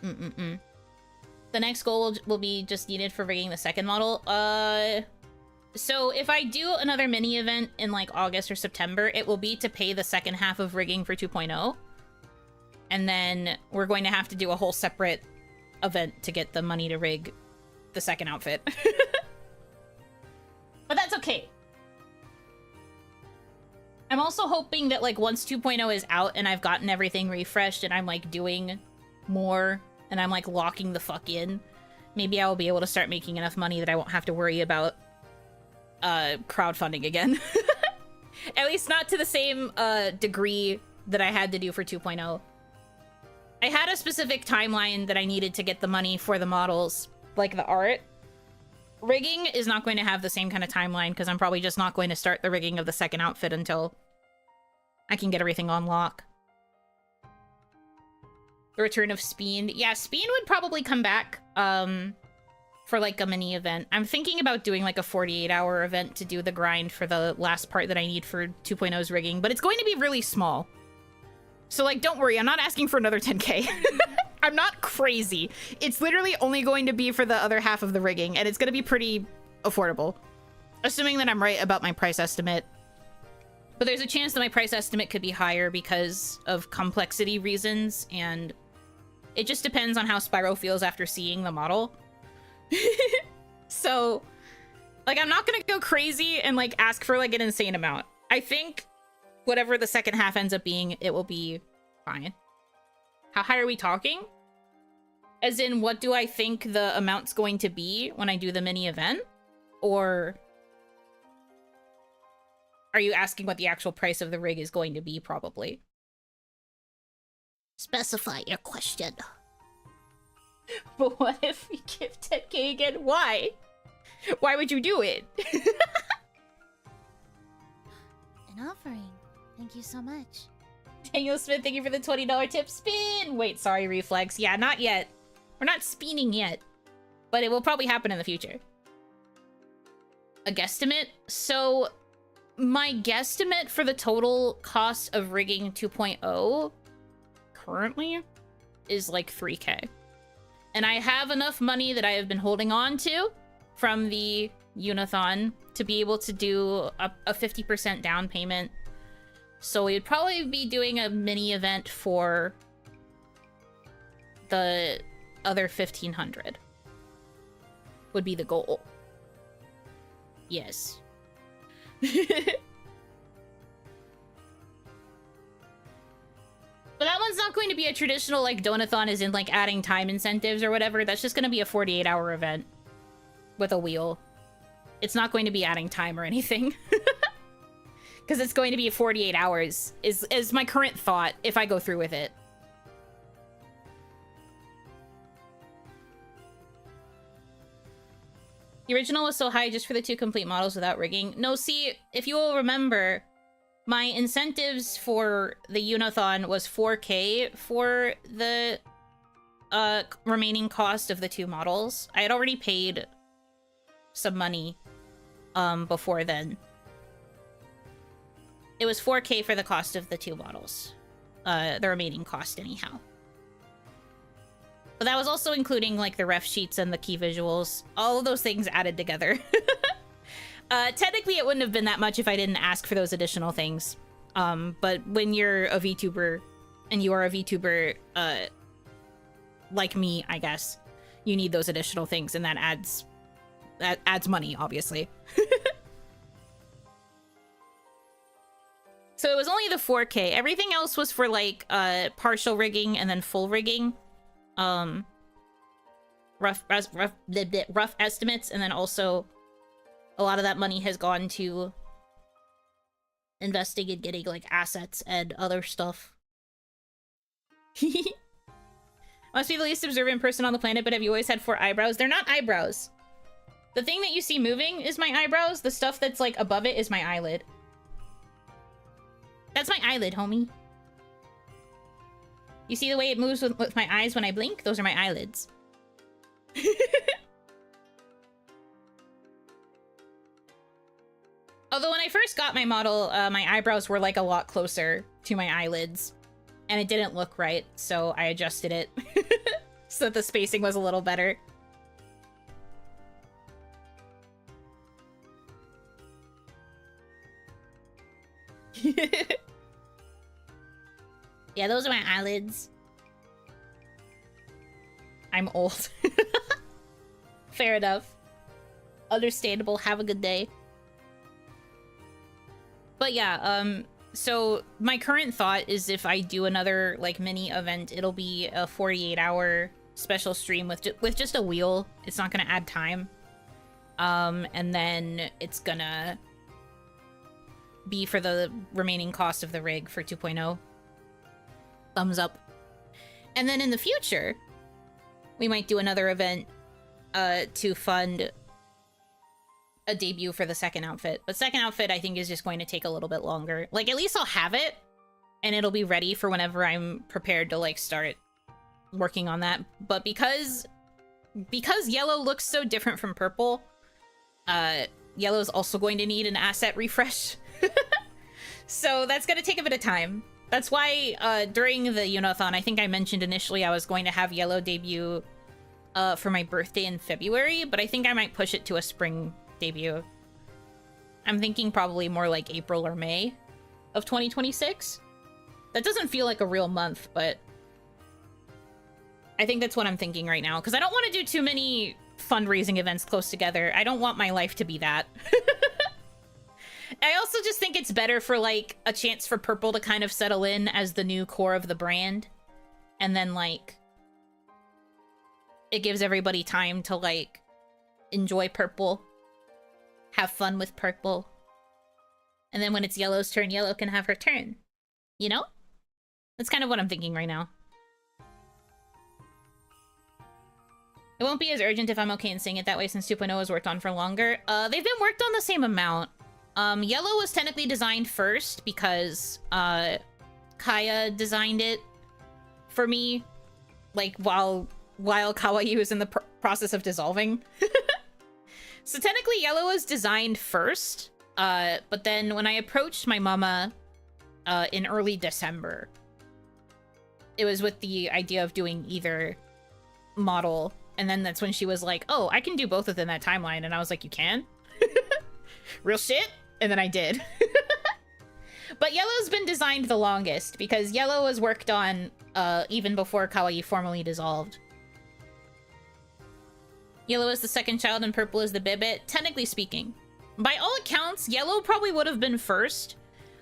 The next goal will be just needed for rigging the second model. So if I do another mini event in like August or September, it will be to pay the second half of rigging for 2.0. And then we're going to have to do a whole separate event to get the money to rig the second outfit. But that's okay. I'm also hoping that, like, once 2.0 is out and I've gotten everything refreshed and I'm, like, doing more and I'm, like, locking the fuck in, maybe I will be able to start making enough money that I won't have to worry about crowdfunding again. At least not to the same degree that I had to do for 2.0. I had a specific timeline that I needed to get the money for the models, like the art. Rigging is not going to have the same kind of timeline because I'm probably just not going to start the rigging of the second outfit until I can get everything on lock. The return of Speen. Yeah, Speen would probably come back for like a mini event. I'm thinking about doing like a 48-hour event to do the grind for the last part that I need for 2.0's rigging, but it's going to be really small. So like, don't worry, I'm not asking for another 10k. I'm not crazy. It's literally only going to be for the other half of the rigging, and it's going to be pretty affordable. Assuming that I'm right about my price estimate. But there's a chance that my price estimate could be higher because of complexity reasons, and it just depends on how Spyro feels after seeing the model. So, like, I'm not gonna go crazy and, like, ask for, like, an insane amount. I think whatever the second half ends up being, it will be fine. How high are we talking? As in, what do I think the amount's going to be when I do the mini event? Or are you asking what the actual price of the rig is going to be, probably? Specify your question. But what if we give 10k again? Why? Why would you do it? An offering. Thank you so much. Daniel Smith, thank you for the $20 tip. Spin! Wait, sorry, Reflex. Yeah, not yet. We're not spinning yet. But it will probably happen in the future. A guesstimate? So, my guesstimate for the total cost of rigging 2.0 currently is like 3k. And I have enough money that I have been holding on to from the Unathon to be able to do a 50% down payment. So we would probably be doing a mini event for the other 1,500. Would be the goal. Yes. But that one's not going to be a traditional, like, donathon as in, like, adding time incentives or whatever. That's just going to be a 48-hour event with a wheel. It's not going to be adding time or anything. Because it's going to be 48 hours, is my current thought, if I go through with it. The original was so high just for the 2 complete models without rigging. No, see, if you will remember, my incentives for the Unathon was 4k for the remaining cost of the 2 models. I had already paid some money before then. It was 4k for the cost of the 2 models. The remaining cost, anyhow. But that was also including, like, the ref sheets and the key visuals. All of those things added together. Technically, it wouldn't have been that much if I didn't ask for those additional things. But when you're a VTuber, and you are a VTuber, like me, I guess, you need those additional things, and that adds money, obviously. So it was only the 4k. Everything else was for, like, partial rigging and then full rigging. Rough estimates, and then also a lot of that money has gone to investing in getting, like, assets and other stuff. Must be the least observant person on the planet, but have you always had 4 eyebrows? They're not eyebrows. The thing that you see moving is my eyebrows. The stuff that's, like, above it is my eyelid. That's my eyelid, homie. You see the way it moves with my eyes when I blink? Those are my eyelids. Although when I first got my model, my eyebrows were, like, a lot closer to my eyelids. And it didn't look right, so I adjusted it. So that the spacing was a little better. Yeah, those are my eyelids. I'm old. Fair enough. Understandable. Have a good day. But yeah, so my current thought is if I do another, like, mini event, it'll be a 48-hour special stream with just a wheel. It's not gonna add time. And then it's gonna be for the remaining cost of the rig for 2.0. Thumbs up. And then in the future, we might do another event to fund a debut for the second outfit. But second outfit, I think, is just going to take a little bit longer. Like, at least I'll have it, and it'll be ready for whenever I'm prepared to, like, start working on that. But because yellow looks so different from purple, yellow is also going to need an asset refresh. So that's going to take a bit of time. That's why during the Yuno-thon, I think I mentioned initially I was going to have yellow debut for my birthday in February, but I think I might push it to a spring debut. I'm thinking probably more like April or May of 2026. That doesn't feel like a real month, but I think that's what I'm thinking right now, because I don't want to do too many fundraising events close together. I don't want my life to be that. I also just think it's better for, like, a chance for purple to kind of settle in as the new core of the brand. And then, like, it gives everybody time to, like, enjoy purple. Have fun with purple. And then when it's yellow's turn, yellow can have her turn. You know? That's kind of what I'm thinking right now. It won't be as urgent if I'm okay in saying it that way, since 2.0 was worked on for longer. They've been worked on the same amount. Yellow was technically designed first because Kaya designed it for me, like, while Kawaii was in the process of dissolving. So technically yellow was designed first, but then when I approached my mama in early December, it was with the idea of doing either model, and then that's when she was like, oh, I can do both within that timeline, and I was like, you can? Real shit? And then I did. But yellow's been designed the longest, because yellow was worked on even before Kawaii formally dissolved. Yellow is the second child and purple is the bibbit, technically speaking. By all accounts, yellow probably would have been first.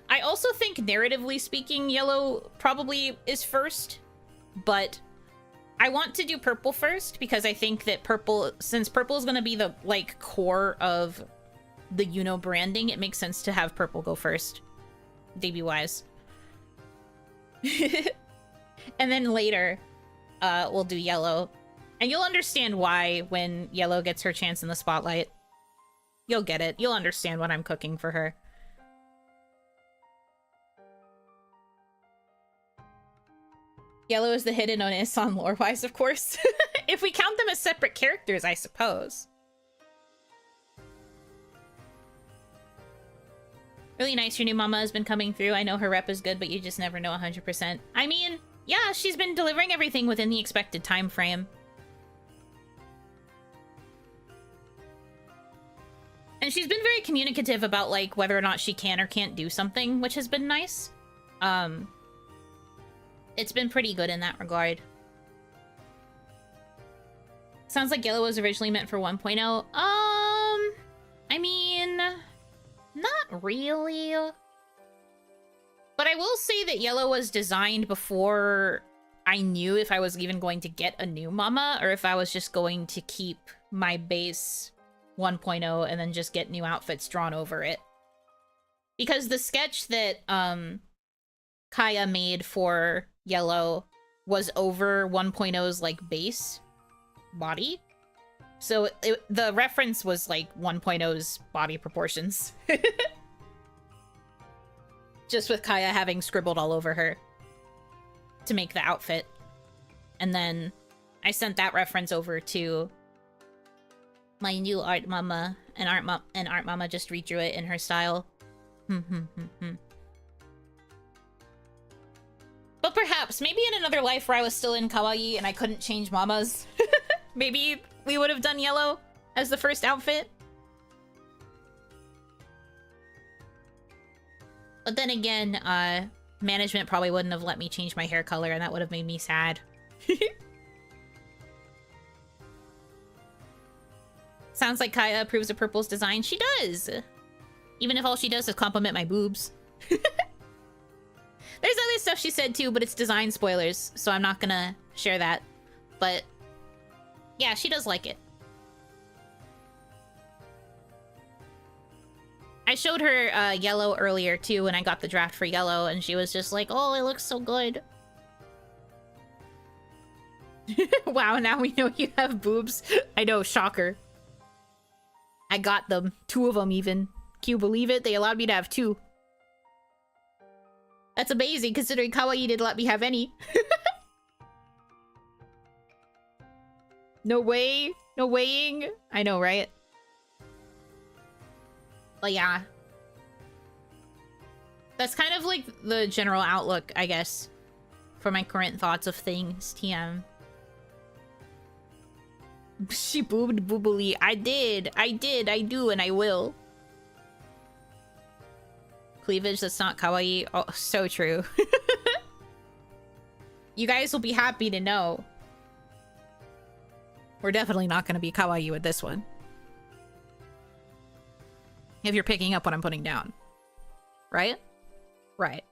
I also think, narratively speaking, yellow probably is first, but I want to do purple first, because I think that purple, since purple is going to be the, like, core of the Yuno branding, it makes sense to have purple go first, debut-wise. And then later, we'll do yellow. And you'll understand why when yellow gets her chance in the spotlight. You'll get it. You'll understand what I'm cooking for her. Yellow is the hidden Onisan lore-wise, of course. If we count them as separate characters, I suppose. Really nice your new mama has been coming through. I know her rep is good, but you just never know 100%. I mean, yeah, she's been delivering everything within the expected time frame. And she's been very communicative about, like, whether or not she can or can't do something, which has been nice. It's been pretty good in that regard. Sounds like yellow was originally meant for 1.0. I mean, not really. But I will say that yellow was designed before I knew if I was even going to get a new mama, or if I was just going to keep my base 1.0 and then just get new outfits drawn over it. Because the sketch that Kaya made for yellow was over 1.0's, like, base body. So the reference was, like, 1.0's body proportions. Just with Kaya having scribbled all over her to make the outfit. And then I sent that reference over to my new art mama, and art mama just redrew it in her style. But perhaps, maybe in another life where I was still in Kawaii and I couldn't change mamas, maybe we would have done yellow as the first outfit. But then again, management probably wouldn't have let me change my hair color, and that would have made me sad. Sounds like Kaya approves of Purple's design. She does! Even if all she does is compliment my boobs. There's other stuff she said too, but it's design spoilers, so I'm not gonna share that. But Yeah, she does like it. I showed her yellow earlier too when I got the draft for yellow, and she was just like, oh, it looks so good. Wow, now we know you have boobs. I know, shocker. I got them. 2 of them even. Can you believe it? They allowed me to have 2. That's amazing considering Kawaii didn't let me have any. No way. No weighing. I know, right? But yeah. That's kind of like the general outlook, I guess, for my current thoughts of things, TM. She boobed boobily. I did, I do, and I will. Cleavage that's not kawaii. Oh, so true. You guys will be happy to know. We're definitely not going to be kawaii with this one. If you're picking up what I'm putting down. Right? Right.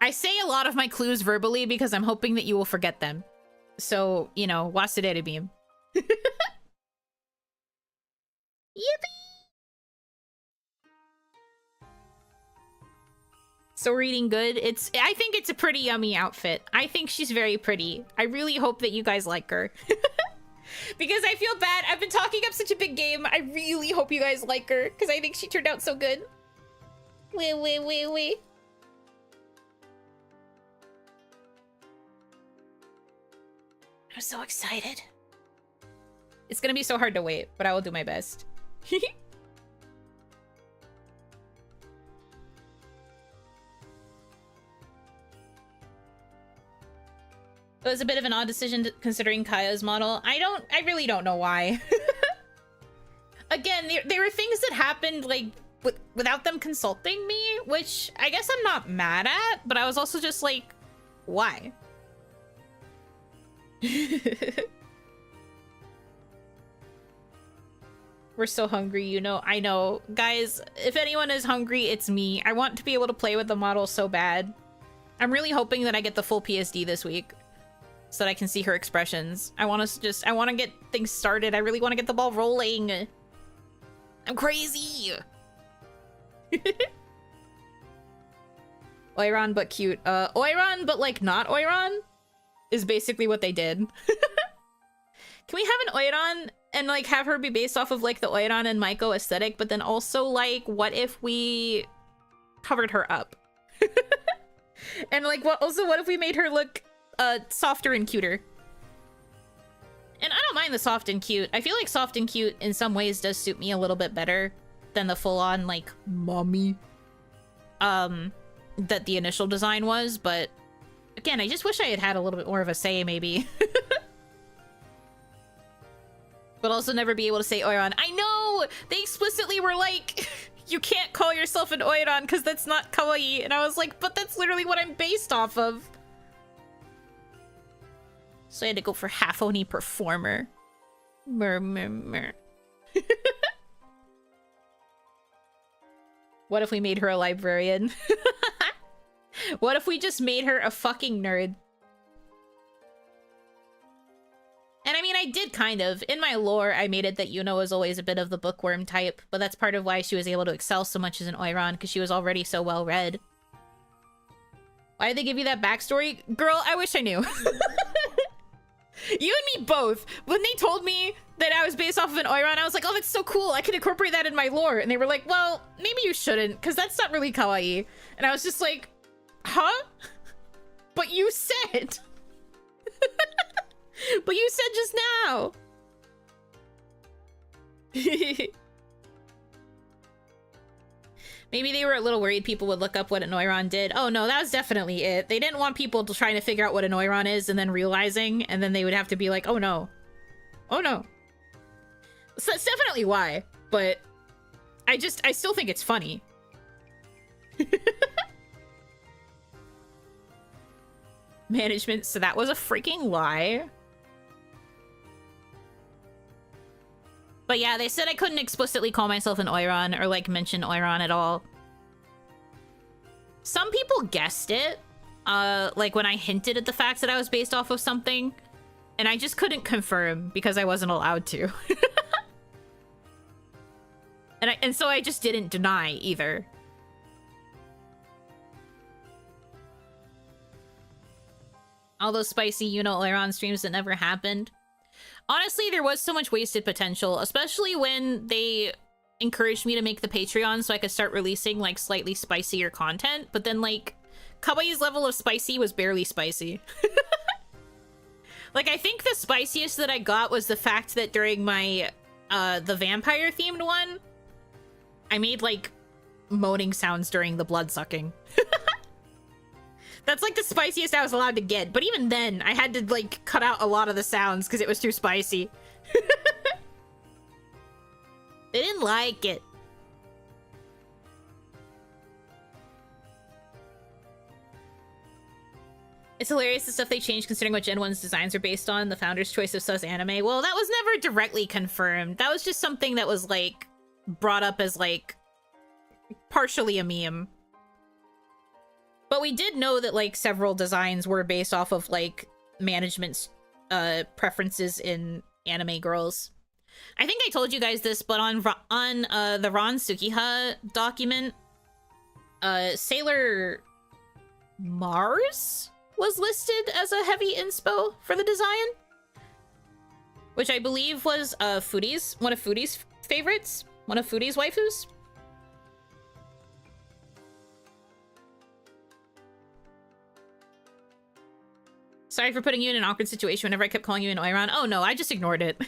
I say a lot of my clues verbally because I'm hoping that you will forget them. So, you know, wasudere beam. Yippee! So reading good. I think it's a pretty yummy outfit. I think she's very pretty. I really hope that you guys like her. Because I feel bad. I've been talking up such a big game. I really hope you guys like her because I think she turned out so good. Wee. I'm so excited. It's gonna be so hard to wait, but I will do my best. It was a bit of an odd decision considering Kaya's model. I really don't know why. Again, there were things that happened like without them consulting me, which I guess I'm not mad at, but I was also just like, why? We're so hungry, you know. I know. Guys, if anyone is hungry, it's me. I want to be able to play with the model so bad. I'm really hoping that I get the full PSD this week so that I can see her expressions. I want to get things started. I really want to get the ball rolling. I'm crazy. Oiron but cute. Oiron but like not Oiron is basically what they did. Can we have an Oiron and like have her be based off of like the Oiron and Maiko aesthetic, but then also like what if we covered her up? And like what if we made her look softer and cuter? And I don't mind the soft and cute. I feel like soft and cute in some ways does suit me a little bit better than the full-on like mommy that the initial design was, but again, I just wish I had had a little bit more of a say maybe. But also never be able to say Oiron. I know! They explicitly were like, you can't call yourself an Oiron because that's not kawaii. And I was like, but that's literally what I'm based off of. So I had to go for half Oni performer. Mer. What if we made her a librarian? What if we just made her a fucking nerd? And I mean, I did kind of. In my lore, I made it that Yuno was always a bit of the bookworm type, but that's part of why she was able to excel so much as an Oiron, because she was already so well read. Why did they give you that backstory? Girl, I wish I knew. You and me both. When they told me that I was based off of an Oiron, I was like, oh, that's so cool. I can incorporate that in my lore. And they were like, well, maybe you shouldn't, because that's not really kawaii. And I was just like, huh? But you said. But you said just now. Maybe they were a little worried people would look up what an Oiron did. Oh no, that was definitely it. They didn't want people trying to figure out what an Oiron is and then realizing, and then they would have to be like, oh no. Oh no. So that's definitely why, but I still think it's funny. Management, so that was a freaking lie. But yeah, they said I couldn't explicitly call myself an Oiron or like mention Oiron at all. Some people guessed it, like when I hinted at the fact that I was based off of something, and I just couldn't confirm because I wasn't allowed to. And so I just didn't deny either. All those spicy Yuno Oiron streams that never happened. Honestly, there was so much wasted potential, especially when they encouraged me to make the Patreon so I could start releasing like slightly spicier content, but then like Kawaii's level of spicy was barely spicy. Like I think the spiciest that I got was the fact that during my the vampire themed one, I made like moaning sounds during the blood sucking. That's like the spiciest I was allowed to get, but even then I had to like cut out a lot of the sounds because it was too spicy. They didn't like it. It's hilarious the stuff they changed considering what Gen 1's designs are based on, the founder's choice of sus anime. Well, that was never directly confirmed. That was just something that was like brought up as like partially a meme. But we did know that like several designs were based off of like management's preferences in anime girls. I think I told you guys this, but on the Ron Sukiha document, Sailor Mars was listed as a heavy inspo for the design, which I believe was one of Foodie's favorites, one of Foodie's waifus. Sorry for putting you in an awkward situation whenever I kept calling you an Oiron. Oh no, I just ignored it.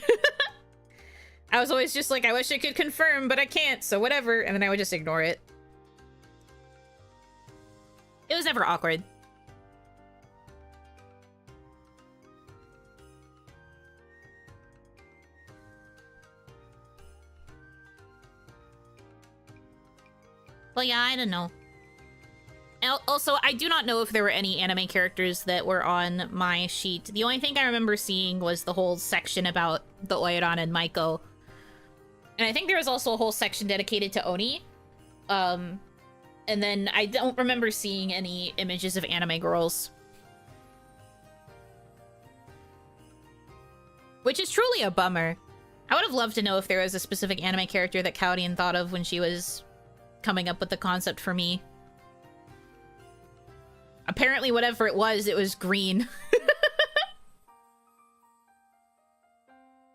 I was always just like, I wish I could confirm, but I can't, so whatever. And then I would just ignore it. It was never awkward. Well, yeah, I don't know. Also, I do not know if there were any anime characters that were on my sheet. The only thing I remember seeing was the whole section about the Oiran and Maiko. And I think there was also a whole section dedicated to Oni. And then I don't remember seeing any images of anime girls. Which is truly a bummer. I would have loved to know if there was a specific anime character that Cowdian thought of when she was coming up with the concept for me. Apparently, whatever it was green.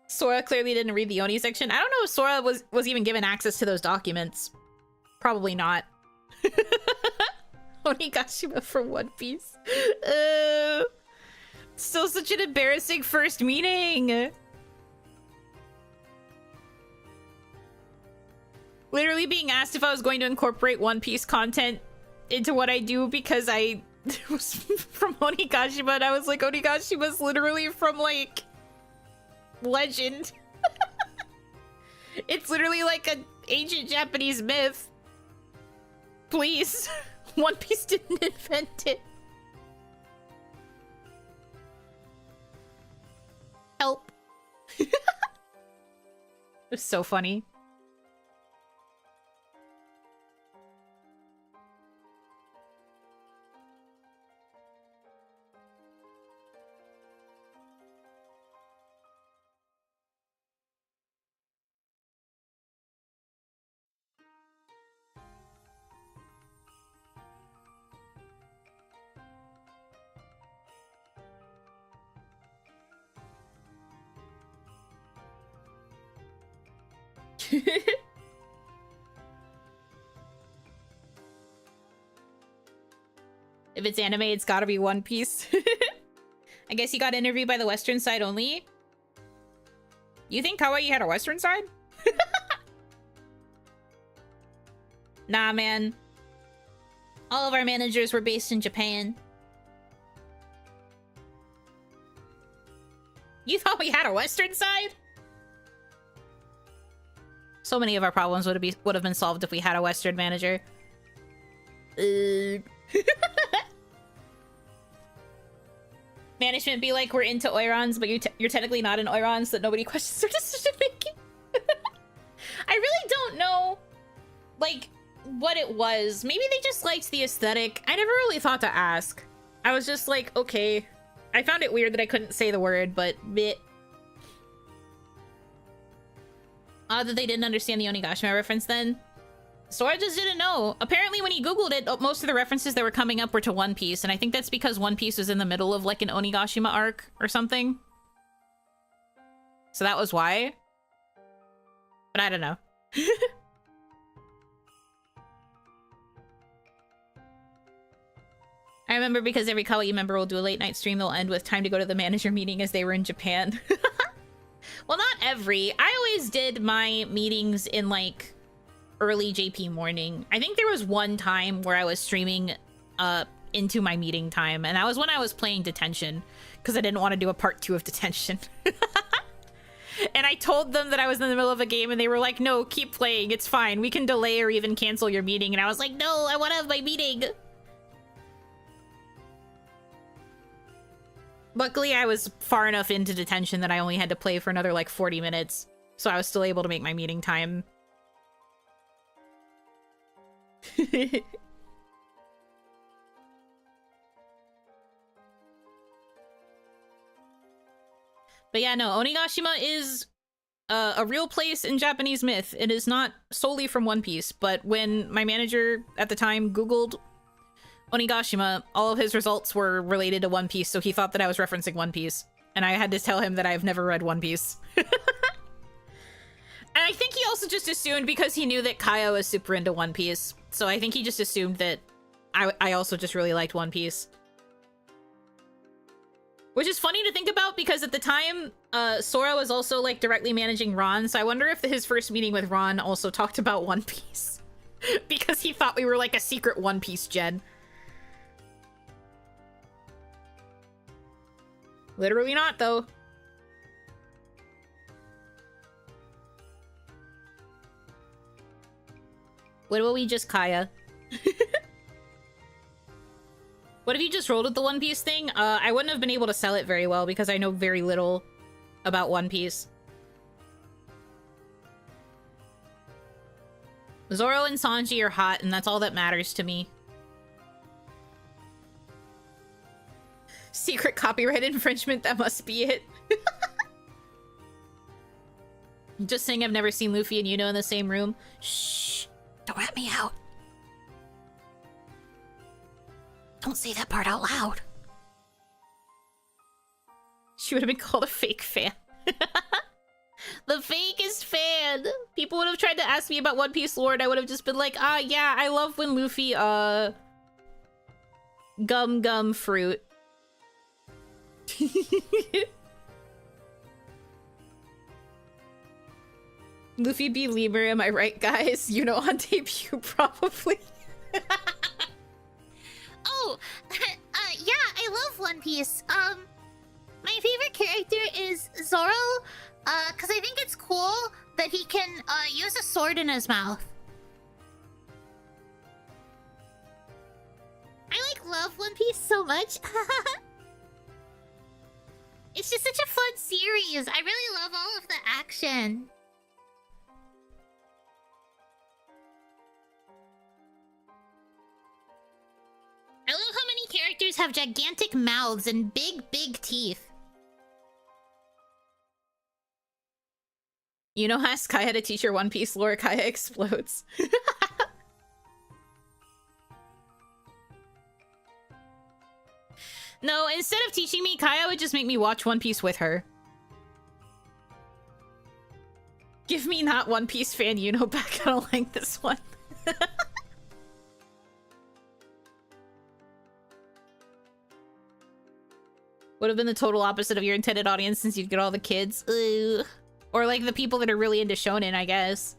Sora clearly didn't read the Oni section. I don't know if Sora was even given access to those documents. Probably not. Onigashima for One Piece. Still such an embarrassing first meeting. Literally being asked if I was going to incorporate One Piece content into what I do because I was from Onigashima, and I was like, Onigashima's literally from, like, legend. It's literally like an ancient Japanese myth. Please. One Piece didn't invent it. Help. It was so funny. If it's anime, it's gotta be One Piece. I guess he got interviewed by the Western side only. You think Kawaii had a Western side? Nah, man. All of our managers were based in Japan. You thought we had a Western side? So many of our problems would have been solved if we had a Western manager. Management be like, we're into Oirons, but you're technically not an Oiron, so that nobody questions their decision making. I really don't know, like, what it was. Maybe they just liked the aesthetic. I never really thought to ask. I was just like, okay. I found it weird that I couldn't say the word, but bit. Odd that they didn't understand the Onigashima reference then. So I just didn't know. Apparently when he Googled it, most of the references that were coming up were to One Piece, and I think that's because One Piece was in the middle of like an Onigashima arc or something. So that was why. But I don't know. I remember because every Kawaii member will do a late night stream that'll end with time to go to the manager meeting as they were in Japan. Well, not every. I always did my meetings in like early JP morning. I think there was one time where I was streaming into my meeting time, and that was when I was playing Detention because I didn't want to do a part 2 of Detention. And I told them that I was in the middle of a game, and they were like, no, keep playing, it's fine, we can delay or even cancel your meeting. And I was like, no, I want to have my meeting. Luckily, I was far enough into Detention that I only had to play for another like 40 minutes, so I was still able to make my meeting time. But yeah, no, Onigashima is a real place in Japanese myth. It is not solely from One Piece, but when my manager at the time Googled Onigashima, all of his results were related to One Piece, so he thought that I was referencing One Piece. And I had to tell him that I've never read One Piece. And I think he also just assumed because he knew that Kaya was super into One Piece. So I think he just assumed that I also just really liked One Piece. Which is funny to think about because at the time, Sora was also like directly managing Ron, so I wonder if his first meeting with Ron also talked about One Piece. Because he thought we were like a secret One Piece gen. Literally not, though. What will we just Kaya? What if you just rolled with the One Piece thing? I wouldn't have been able to sell it very well because I know very little about One Piece. Zoro and Sanji are hot, and that's all that matters to me. Secret copyright infringement, that must be it. Just saying I've never seen Luffy and Yuno in the same room. Shh, don't rat me out. Don't say that part out loud. She would have been called a fake fan. The fakest fan. People would have tried to ask me about One Piece lore, and I would have just been like, yeah, I love when Luffy, gum fruit. Luffy B. Lemur, am I right, guys? You know, on debut, probably. Oh, yeah, I love One Piece. My favorite character is Zoro, because I think it's cool that he can, use a sword in his mouth. I, love One Piece so much. It's just such a fun series. I really love all of the action. I love how many characters have gigantic mouths and big, big teeth. You know, ask Kaya to teach her One Piece lore, Kaya explodes. No, instead of teaching me, Kaya would just make me watch One Piece with her. Give me not One Piece fan Yuno back. I don't like this one. Would have been the total opposite of your intended audience since you'd get all the kids. Ugh. Or like the people that are really into shonen, I guess.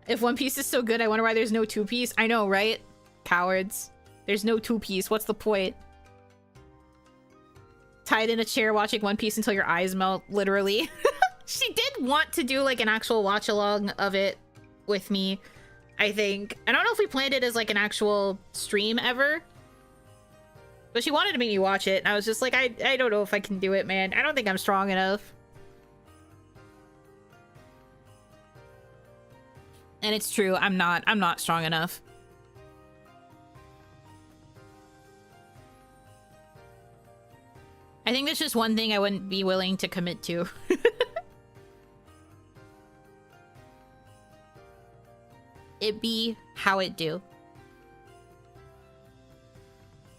If One Piece is so good, I wonder why there's no Two Piece. I know, right? Cowards. There's no Two Piece. What's the point? Tied in a chair watching One Piece until your eyes melt, literally. She did want to do like an actual watch along of it with me, I think. I don't know if we planned it as like an actual stream ever. But she wanted to make me watch it, and I was just like, I don't know if I can do it, man. I don't think I'm strong enough. And it's true, I'm not strong enough. I think that's just one thing I wouldn't be willing to commit to. It be how it do.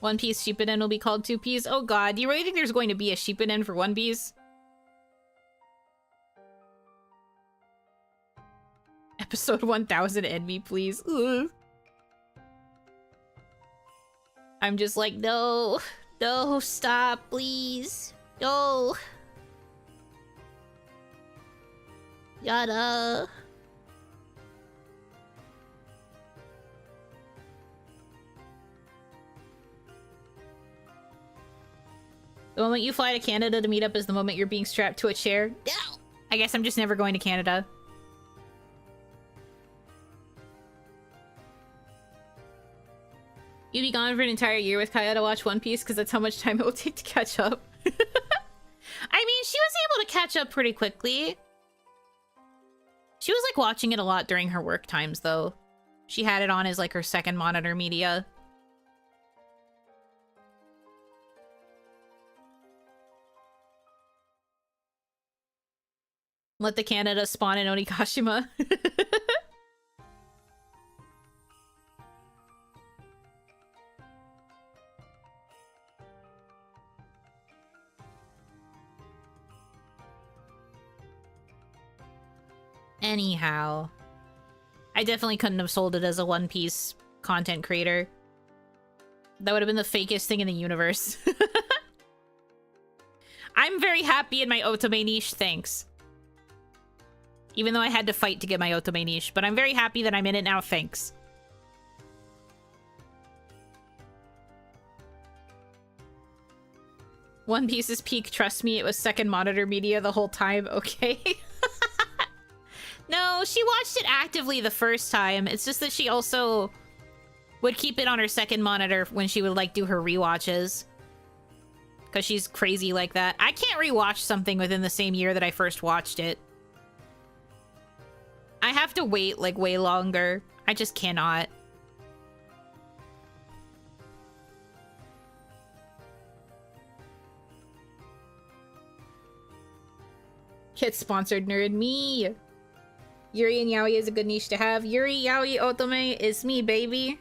One Piece Shippuden will be called 2 Piece. Oh god, do you really think there's going to be a Shippuden for One Piece? Episode 1000 end me, please. Ugh. I'm just like, no. No, stop, please. No. Yada. The moment you fly to Canada to meet up is the moment you're being strapped to a chair. No! I guess I'm just never going to Canada. You'd be gone for an entire year with Kaya to watch One Piece because that's how much time it will take to catch up. I mean, she was able to catch up pretty quickly. She was like watching it a lot during her work times though. She had it on as like her second monitor media. Let the Canada spawn in Onigashima. Anyhow. I definitely couldn't have sold it as a One Piece content creator. That would have been the fakest thing in the universe. I'm very happy in my Otome niche, thanks. Even though I had to fight to get my Otome niche, but I'm very happy that I'm in it now, thanks. One Piece's peak, trust me, it was second monitor media the whole time, okay? No, she watched it actively the first time. It's just that she also would keep it on her second monitor when she would, like, do her rewatches. Because she's crazy like that. I can't rewatch something within the same year that I first watched it. I have to wait, like, way longer. I just cannot. Get sponsored, nerd. Me! Yuri and Yaoi is a good niche to have. Yuri, Yaoi, Otome is me, baby.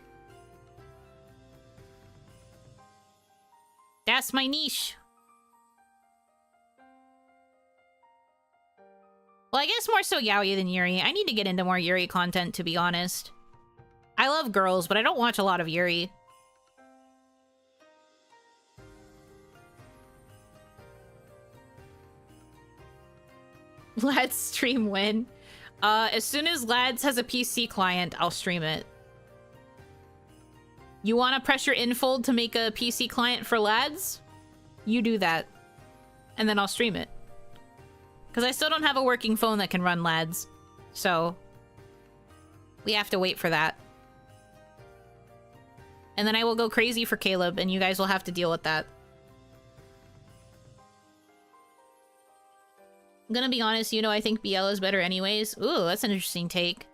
That's my niche. Well, I guess more so Yaoi than Yuri. I need to get into more Yuri content, to be honest. I love girls, but I don't watch a lot of Yuri. Let's stream when? As soon as Lads has a PC client, I'll stream it. You want to pressure Infold to make a PC client for Lads? You do that. And then I'll stream it. Because I still don't have a working phone that can run Lads. So, we have to wait for that. And then I will go crazy for Caleb, and you guys will have to deal with that. I'm gonna be honest, you know, I think BL is better anyways. Ooh, that's an interesting take.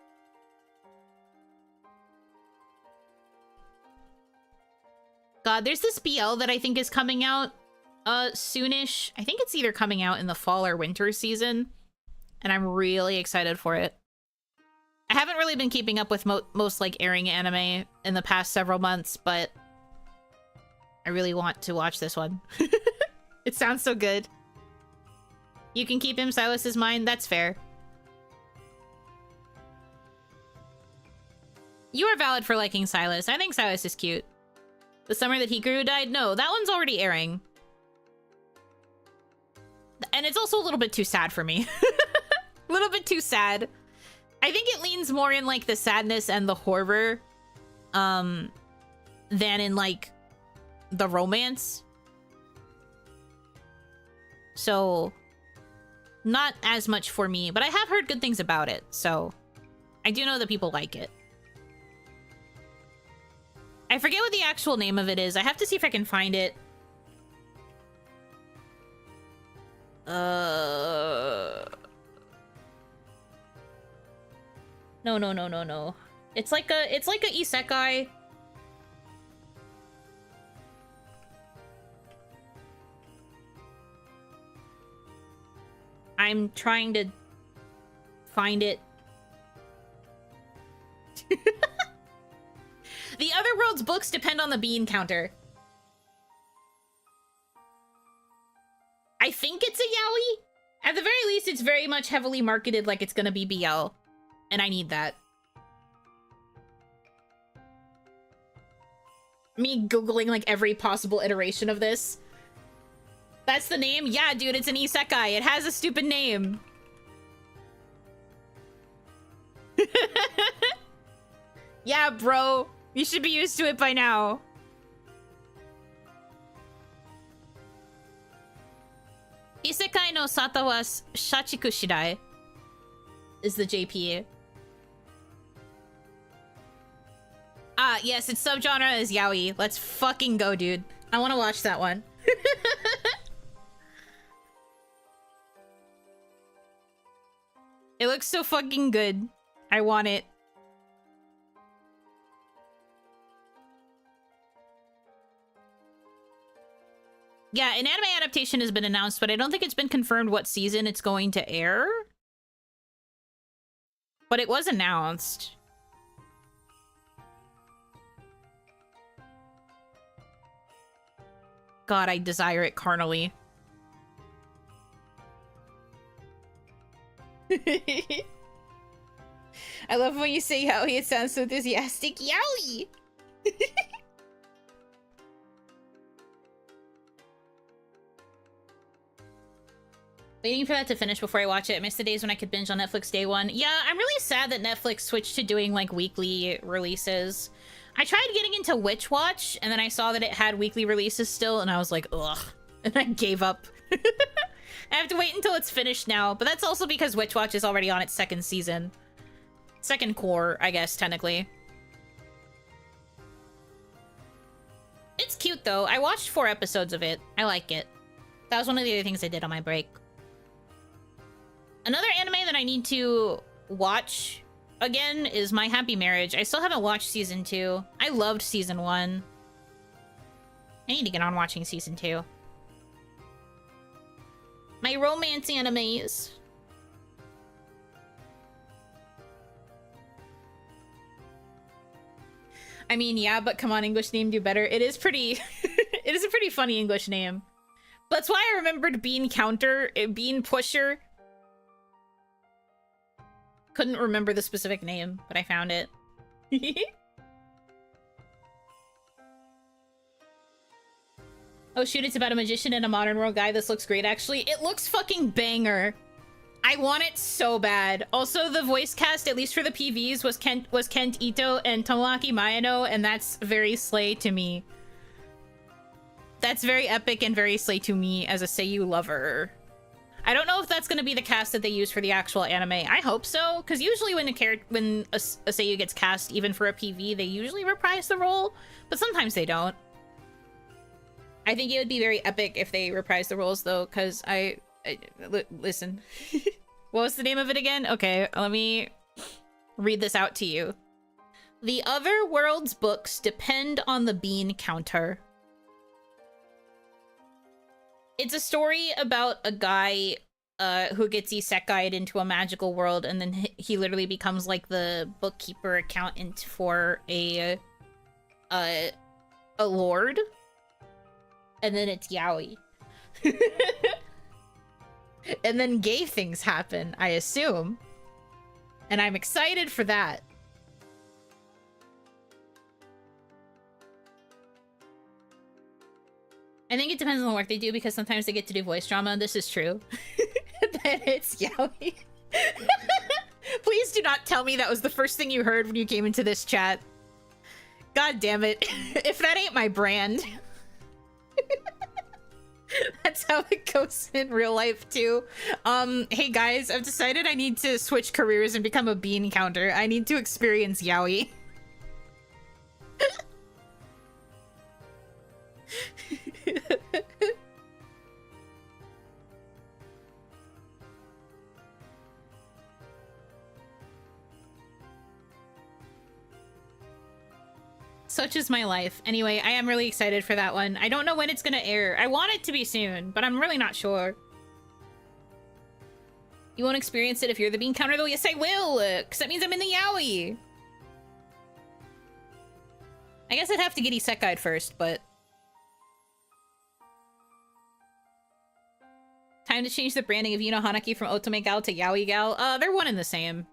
God, there's this BL that I think is coming out soonish. I think it's either coming out in the fall or winter season, and I'm really excited for it. I haven't really been keeping up with most like airing anime in the past several months, but I really want to watch this one. It sounds so good. You can keep him, Silas is mine. That's fair. You are valid for liking Silas. I think Silas is cute. The Summer That Hikaru Died? No, that one's already airing. And it's also a little bit too sad for me. A little bit too sad. I think it leans more in, like, the sadness and the horror, than in, like, the romance. So, not as much for me, but I have heard good things about it, so I do know that people like it. I forget what the actual name of it is. I have to see if I can find it. No. It's like a isekai. I'm trying to find it. The other world's books depend on the bean counter. I think it's a yaoi. At the very least, it's very much heavily marketed like it's gonna be BL. And I need that. Me Googling like every possible iteration of this. That's the name? Yeah, dude, it's an isekai. It has a stupid name. Yeah, bro. You should be used to it by now. Isekai no Sata wa Shachiku Shidai is the JP. Ah, yes, its subgenre is yaoi. Let's fucking go, dude. I want to watch that one. It looks so fucking good. I want it. Yeah, an anime adaptation has been announced, but I don't think it's been confirmed what season it's going to air. But it was announced. God, I desire it carnally. I love when you say yaoi, it sounds so enthusiastic. Yaoi! Waiting for that to finish before I watch it. I miss the days when I could binge on Netflix day one. Yeah, I'm really sad that Netflix switched to doing like weekly releases. I tried getting into Witch Watch, and then I saw that it had weekly releases still, and I was like, ugh. And I gave up. I have to wait until it's finished now, but that's also because Witch Watch is already on its second season. Second core, I guess, technically. It's cute, though. I watched 4 episodes of it. I like it. That was one of the other things I did on my break. Another anime that I need to watch again is My Happy Marriage. I still haven't watched season 2. I loved season 1. I need to get on watching season 2. My romance animes. I mean, yeah, but come on, English name do better. It is pretty... it is a pretty funny English name. That's why I remembered Bean Counter, Bean Pusher. Couldn't remember the specific name, but I found it. Oh shoot, it's about a magician and a modern world guy. This looks great, actually. It looks fucking banger. I want it so bad. Also, the voice cast, at least for the PVs, was Kent Ito and Tomoaki Mayano, and that's very slay to me. That's very epic and very slay to me as a Seiyu lover. I don't know if that's going to be the cast that they use for the actual anime. I hope so, because usually when a Seiyu gets cast, even for a PV, they usually reprise the role, but sometimes they don't. I think it would be very epic if they reprise the roles, though, because listen. What was the name of it again? Okay, let me read this out to you. The other world's books depend on the bean counter. It's a story about a guy who gets isekai'd into a magical world, and then he literally becomes like the bookkeeper accountant for a lord. And then it's yaoi. And then gay things happen, I assume. And I'm excited for that. I think it depends on the work they do, because sometimes they get to do voice drama. This is true. Then it's yaoi. Please do not tell me that was the first thing you heard when you came into this chat. God damn it. If that ain't my brand. That's how it goes in real life too. Hey guys, I've decided I need to switch careers and become a bean counter. I need to experience yaoi. Such is my life. Anyway, I am really excited for that one. I don't know when it's gonna air. I want it to be soon, but I'm really not sure. You won't experience it if you're the bean counter, though. Yes, I will, because that means I'm in the yaoi. I guess I'd have to get isekai'd first, but... Time to change the branding of Yuno Hanaki from Otome Gal to Yaoi Gal. They're one and the same.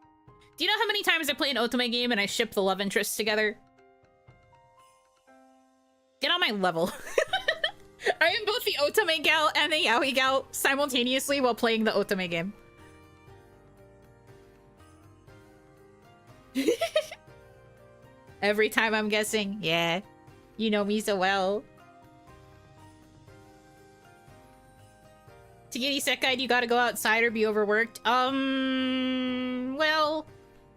Do you know how many times I play an Otome game and I ship the love interests together? Get on my level. I am both the Otome Gal and the Yaoi Gal simultaneously while playing the Otome game. Every time I'm guessing. Yeah. You know me so well. To get isekai'd, you gotta go outside or be overworked. Well,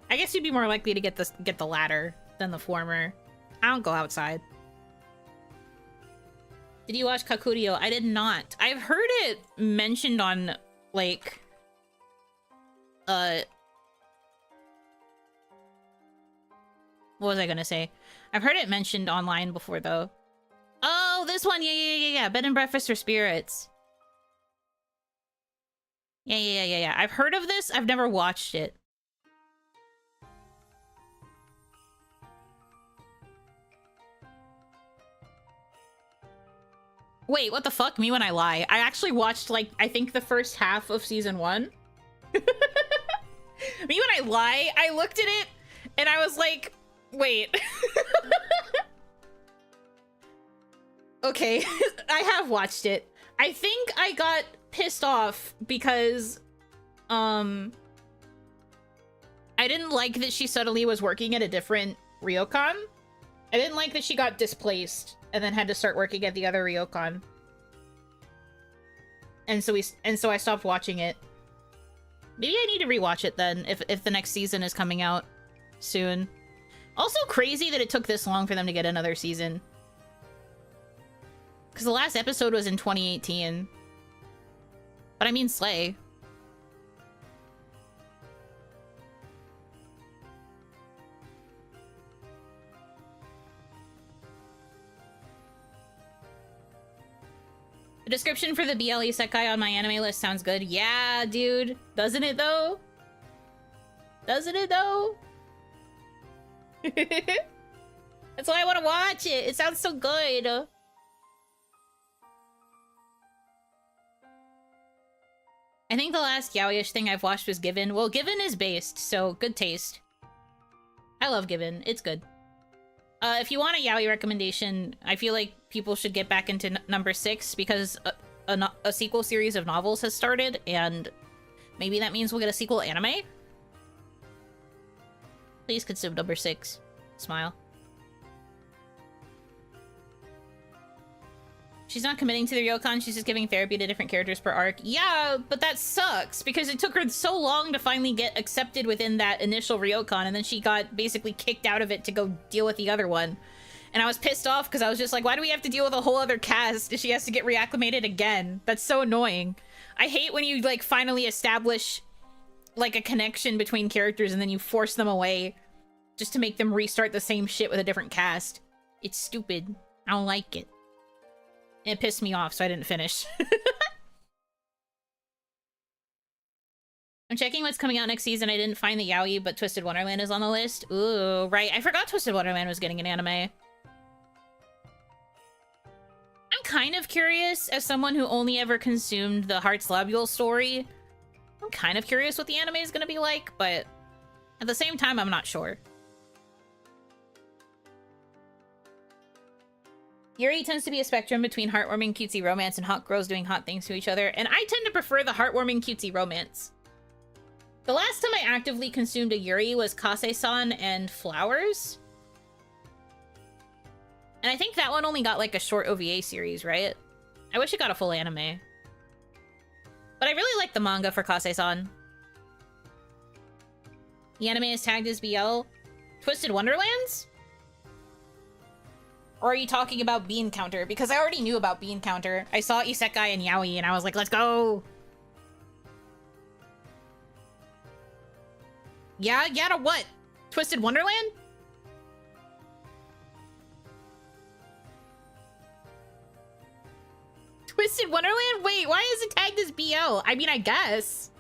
I guess you'd be more likely to get the latter than the former. I don't go outside. Did you watch Kakuryou? I did not. I've heard it mentioned on, like, what was I gonna say? I've heard it mentioned online before, though. Oh, this one! Yeah. Bed and breakfast for spirits. Yeah. I've heard of this. I've never watched it. Wait, what the fuck? Me when I lie. I actually watched, like, I think the first half of season 1. Me when I lie, I looked at it and I was like, wait. Okay, I have watched it. I think I got pissed off because, I didn't like that she suddenly was working at a different ryokan. I didn't like that she got displaced and then had to start working at the other ryokan. And so I stopped watching it. Maybe I need to rewatch it then, if the next season is coming out soon. Also crazy that it took this long for them to get another season. Because the last episode was in 2018. But I mean, slay. The description for the BL isekai on my anime list sounds good. Yeah, dude. Doesn't it, though? Doesn't it, though? That's why I want to watch it. It sounds so good. I think the last yaoi-ish thing I've watched was Given. Well, Given is based, so good taste. I love Given. It's good. If you want a yaoi recommendation, I feel like people should get back into number 6 because a sequel series of novels has started, and maybe that means we'll get a sequel anime? Please consume number 6. Smile. She's not committing to the ryokan, she's just giving therapy to different characters per arc. Yeah, but that sucks, because it took her so long to finally get accepted within that initial ryokan, and then she got basically kicked out of it to go deal with the other one. And I was pissed off, because I was just like, why do we have to deal with a whole other cast if she has to get reacclimated again? That's so annoying. I hate when you, like, finally establish, like, a connection between characters, and then you force them away just to make them restart the same shit with a different cast. It's stupid. I don't like it. It pissed me off, so I didn't finish. I'm checking what's coming out next season. I didn't find the yaoi, but Twisted Wonderland is on the list. Ooh, right. I forgot Twisted Wonderland was getting an anime. I'm kind of curious, as someone who only ever consumed the Heart's Labule story. I'm kind of curious what the anime is going to be like, but at the same time, I'm not sure. Yuri tends to be a spectrum between heartwarming cutesy romance and hot girls doing hot things to each other, and I tend to prefer the heartwarming cutesy romance. The last time I actively consumed a Yuri was Kase-san and Flowers. And I think that one only got like a short OVA series, right? I wish it got a full anime. But I really like the manga for Kase-san. The anime is tagged as BL. Twisted Wonderlands? Or are you talking about Bean Counter? Because I already knew about Bean Counter. I saw Isekai and Yaoi and I was like, let's go! Yeah to what? Twisted Wonderland? Twisted Wonderland? Wait, why is it tagged as BL? I mean, I guess.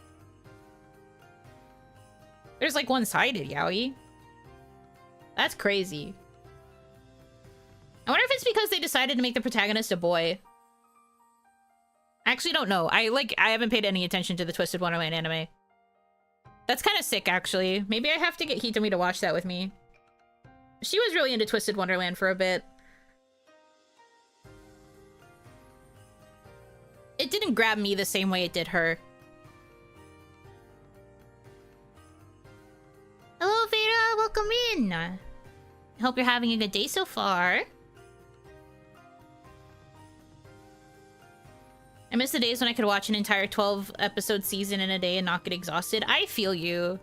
There's like one-sided yaoi. That's crazy. I wonder if it's because they decided to make the protagonist a boy. I actually don't know. I haven't paid any attention to the Twisted Wonderland anime. That's kind of sick, actually. Maybe I have to get Hitomi to watch that with me. She was really into Twisted Wonderland for a bit. It didn't grab me the same way it did her. Hello, Veda. Welcome in. I hope you're having a good day so far. I miss the days when I could watch an entire 12-episode season in a day and not get exhausted. I feel you.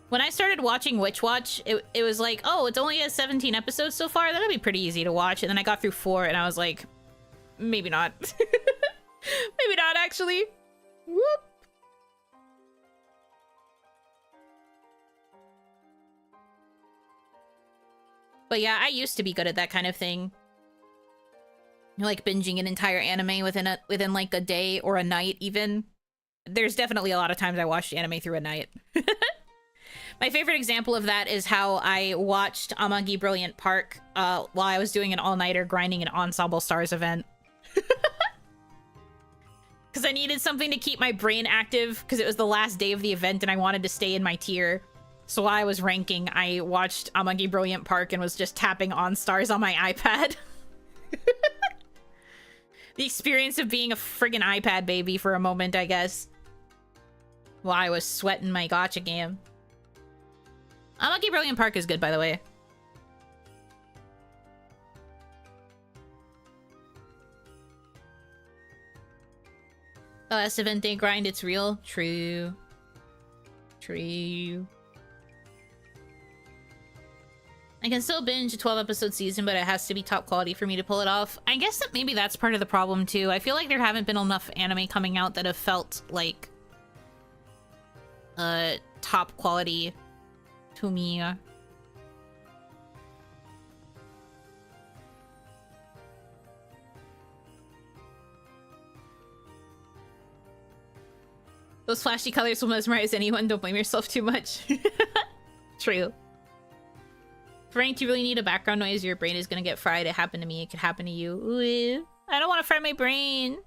When I started watching Witch Watch, it was like, oh, it's only has 17 episodes so far. That'll be pretty easy to watch. And then I got through 4 and I was like, maybe not. Maybe not, actually. Whoop. But yeah, I used to be good at that kind of thing. Like binging an entire anime within like a day or a night even. There's definitely a lot of times I watched anime through a night. My favorite example of that is how I watched Amagi Brilliant Park while I was doing an all-nighter grinding an Ensemble Stars event. Because I needed something to keep my brain active because it was the last day of the event and I wanted to stay in my tier. So while I was ranking, I watched Amagi Brilliant Park and was just tapping on stars on my iPad. The experience of being a friggin' iPad baby for a moment, I guess. While I was sweating my gacha game. Amagi Brilliant Park is good, by the way. The last event day grind, it's real. True. True. I can still binge a 12-episode season, but it has to be top quality for me to pull it off. I guess that maybe that's part of the problem, too. I feel like there haven't been enough anime coming out that have felt like... top quality to me. Those flashy colors will mesmerize anyone. Don't blame yourself too much. True. Frank, you really need a background noise. Your brain is gonna get fried. It happened to me. It could happen to you. Ooh, I don't want to fry my brain.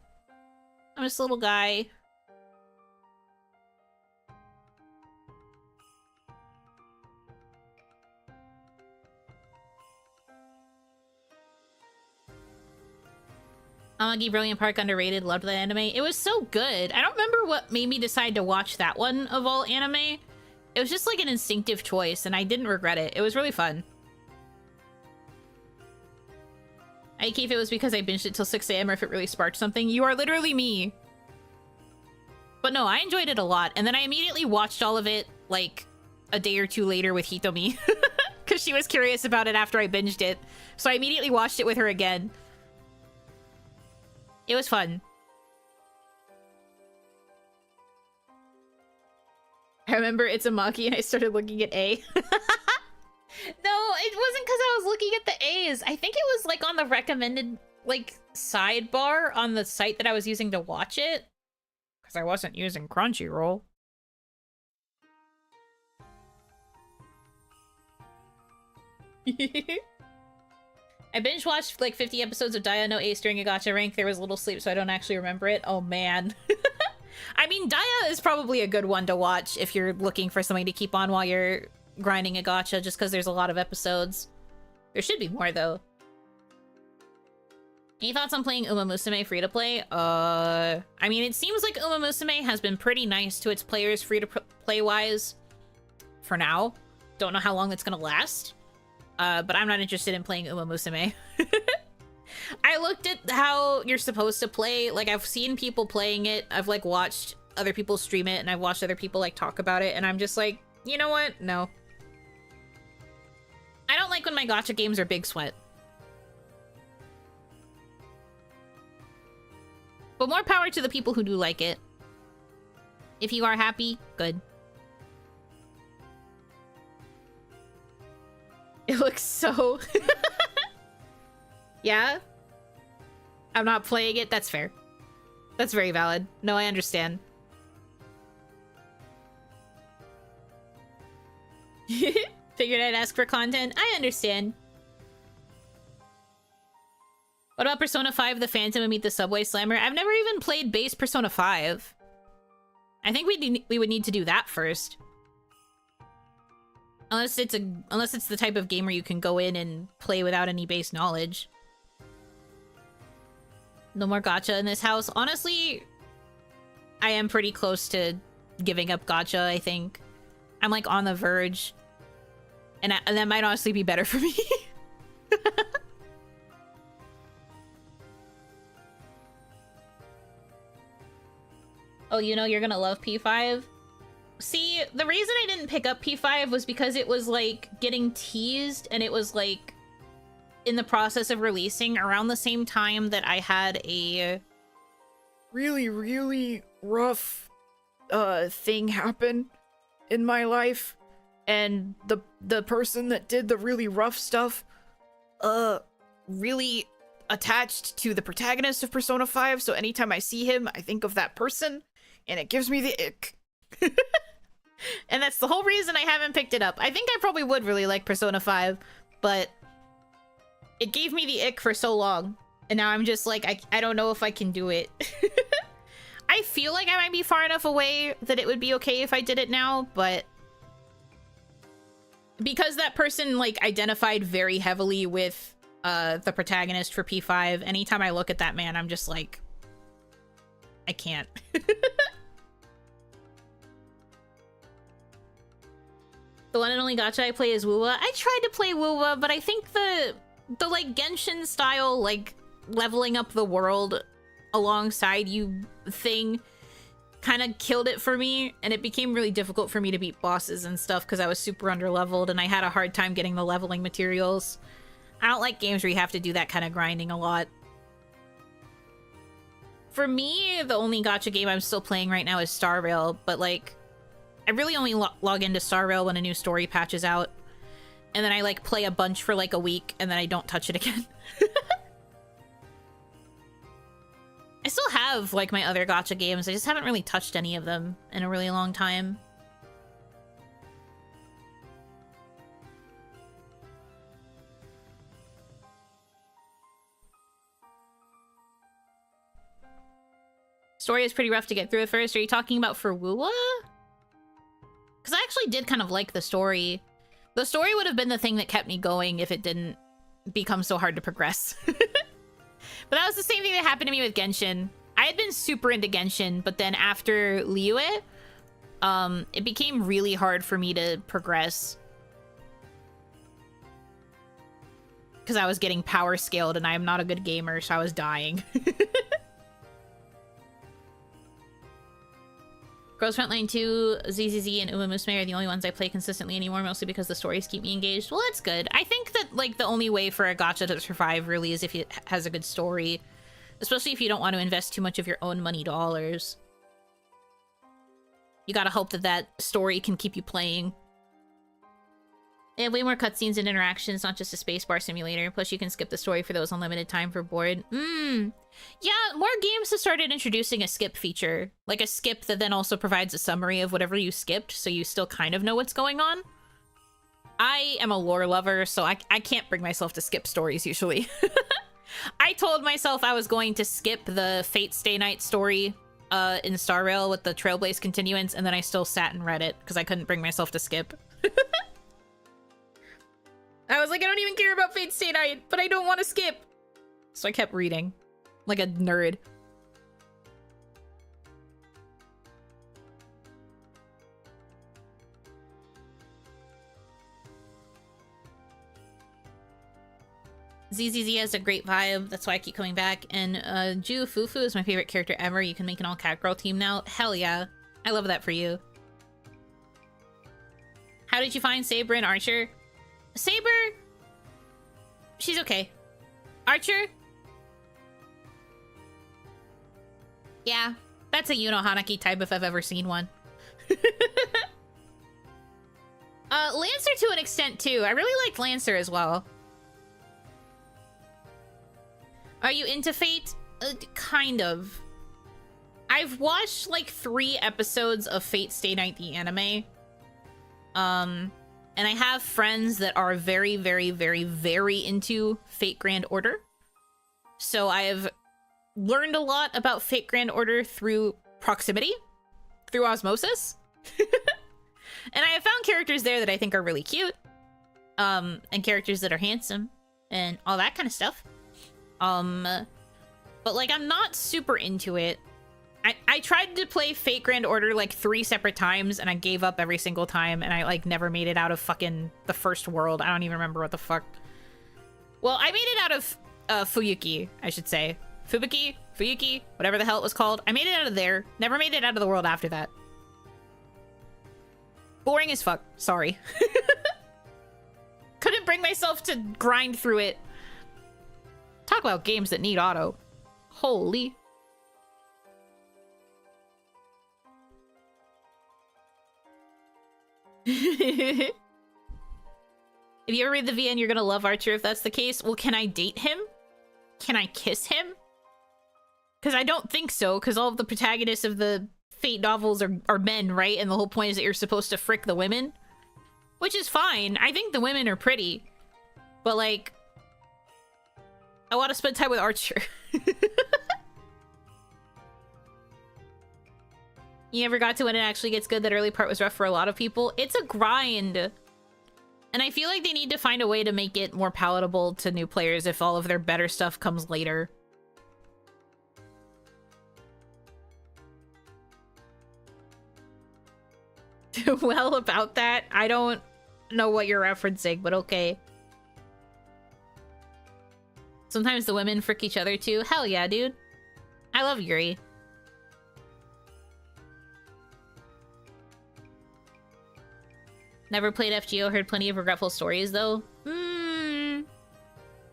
I'm just a little guy. Amagi Brilliant Park underrated. Loved that anime. It was so good. I don't remember what made me decide to watch that one of all anime. It was just like an instinctive choice, and I didn't regret it. It was really fun. I can't if it was because I binged it till 6 AM or if it really sparked something. You are literally me. But no, I enjoyed it a lot. And then I immediately watched all of it, like, a day or two later with Hitomi. Because she was curious about it after I binged it. So I immediately watched it with her again. It was fun. I remember it's a Maki and I started looking at A. No, it wasn't because I was looking at the A's. I think it was like on the recommended like sidebar on the site that I was using to watch it. Because I wasn't using Crunchyroll. I binge watched like 50 episodes of Daya no Ace during a gacha rank. There was little sleep, so I don't actually remember it. Oh man. I mean, Daya is probably a good one to watch if you're looking for something to keep on while you're grinding a gacha, just because there's a lot of episodes. There should be more, though. Any thoughts on playing Uma Musume free-to-play? I mean, it seems like Uma Musume has been pretty nice to its players free-to-play-wise for now. Don't know how long that's gonna last. But I'm not interested in playing Uma Musume. I looked at how you're supposed to play. Like, I've seen people playing it. I've, like, watched other people stream it, and I've watched other people, like, talk about it, and I'm just like, you know what? No. I don't like when my gacha games are big sweat. But more power to the people who do like it. If you are happy, good. It looks so... Yeah? I'm not playing it? That's fair. That's very valid. No, I understand. Figured I'd ask for content. I understand. What about Persona 5, the Phantom, and Meet the Subway Slammer? I've never even played base Persona 5. I think we would need to do that first. Unless it's the type of game where you can go in and play without any base knowledge. No more gacha in this house. Honestly, I am pretty close to giving up gacha, I think. I'm like on the verge. And that might honestly be better for me. Oh, you know, you're gonna love P5. See, the reason I didn't pick up P5 was because it was like getting teased, and it was like in the process of releasing around the same time that I had a really, really rough thing happen in my life. And the person that did the really rough stuff really attached to the protagonist of Persona 5, so anytime I see him, I think of that person, and it gives me the ick. And that's the whole reason I haven't picked it up. I think I probably would really like Persona 5, but it gave me the ick for so long, and now I'm just like, I don't know if I can do it. I feel like I might be far enough away that it would be okay if I did it now, but because that person like identified very heavily with the protagonist for P5, anytime I look at that man, I'm just like, I can't. The one and only gacha I play is Wuwa. I tried to play Wuwa, but I think the like Genshin style like leveling up the world alongside you thing kind of killed it for me, and it became really difficult for me to beat bosses and stuff because I was super underleveled and I had a hard time getting the leveling materials. I don't like games where you have to do that kind of grinding a lot. For me, the only gacha game I'm still playing right now is Star Rail, but like I really only log into Star Rail when a new story patch is out, and then I like play a bunch for like a week and then I don't touch it again. I still have like my other gacha games, I just haven't really touched any of them in a really long time. Story is pretty rough to get through at first. Are you talking about for Wuwa? Because I actually did kind of like the story. The story would have been the thing that kept me going if it didn't become so hard to progress. But that was the same thing that happened to me with Genshin. I had been super into Genshin, but then after Liyue, it became really hard for me to progress. Because I was getting power scaled and I am not a good gamer, so I was dying. Girls Frontline 2, ZZZ, and Musume are the only ones I play consistently anymore, mostly because the stories keep me engaged. Well, that's good. I think that, like, the only way for a gacha to survive, really, is if it has a good story. Especially if you don't want to invest too much of your own money dollars. You gotta hope that that story can keep you playing. They have way more cutscenes and interactions, not just a spacebar simulator. Plus, you can skip the story for those on limited time for bored. Yeah, more games have started introducing a skip feature. Like a skip that then also provides a summary of whatever you skipped, so you still kind of know what's going on. I am a lore lover, so I can't bring myself to skip stories, usually. I told myself I was going to skip the Fate Stay Night story in Star Rail with the Trailblaze continuance, and then I still sat and read it, because I couldn't bring myself to skip. I was like, I don't even care about Fate Stay Night, but I don't want to skip. So I kept reading. Like a nerd. ZZZ has a great vibe. That's why I keep coming back. And Ju Fufu is my favorite character ever. You can make an all-cat girl team now. Hell yeah. I love that for you. How did you find Saber and Archer? Saber, she's okay. Archer? Yeah, that's a Yuno Hanaki type if I've ever seen one. Lancer to an extent too. I really liked Lancer as well. Are you into Fate? Kind of. I've watched like 3 episodes of Fate Stay Night the anime. And I have friends that are very, very, very, very into Fate Grand Order. So I have learned a lot about Fate Grand Order through proximity, through osmosis. And I have found characters there that I think are really cute. And characters that are handsome and all that kind of stuff. But like, I'm not super into it. I tried to play Fate Grand Order like 3 separate times and I gave up every single time and I like never made it out of fucking the first world. I don't even remember what the fuck. Well, I made it out of Fuyuki, I should say. Fuyuki, whatever the hell it was called. I made it out of there. Never made it out of the world after that. Boring as fuck. Sorry. Couldn't bring myself to grind through it. Talk about games that need auto. Holy. If you ever read the VN, you're gonna love Archer if that's the case. Well, can I date him? Can I kiss him? Because I don't think so, because all of the protagonists of the Fate novels are men, right? And the whole point is that you're supposed to frick the women. Which is fine. I think the women are pretty. But, like, I want to spend time with Archer. You ever got to when it actually gets good? That early part was rough for a lot of people. It's a grind. And I feel like they need to find a way to make it more palatable to new players if all of their better stuff comes later. Well, about that, I don't know what you're referencing, but okay. Sometimes the women frick each other too. Hell yeah, dude. I love Yuri. Never played FGO, heard plenty of regretful stories though. I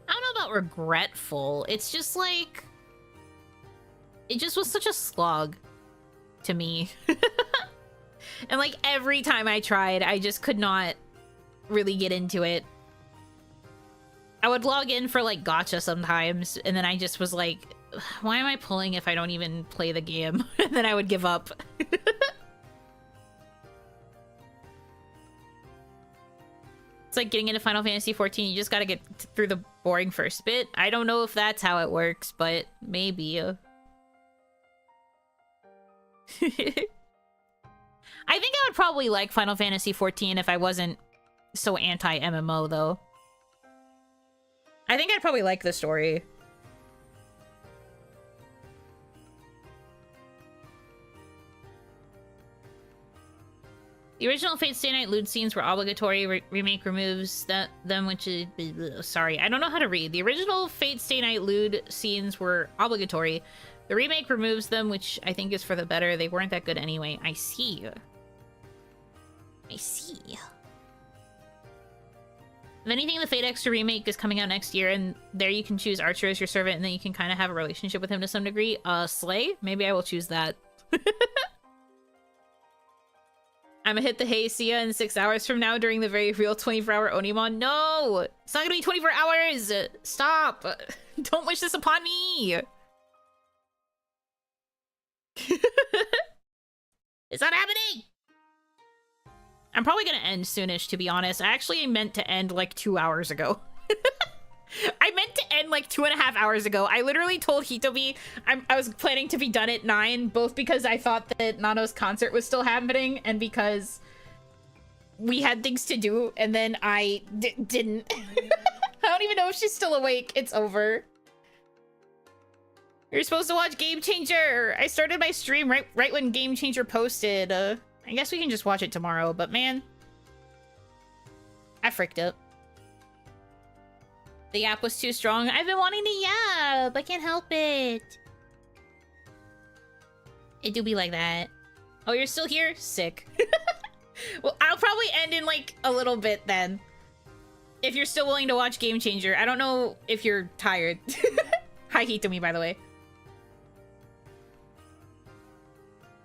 don't know about regretful. It's just like... It just was such a slog to me. And like every time I tried, I just could not really get into it. I would log in for like gacha sometimes, and then I just was like, why am I pulling if I don't even play the game? And then I would give up. It's like getting into Final Fantasy 14. You just gotta get through the boring first bit. I don't know if that's how it works, but maybe. I think I would probably like Final Fantasy 14 if I wasn't so anti-MMO, though. I think I'd probably like the story. The original Fate Stay Night lewd scenes were obligatory. Remake removes them, which is... Sorry, I don't know how to read. The original Fate Stay Night lewd scenes were obligatory. The remake removes them, which I think is for the better. They weren't that good anyway. I see. I see. If anything, the Fate Extra remake is coming out next year, and there you can choose Archer as your servant, and then you can kind of have a relationship with him to some degree. Slay? Maybe I will choose that. I'ma hit the Hey See Ya in 6 hours from now during the very real 24-hour OniMon. No! It's not gonna be 24 hours! Stop! Don't wish this upon me! It's not happening! I'm probably gonna end soonish, to be honest. I actually meant to end like 2 hours ago. I meant to end like 2.5 hours ago. I literally told Hitobi I was planning to be done at 9, both because I thought that Nano's concert was still happening and because we had things to do, and then I didn't. I don't even know if she's still awake. It's over. You're supposed to watch Game Changer. I started my stream right when Game Changer posted. I guess we can just watch it tomorrow, but man, I freaked out. The app was too strong. I've been wanting to yap. I can't help it. It do be like that. Oh, you're still here? Sick. Well, I'll probably end in like a little bit then. If you're still willing to watch Game Changer. I don't know if you're tired. Hi, Hitomi, by the way.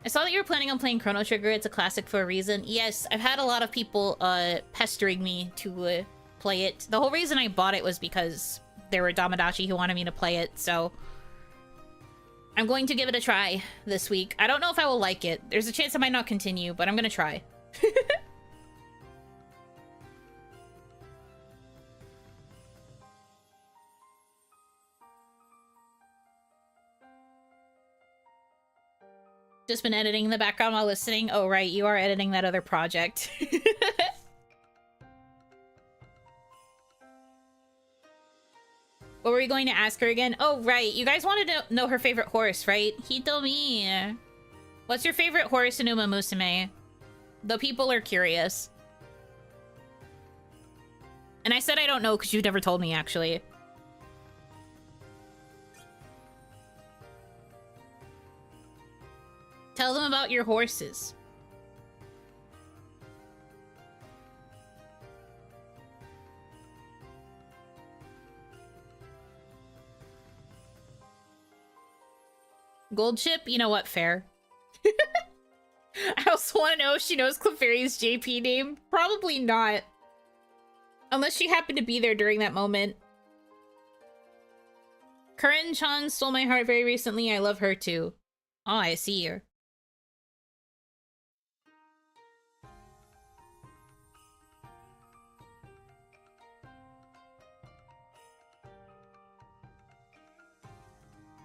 I saw that you were planning on playing Chrono Trigger. It's a classic for a reason. Yes, I've had a lot of people pestering me to play it. The whole reason I bought it was because there were Damadachi who wanted me to play it, so I'm going to give it a try this week. I don't know if I will like it. There's a chance I might not continue, but I'm gonna try. Just been editing in the background while listening. Oh, right, you are editing that other project. What were we going to ask her again? Oh, right, you guys wanted to know her favorite horse, right? Hitomi. What's your favorite horse in Uma Musume? The people are curious. And I said I don't know because you've never told me, actually. Tell them about your horses. Gold chip? You know what? Fair. I also want to know if she knows Clefairy's JP name. Probably not. Unless she happened to be there during that moment. Karen-chan stole my heart very recently. I love her too. Oh, I see her.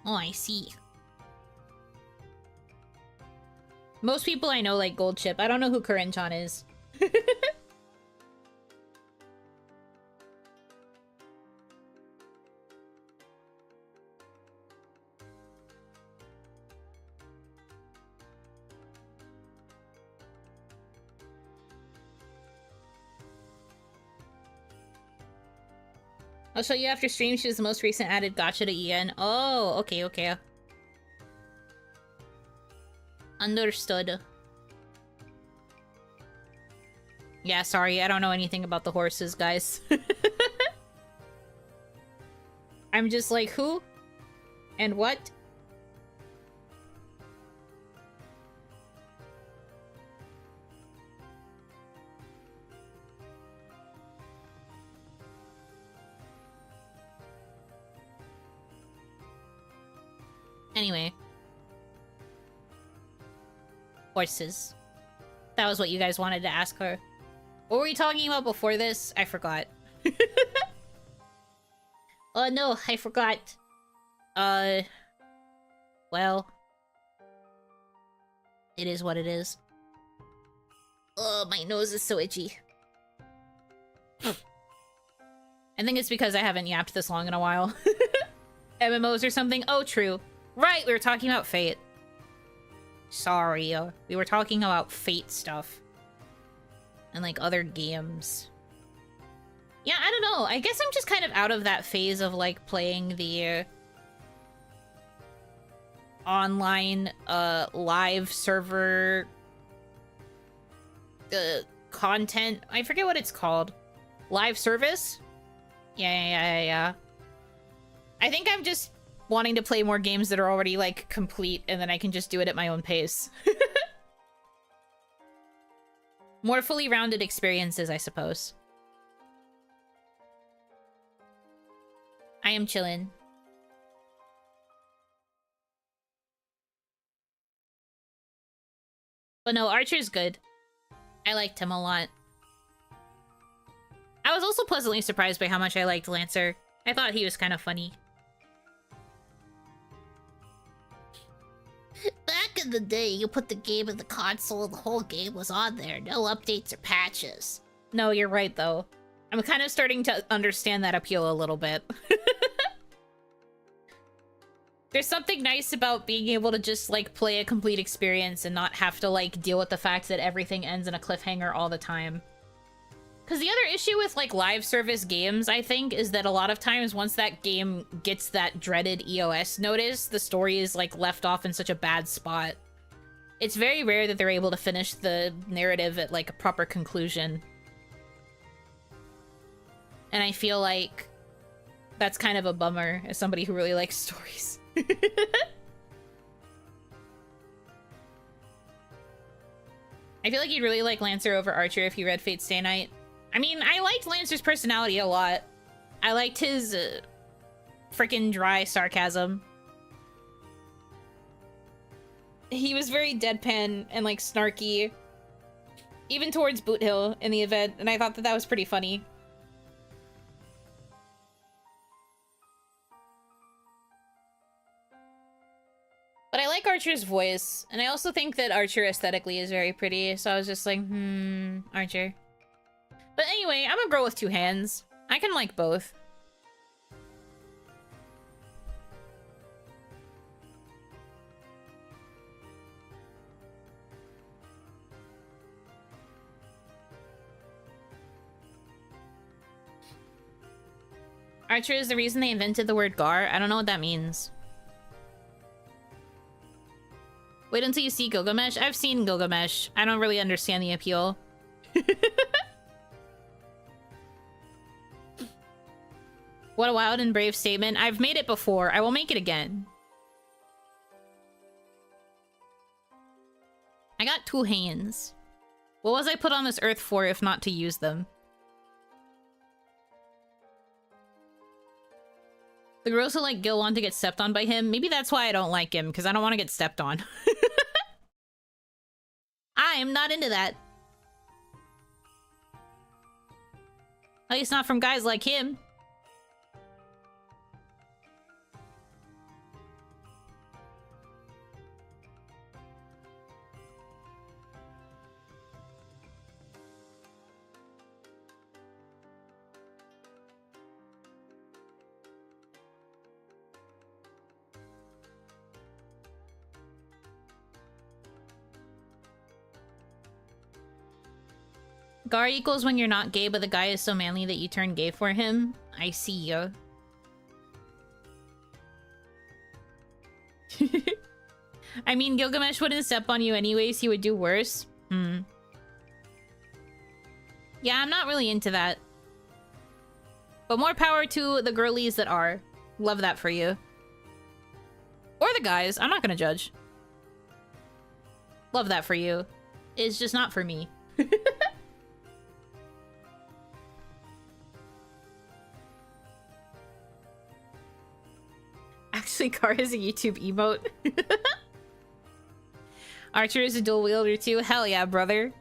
Oh, I see. Most people I know like Gold Chip. I don't know who Karen-chan is. I'll show you after stream. She was the most recent added gacha to EN. Oh, okay, okay. Understood. Yeah, sorry, I don't know anything about the horses, guys. I'm just like, who? And what? Anyway. Horses. That was what you guys wanted to ask her. What were we talking about before this? I forgot. Oh no, I forgot. Well. It is what it is. Oh, my nose is so itchy. I think it's because I haven't yapped this long in a while. MMOs or something? Oh, true. Right, we were talking about Fate. Sorry, we were talking about Fate stuff. And, like, other games. Yeah, I don't know. I guess I'm just kind of out of that phase of, like, playing the online, live server content. I forget what it's called. Live service? Yeah. I think I'm just wanting to play more games that are already, like, complete, and then I can just do it at my own pace. More fully rounded experiences, I suppose. I am chillin'. But no, Archer's good. I liked him a lot. I was also pleasantly surprised by how much I liked Lancer. I thought he was kind of funny. Back in the day, you put the game in the console and the whole game was on there. No updates or patches. No, you're right, though. I'm kind of starting to understand that appeal a little bit. There's something nice about being able to just, like, play a complete experience and not have to, like, deal with the fact that everything ends in a cliffhanger all the time. Because the other issue with, like, live service games, I think, is that a lot of times once that game gets that dreaded EOS notice, the story is, like, left off in such a bad spot. It's very rare that they're able to finish the narrative at, like, a proper conclusion. And I feel like that's kind of a bummer as somebody who really likes stories. I feel like you'd really like Lancer over Archer if you read Fate Stay Night. I mean, I liked Lancer's personality a lot. I liked his freaking dry sarcasm. He was very deadpan and, like, snarky. Even towards Boot Hill in the event, and I thought that that was pretty funny. But I like Archer Archer's voice, and I also think that Archer aesthetically is very pretty, so I was just like, Archer. But anyway, I'm a girl with two hands. I can like both. Archer is the reason they invented the word gar. I don't know what that means. Wait until you see Gilgamesh. I've seen Gilgamesh. I don't really understand the appeal. What a wild and brave statement. I've made it before. I will make it again. I got two hands. What was I put on this earth for if not to use them? The girls who like Gil want to get stepped on by him. Maybe that's why I don't like him, because I don't want to get stepped on. I am not into that. At least not from guys like him. Gar equals when you're not gay, but the guy is so manly that you turn gay for him. I see you. I mean, Gilgamesh wouldn't step on you anyways. He would do worse. Yeah, I'm not really into that. But more power to the girlies that are. Love that for you. Or the guys. I'm not gonna judge. Love that for you. It's just not for me. Actually, Car is a YouTube emote. Archer is a dual wielder too. Hell yeah, brother.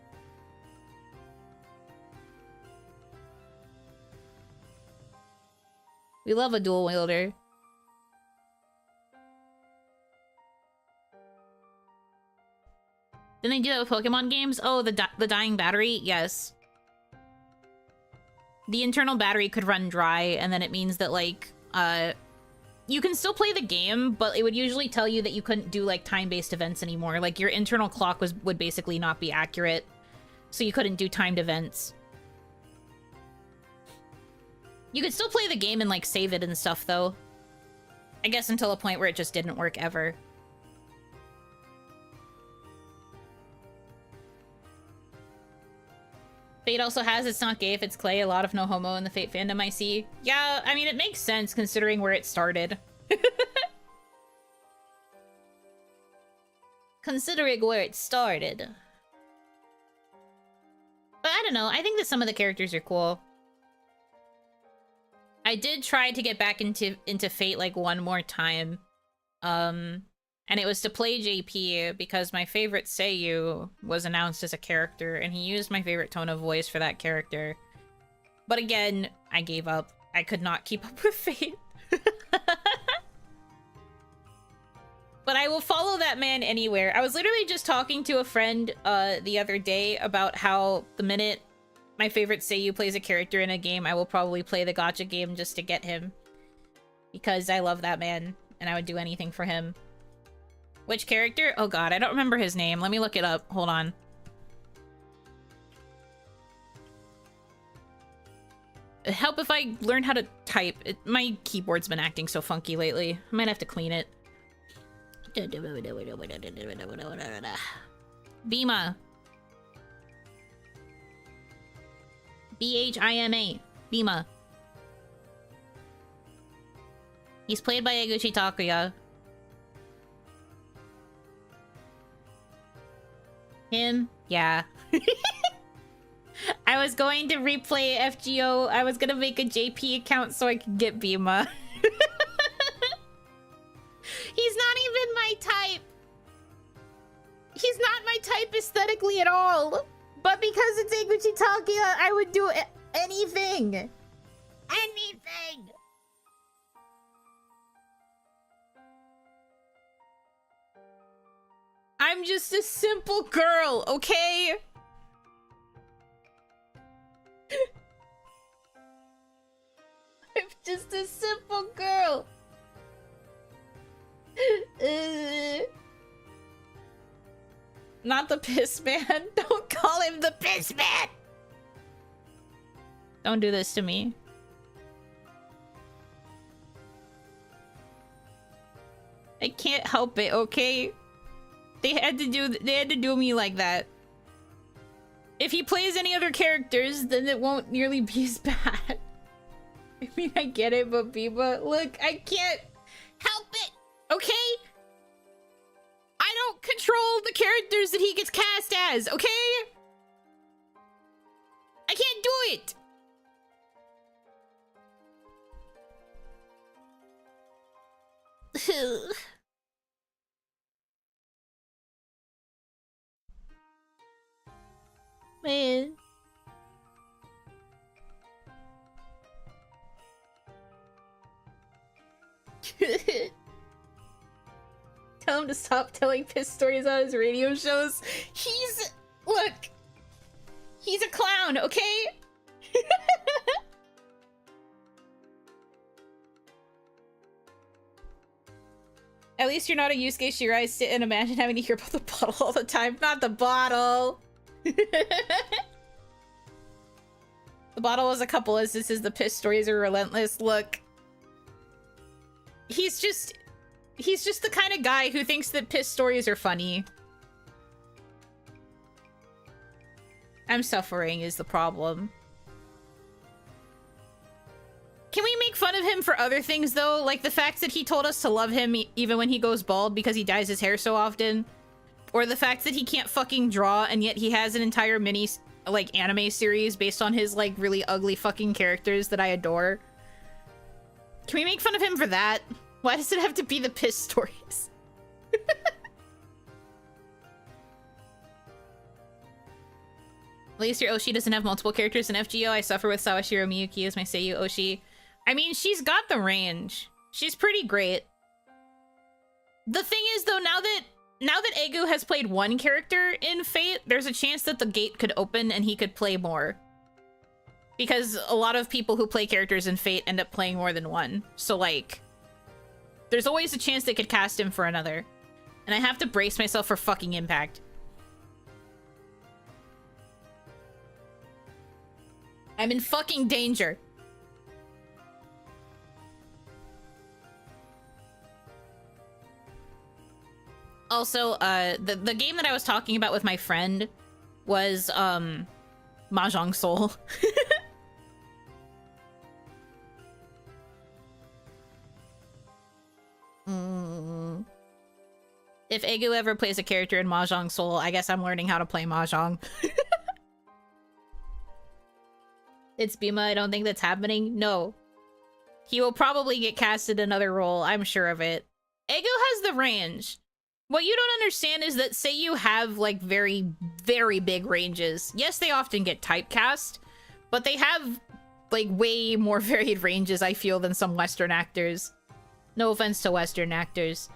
We love a dual wielder. Didn't they do that with Pokemon games? Oh, the dying battery? Yes. The internal battery could run dry, and then it means that, like, you can still play the game, but it would usually tell you that you couldn't do, like, time-based events anymore. Like, your internal clock would basically not be accurate, so you couldn't do timed events. You could still play the game and, like, save it and stuff, though. I guess until a point where it just didn't work ever. Fate also has It's Not Gay If It's Clay, a lot of no homo in the Fate fandom I see. Yeah, I mean, it makes sense considering where it started. Considering where it started. But I don't know, I think that some of the characters are cool. I did try to get back into Fate like one more time. And it was to play JP because my favorite Seiyu was announced as a character, and he used my favorite tone of voice for that character. But again, I gave up. I could not keep up with Fate. But I will follow that man anywhere. I was literally just talking to a friend the other day about how the minute my favorite Seiyu plays a character in a game, I will probably play the gacha game just to get him. Because I love that man, and I would do anything for him. Which character? Oh god, I don't remember his name. Let me look it up. Hold on. Help if I learn how to type. My keyboard's been acting so funky lately. I might have to clean it. Bhima. B-H-I-M-A. Bhima. He's played by Eguchi Takuya. Him? Yeah. I was going to replay FGO. I was gonna make a JP account so I could get Bhima. He's not even my type. He's not my type aesthetically at all. But because it's Eguchi Takuya, I would do anything. Anything. I'm just a simple girl, okay? I'm just a simple girl. Not the piss man. Don't call him the piss man. Don't do this to me. I can't help it, okay? They had to do me like that. If he plays any other characters, then it won't nearly be as bad. I mean, I get it, but Biba, look, I can't help it, okay? I don't control the characters that he gets cast as, okay? I can't do it. Man. Tell him to stop telling piss stories on his radio shows. Look, he's a clown, okay? At least you're not a Yusuke Shirai. Sit and imagine having to hear about the bottle all the time. Not the bottle. The bottle was a couple instances. The piss stories are relentless. Look, he's just the kind of guy who thinks that piss stories are funny. I'm suffering is the problem. Can we make fun of him for other things, though? Like the fact that he told us to love him even when he goes bald because he dyes his hair so often? Or the fact that he can't fucking draw and yet he has an entire mini, like, anime series based on his, like, really ugly fucking characters that I adore? Can we make fun of him for that? Why does it have to be the piss stories? At least your Oshi doesn't have multiple characters in FGO. I suffer with Sawashiro Miyuki as my Seiyu Oshi. I mean, she's got the range. She's pretty great. The thing is, though, now that Egu has played one character in Fate, there's a chance that the gate could open and he could play more. Because a lot of people who play characters in Fate end up playing more than one. So, like, there's always a chance they could cast him for another. And I have to brace myself for fucking impact. I'm in fucking danger. Also, the game that I was talking about with my friend was, Mahjong Soul. If Egu ever plays a character in Mahjong Soul, I guess I'm learning how to play Mahjong. It's Bima, I don't think that's happening. No. He will probably get casted another role, I'm sure of it. Egu has the range. What you don't understand is that say you have, like, very, very big ranges. Yes, they often get typecast, but they have, like, way more varied ranges, I feel, than some Western actors. No offense to Western actors.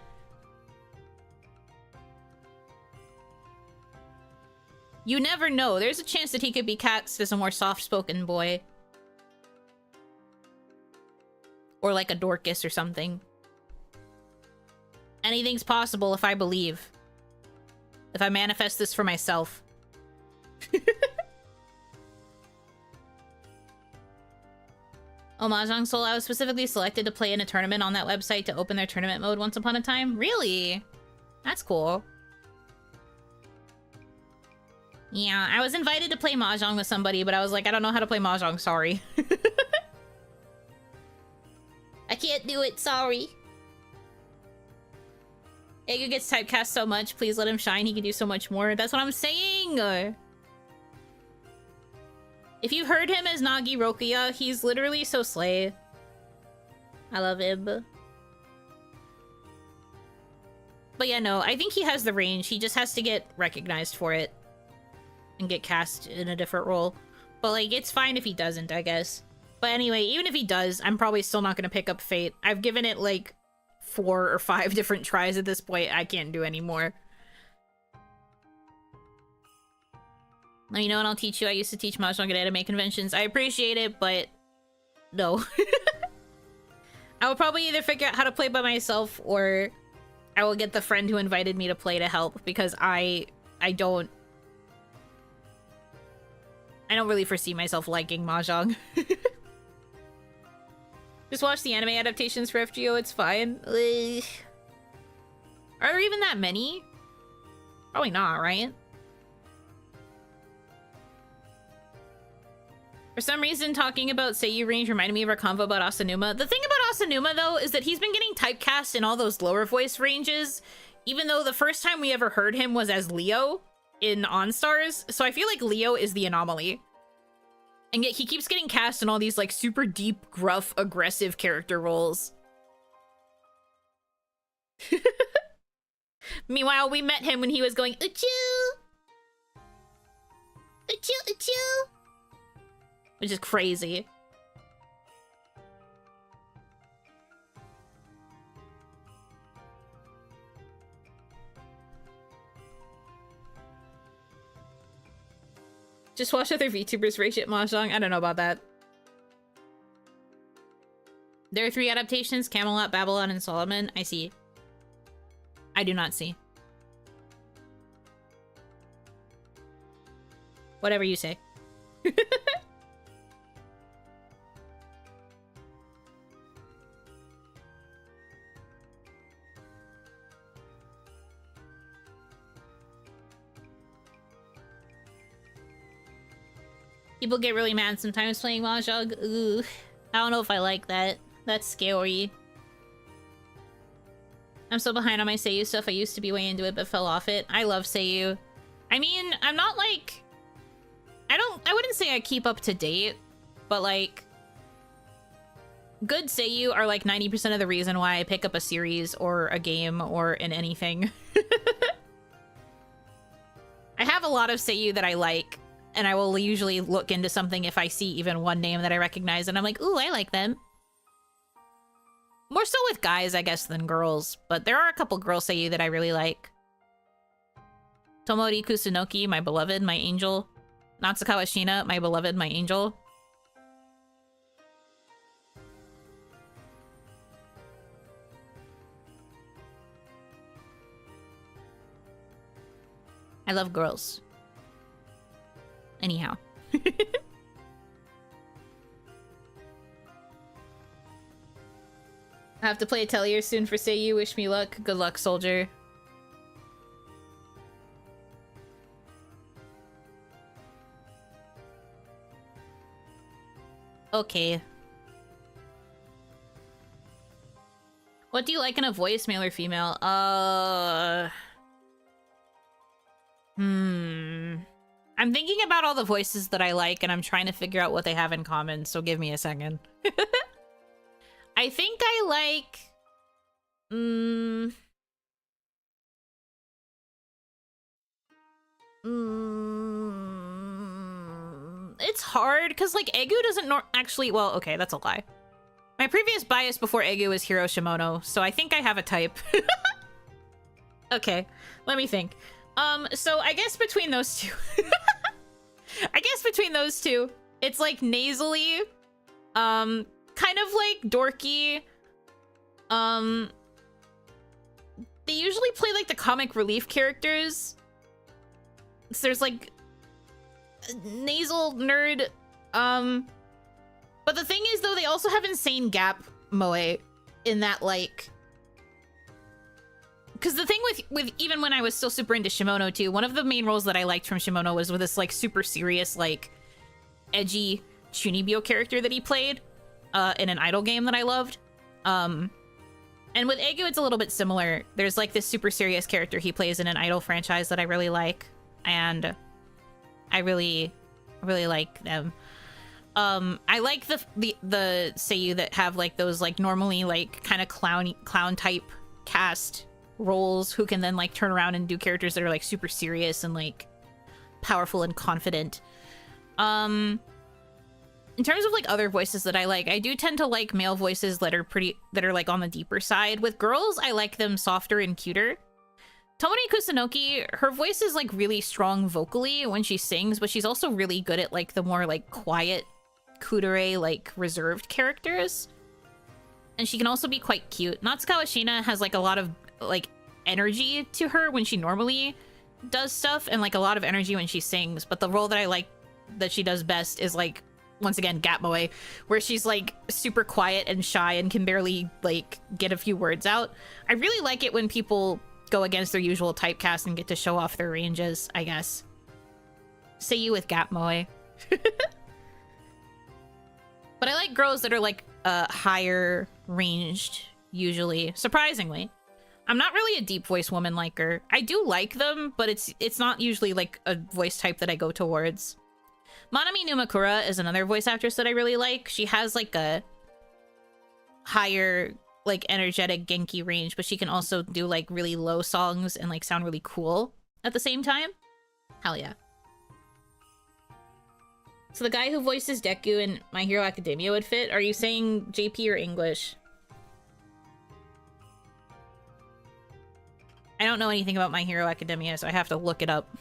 You never know. There's a chance that he could be cast as a more soft-spoken boy. Or like a Dorcas or something. Anything's possible if I believe. If I manifest this for myself. Oh, Mahjong Soul, I was specifically selected to play in a tournament on that website to open their tournament mode once upon a time. Really? That's cool. Yeah, I was invited to play Mahjong with somebody, but I was like, I don't know how to play Mahjong, sorry. I can't do it, sorry. Egu gets typecast so much, please let him shine, he can do so much more. That's what I'm saying! If you've heard him as Nagi Rokuya, he's literally so slay. I love him. But yeah, no, I think he has the range, he just has to get recognized for it. And get cast in a different role. But, like, it's fine if he doesn't, I guess. But anyway, even if he does, I'm probably still not gonna pick up Fate. I've given it, like, 4 or 5 different tries at this point. I can't do any more. Let me know and I'll teach you. I used to teach mahjong at anime conventions. I appreciate it, but no. I will probably either figure out how to play by myself or I will get the friend who invited me to play to help because I don't really foresee myself liking mahjong. Just watch the anime adaptations for FGO, it's fine. Ugh. Are there even that many? Probably not, right? For some reason, talking about Seiyu range reminded me of our convo about Asanuma. The thing about Asanuma, though, is that he's been getting typecast in all those lower voice ranges, even though the first time we ever heard him was as Leo in OnStars, so I feel like Leo is the anomaly. And yet he keeps getting cast in all these, like, super deep, gruff, aggressive character roles. Meanwhile, we met him when he was going, Achoo! Achoo, achoo! Which is crazy. Just watch other VTubers rage at mahjong. I don't know about that. There are 3 adaptations: Camelot, Babylon, and Solomon. I see. I do not see. Whatever you say. People get really mad sometimes playing mahjong. Ooh, I don't know if I like that. That's scary. I'm so behind on my Seiyu stuff. I used to be way into it, but fell off it. I love Seiyu. I mean, I'm not like... I wouldn't say I keep up to date, but like... good Seiyu are like 90% of the reason why I pick up a series or a game or in anything. I have a lot of Seiyu that I like. And I will usually look into something if I see even one name that I recognize, and I'm like, ooh, I like them. More so with guys, I guess, than girls, but there are a couple girls Seiyu that I really like. Tomori Kusunoki, my beloved, my angel. Natsukawa Shina, my beloved, my angel. I love girls. Anyhow. I have to play Atelier soon for Seiyu. Wish me luck. Good luck, soldier. Okay. What do you like in a voice, male or female? I'm thinking about all the voices that I like, and I'm trying to figure out what they have in common, so give me a second. I think I like... It's hard, because, like, Egu doesn't actually... Well, okay, that's a lie. My previous bias before Egu was Hiro Shimono, so I think I have a type. Okay, let me think. So I guess between those two... it's like nasally, kind of like dorky. They usually play like the comic relief characters. So there's like nasal nerd. But the thing is though, they also have insane gap moe in that like... Because the thing with even when I was still super into Shimono too, one of the main roles that I liked from Shimono was with this like super serious, like edgy Chunibyo character that he played in an idol game that I loved. And with Egu, it's a little bit similar. There's like this super serious character he plays in an idol franchise that I really like, and I really like them. I like the Seiyu that have like those like normally like kind of clown type cast roles who can then like turn around and do characters that are like super serious and like powerful and confident. In terms of like other voices that I like, I do tend to like male voices that are like on the deeper side. With girls, I like them softer and cuter. Tomori Kusunoki, her voice is like really strong vocally when she sings, but she's also really good at like the more like quiet, kudere, like reserved characters. And she can also be quite cute. Natsukawa Shina has like a lot of like energy to her when she normally does stuff, and like a lot of energy when she sings, but the role that I like that she does best is like, once again, Gatmoe, where she's like super quiet and shy and can barely like get a few words out. I really like it when people go against their usual typecast and get to show off their ranges, I guess. Say you with Gatmoe. But I like girls that are like higher ranged, usually, surprisingly. I'm not really a deep voice woman like her. I do like them, but it's not usually like a voice type that I go towards. Manami Numakura is another voice actress that I really like. She has like a higher, like energetic Genki range, but she can also do like really low songs and like sound really cool at the same time. Hell yeah. So the guy who voices Deku in My Hero Academia would fit? Are you saying JP or English? I don't know anything about My Hero Academia, so I have to look it up.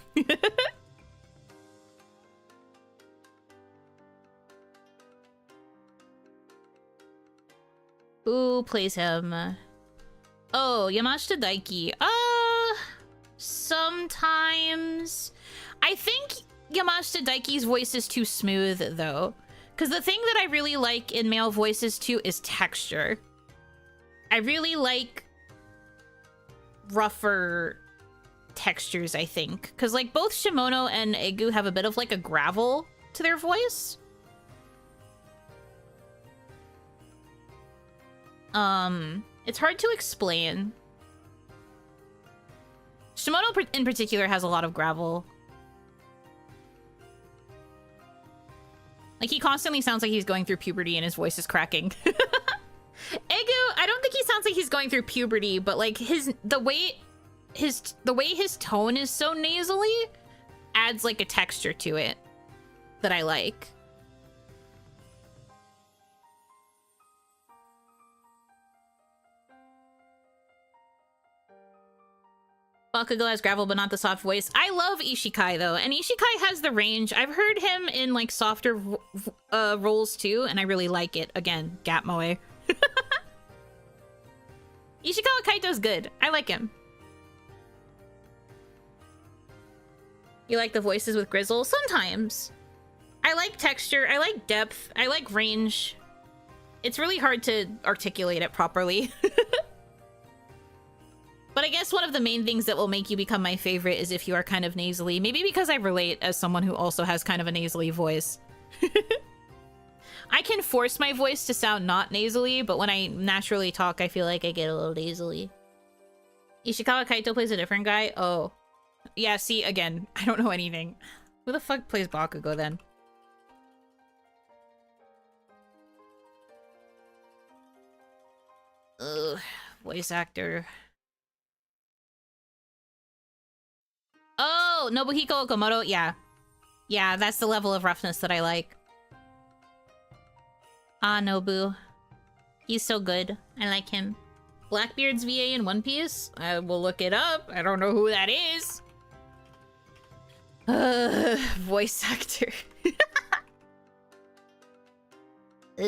Who plays him? Oh, Yamashita Daiki. Sometimes. I think Yamashita Daiki's voice is too smooth, though. Because the thing that I really like in male voices, too, is texture. I really like rougher textures, I think. Because, like, both Shimono and Egu have a bit of, like, a gravel to their voice. It's hard to explain. Shimono in particular has a lot of gravel. Like, he constantly sounds like he's going through puberty and his voice is cracking. Egu, I don't think he sounds like he's going through puberty, but like the way his tone is so nasally adds like a texture to it that I like. Bakugo has gravel, but not the soft voice. I love Ishikai, though, and Ishikai has the range. I've heard him in, like, softer roles, too, and I really like it. Again, Gatmoe. Ishikawa Kaito's good. I like him. You like the voices with Grizzle? Sometimes. I like texture. I like depth. I like range. It's really hard to articulate it properly. But I guess one of the main things that will make you become my favorite is if you are kind of nasally. Maybe because I relate as someone who also has kind of a nasally voice. I can force my voice to sound not nasally, but when I naturally talk, I feel like I get a little nasally. Ishikawa Kaito plays a different guy? Oh. Yeah, see, again, I don't know anything. Who the fuck plays Bakugo then? Ugh, voice actor. Oh, Nobuhiko Okamoto. Yeah. Yeah, that's the level of roughness that I like. Ah, Nobu. He's so good. I like him. Blackbeard's VA in One Piece? I will look it up. I don't know who that is. Voice actor. No,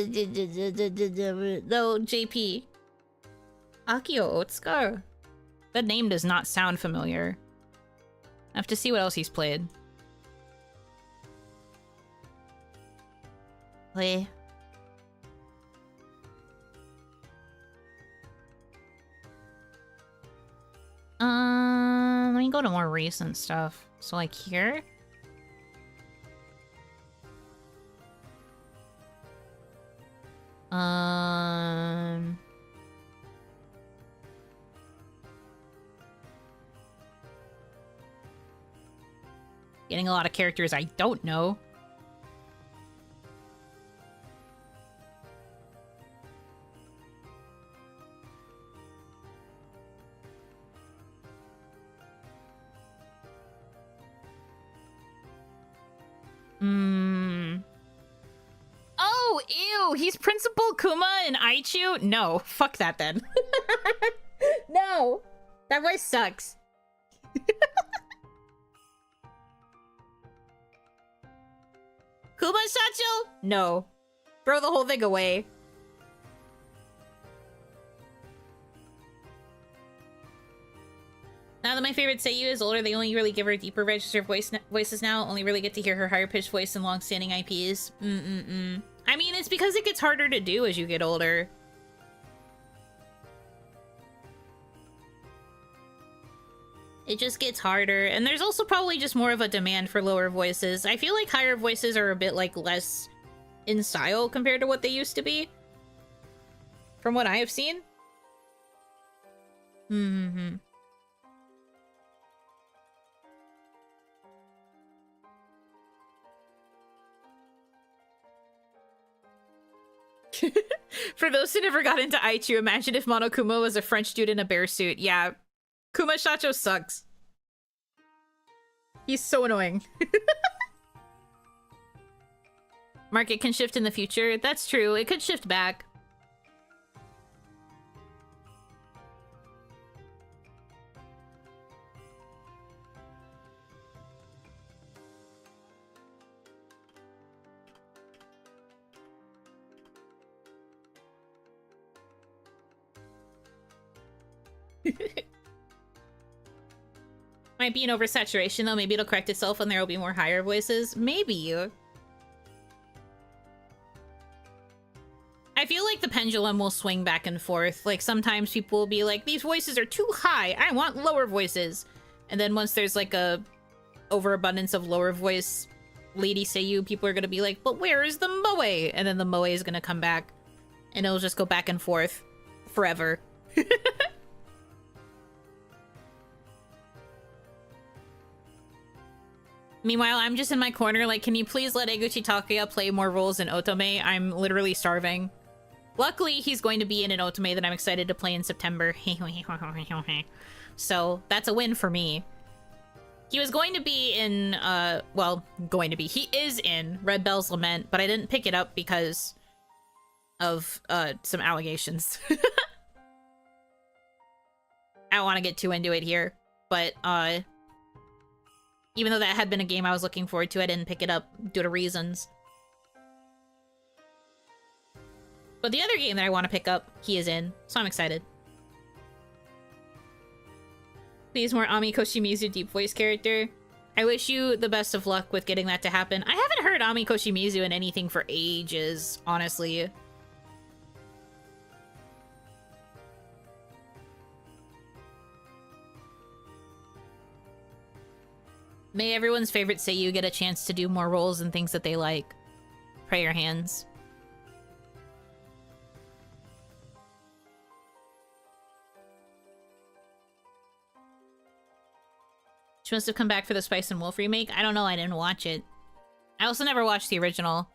JP. Akio Otsuka. That name does not sound familiar. I have to see what else he's played. Wait. Let me go to more recent stuff. So like here? Getting a lot of characters I don't know. Oh, ew! He's Principal Kuma in Aichu? No, fuck that then. No! That voice sucks. Kuma Shacho? No. Throw the whole thing away. Now that my favorite Seiyu is older, they only really give her deeper register voices now. Only really get to hear her higher pitched voice in long-standing IPs. I mean, it's because it gets harder to do as you get older. It just gets harder. And there's also probably just more of a demand for lower voices. I feel like higher voices are a bit, like, less in style compared to what they used to be. From what I have seen. For those who never got into Aichu, imagine if Monokuma was a French dude in a bear suit. Yeah. Kuma Shacho sucks. He's so annoying. Market can shift in the future. That's true. It could shift back. Might be an oversaturation though. Maybe it'll correct itself and there will be more higher voices. Maybe. I feel like the pendulum will swing back and forth. Like sometimes people will be like, these voices are too high. I want lower voices. And then once there's like a overabundance of lower voice lady Seiyu, people are gonna be like, but where is the moe? And then the moe is gonna come back. And it'll just go back and forth forever. Meanwhile, I'm just in my corner like, can you please let Eguchi Takuya play more roles in Otome? I'm literally starving. Luckily, he's going to be in an Otome that I'm excited to play in September. So, that's a win for me. He was going to be in, he is in Red Bell's Lament, but I didn't pick it up because of, some allegations. I don't want to get too into it here, but, even though that had been a game I was looking forward to, I didn't pick it up due to reasons. But the other game that I want to pick up, he is in, so I'm excited. Please, more Ami Koshimizu deep voice character. I wish you the best of luck with getting that to happen. I haven't heard Ami Koshimizu in anything for ages, honestly. May everyone's favorite Seiyu get a chance to do more roles and things that they like. Pray your hands. She must have come back for the Spice and Wolf remake. I don't know, I didn't watch it. I also never watched the original.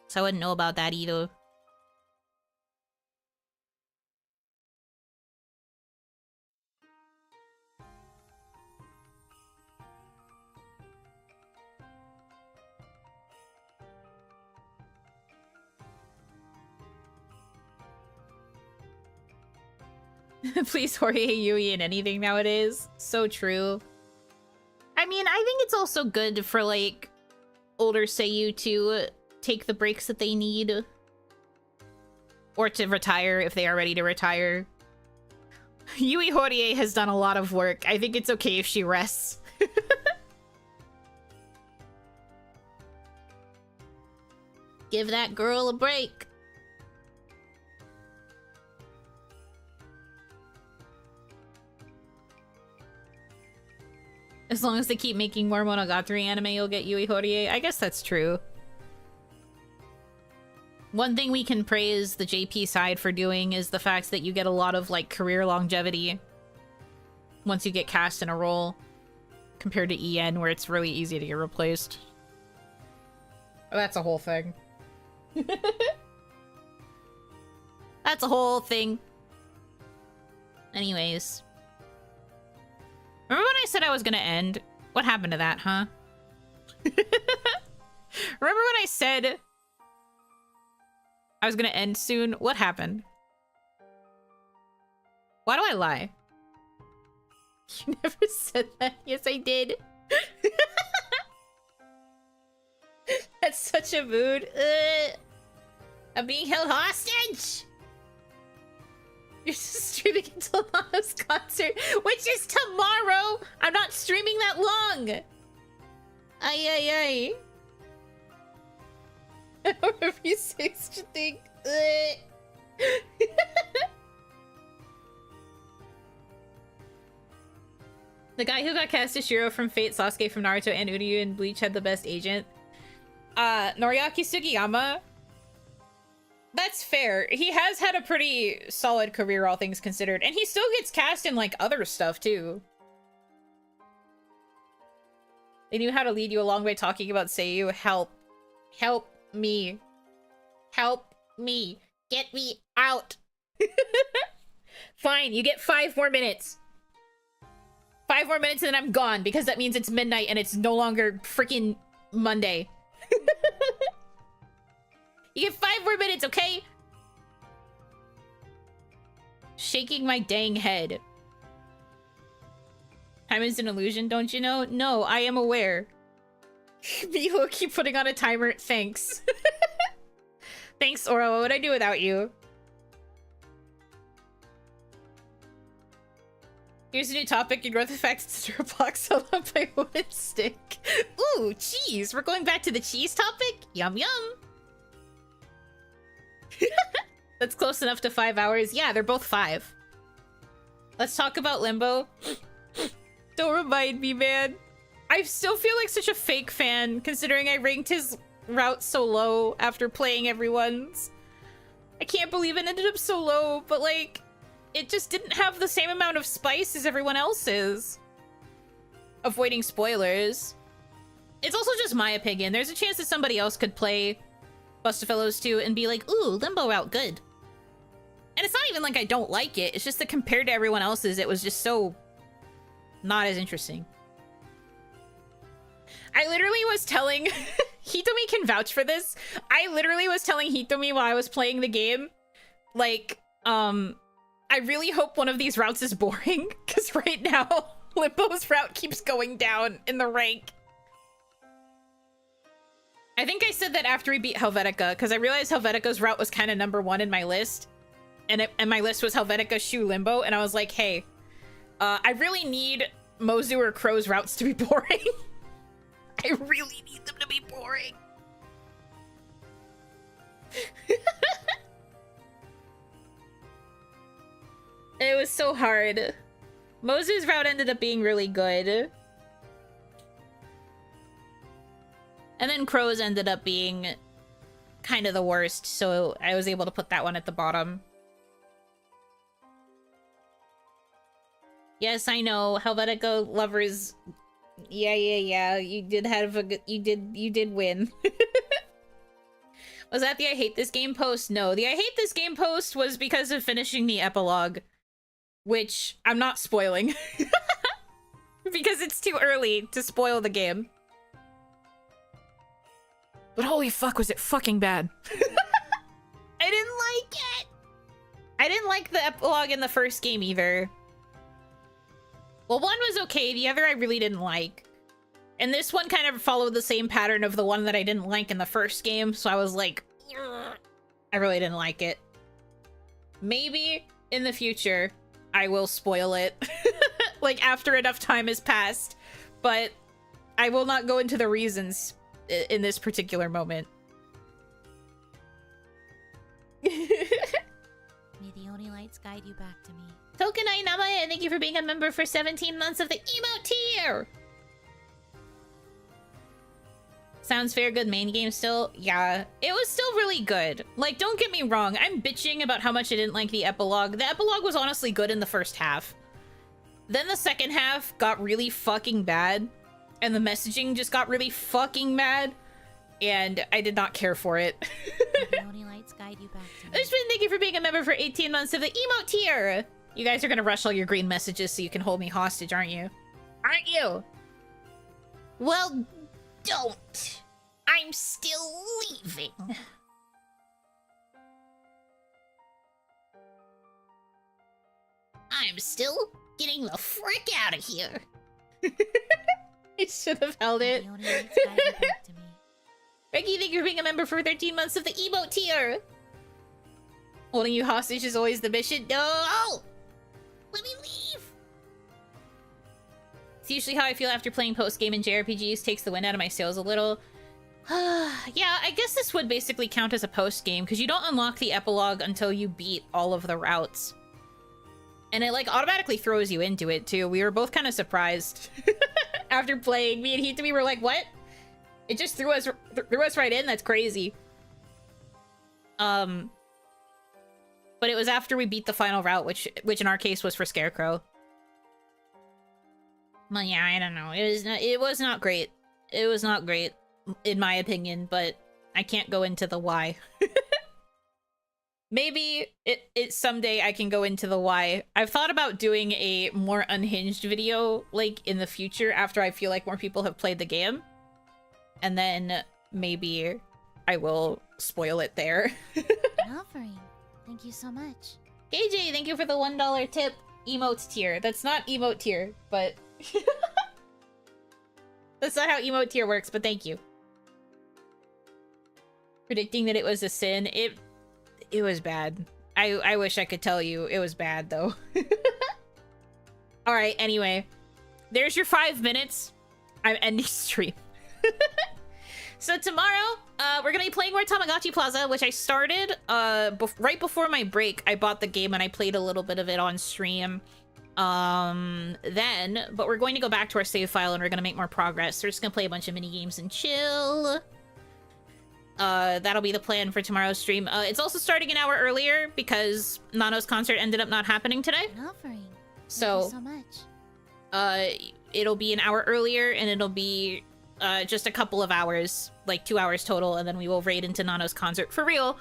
So I wouldn't know about that either. Please Jorge Yui in anything nowadays. So true. I mean, I think it's also good for, like, older Seiyu to take the breaks that they need. Or to retire if they are ready to retire. Yui Horie has done a lot of work. I think it's okay if she rests. Give that girl a break. As long as they keep making more Monogatari anime, you'll get Yui Horie. I guess that's true. One thing we can praise the JP side for doing is the fact that you get a lot of, like, career longevity once you get cast in a role, compared to EN, where it's really easy to get replaced. Oh, that's a whole thing. That's a whole thing. Anyways. Remember when I said I was gonna end? What happened to that, huh? Remember when I said I was gonna end soon? What happened? Why do I lie? You never said that. Yes, I did. That's such a mood. I'm being held hostage. You're just streaming until Lana's concert, which is tomorrow. I'm not streaming that long. Ay, ay, ay. I don't know if you say such a thing. The guy who got cast as Shiro from Fate, Sasuke from Naruto, and Uryu in Bleach had the best agent. Noriaki Sugiyama. That's fair. He has had a pretty solid career, all things considered. And he still gets cast in, like, other stuff, too. They knew how to lead you a long way talking about Seiyu. Help. Help me. Help me. Get me out. Fine, you get 5 more minutes. 5 more minutes and then I'm gone, because that means it's midnight and it's no longer freaking Monday. You get 5 more minutes, okay? Shaking my dang head. Time is an illusion, don't you know? No, I am aware. Miho, keep putting on a timer. Thanks. Thanks, Oro. What would I do without you? Here's a new topic. Ignore the fact it's a box held up by a wooden stick. Ooh, cheese. We're going back to the cheese topic? Yum, yum. That's close enough to 5 hours. Yeah, they're both 5. Let's talk about Limbo. Don't remind me, man. I still feel like such a fake fan, considering I ranked his route so low after playing everyone's. I can't believe it ended up so low, but like, it just didn't have the same amount of spice as everyone else's. Avoiding spoilers. It's also just my opinion. There's a chance that somebody else could play Bustafellows 2 and be like, ooh, Limbo route, good. And it's not even like I don't like it. It's just that compared to everyone else's, it was just so not as interesting. I literally was telling... Hitomi can vouch for this. I literally was telling Hitomi while I was playing the game, like, I really hope one of these routes is boring, because right now, Limbo's route keeps going down in the rank. I think I said that after we beat Helvetica, because I realized Helvetica's route was kind of #1 in my list. And my list was Helvetica, Shu, Limbo, and I was like, hey, I really need Mozu or Crow's routes to be boring. I really need them to be boring. It was so hard. Mozu's route ended up being really good. And then Crow's ended up being kind of the worst, so I was able to put that one at the bottom. Yes, I know. Helvetica lovers. Yeah. You did have a good. You did win. Was that the I hate this game post? No, the I hate this game post was because of finishing the epilogue, which I'm not spoiling because it's too early to spoil the game. But holy fuck, was it fucking bad. I didn't like it. I didn't like the epilogue in the first game either. Well, one was okay, the other I really didn't like. And this one kind of followed the same pattern of the one that I didn't like in the first game, so I was like, ugh. I really didn't like it. Maybe in the future, I will spoil it. Like, after enough time has passed. But I will not go into the reasons in this particular moment. May the Oni lights guide you back to me. Tokenai Namae, thank you for being a member for 17 months of the emote tier! Sounds fair, good main game still? Yeah, it was still really good. Like, don't get me wrong, I'm bitching about how much I didn't like the epilogue. The epilogue was honestly good in the first half. Then the second half got really fucking bad, and the messaging just got really fucking bad, and I did not care for it. The Oni lights guide you back to me. Thank you for being a member for 18 months of the emote tier! You guys are gonna rush all your green messages so you can hold me hostage, aren't you? Aren't you? Well, don't. I'm still leaving. I'm still getting the frick out of here. I should have held it. The Oni lights guide you back to me. Reggie, thank you for being a member for 13 months of the emote tier. Holding you hostage is always the mission. No! Let me leave. It's usually how I feel after playing post-game in JRPGs. Takes the wind out of my sails a little. Yeah, I guess this would basically count as a post-game, because you don't unlock the epilogue until you beat all of the routes. And it, like, automatically throws you into it, too. We were both kind of surprised. After playing, me and Hitami were like, what? It just threw us right in? That's crazy. But it was after we beat the final route, which in our case was for Scarecrow. Well, yeah, I don't know. It was not great. It was not great, in my opinion, but I can't go into the why. Maybe it someday I can go into the why. I've thought about doing a more unhinged video, like, in the future after I feel like more people have played the game. And then maybe I will spoil it there. An offering. Thank you so much. KJ, thank you for the $1 tip. Emotes tier. That's not emote tier, but... That's not how emote tier works, but thank you. Predicting that it was a sin. It was bad. I wish I could tell you. It was bad, though. Alright, anyway. There's your 5 minutes. I'm ending stream. So tomorrow, we're gonna be playing more Tamagotchi Plaza, which I started right before my break. I bought the game and I played a little bit of it on stream. But we're going to go back to our save file and we're gonna make more progress. So we're just gonna play a bunch of mini games and chill. That'll be the plan for tomorrow's stream. It's also starting an hour earlier because Nano's concert ended up not happening today. An offering. So, Thank you so much. It'll be an hour earlier and it'll be just a couple of hours, like 2 hours total, and then we will raid into Nano's concert for real.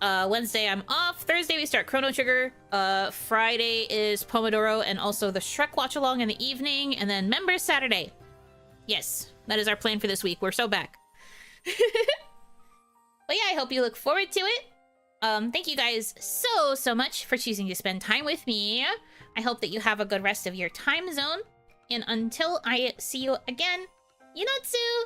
Wednesday I'm off. Thursday we start Chrono Trigger. Friday is Pomodoro and also the Shrek watch along in the evening, and then Members Saturday. Yes, that is our plan for this week. We're so back. But yeah, I hope you look forward to it. Thank you guys so much for choosing to spend time with me. I hope that you have a good rest of your time zone. And until I see you again, Yunotsu!